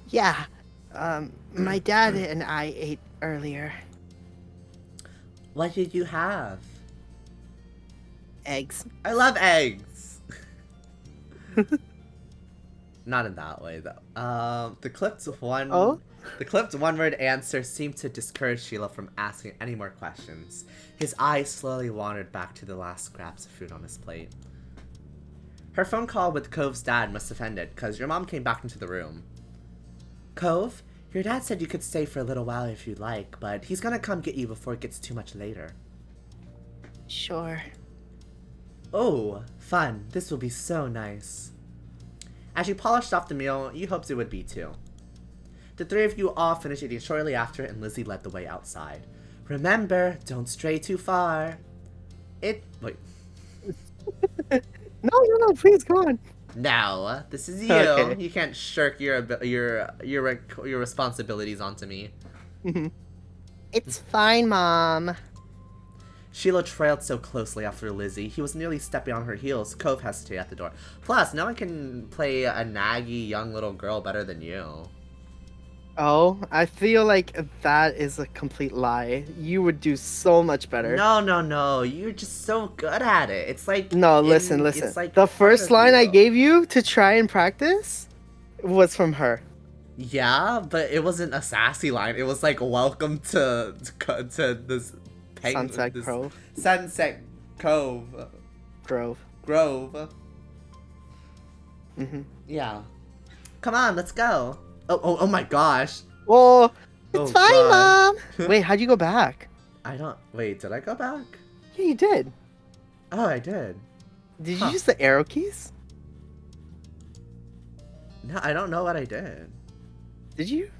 Yeah. My dad and I ate earlier. What did you have? Eggs. I love eggs. Not in that way though. The clipped one. Oh? The clipped one-word answer seemed to discourage Sheila from asking any more questions. His eyes slowly wandered back to the last scraps of food on his plate. Her phone call with Cove's dad must have ended, because your mom came back into the room. Cove, your dad said you could stay for a little while if you'd like, but he's gonna come get you before it gets too much later. Sure. Oh, fun. This will be so nice. As you polished off the meal, you hoped it would be too. The three of you all finished eating shortly after, and Lizzie led the way outside. Remember, don't stray too far. Wait. No, please go on. No, this is you. Okay. You can't shirk your responsibilities onto me. It's fine, Mom. Sheila trailed so closely after Lizzie, he was nearly stepping on her heels. Cove hesitated at the door. Plus, no one can play a naggy young little girl better than you. Oh, I feel like that is a complete lie. You would do so much better. No. You're just so good at it. It's like... No, listen. It's like the part first of line I you. gave you to try and practice was from her. Yeah, but it wasn't a sassy line. It was like, welcome to this... Sunset this Grove. Sunset Cove. Grove. Mm-hmm. Yeah. Come on, let's go. Oh my gosh. Oh, Oh, It's fine, God. Mom. wait, how'd you go back? Wait, did I go back? Yeah, you did. Oh, I did. Did Huh. you use the arrow keys? No, I don't know what I did. Did you?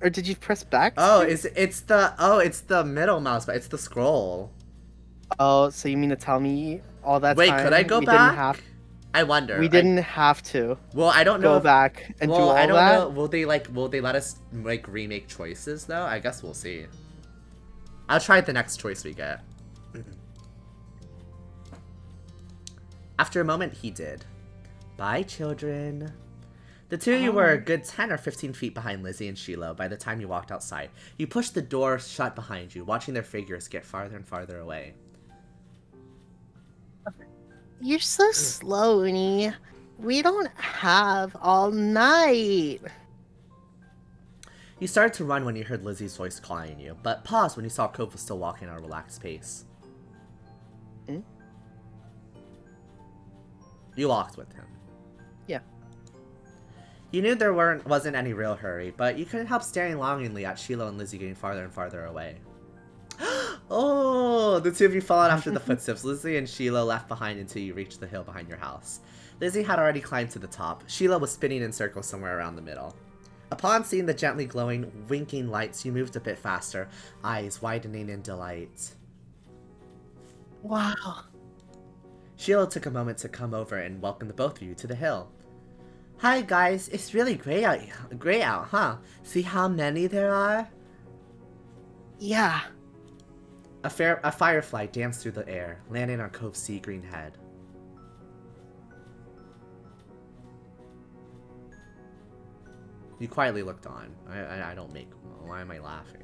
Or did you press back? Oh, it's the middle mouse, but it's the scroll. Oh, so you mean to tell me all that Wait, time could I go we back? Didn't have, I wonder. we didn't have to Well, I don't know. go if- back and do all I don't that. know. Will they let us like remake choices though? I guess we'll see. I'll try the next choice we get. After a moment, he did. Bye, children. The two of you were a good 10 or 15 feet behind Lizzie and Sheila by the time you walked outside. You pushed the door shut behind you, watching their figures get farther and farther away. You're so slow, Uni. We don't have all night. You started to run when you heard Lizzie's voice calling you, but paused when you saw Cove was still walking at a relaxed pace. Hmm? You walked with him. Yeah. You knew there wasn't any real hurry, but you couldn't help staring longingly at Sheila and Lizzie getting farther and farther away. Oh, the two of you followed after the footsteps Lizzie and Sheila left behind until you reached the hill behind your house. Lizzie had already climbed to the top. Sheila was spinning in circles somewhere around the middle. Upon seeing the gently glowing, winking lights, you moved a bit faster, eyes widening in delight. Wow. Sheila took a moment to come over and welcome the both of you to the hill. Hi guys, it's really great out, huh? See how many there are? Yeah. A firefly danced through the air, landing on Cove's sea green head. You quietly looked on. I don't make... Why am I laughing?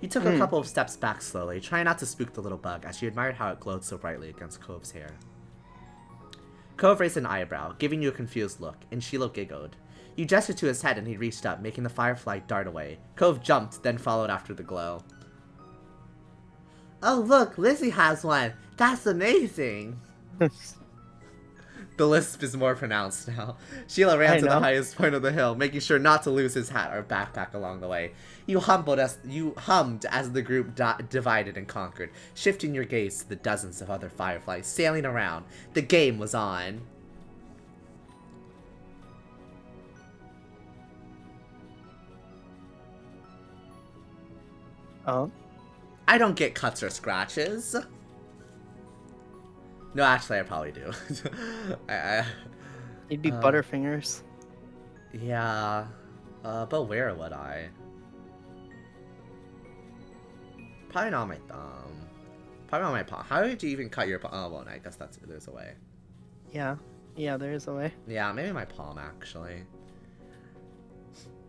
You took a couple of steps back slowly, trying not to spook the little bug, as you admired how it glowed so brightly against Cove's hair. Cove raised an eyebrow, giving you a confused look, and Sheila giggled. You gestured to his head and he reached up, making the firefly dart away. Cove jumped, then followed after the glow. Oh look, Lizzie has one! That's amazing! The lisp is more pronounced now. Sheila ran I to the know. highest point of the hill, making sure not to lose his hat or backpack along the way. You hummed as the group divided and conquered, shifting your gaze to the dozens of other fireflies sailing around. The game was on. Oh. I don't get cuts or scratches. No, actually, I probably do. You'd be Butterfingers. Yeah, but where would I? Probably not on my thumb. Probably on my palm. How did you even cut your palm? Oh, well, I guess there's a way. Yeah. Yeah, there is a way. Yeah, maybe my palm, actually.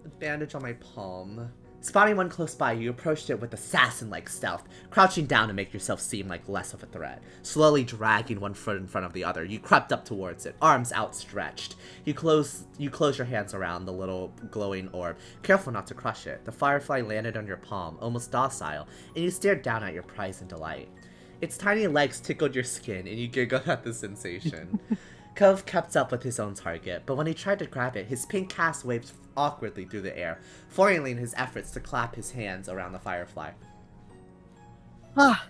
A bandage on my palm. Spotting one close by, you approached it with assassin-like stealth, crouching down to make yourself seem like less of a threat. Slowly dragging one foot in front of the other, you crept up towards it, arms outstretched. You close your hands around the little glowing orb, careful not to crush it. The firefly landed on your palm, almost docile, and you stared down at your prize in delight. Its tiny legs tickled your skin, and you giggled at the sensation. Cove kept up with his own target, but when he tried to grab it, his pink cast waved awkwardly through the air, foiling his efforts to clap his hands around the firefly. Ah,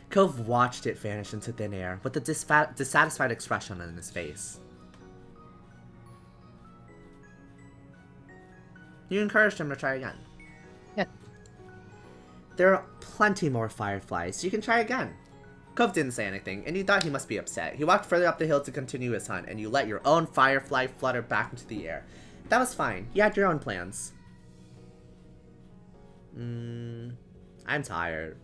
Cove watched it vanish into thin air, with a dissatisfied expression on his face. You encouraged him to try again. Yeah. There are plenty more fireflies. You can try again. Cove didn't say anything, and you thought he must be upset. He walked further up the hill to continue his hunt, and you let your own firefly flutter back into the air. That was fine. You had your own plans. I'm tired.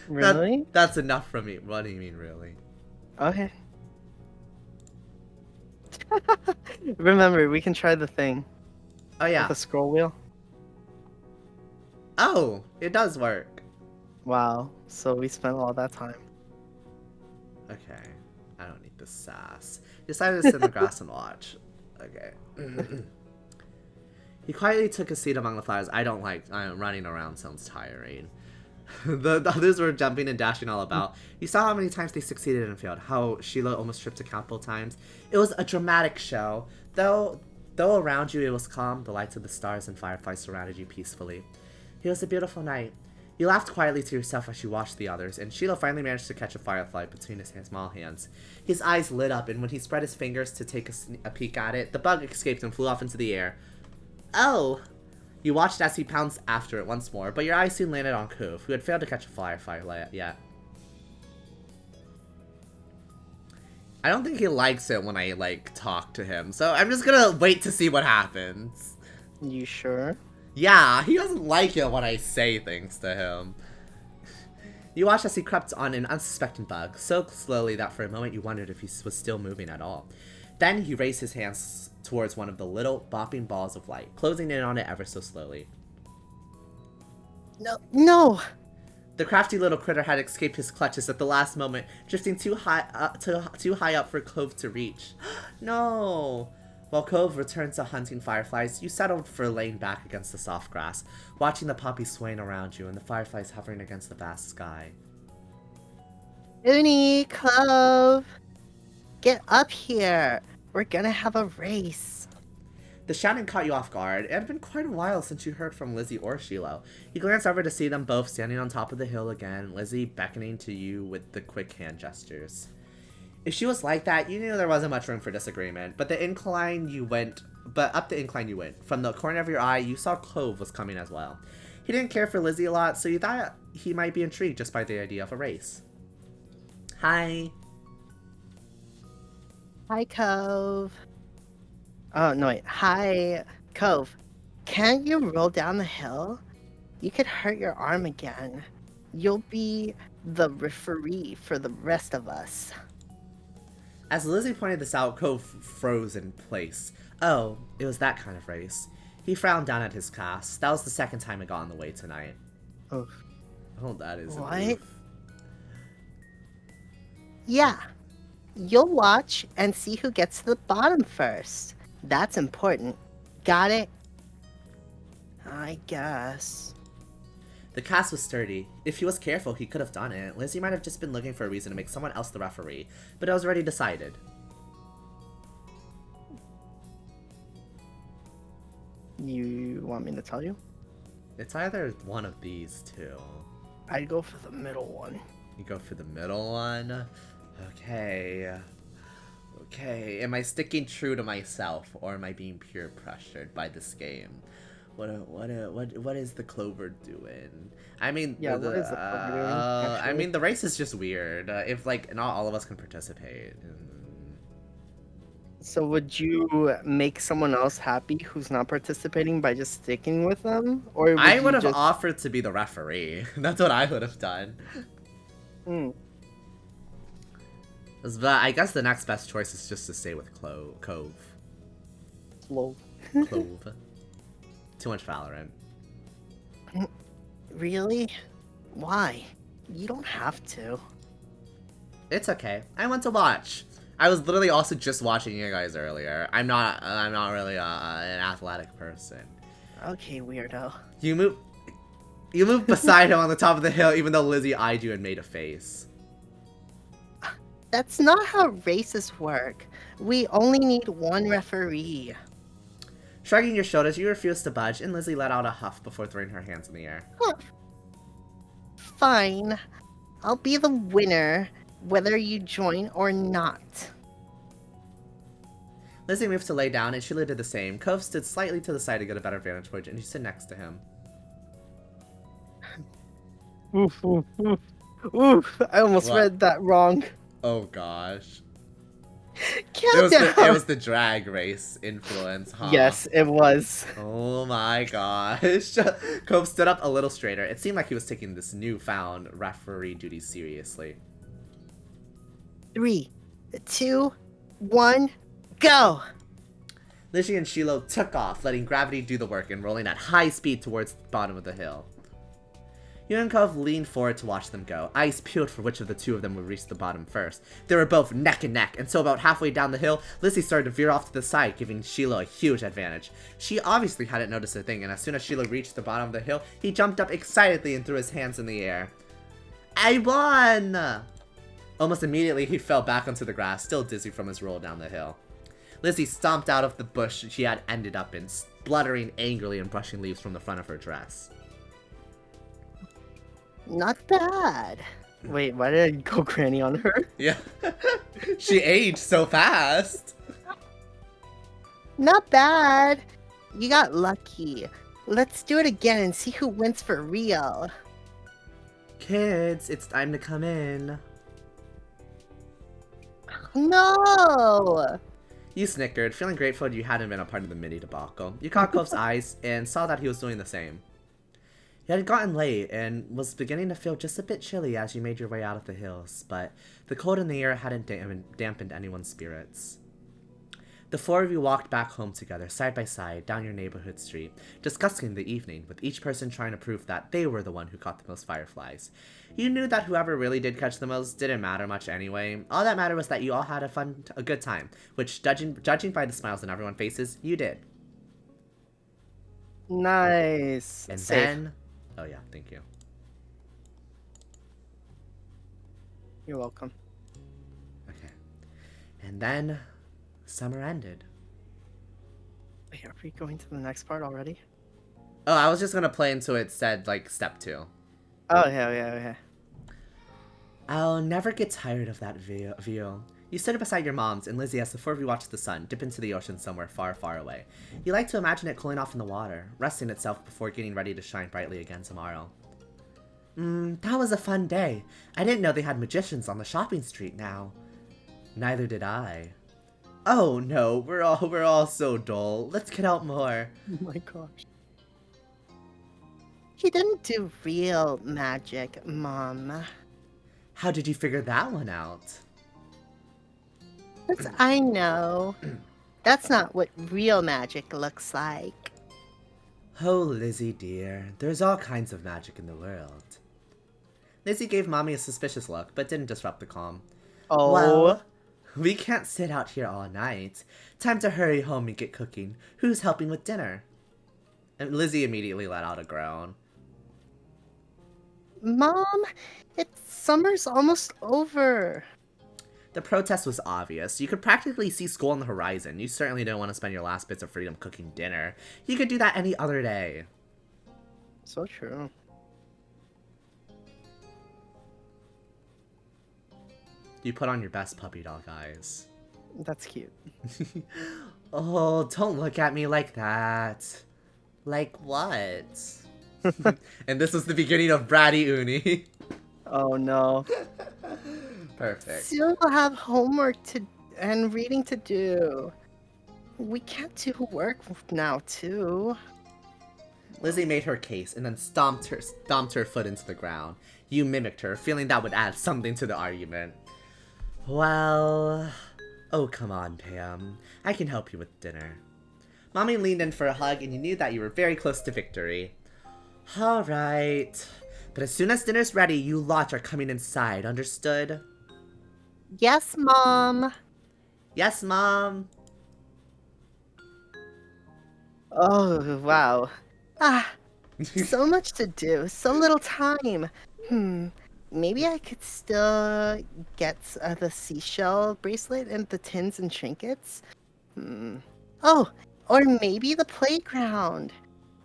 Really? That's enough from me. What do you mean, really? Okay. Remember, we can try the thing. Oh, yeah. The scroll wheel. Oh, it does work. Wow. So we spent all that time. Okay. I don't need the sass. You decided to sit in the grass and watch. Okay. He quietly took a seat among the flowers. Running around sounds tiring. The others were jumping and dashing all about. You saw how many times they succeeded and failed. How Sheila almost tripped a couple times. It was a dramatic show. Though around you it was calm, the lights of the stars and fireflies surrounded you peacefully. It was a beautiful night. You laughed quietly to yourself as you watched the others, and Sheila finally managed to catch a firefly between his small hands. His eyes lit up, and when he spread his fingers to take a peek at it, the bug escaped and flew off into the air. Oh! You watched as he pounced after it once more, but your eyes soon landed on Cove, who had failed to catch a firefly yet. I don't think he likes it when I, talk to him, so I'm just gonna wait to see what happens. You sure? Yeah, he doesn't like it when I say things to him. You watched as he crept on an unsuspecting bug, so slowly that for a moment you wondered if he was still moving at all. Then he raised his hands towards one of the little bopping balls of light, closing in on it ever so slowly. No! The crafty little critter had escaped his clutches at the last moment, drifting too high up for Cove to reach. No! While Cove returned to hunting fireflies, you settled for laying back against the soft grass, watching the poppies swaying around you and the fireflies hovering against the vast sky. Uni, Clove! Get up here! We're gonna have a race. The shouting caught you off guard. It had been quite a while since you heard from Lizzie or Shiloh. You glanced over to see them both standing on top of the hill again, Lizzie beckoning to you with the quick hand gestures. If she was like that, you knew there wasn't much room for disagreement, but up the incline you went. From the corner of your eye, you saw Clove was coming as well. He didn't care for Lizzie a lot, so you thought he might be intrigued just by the idea of a race. Hi. Hi, Cove. Oh, no, wait. Hi, Cove. Can't you roll down the hill? You could hurt your arm again. You'll be the referee for the rest of us. As Lizzie pointed this out, Cove froze in place. Oh, it was that kind of race. He frowned down at his cast. That was the second time it got in the way tonight. Oof. Oh, that is What? an oof. Yeah. You'll watch and see who gets to the bottom first. That's important. Got it? I guess. The cast was sturdy. If he was careful, he could have done it. Lizzie might have just been looking for a reason to make someone else the referee, but it was already decided. You want me to tell you? It's either one of these two. I'd go for the middle one. You go for the middle one? Okay. Okay, am I sticking true to myself, or am I being peer pressured by this game? What is the Clover doing? I mean, Yeah, what is the Clover doing, I actually? mean, the race is just weird. If not all of us can participate. So would you make someone else happy who's not participating by just sticking with them? Or would I would you have offered to be the referee. That's what I would have done. Hmm. But I guess the next best choice is just to stay with Cove. Slow. Clove. Too much Valorant. Really? Why? You don't have to. It's okay. I want to watch. I was literally also just watching you guys earlier. I'm not really an athletic person. Okay, weirdo. You move beside him on the top of the hill, even though Lizzie eyed you and made a face. That's not how races work. We only need one referee. Shrugging your shoulders, you refuse to budge, and Lizzie let out a huff before throwing her hands in the air. Huh. Fine. I'll be the winner, whether you join or not. Lizzie moved to lay down, and Sheila did the same. Cove stood slightly to the side to get a better vantage point, and she stood next to him. Oof, oof, oof. Oof, I almost What? read that wrong. Oh gosh. Calm down. It was the drag race influence, huh? Yes, it was. Oh my gosh. Cove stood up a little straighter. It seemed like he was taking this newfound referee duty seriously. 3, 2, 1, go! Lizzie and Shiloh took off, letting gravity do the work and rolling at high speed towards the bottom of the hill. You and Cove leaned forward to watch them go. Eyes peeled for which of the two of them would reach the bottom first. They were both neck and neck, and so about halfway down the hill, Lizzie started to veer off to the side, giving Shiloh a huge advantage. She obviously hadn't noticed a thing, and as soon as Shiloh reached the bottom of the hill, he jumped up excitedly and threw his hands in the air. I won! Almost immediately, he fell back onto the grass, still dizzy from his roll down the hill. Lizzie stomped out of the bush she had ended up in, spluttering angrily and brushing leaves from the front of her dress. Not bad. Wait, why did I go granny on her? Yeah. She aged so fast. Not bad. You got lucky. Let's do it again and see who wins for real. Kids, it's time to come in. No! You snickered, feeling grateful you hadn't been a part of the mini debacle. You caught Cove's eyes and saw that he was doing the same. It had gotten late and was beginning to feel just a bit chilly as you made your way out of the hills, but the cold in the air hadn't dampened anyone's spirits. The four of you walked back home together, side by side, down your neighborhood street, discussing the evening, with each person trying to prove that they were the one who caught the most fireflies. You knew that whoever really did catch the most didn't matter much anyway. All that mattered was that you all had a good time, which, judging by the smiles on everyone's faces, you did. Nice. And Safe. then... Oh yeah, thank you. You're welcome. Okay. And then... summer ended. Wait, are we going to the next part already? Oh, I was just gonna play until it said, like, step 2. Oh, yeah. I'll never get tired of that view. You stood beside your mom's, and Lizzie, as the four of you watched the sun dip into the ocean somewhere far, far away. You like to imagine it cooling off in the water, resting itself before getting ready to shine brightly again tomorrow. That was a fun day. I didn't know they had magicians on the shopping street now. Neither did I. Oh no, we're all so dull. Let's get out more. Oh my gosh. He didn't do real magic, Mom. How did you figure that one out? I know. That's not what real magic looks like. Oh, Lizzie dear, there's all kinds of magic in the world. Lizzie gave Mommy a suspicious look, but didn't disrupt the calm. Oh. Well, we can't sit out here all night. Time to hurry home and get cooking. Who's helping with dinner? And Lizzie immediately let out a groan. Mom, summer's almost over. The protest was obvious. You could practically see school on the horizon. You certainly don't want to spend your last bits of freedom cooking dinner. You could do that any other day. So true. You put on your best puppy dog eyes. That's cute. Oh, don't look at me like that. Like what? And this was the beginning of Bratty Uni. Oh no. Perfect. Still have homework and reading to do. We can't do work now, too. Lizzie made her case and then stomped her foot into the ground. You mimicked her, feeling that would add something to the argument. Well... Oh, come on, Pam. I can help you with dinner. Mommy leaned in for a hug, and you knew that you were very close to victory. Alright. But as soon as dinner's ready, you lot are coming inside, understood? Yes, Mom. Yes, Mom. Oh, wow. Ah, so much to do, so little time. Maybe I could still get the seashell bracelet and the tins and trinkets. Oh, or maybe the playground.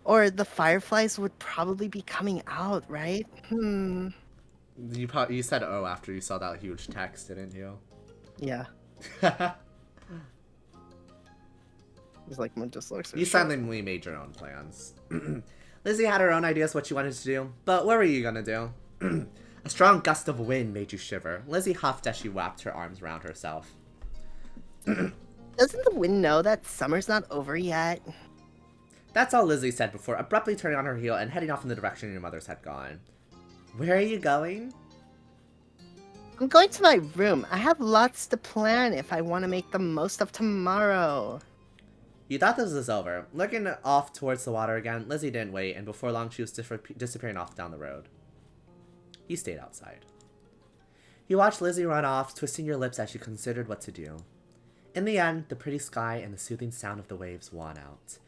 Or the fireflies would probably be coming out, right? You said oh after you saw that huge text, didn't you? Yeah. It's like my just looks. You silently made your own plans. Lizzie had her own ideas what she wanted to do, but what were you gonna do? A strong gust of wind made you shiver. Lizzie huffed as she wrapped her arms around herself. Doesn't the wind know that summer's not over yet? That's all Lizzie said before abruptly turning on her heel and heading off in the direction your mother's had gone. Where are you going? I'm going to my room. I have lots to plan if I want to make the most of tomorrow. You thought this was over. Looking off towards the water again, Lizzie didn't wait, and before long she was disappearing off down the road. You stayed outside. You watched Lizzie run off, twisting your lips as she considered what to do. In the end, the pretty sky and the soothing sound of the waves won out.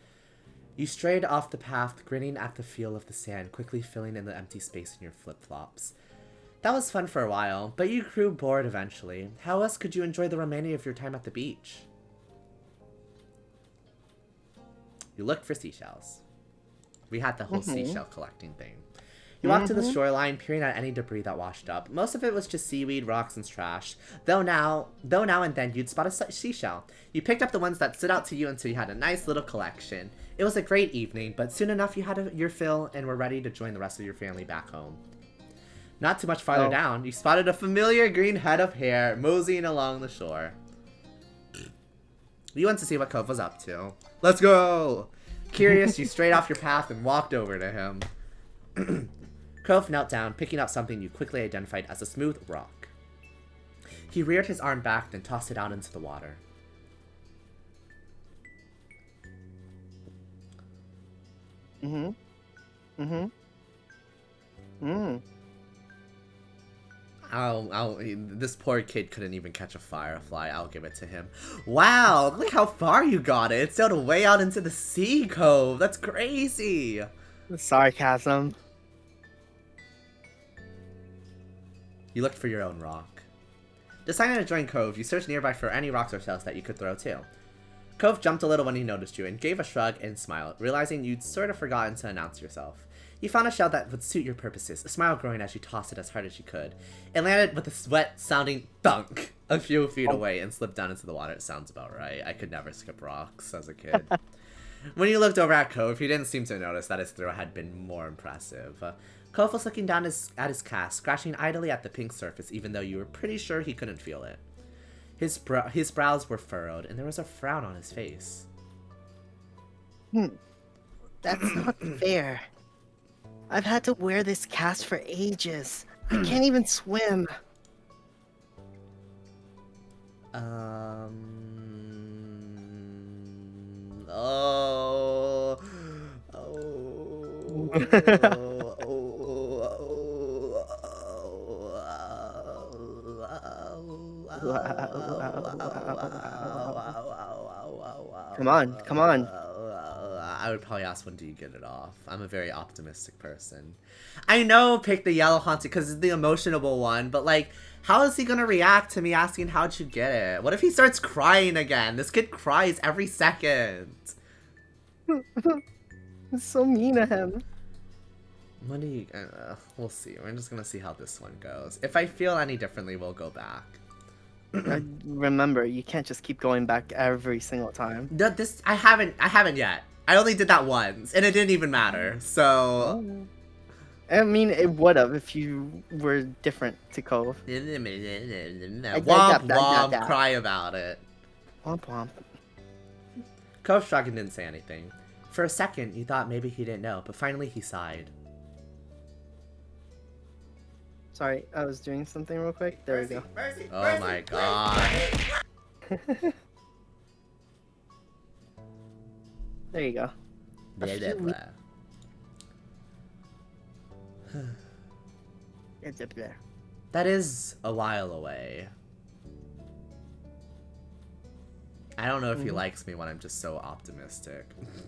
You strayed off the path, grinning at the feel of the sand, quickly filling in the empty space in your flip-flops. That was fun for a while, but you grew bored eventually. How else could you enjoy the remainder of your time at the beach? You looked for seashells. We had the whole seashell collecting thing. You walked to the shoreline, peering at any debris that washed up. Most of it was just seaweed, rocks, and trash. Though now and then you'd spot a seashell. You picked up the ones that stood out to you until you had a nice little collection. It was a great evening, but soon enough you had your fill and were ready to join the rest of your family back home. Not too much farther down, you spotted a familiar green head of hair moseying along the shore. You went to see what Cove was up to. Let's go! Curious, you strayed off your path and walked over to him. Cove knelt down, picking up something you quickly identified as a smooth rock. He reared his arm back, then tossed it out into the water. This poor kid couldn't even catch a firefly. I'll give it to him. Wow, look how far you got it. It sailed way out into the sea, Cove. That's crazy. Sarcasm. You looked for your own rock. Deciding to join Cove, you searched nearby for any rocks or shells that you could throw too. Cove jumped a little when he noticed you and gave a shrug and smiled, realizing you'd sort of forgotten to announce yourself. You found a shell that would suit your purposes, a smile growing as you tossed it as hard as you could. It landed with a sweat-sounding thunk a few feet away and slipped down into the water. It sounds about right. I could never skip rocks as a kid. When you looked over at Cove, he didn't seem to notice that his throw had been more impressive. Cove was looking down at his cast, scratching idly at the pink surface even though you were pretty sure he couldn't feel it. His brows were furrowed, and there was a frown on his face. That's not fair. I've had to wear this cast for ages. I can't even swim. Come on, come on. I would probably ask, when do you get it off? I'm a very optimistic person. I know pick the yellow haunted because it's the emotional one, but like, how is he gonna react to me asking how'd you get it? What if he starts crying again? This kid cries every second. It's so mean of him. What do you... we'll see. We're just gonna see how this one goes. If I feel any differently, we'll go back. Remember, you can't just keep going back every single time. No, I haven't yet. I only did that once, and it didn't even matter, so... I mean, it would have if you were different to Cove. Womp womp, cry about it. Womp womp. Cove shrugged and didn't say anything. For a second, you thought maybe he didn't know, but finally he sighed. Sorry, I was doing something real quick. There we go. Oh my god. There you go. Blah, A blah, few blah. It's up there. That is a while away. I don't know if he likes me when I'm just so optimistic.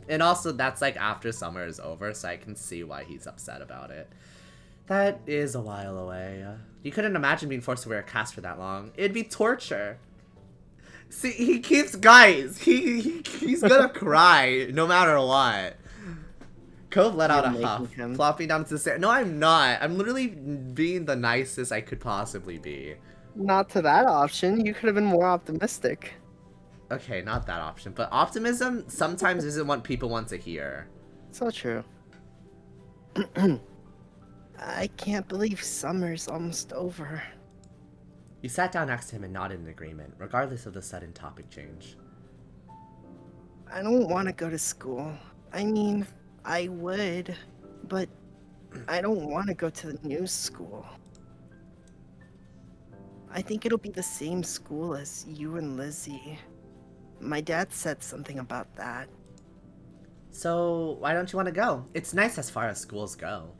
And also, that's like after summer is over, so I can see why he's upset about it. That is a while away. You couldn't imagine being forced to wear a cast for that long. It'd be torture. See, he keeps, guys, he's gonna cry no matter what. Cove let out a You're huff, making him. flopping down to the sand. No, I'm not. I'm literally being the nicest I could possibly be. Not to that option. You could have been more optimistic. Okay, not that option, but optimism sometimes isn't what people want to hear. So true. I can't believe summer's almost over. You sat down next to him and nodded in agreement, regardless of the sudden topic change. I don't want to go to school. I mean, I would, but I don't want to go to the new school. I think it'll be the same school as you and Lizzie. My dad said something about that. So, why don't you want to go? It's nice as far as schools go.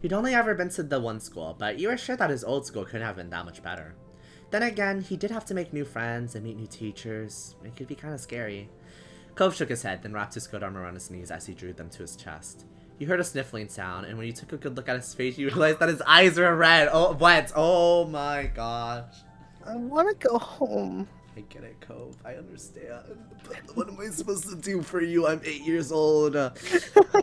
He'd only ever been to the one school, but you were sure that his old school couldn't have been that much better. Then again, he did have to make new friends and meet new teachers. It could be kind of scary. Cove shook his head, then wrapped his coat arm around his knees as he drew them to his chest. You heard a sniffling sound, and when you took a good look at his face, you realized that his eyes were red. Oh, wet. Oh my gosh. I want to go home. I get it, Cove. I understand. But what am I supposed to do for you? I'm 8 years old.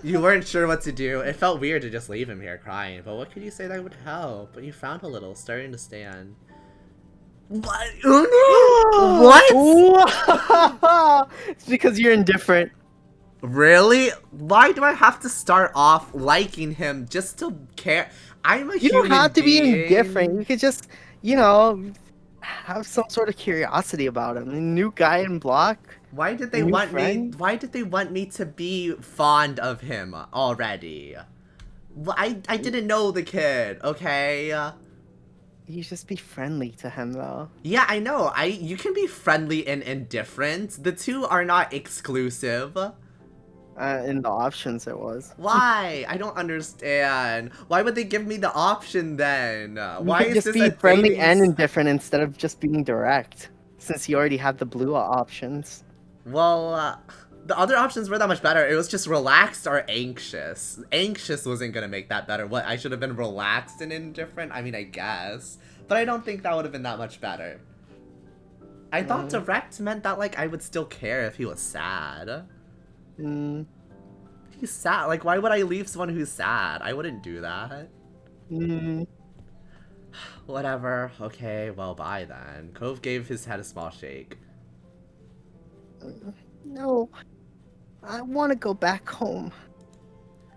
You weren't sure what to do. It felt weird to just leave him here crying, but what could you say that would help? But you found a little, starting to stand. What? What? It's because you're indifferent. Really? Why do I have to start off liking him just to care? I'm a You human don't have to be being. indifferent. You could just, you know, have some sort of curiosity about him. A new guy in block. Why did they New want me? friend? Why did they want me to be fond of him already? I didn't know the kid. Okay. You just be friendly to him, though. Yeah, I know. You can be friendly and indifferent. The two are not exclusive. In the options, it was. Why? I don't understand. Why would they give me the option then? You Why could is just this be a friendly dating and indifferent instead of just being direct, since you already have the blue options. Well, the other options were that much better. It was just relaxed or anxious. Anxious wasn't gonna make that better. What, I should have been relaxed and indifferent? I mean, I guess. But I don't think that would have been that much better. I thought direct meant that, like, I would still care if he was sad. Mm. He's sad. Like, why would I leave someone who's sad? I wouldn't do that. Mm. Whatever. Okay, well, bye then. Cove gave his head a small shake. No. I want to go back home.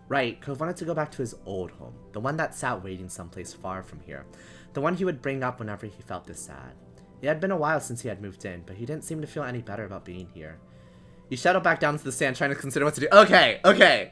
Right, Cove wanted to go back to his old home. The one that sat waiting someplace far from here. The one he would bring up whenever he felt this sad. It had been a while since he had moved in, but he didn't seem to feel any better about being here. He settled back down to the sand, trying to consider what to do. Okay, okay.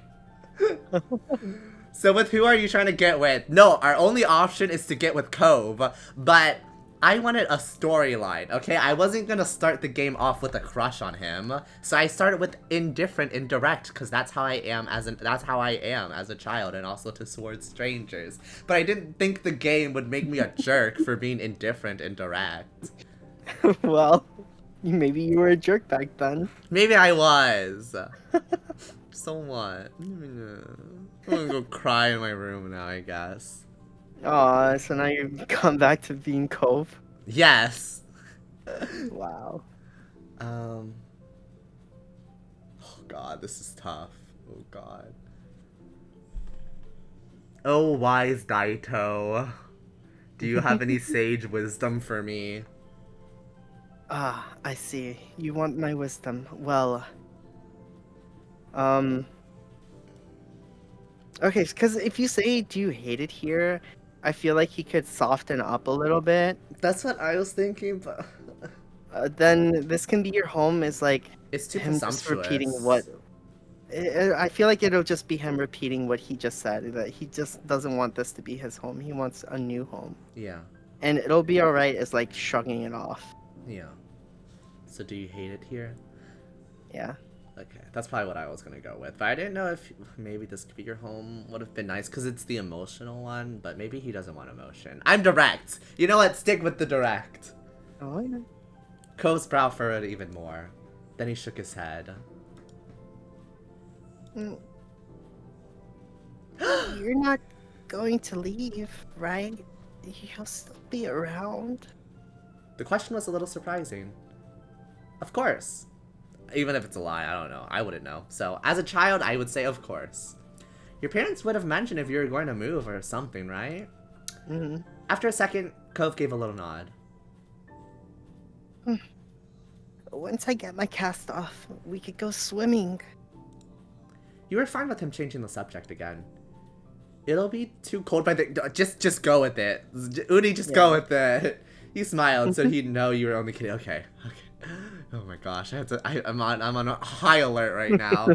So with who are you trying to get with? No, our only option is to get with Cove, but I wanted a storyline, okay? I wasn't gonna start the game off with a crush on him, so I started with indifferent and direct, because that's how I am as a child, and also towards strangers. But I didn't think the game would make me a jerk for being indifferent and direct. Well, maybe you were a jerk back then. Maybe I was. So what? I'm gonna go cry in my room now, I guess. Aw, so now you've gone back to being Cove? Yes. Wow. Oh god, this is tough. Oh god. Oh, wise Daito. Do you have any sage wisdom for me? Ah, I see. You want my wisdom. Well, okay, because if you say, do you hate it here, I feel like he could soften up a little bit. That's what I was thinking, but Then this can be your home is like it's too him just presumptuous. repeating what... I feel like it'll just be him repeating what he just said, that he just doesn't want this to be his home. He wants a new home. Yeah, And it'll be alright as like shrugging it off. yeah. So do you hate it here? Yeah. Okay, that's probably what I was gonna go with. But I didn't know if maybe this could be your home. Would have been nice because it's the emotional one. But maybe he doesn't want emotion. I'm direct. You know what? Stick with the direct. Oh, yeah. Cove's brow furrowed even more. Then he shook his head. Mm. You're not going to leave, right? You'll still be around. The question was a little surprising. Of course. Even if it's a lie, I don't know. I wouldn't know. So, as a child, I would say of course. Your parents would have mentioned if you were going to move or something, right? Mm-hmm. After a second, Cove gave a little nod. Once I get my cast off, we could go swimming. You were fine with him changing the subject again. It'll be too cold by the... Just go with it. Udi, just go with it. He smiled, so he'd know you were only kidding. Okay. Oh my gosh, I'm on a high alert right now.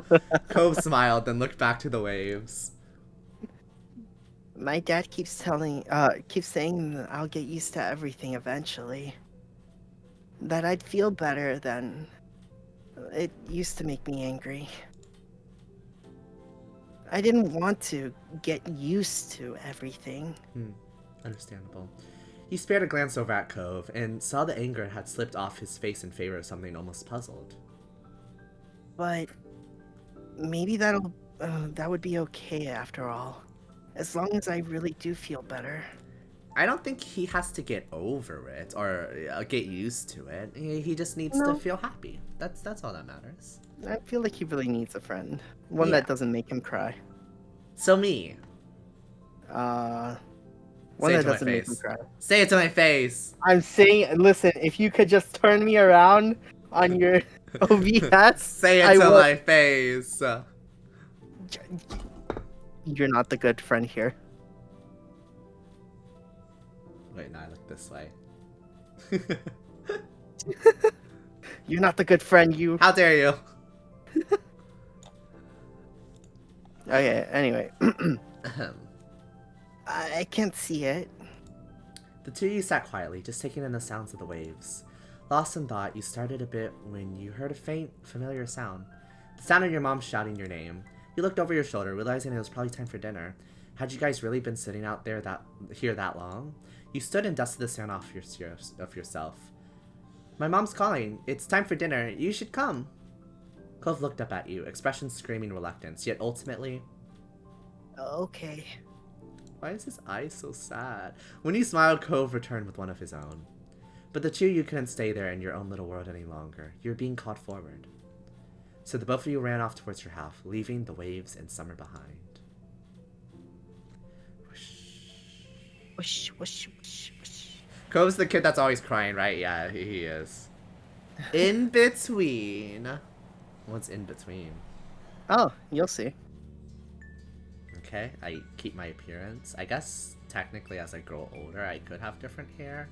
Cove smiled, then looked back to the waves. My dad keeps saying that I'll get used to everything eventually. That I'd feel better than it used to make me angry. I didn't want to get used to everything. Understandable. He spared a glance over at Cove and saw the anger had slipped off his face in favor of something almost puzzled. But maybe that would be okay after all. As long as I really do feel better. I don't think he has to get over it or get used to it. He just needs to feel happy. That's all that matters. I feel like he really needs a friend. One that doesn't make him cry. So me. One that doesn't make him cry. Say it to my face. I'm saying, listen, if you could just turn me around on your OBS. Say it to my face. You're not the good friend here. Wait, no, I look this way. You're not the good friend, you. How dare you? Okay, anyway. I can't see it. The two of you sat quietly, just taking in the sounds of the waves. Lost in thought, you started a bit when you heard a faint, familiar sound. The sound of your mom shouting your name. You looked over your shoulder, realizing it was probably time for dinner. Had you guys really been sitting out there here that long? You stood and dusted the sand off yourself. My mom's calling. It's time for dinner. You should come. Cove looked up at you, expression screaming reluctance, yet ultimately... Okay. Why is his eyes so sad? When he smiled, Cove returned with one of his own. But the two of you couldn't stay there in your own little world any longer. You were being called forward. So the both of you ran off towards your house, leaving the waves and summer behind. Whoosh, whoosh, whoosh, whoosh. Cove's the kid that's always crying, right? Yeah, he is. In between. What's in between? Oh, you'll see. Okay, I keep my appearance. I guess technically as I grow older, I could have different hair,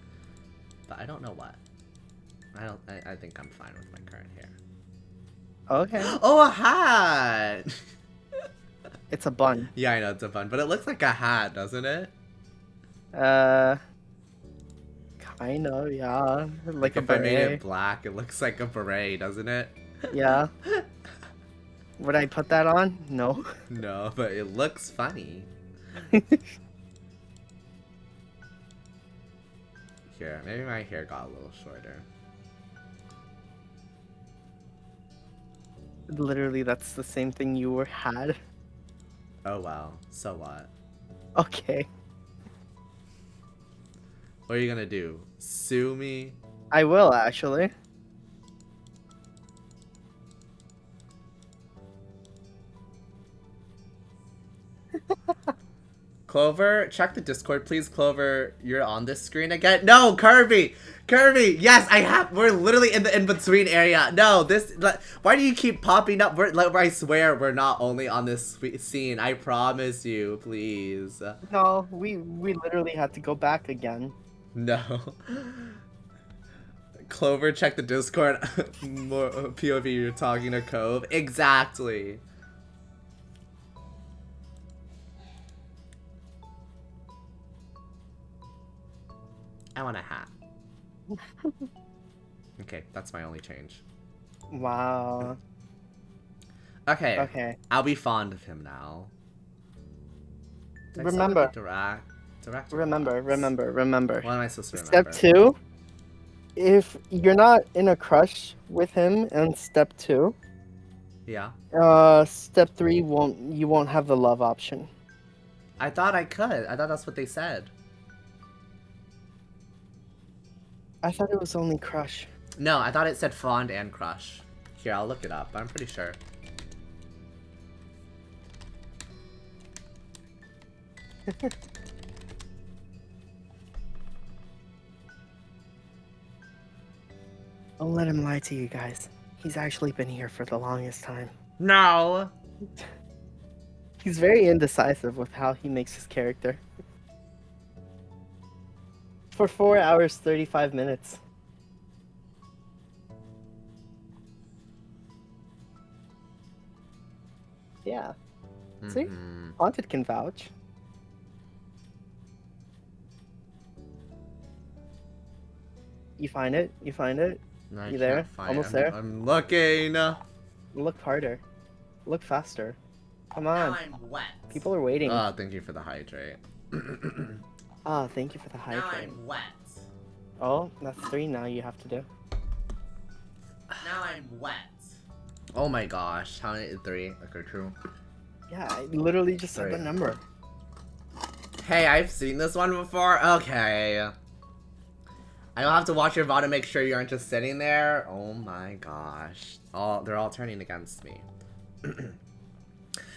but I don't know what. I think I'm fine with my current hair. Okay. Oh, a hat! It's a bun. Yeah, I know it's a bun, but it looks like a hat, doesn't it? Kind of, yeah. Like a if I made beret. it black, it looks like a beret, doesn't it? Yeah. Would I put that on? No. No, but it looks funny. Here, maybe my hair got a little shorter. Literally, that's the same thing you had. Oh wow, so what? Okay. What are you gonna do? Sue me? I will, actually. Clover, check the Discord, please. Clover, you're on this screen again. No, Kirby! Kirby! Yes, I have. We're literally in the in-between area. No, this. Why do you keep popping up? I swear we're not only on this scene. I promise you, please. No, we literally had to go back again. No. Clover, check the Discord. More POV, you're talking to Cove. Exactly. I want a hat. Okay, that's my only change. Wow. Okay. Okay. I'll be fond of him now. Did I sound Remember. like a director? Remember. What am I supposed to Step remember? 2, if you're not in a crush with him, and step 2, Yeah. step 3 you won't have the love option. I thought I could. I thought that's what they said. I thought it was only crush. No, I thought it said fond and crush. Here, I'll look it up. I'm pretty sure. Don't let him lie to you guys. He's actually been here for the longest time. No. He's very indecisive with how he makes his character. For 4 hours, 35 minutes. Yeah. See? Mhm. Haunted can vouch. You find it? You find it? No, I You can't there? find Almost it. there? I'm looking. Look harder. Look faster. Come Now on. I'm wet. People are waiting. Oh, thank you for the hydrate. Oh, thank you for the Now hydrate. I'm wet. Oh, that's 3 now you have to do. Now I'm wet. Oh my gosh. How many? 3? Okay, true. Yeah, I literally just said the 3. number. Hey, I've seen this one before. Okay. I don't have to watch your VOD to make sure you aren't just sitting there. Oh my gosh. They're all turning against me.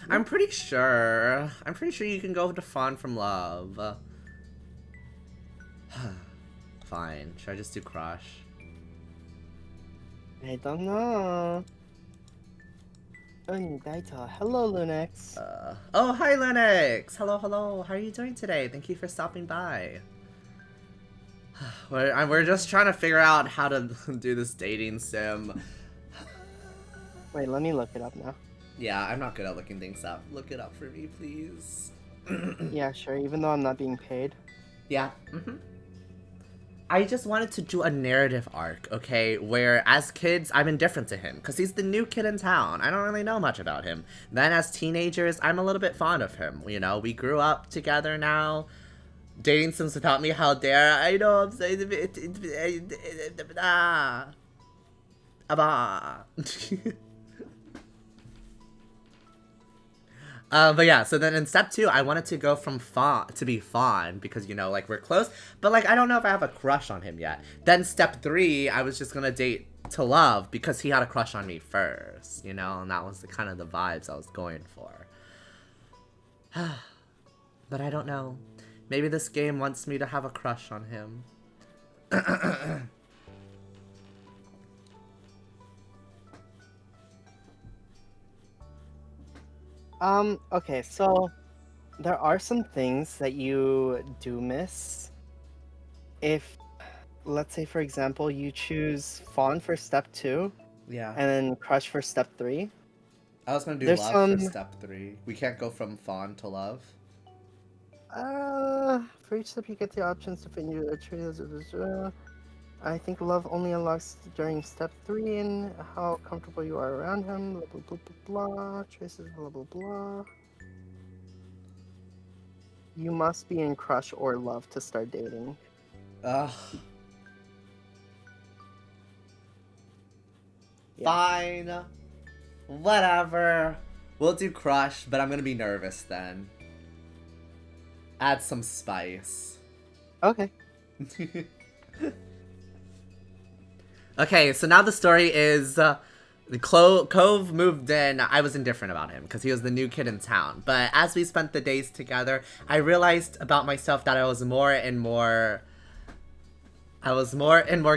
I'm pretty sure you can go to Fawn from Love. Fine. Should I just do Crush? I don't know. Daito. Hello, Lunex. Oh, hi, Lennox! Hello, hello. How are you doing today? Thank you for stopping by. We're just trying to figure out how to do this dating sim. Wait, let me look it up now. Yeah, I'm not good at looking things up. Look it up for me, please. Yeah, sure, even though I'm not being paid. Yeah. I just wanted to do a narrative arc, okay, where as kids, I'm indifferent to him, because he's the new kid in town. I don't really know much about him. Then as teenagers, I'm a little bit fond of him. You know, we grew up together now. Dating sims without me, how dare I know I'm saying but yeah, so then in step 2, I wanted to go from fawn to be fawn because, you know, like, we're close, but, like, I don't know if I have a crush on him yet. Then step 3, I was just gonna date to love because he had a crush on me first, you know, and that was the kind of the vibes I was going for. But I don't know. Maybe this game wants me to have a crush on him. Okay, so there are some things that you do miss. If, let's say, for example, you choose Fawn for step 2 Yeah. and then Crush for step 3. I was gonna do There's love some- for step 3. We can't go from fawn to love. For each step you get the options to fit in your choices. I think love only unlocks during step 3 and how comfortable you are around him. Blah blah blah blah blah. Choices blah blah blah. You must be in crush or love to start dating. Ugh. Yeah. Fine. Whatever. We'll do crush, but I'm gonna be nervous then. Add some spice. Okay. Okay, so now the story is Cove moved in. I was indifferent about him because he was the new kid in town. But as we spent the days together, I realized about myself that I was more and more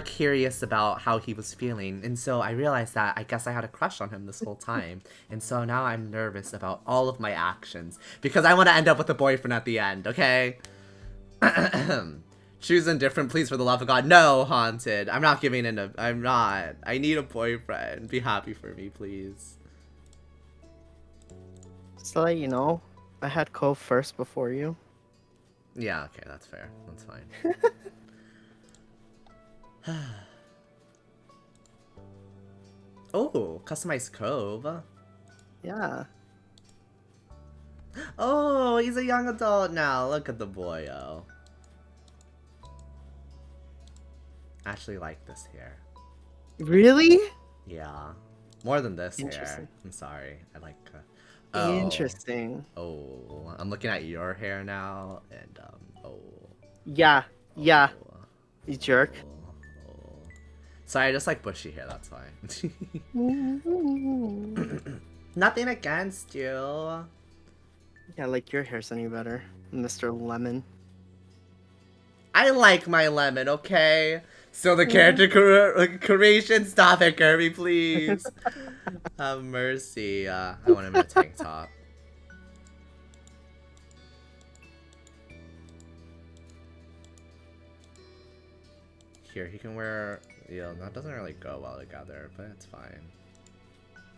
curious about how he was feeling. And so I realized that I guess I had a crush on him this whole time. And so now I'm nervous about all of my actions because I want to end up with a boyfriend at the end, okay? Choose indifferent, please, for the love of God. No, Haunted. I'm not giving in. I'm not. I need a boyfriend. Be happy for me, please. So that you know, I had Cove first before you. Yeah, okay, that's fair. That's fine. Oh, customized Cove. Yeah. Oh, he's a young adult now. Look at the boyo. Actually like this hair. Really? Yeah. More than this hair. Interesting. I'm sorry. I like Interesting. Oh, I'm looking at your hair now and oh. Yeah. Yeah. Oh, You jerk. oh. Sorry, I just like bushy hair, that's why. Nothing against you. Yeah, like your hair's any better, Mr. Lemon. I like my lemon, okay? So the character creation, stop it, Kirby, please. Have mercy. I want him in a tank top. Here, he can wear... Yeah, that doesn't really go well together, but it's fine.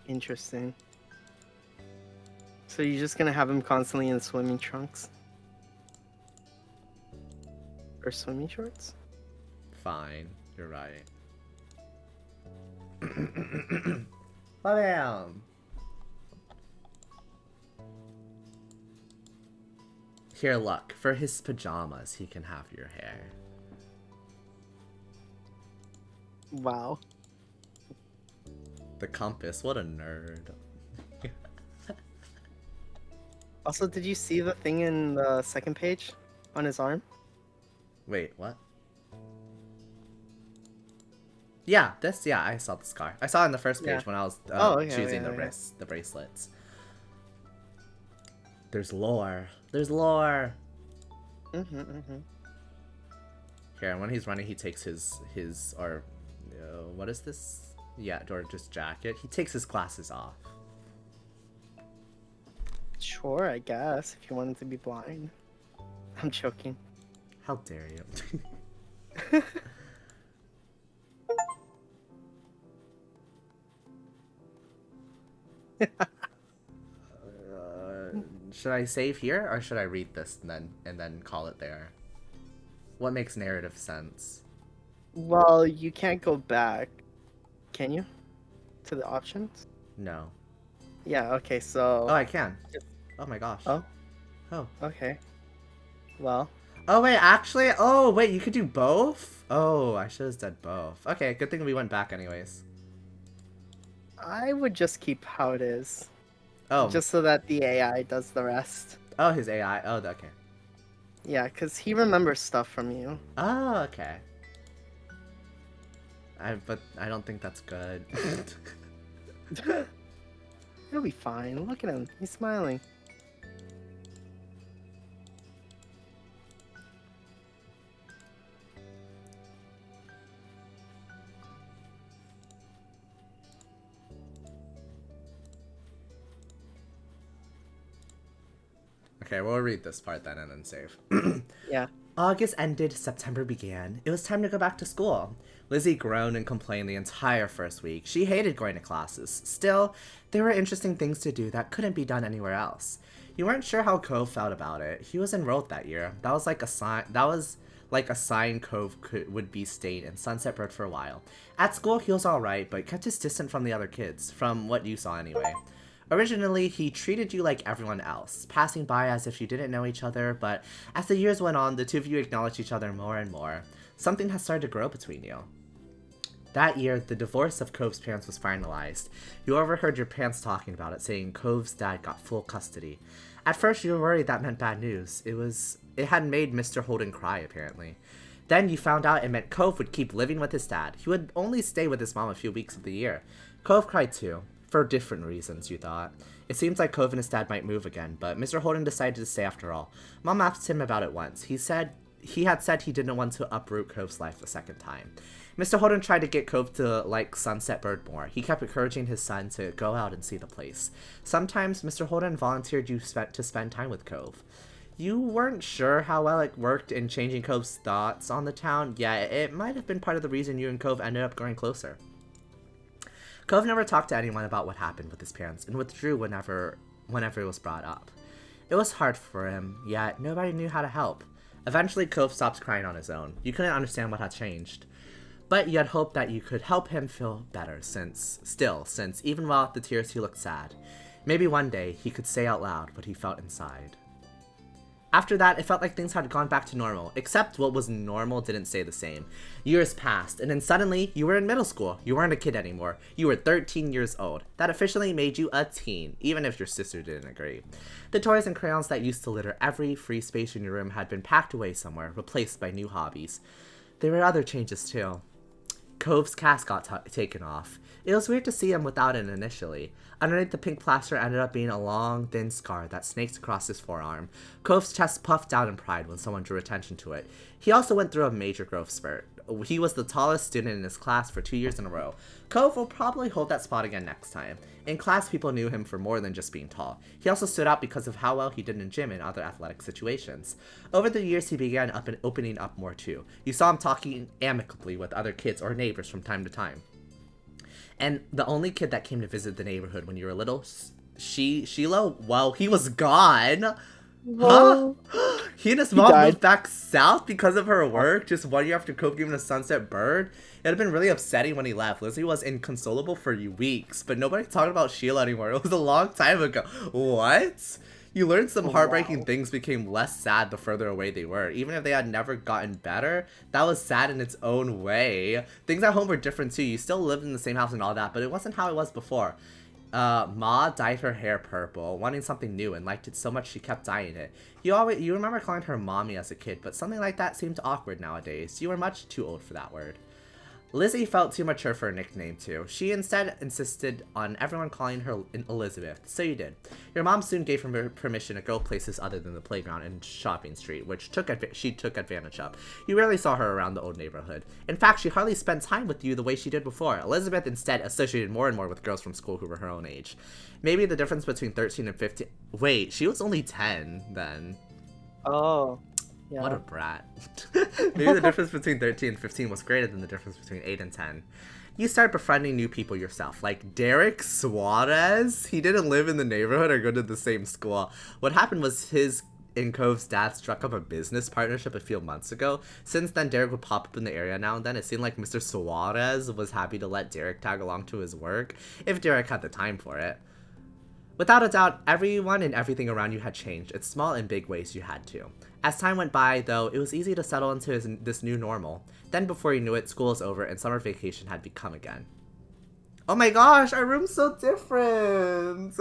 Interesting. So you're just gonna have him constantly in swimming trunks? Or swimming shorts? Fine. You're right. Bam! Here, look. For his pajamas, he can have your hair. Wow. The compass, what a nerd. Also, did you see the thing in the second page on his arm? Wait, what? Yeah, I saw the scar. I saw it in the first page Yeah. when I was Okay, choosing yeah, the yeah. wrists, the bracelets. There's lore. There's lore. Here, and when he's running, he takes his or what is this? Yeah, or just jacket. He takes his glasses off. Sure, I guess, if you wanted to be blind. I'm joking. How dare you? Should I save here or should I read this and then call it there? What makes narrative sense? Well, you can't go back, can you? To the options? No. Yeah, okay, so... Oh, I can. Oh my gosh. Oh? Oh. Okay. Well... Oh wait, actually, oh wait, you could do both? Oh, I should have said both. Okay, good thing we went back anyways. I would just keep how it is. Oh. Just so that the AI does the rest. Oh, his AI. Oh, okay. Yeah, because he remembers stuff from you. Oh, okay. But I don't think that's good. He'll be fine. Look at him. He's smiling. Okay, we'll read this part then and then save. Yeah. August ended, September began. It was time to go back to school. Lizzie groaned and complained the entire first week. She hated going to classes. Still, there were interesting things to do that couldn't be done anywhere else. You weren't sure how Cove felt about it. He was enrolled that year. That was like a sign Cove would be staying in Sunset Bird for a while. At school, he was alright, but kept his distance from the other kids, from what you saw anyway. Originally, he treated you like everyone else, passing by as if you didn't know each other, but as the years went on, the two of you acknowledged each other more and more. Something has started to grow between you. That year, the divorce of Cove's parents was finalized. You overheard your parents talking about it, saying Cove's dad got full custody. At first, you were worried that meant bad news. It had made Mr. Holden cry, apparently. Then you found out it meant Cove would keep living with his dad. He would only stay with his mom a few weeks of the year. Cove cried too. For different reasons, you thought. It seems like Cove and his dad might move again, but Mr. Holden decided to stay after all. Mom asked him about it once. He had said he didn't want to uproot Cove's life a second time. Mr. Holden tried to get Cove to like Sunset Bird more. He kept encouraging his son to go out and see the place. Sometimes Mr. Holden volunteered you to spend time with Cove. You weren't sure how well it worked in changing Cove's thoughts on the town, yet it might have been part of the reason you and Cove ended up growing closer. Cove never talked to anyone about what happened with his parents and withdrew whenever it was brought up. It was hard for him, yet nobody knew how to help. Eventually, Cove stopped crying on his own. You couldn't understand what had changed. But you had hoped that you could help him feel better since even while the tears he looked sad. Maybe one day he could say out loud what he felt inside. After that, it felt like things had gone back to normal, except what was normal didn't stay the same. Years passed, and then suddenly, you were in middle school. You weren't a kid anymore. You were 13 years old. That officially made you a teen, even if your sister didn't agree. The toys and crayons that used to litter every free space in your room had been packed away somewhere, replaced by new hobbies. There were other changes too. Cove's cast got taken off. It was weird to see him without it initially. Underneath the pink plaster ended up being a long, thin scar that snaked across his forearm. Cove's chest puffed out in pride when someone drew attention to it. He also went through a major growth spurt. He was the tallest student in his class for 2 years in a row. Cove will probably hold that spot again next time. In class, people knew him for more than just being tall. He also stood out because of how well he did in gym and other athletic situations. Over the years, he began opening up more too. You saw him talking amicably with other kids or neighbors from time to time. And the only kid that came to visit the neighborhood when you were little, Shiloh, well, he was gone. Huh? He and his mom moved back south because of her work just 1 year after Cove gave him a sunset bird. It had been really upsetting when he left. Lizzie was inconsolable for weeks, but nobody talked about Sheila anymore. It was a long time ago. What? You learned some heartbreaking things became less sad the further away they were. Even if they had never gotten better, that was sad in its own way. Things at home were different too. You still lived in the same house and all that, but it wasn't how it was before. Ma dyed her hair purple, wanting something new, and liked it so much she kept dyeing it. You remember calling her mommy as a kid, but something like that seemed awkward nowadays. You were much too old for that word. Lizzie felt too mature for a nickname too. She instead insisted on everyone calling her Elizabeth, so you did. Your mom soon gave her permission to go places other than the playground and shopping street, which she took advantage of. You rarely saw her around the old neighborhood. In fact, she hardly spent time with you the way she did before. Elizabeth instead associated more and more with girls from school who were her own age. Maybe the difference between 13 and 15... Wait, she was only 10 then. Oh. Yeah. What a brat. Maybe the difference between 13 and 15 was greater than the difference between 8 and 10. You start befriending new people yourself, like Derek Suarez. He didn't live in the neighborhood or go to the same school. What happened was his and Cove's dad struck up a business partnership a few months ago. Since then, Derek would pop up in the area now and then. It seemed like Mr. Suarez was happy to let Derek tag along to his work, if Derek had the time for it. Without a doubt, everyone and everything around you had changed. In small and big ways you had to. As time went by, though, it was easy to settle into this new normal. Then before you knew it, school was over and summer vacation had begun again. Oh my gosh, our room's so different!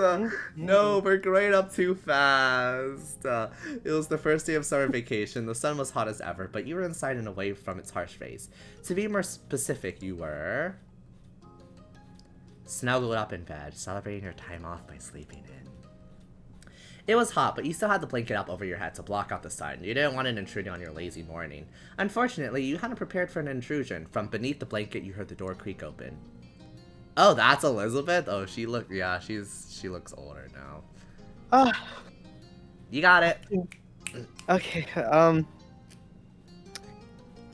No, we're growing up too fast. It was the first day of summer vacation. The sun was hot as ever, but you were inside and away from its harsh rays. To be more specific, you were... snuggled up in bed, celebrating your time off by sleeping in. It was hot, but you still had the blanket up over your head to block out the sun. You didn't want an intrusion on your lazy morning. Unfortunately, you hadn't prepared for an intrusion. From beneath the blanket, you heard the door creak open. Oh, that's Elizabeth? Oh, she looks older now. You got it. Okay,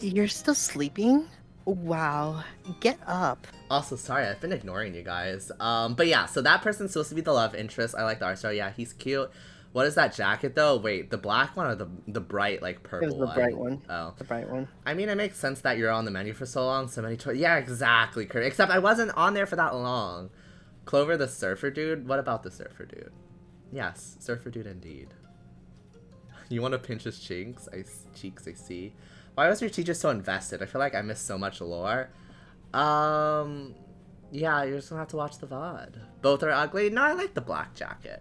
You're still sleeping? Wow. Get up. Also, sorry, I've been ignoring you guys. But yeah, so that person's supposed to be the love interest. I like the art style. Yeah, he's cute. What is that jacket, though? Wait, the black one or the bright, like, purple one? It was the bright one. Oh. The bright one. I mean, it makes sense that you're on the menu for so long. So many choices. Yeah, exactly, Kurt. Except I wasn't on there for that long. Clover, the surfer dude? What about the surfer dude? Yes, surfer dude indeed. You want to pinch his cheeks? I see. Why was your teacher so invested? I feel like I missed so much lore. Yeah, you're just gonna have to watch the VOD. Both are ugly? No, I like the black jacket.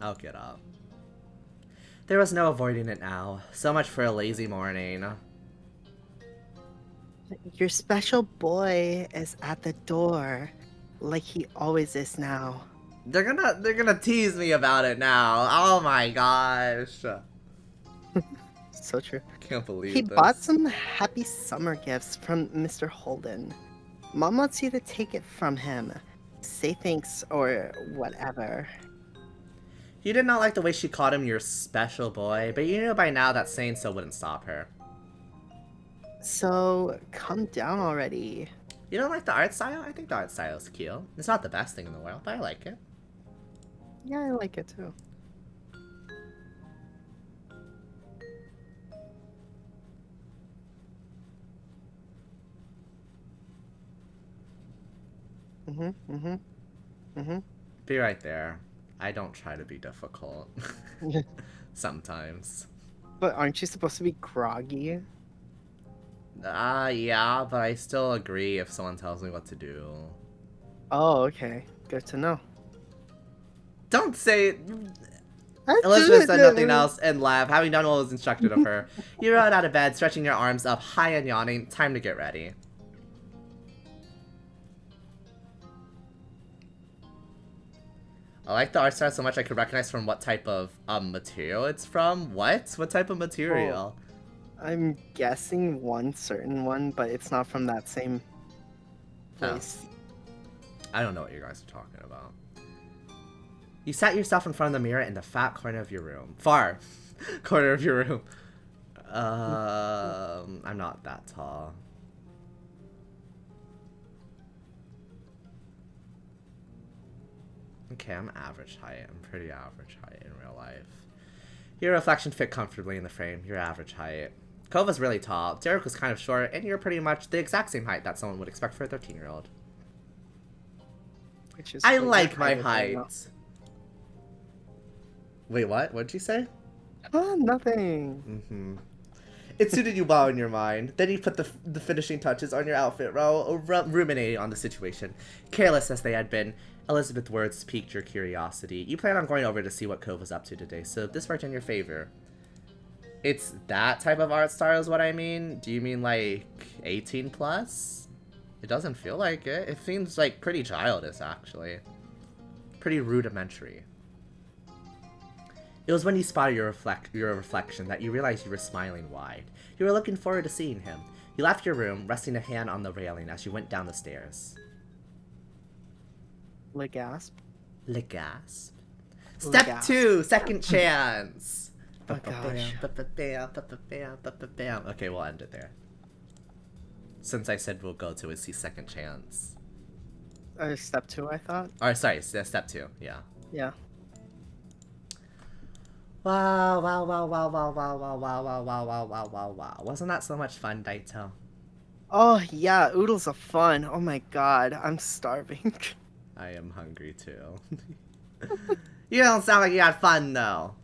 I'll get up. There was no avoiding it now. So much for a lazy morning. Your special boy is at the door, like he always is now. They're gonna tease me about it now. Oh my gosh. So true. Can't believe He this. bought some happy summer gifts from Mr. Holden. Mom wants you to take it from him. Say thanks or whatever. You did not like the way she called him your special boy, but you knew by now that saying so wouldn't stop her. So, calm down already. You don't like the art style? I think the art style is cute. It's not the best thing in the world, but I like it. Yeah, I like it too. Be right there. I don't try to be difficult. Sometimes. But aren't you supposed to be groggy? Yeah, but I still agree if someone tells me what to do. Oh, okay. Good to know. Don't say... I Elizabeth did said it. nothing else and laughed, having done what was instructed of her. You rode out of bed, stretching your arms up high and yawning. Time to get ready. I like the art style so much I could recognize from what type of material it's from. What? What type of material? I'm guessing one certain one, but it's not from that same place. I don't know what you guys are talking about. You sat yourself in front of the mirror in the fat corner of your room. Far corner of your room. I'm not that tall. Okay, I'm average height. I'm pretty average height in real life. Your reflection fit comfortably in the frame. You're average height. Kova's really tall. Derek was kind of short, and you're pretty much the exact same height that someone would expect for a 13-year-old. Which is I what like your my is right height. now. Wait, what? What'd you say? Oh, nothing. It suited you well in your mind. Then you put the finishing touches on your outfit, ruminating on the situation. Careless as they had been, Elizabeth's words piqued your curiosity. You plan on going over to see what Cove was up to today, so this worked in your favor. It's that type of art style is what I mean? Do you mean like 18 plus? It doesn't feel like it. It seems like pretty childish, actually. Pretty rudimentary. It was when you spotted your reflection that you realized you were smiling wide. You were looking forward to seeing him. You left your room, resting a hand on the railing as you went down the stairs. Legasp. Legasp. Step Legasp. 2, second chance. Oh gosh. Okay, we'll end it there. Since I said we'll go to is the second chance. Step 2, I thought. Or sorry, step 2, yeah. Yeah. Wow. Wasn't that so much fun, Daito? Oh yeah, oodles of fun. Oh my god, I'm starving. I am hungry too. You don't sound like you had fun though.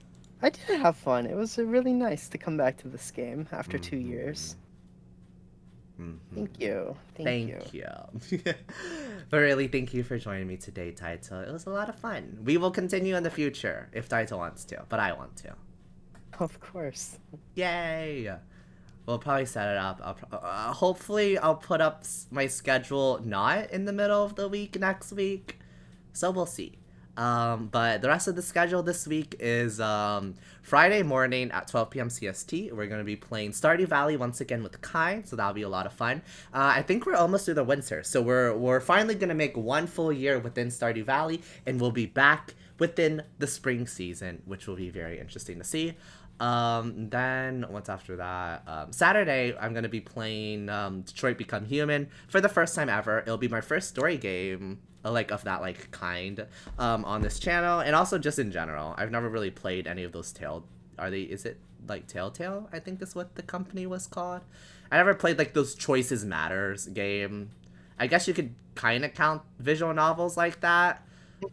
I did have fun. It was really nice to come back to this game after 2 years. Thank you. Thank you. But really, thank you for joining me today, Daito. It was a lot of fun. We will continue in the future if Daito wants to, but I want to. Of course. Yay! We'll probably set it up. Hopefully, I'll put up my schedule not in the middle of the week next week. So we'll see. But the rest of the schedule this week is Friday morning at 12 p.m. CST. We're going to be playing Stardew Valley once again with Kai, so that'll be a lot of fun. I think we're almost through the winter, so we're finally going to make one full year within Stardew Valley, and we'll be back within the spring season, which will be very interesting to see. Then what's after that? Saturday, I'm going to be playing Detroit Become Human for the first time ever. It'll be my first story game like of that like kind on this channel, and also just in general. I've never really played any of those is it like Telltale, I think is what the company was called. I never played like those Choices Matters game. I guess you could kind of count visual novels like that.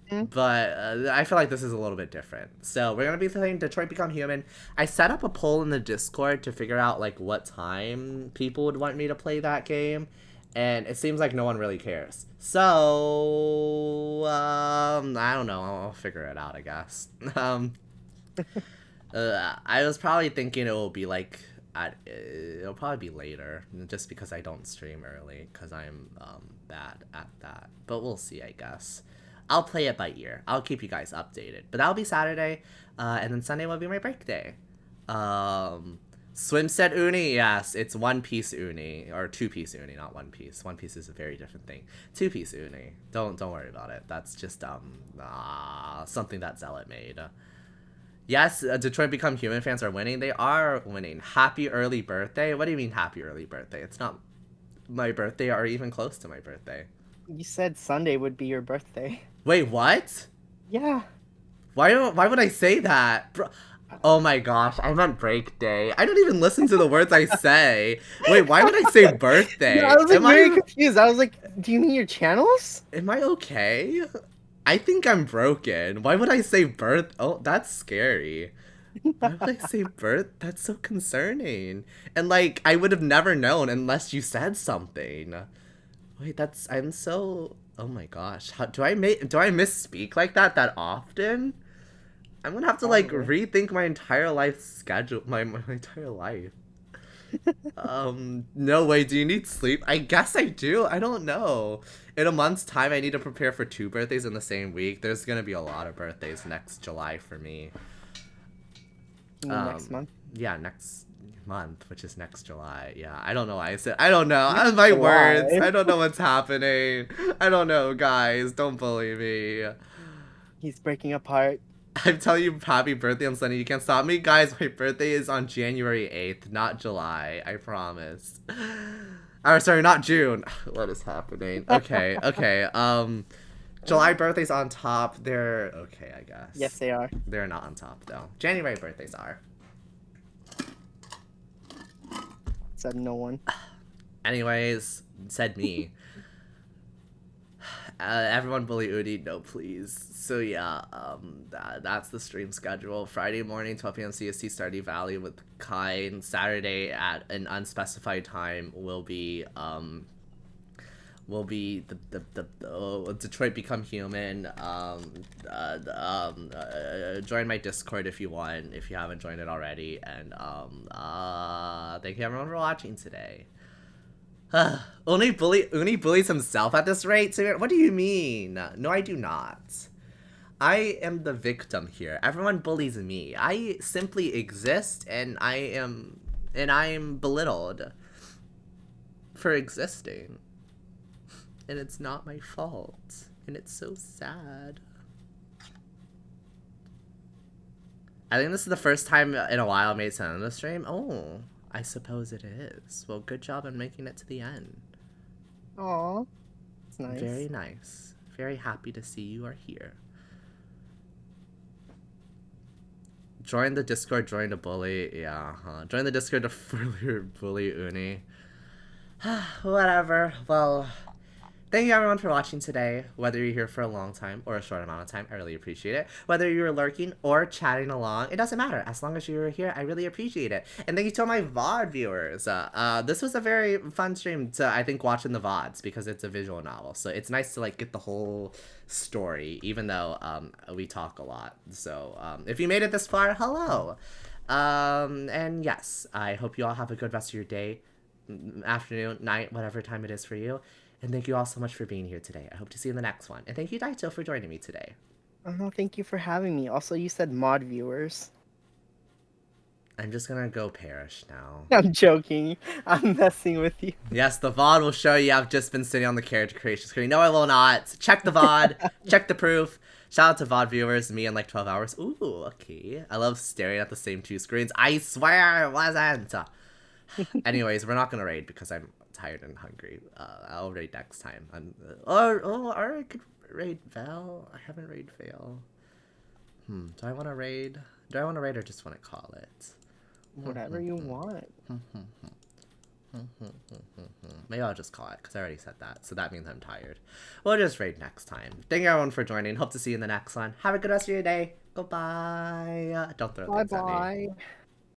But I feel like this is a little bit different. So we're going to be playing Detroit Become Human. I set up a poll in the Discord to figure out like what time people would want me to play that game. And it seems like no one really cares. So, I don't know. I'll figure it out, I guess. I was probably thinking it will be like, it'll probably be later. Just because I don't stream early. Because I'm bad at that. But we'll see, I guess. I'll play it by ear. I'll keep you guys updated. But that'll be Saturday. And then Sunday will be my birthday. Swim set uni, yes, it's 1-piece uni, or 2-piece uni, not 1 piece. 1 piece is a very different thing. 2-piece uni. Don't worry about it. That's just something that Zealot made. Yes, Detroit Become Human fans are winning. They are winning. Happy early birthday. What do you mean happy early birthday? It's not my birthday or even close to my birthday. You said Sunday would be your birthday. Wait, what? Yeah. Why would I say that? Bro, Oh my gosh, I meant break day. I don't even listen to the words I say. Wait, why would I say birthday? Yeah, I was like Am very I confused. I was like, do you mean your channels? am I okay? I think I'm broken. Why would I say birth? Oh, that's scary. Why would I say birth? That's so concerning. And like, I would have never known unless you said something. Wait, I'm so. Oh my gosh, how do I misspeak like that often? I'm gonna have to like Probably. rethink my entire life schedule, my entire life. No way. Do you need sleep? I guess I do. I don't know. In a month's time, I need to prepare for 2 birthdays in the same week. There's gonna be a lot of birthdays next July for me. You mean next month? Yeah, next month, which is next July. Yeah, I don't know why I said. I don't know. Next My July. words. I don't know what's happening. I don't know, guys. Don't bully me. He's breaking apart. I'm telling you, happy birthday on Sunday. You can't stop me, guys. My birthday is on January 8th, not July. I promise. Or sorry, not June. What is happening? Okay, okay. July birthdays on top. They're okay, I guess. Yes, they are. They're not on top though. January birthdays are. Said no one. Anyways, said me. Everyone bully Udi, no please. So yeah, that's the stream schedule. Friday morning, 12 p.m. CST, Stardew Valley with Kine. Saturday at an unspecified time will be Detroit Become Human. Join my Discord if you want, if you haven't joined it already. And thank you everyone for watching today. Uni bullies himself at this rate? Samir, what do you mean? No, I do not. I am the victim here. Everyone bullies me. I simply exist and I am belittled for existing. And it's not my fault. And it's so sad. I think this is the first time in a while I made sense on the stream. Oh, I suppose it is. Well, good job on making it to the end. Aw. It's nice. Very nice. Very happy to see you are here. Join the Discord, join the bully. Yeah, join the Discord to further bully Uni. Whatever. Well, thank you everyone for watching today. Whether you're here for a long time or a short amount of time, I really appreciate it. Whether you're lurking or chatting along, it doesn't matter. As long as you're here, I really appreciate it. And thank you to all my VOD viewers. This was a very fun stream to, I think, watch in the VODs because it's a visual novel. So it's nice to like get the whole story, even though we talk a lot. So if you made it this far, hello. And yes, I hope you all have a good rest of your day, afternoon, night, whatever time it is for you. And thank you all so much for being here today. I hope to see you in the next one. And thank you, Daito, for joining me today. Oh, no, thank you for having me. Also, you said mod viewers. I'm just gonna go perish now. I'm joking. I'm messing with you. Yes, the VOD will show you I've just been sitting on the character creation screen. No, I will not. Check the VOD. Check the proof. Shout out to VOD viewers, me in like 12 hours. Ooh, okay. I love staring at the same 2 screens. I swear it wasn't. Anyways, we're not gonna raid because I'm tired and hungry. I'll raid next time. Or I could raid Val. I haven't raid Vale. Do I want to raid? Do I want to raid or just want to call it? Whatever you want. Maybe I'll just call it because I already said that. So that means I'm tired. We'll just raid next time. Thank you everyone for joining. Hope to see you in the next one. Have a good rest of your day. Goodbye. Don't throw things at me. Bye-bye.